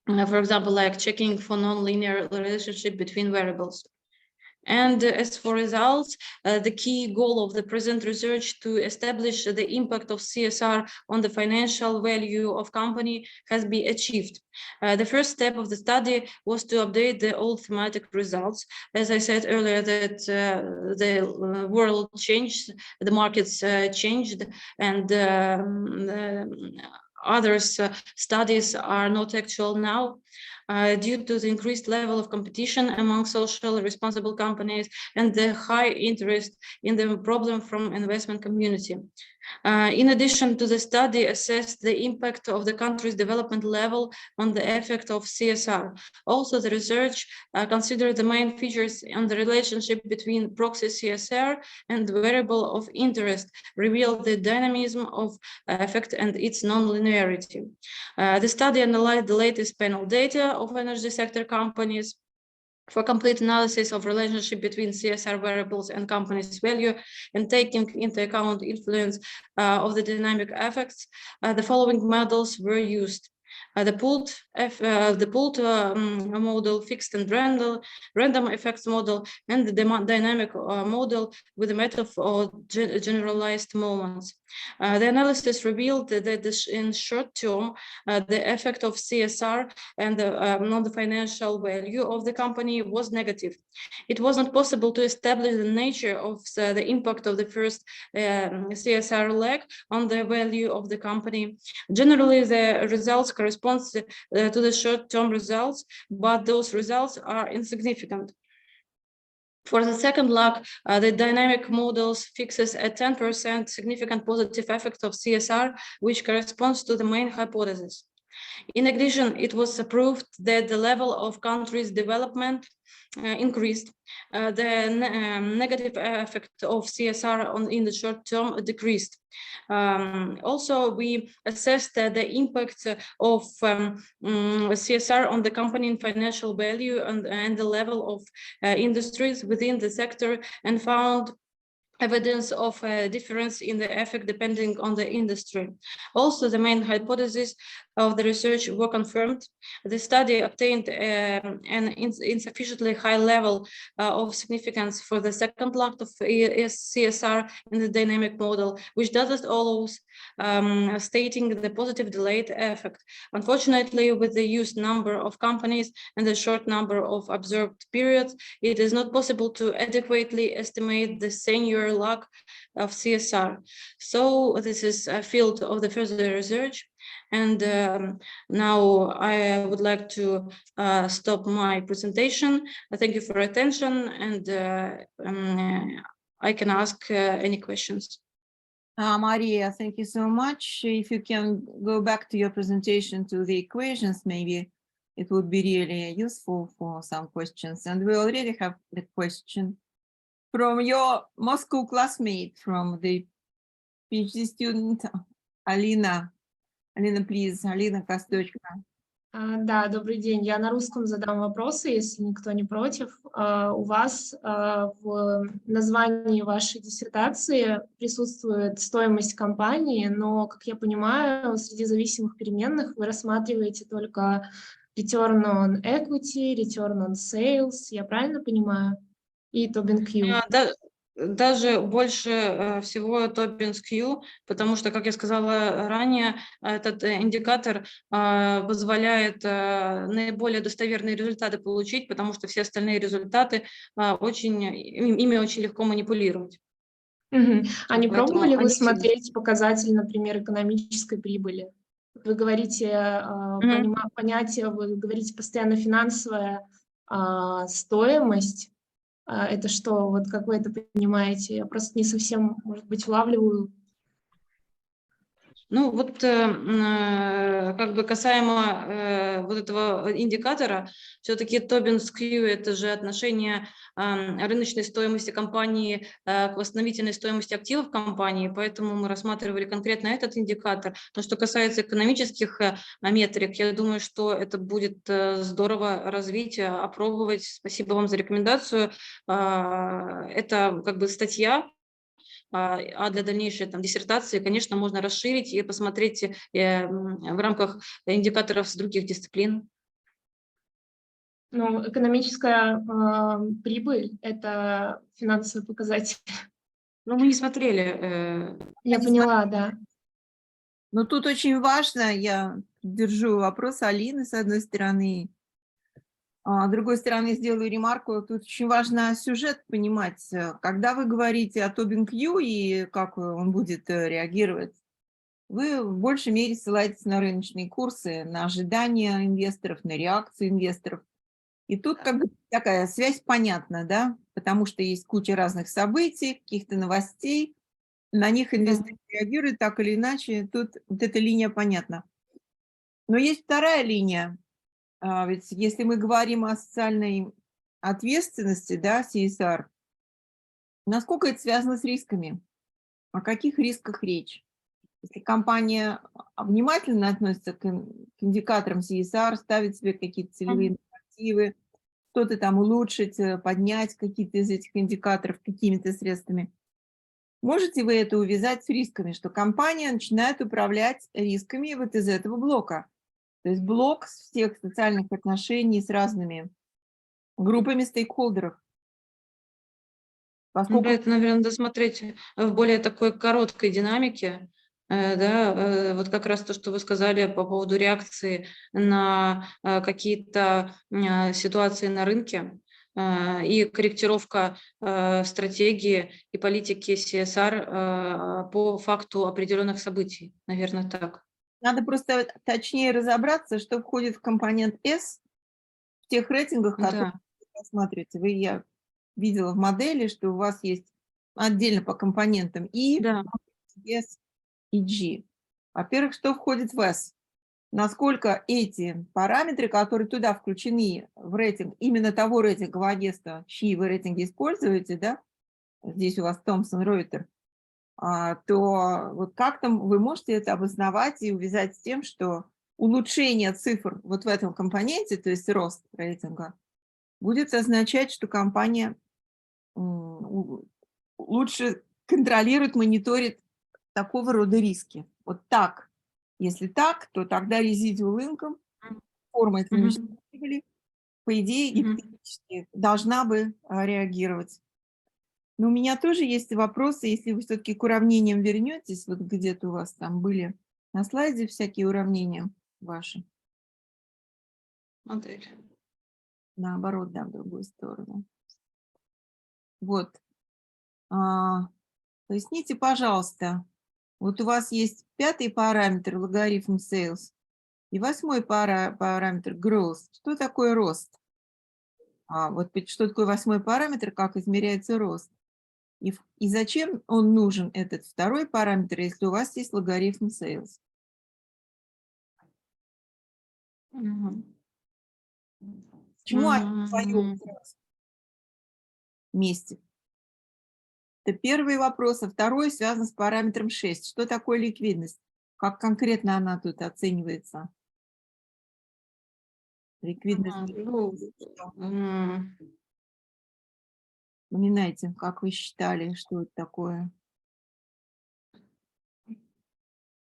for example, like checking for non-linear relationship between variables. And as for results, the key goal of the present research to establish the impact of CSR on the financial value of company has been achieved. The first step of the study was to update the old thematic results. As I said earlier, that the world changed, the markets changed, and others studies are not actual now. Due to the increased level of competition among socially responsible companies and the high interest in the problem from investment community. In addition to the study assessed the impact of the country's development level on the effect of CSR. Also, the research considered the main features on the relationship between proxy CSR and the variable of interest, revealed the dynamism of effect and its non-linearity. The study analyzed the latest panel data of energy sector companies. For complete analysis of relationship between CSR variables and company's value and taking into account influence of the dynamic effects, the following models were used. The pooled model, fixed and random effects model, and the dynamic model with a method of generalized moments. The analysis revealed that in short term, the effect of CSR and on the financial value of the company was negative. It wasn't possible to establish the nature of the impact of the first CSR leg on the value of the company. Generally, the results correspond to the short-term results, but those results are insignificant. For the second leg, the dynamic models fixes a 10% significant positive effect of CSR, which corresponds to the main hypothesis. In addition, it was proved that the level of country's development increased. The negative effect of CSR in the short term decreased. Also, we assessed the impact of CSR on the company in financial value and the level of industries within the sector, and found evidence of a difference in the effect depending on the industry. Also, the main hypotheses of the research were confirmed. The study obtained an insufficiently high level of significance for the second leg of CSR in the dynamic model, which doesn't allow stating the positive delayed effect. Unfortunately, with the used number of companies and the short number of observed periods, it is not possible to adequately estimate the senior lag of CSR. So this is a field of the further research. And now I would like to stop my presentation. Thank you for your attention, and I can ask any questions.
Maria, thank you so much. If you can go back to your presentation to the equations, maybe it would be really useful for some questions. And we already have the question from your Moscow classmate, from the PhD student, Alina. Alina, please, Alina Kostочка.
Да, добрый день. Я на русском задам вопросы, если никто не против. У вас в названии вашей диссертации присутствует стоимость компании, но, как я понимаю, среди зависимых переменных вы рассматриваете только return on equity, return on sales. Я правильно понимаю? И Tobin Q.
Даже больше всего Tobin Q, потому что, как я сказала ранее, этот индикатор позволяет наиболее достоверные результаты получить, потому что все остальные результаты ими очень легко манипулировать.
А не пробовали вы смотреть показатель, например, экономической прибыли? Вы говорите понятие, вы говорите постоянно финансовая стоимость. Это что, вот как вы это понимаете? Я просто не совсем, может быть, улавливаю.
Ну вот как бы касаемо вот этого индикатора, все-таки Tobin Skew – это же отношение рыночной стоимости компании к восстановительной стоимости активов компании, поэтому мы рассматривали конкретно этот индикатор. Но что касается экономических метрик, я думаю, что это будет здорово развить, опробовать. Спасибо вам за рекомендацию. Это как бы статья, а для дальнейшей там диссертации, конечно, можно расширить и посмотреть в рамках индикаторов с других дисциплин.
Ну, экономическая прибыль – это финансовый показатель.
Ну, мы не смотрели.
Я поняла, да.
Но тут очень важно, я держу вопрос Алины с одной стороны, а с другой стороны сделаю ремарку, тут очень важно сюжет понимать. Когда вы говорите о Tobin Skew и как он будет реагировать, вы в большей мере ссылаетесь на рыночные курсы, на ожидания инвесторов, на реакцию инвесторов. И тут как бы такая связь понятна, да, потому что есть куча разных событий, каких-то новостей, на них инвесторы реагируют так или иначе, тут вот эта линия понятна. Но есть вторая линия, ведь если мы говорим о социальной ответственности, да, CSR, насколько это связано с рисками? О каких рисках речь? Если компания внимательно относится к индикаторам CSR, ставит себе какие-то целевые инициативы, что-то там улучшить, поднять какие-то из этих индикаторов какими-то средствами, можете вы это увязать с рисками, что компания начинает управлять рисками вот из этого блока? То есть блок всех социальных отношений с разными группами стейкхолдеров.
Поскольку... Это, наверное, надо смотреть в более такой короткой динамике. Да, вот как раз то, что вы сказали по поводу реакции на какие-то ситуации на рынке и корректировка стратегии и политики CSR по факту определенных событий, наверное, так.
Надо просто точнее разобраться, что входит в компонент S в тех рейтингах, которые вы рассматриваете. Я видела в модели, что у вас есть отдельно по компонентам И, S и G. Во-первых, что входит в S? Насколько эти параметры, которые туда включены в рейтинг именно того рейтингового агентства, чьи вы рейтинги используете, да, здесь у вас Thomson Reuters, то вот как там вы можете это обосновать и увязать с тем, что улучшение цифр вот в этом компоненте, то есть рост рейтинга, будет означать, что компания лучше контролирует, мониторит такого рода риски. Вот так. Если так, то тогда residual income, форма экономической прибыли, по идее, гипотетически должна бы реагировать. Но у меня тоже есть вопросы, если вы все-таки к уравнениям вернетесь, вот где-то у вас там были на слайде всякие уравнения ваши.
Модель.
Наоборот, да, в другую сторону. Вот. Поясните, пожалуйста, вот у вас есть 5-й параметр логарифм sales и 8-й параметр growth. Что такое рост? Вот что такое 8-й параметр, как измеряется рост? И зачем он нужен, этот 2-й параметр, если у вас есть логарифм sales? Почему они вдвоем вместе? Это первый вопрос, а второй связан с параметром 6. Что такое ликвидность? Как конкретно она тут оценивается? Ликвидность. Вспоминайте, как вы считали, что это такое?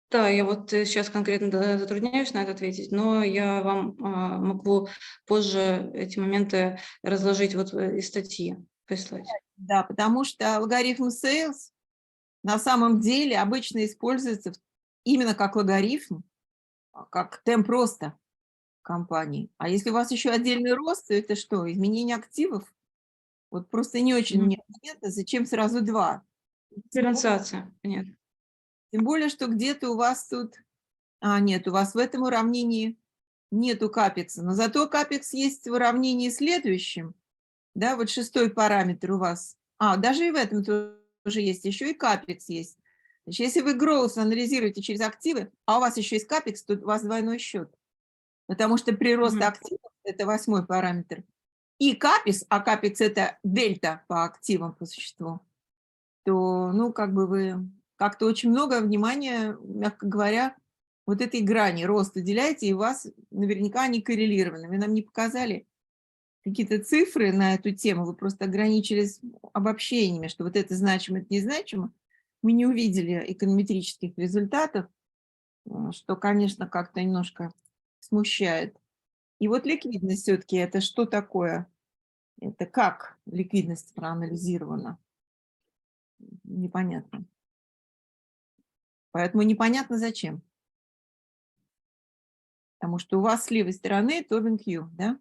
Да, я вот сейчас конкретно затрудняюсь на это ответить, но я вам могу позже эти моменты разложить вот из статьи, прислать.
Да, потому что логарифм sales на самом деле обычно используется именно как логарифм, как темп роста компании. А если у вас еще отдельный рост, то это что, изменение активов? Вот просто не очень мне понятно, зачем сразу 2.
Дифференциация, понятно.
Тем более, что где-то у вас тут... нет, у вас в этом уравнении нету капекса, но зато капекс есть в уравнении следующем. Да, вот 6-й параметр у вас. Даже и в этом тоже есть, еще и капекс есть. Значит, если вы growth анализируете через активы, а у вас еще есть капекс, то у вас двойной счет. Потому что прирост активов – это 8-й параметр. И капекс, а капекс – это дельта по активам по существу, то, ну, как бы вы как-то очень много внимания, мягко говоря, вот этой грани роста уделяете, и у вас наверняка они коррелированы. Вы нам не показали какие-то цифры на эту тему, вы просто ограничились обобщениями, что вот это значимо, это незначимо. Мы не увидели эконометрических результатов, что, конечно, как-то немножко смущает. И вот ликвидность все-таки это что такое? Это как ликвидность проанализирована? Непонятно. Поэтому непонятно зачем. Потому что у вас с левой стороны Tobin Q, да?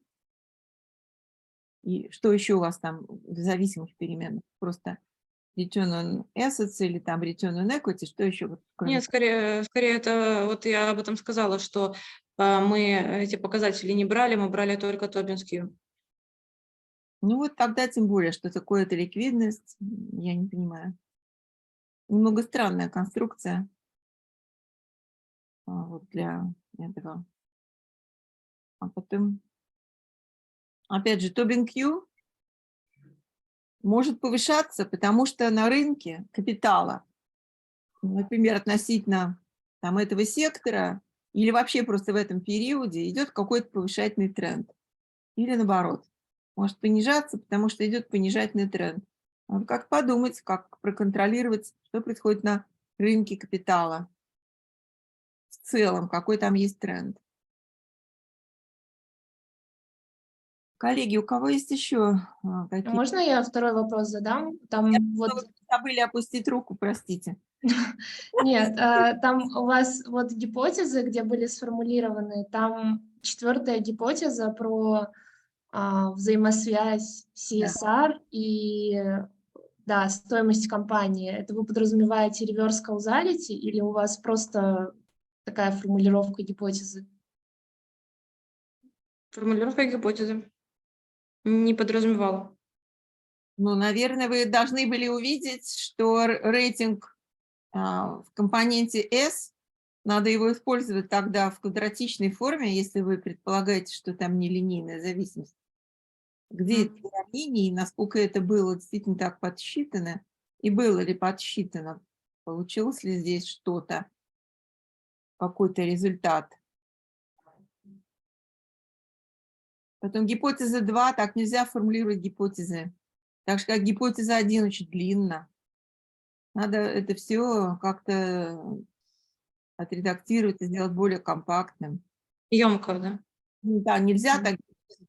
И что еще у вас там в зависимых переменных? Просто return on assets или там return on equity, что еще? Вот,
Нет, скорее это, вот я об этом сказала, что мы эти показатели не брали, мы брали только Тобинскую.
Ну вот тогда тем более, что такое это ликвидность, я не понимаю. Немного странная конструкция вот для этого. А потом, опять же, Tobin Q может повышаться, потому что на рынке капитала, например, относительно там, этого сектора или вообще просто в этом периоде идет какой-то повышательный тренд. Или наоборот, может понижаться, потому что идет понижательный тренд. Надо как подумать, как проконтролировать, что происходит на рынке капитала в целом, какой там есть тренд. Коллеги, у кого есть еще какие-то?
Можно я второй вопрос задам? Там вот
забыли опустить руку, простите.
Нет, там у вас вот гипотезы, где были сформулированы, там 4-я гипотеза про взаимосвязь CSR и да, стоимость компании. Это вы подразумеваете reverse causality или у вас просто такая формулировка гипотезы?
Формулировка гипотезы. Не подразумевала.
Ну, наверное, вы должны были увидеть, что рейтинг в компоненте S, надо его использовать тогда в квадратичной форме, если вы предполагаете, что там нелинейная зависимость. Где это уравнение и насколько это было действительно так подсчитано, и было ли подсчитано, получилось ли здесь что-то, какой-то результат. Потом гипотеза 2, так нельзя формулировать гипотезы. Так что как гипотеза 1 очень длинно. Надо это все как-то отредактировать и сделать более компактным.
Емко, да?
Да, нельзя так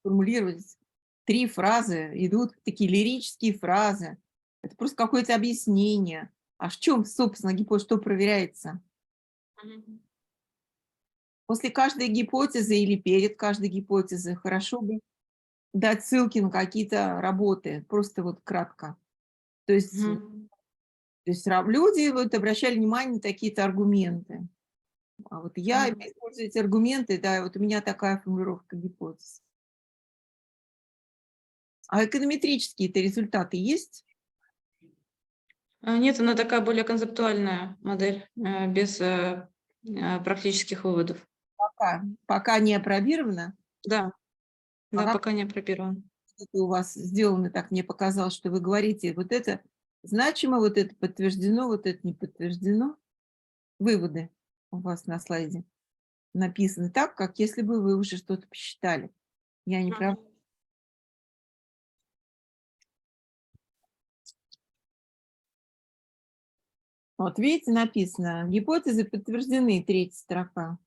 формулировать. 3 фразы, идут такие лирические фразы. Это просто какое-то объяснение. А в чем, собственно, гипотеза, что проверяется? После каждой гипотезы или перед каждой гипотезой хорошо бы дать ссылки на какие-то работы, просто вот кратко. То есть люди вот обращали внимание на такие-то аргументы. А вот я использую эти аргументы, да, вот у меня такая формулировка гипотез. А эконометрические-то результаты есть?
Нет, она такая более концептуальная модель, без практических выводов.
Пока не опробировано?
Да, пока не опробировано.
Это у вас сделано так, мне показалось, что вы говорите, вот это значимо, вот это подтверждено, вот это не подтверждено. Выводы у вас на слайде написаны так, как если бы вы уже что-то посчитали. Я не прав? Вот видите, написано, гипотезы подтверждены, 3-я строка.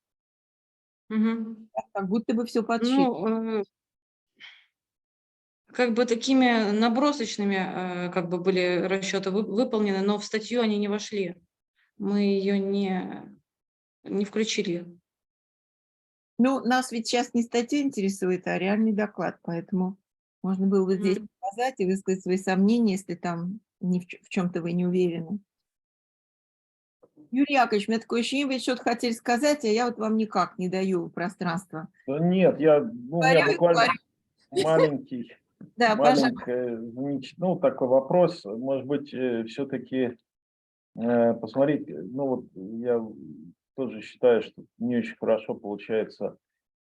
Как будто бы все подсчитано.
Ну, как бы такими набросочными как бы были расчеты выполнены, но в статью они не вошли. Мы ее не включили.
Ну, нас ведь сейчас не статья интересует, а реальный доклад, поэтому можно было бы здесь показать и высказать свои сомнения, если там в чем-то вы не уверены. Юрий Яковлевич, у меня такое ощущение, вы что-то хотели сказать, а я вот вам никак не даю пространства.
Да нет, у меня буквально маленький,
да,
такой вопрос. Может быть, все-таки посмотреть, ну вот я тоже считаю, что не очень хорошо получается,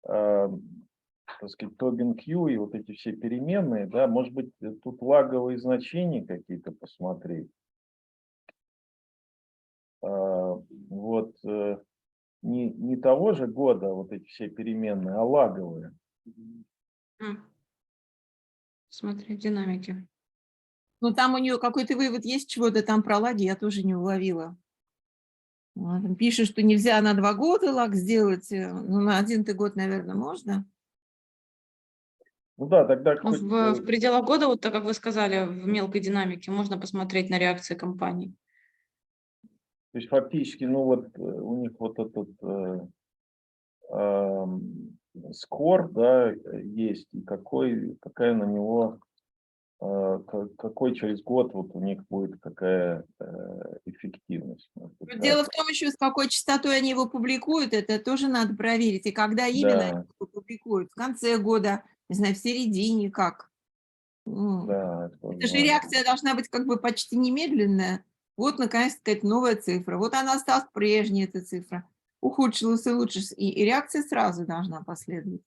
так сказать, Tobin Q и вот эти все переменные, да, может быть, тут лаговые значения какие-то посмотреть. Вот не того же года вот эти все переменные, а лаговые.
Смотри, динамики.
Ну, там у нее какой-то вывод есть чего-то там про лаги, я тоже не уловила. Там пишет, что нельзя на 2 года лаг сделать, ну, на 1 год, наверное, можно.
Ну да, тогда
Ну,
хоть...
в пределах года, вот так как вы сказали, в мелкой динамике можно посмотреть на реакции компаний.
То есть фактически, ну вот у них вот этот скор, да, есть, и какая на него, какой через год вот у них будет какая эффективность.
Дело в том еще, с какой частотой они его публикуют, это тоже надо проверить. И когда именно они его публикуют, в конце года, не знаю, в середине, как.
Да,
это же реакция должна быть как бы почти немедленная. Вот, наконец, какая-то новая цифра. Вот она осталась прежняя, эта цифра. Ухудшилась и улучшилась. И реакция сразу должна последовать.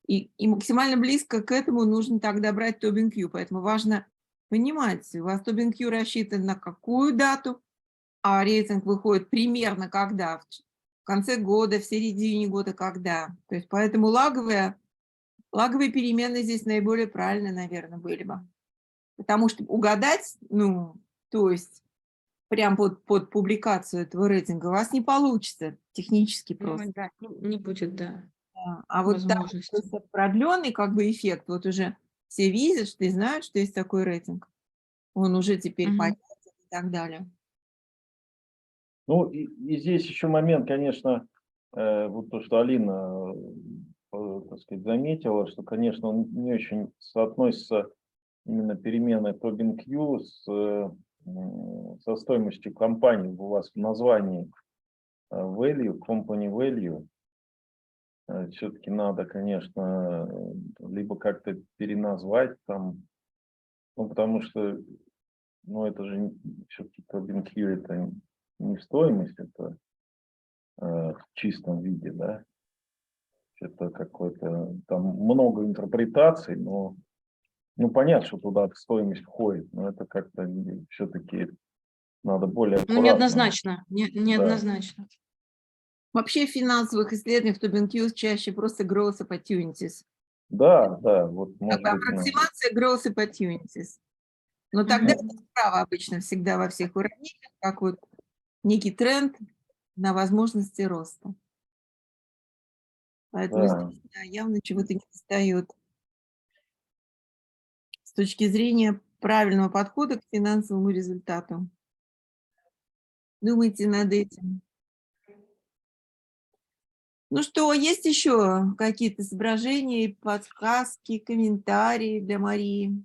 И максимально близко к этому нужно тогда брать Tobin Q. Поэтому важно понимать, у вас Tobin Q рассчитан на какую дату, а рейтинг выходит примерно когда? В конце года, в середине года, когда? То есть поэтому лаговые переменные здесь наиболее правильно, наверное, были бы. Потому что угадать, ну, то есть прям под публикацию этого рейтинга у вас не получится технически просто.
Ну, да, не будет, да.
А вот там продленный как бы эффект, вот уже все видят, что и знают, что есть такой рейтинг. Он уже теперь понятен и так далее.
Ну и здесь еще момент, конечно, вот то, что Алина, так сказать, заметила, что, конечно, он не очень соотносится именно переменной Tobin Q со стоимостью компании у вас в названии value, company value. Все-таки надо, конечно, либо как-то переназвать там, ну, потому что, ну, это же все-таки Tobin Q, это не стоимость, это в чистом виде, да. Это какой-то, там много интерпретаций, но, ну, понятно, что туда стоимость входит, но это как-то все-таки надо более аккуратно.
Ну, неоднозначно, неоднозначно.
Вообще в финансовых исследованиях Tobin Q чаще просто growth opportunities.
Да, вот может быть.
Аппроксимация growth opportunities. Но тогда это справа обычно всегда во всех уравнениях, как вот некий тренд на возможности роста. Поэтому здесь, да, явно чего-то не достает. С точки зрения правильного подхода к финансовому результату. Думайте над этим. Ну что, есть еще какие-то соображения, подсказки, комментарии для Марии?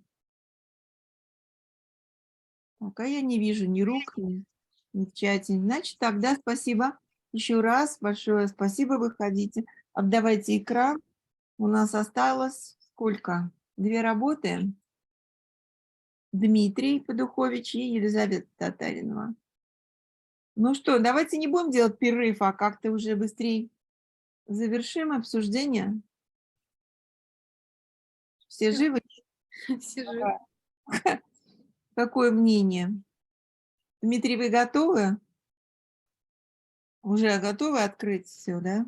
Пока я не вижу ни рук, ни в чате. Значит, тогда спасибо еще раз большое. Спасибо, выходите. Отдавайте экран. У нас осталось сколько? 2 работы. Дмитрий Подухович и Елизавета Татаринова. Ну что, давайте не будем делать перерыв, а как-то уже быстрее завершим обсуждение. Все живы?
Все живы.
Какое мнение? Дмитрий, вы готовы? Уже готовы открыть все, да?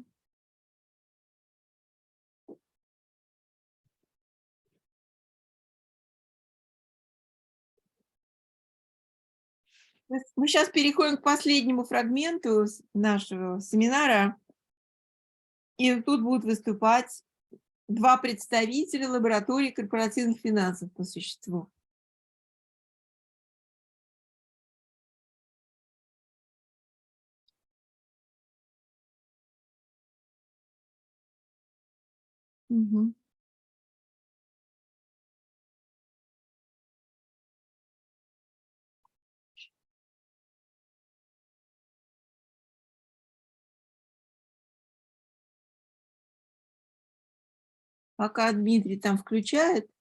Мы сейчас переходим к последнему фрагменту нашего семинара. И тут будут выступать 2 представителя лаборатории корпоративных финансов по существу. Угу. Пока Дмитрий там включает,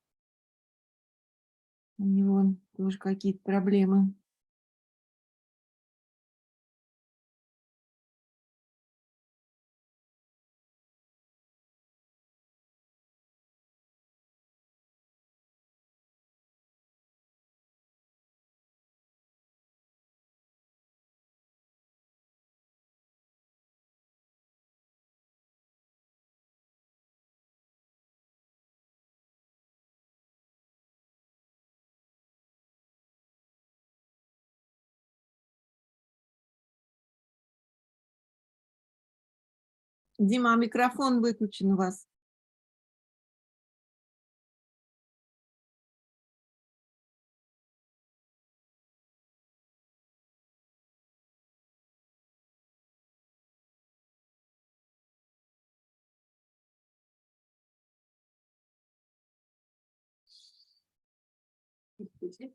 у него тоже какие-то проблемы. Дима, микрофон выключен у вас.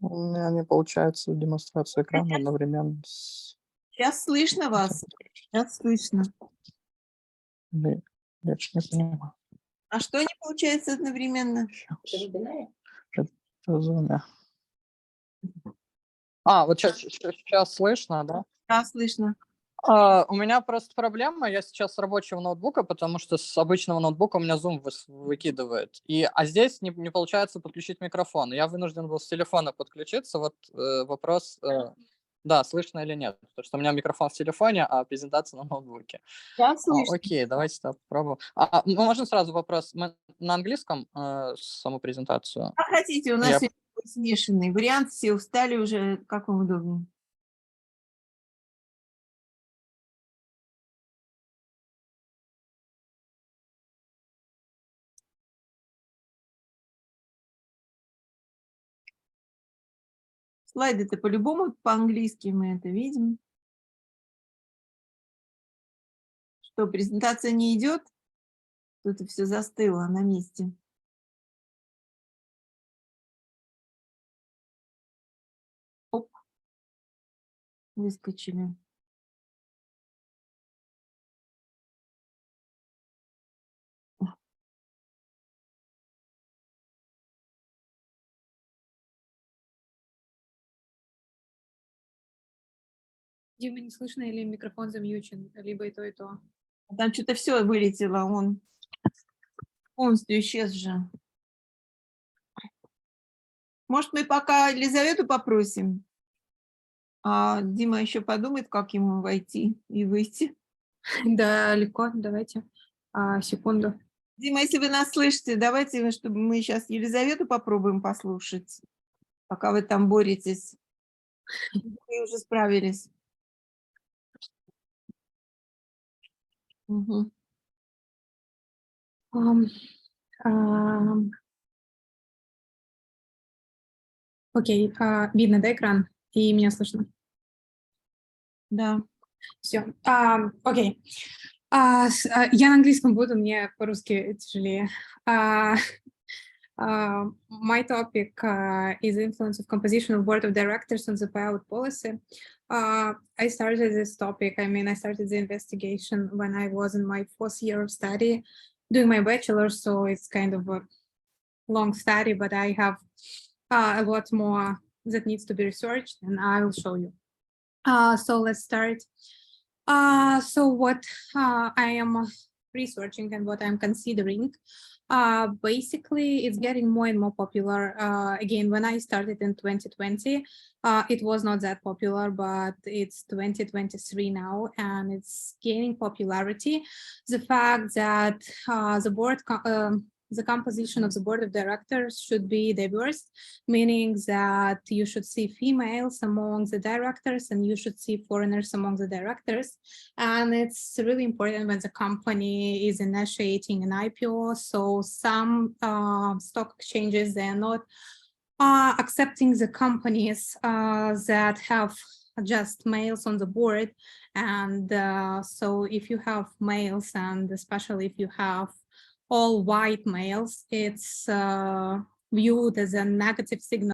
У меня не получается демонстрация экрана одновременно с...
Сейчас слышно вас. Сейчас слышно.
Я ж не понимаю.
А что не получается одновременно?
Это зона. А, вот сейчас слышно, да?
Да, слышно.
У меня просто проблема, я сейчас с рабочего ноутбука, потому что с обычного ноутбука у меня Zoom выкидывает. А здесь не получается подключить микрофон. Я вынужден был с телефона подключиться. Вот вопрос, да, слышно или нет. Потому что у меня микрофон в телефоне, а презентация на ноутбуке.
Да, слышно.
Окей, давайте попробуем. Можно сразу вопрос? Мы на английском саму презентацию?
Как хотите, у нас смешанный вариант, все устали уже, как вам удобнее. Слайды-то по-любому по-английски мы это видим. Что, презентация не идет? Тут все застыло на месте. Оп. Выскочили.
Дима, не слышно или микрофон замьючен, либо и то, и то.
Там что-то все вылетело, он полностью исчез же. Может, мы пока Елизавету попросим, а Дима еще подумает, как ему войти и выйти.
Да, легко, давайте. Секунду.
Дима, если вы нас слышите, давайте, чтобы мы сейчас Елизавету попробуем послушать, пока вы там боретесь. Вы уже справились. Угу.
Окей, видно, да, экран? И меня слышно?
Да.
Все. Окей. Я на английском буду, мне по-русски тяжелее. My topic is the influence of composition of board of directors on the buyout policy. I started this topic, I started the investigation when I was in my 4th year of study, doing my bachelor's, so it's kind of a long study, but I have a lot more that needs to be researched, and I will show you. So let's start. So what I am researching and what I'm considering, basically it's getting more and more popular. Again, when I started in 2020, it was not that popular, but it's 2023 now, and it's gaining popularity. The fact that the composition of the board of directors should be diverse, meaning that you should see females among the directors and you should see foreigners among the directors. And it's really important when the company is initiating an IPO. So some stock exchanges, they're not accepting the companies that have just males on the board. And so if you have males, and especially if you have all white males, it's viewed as a negative signal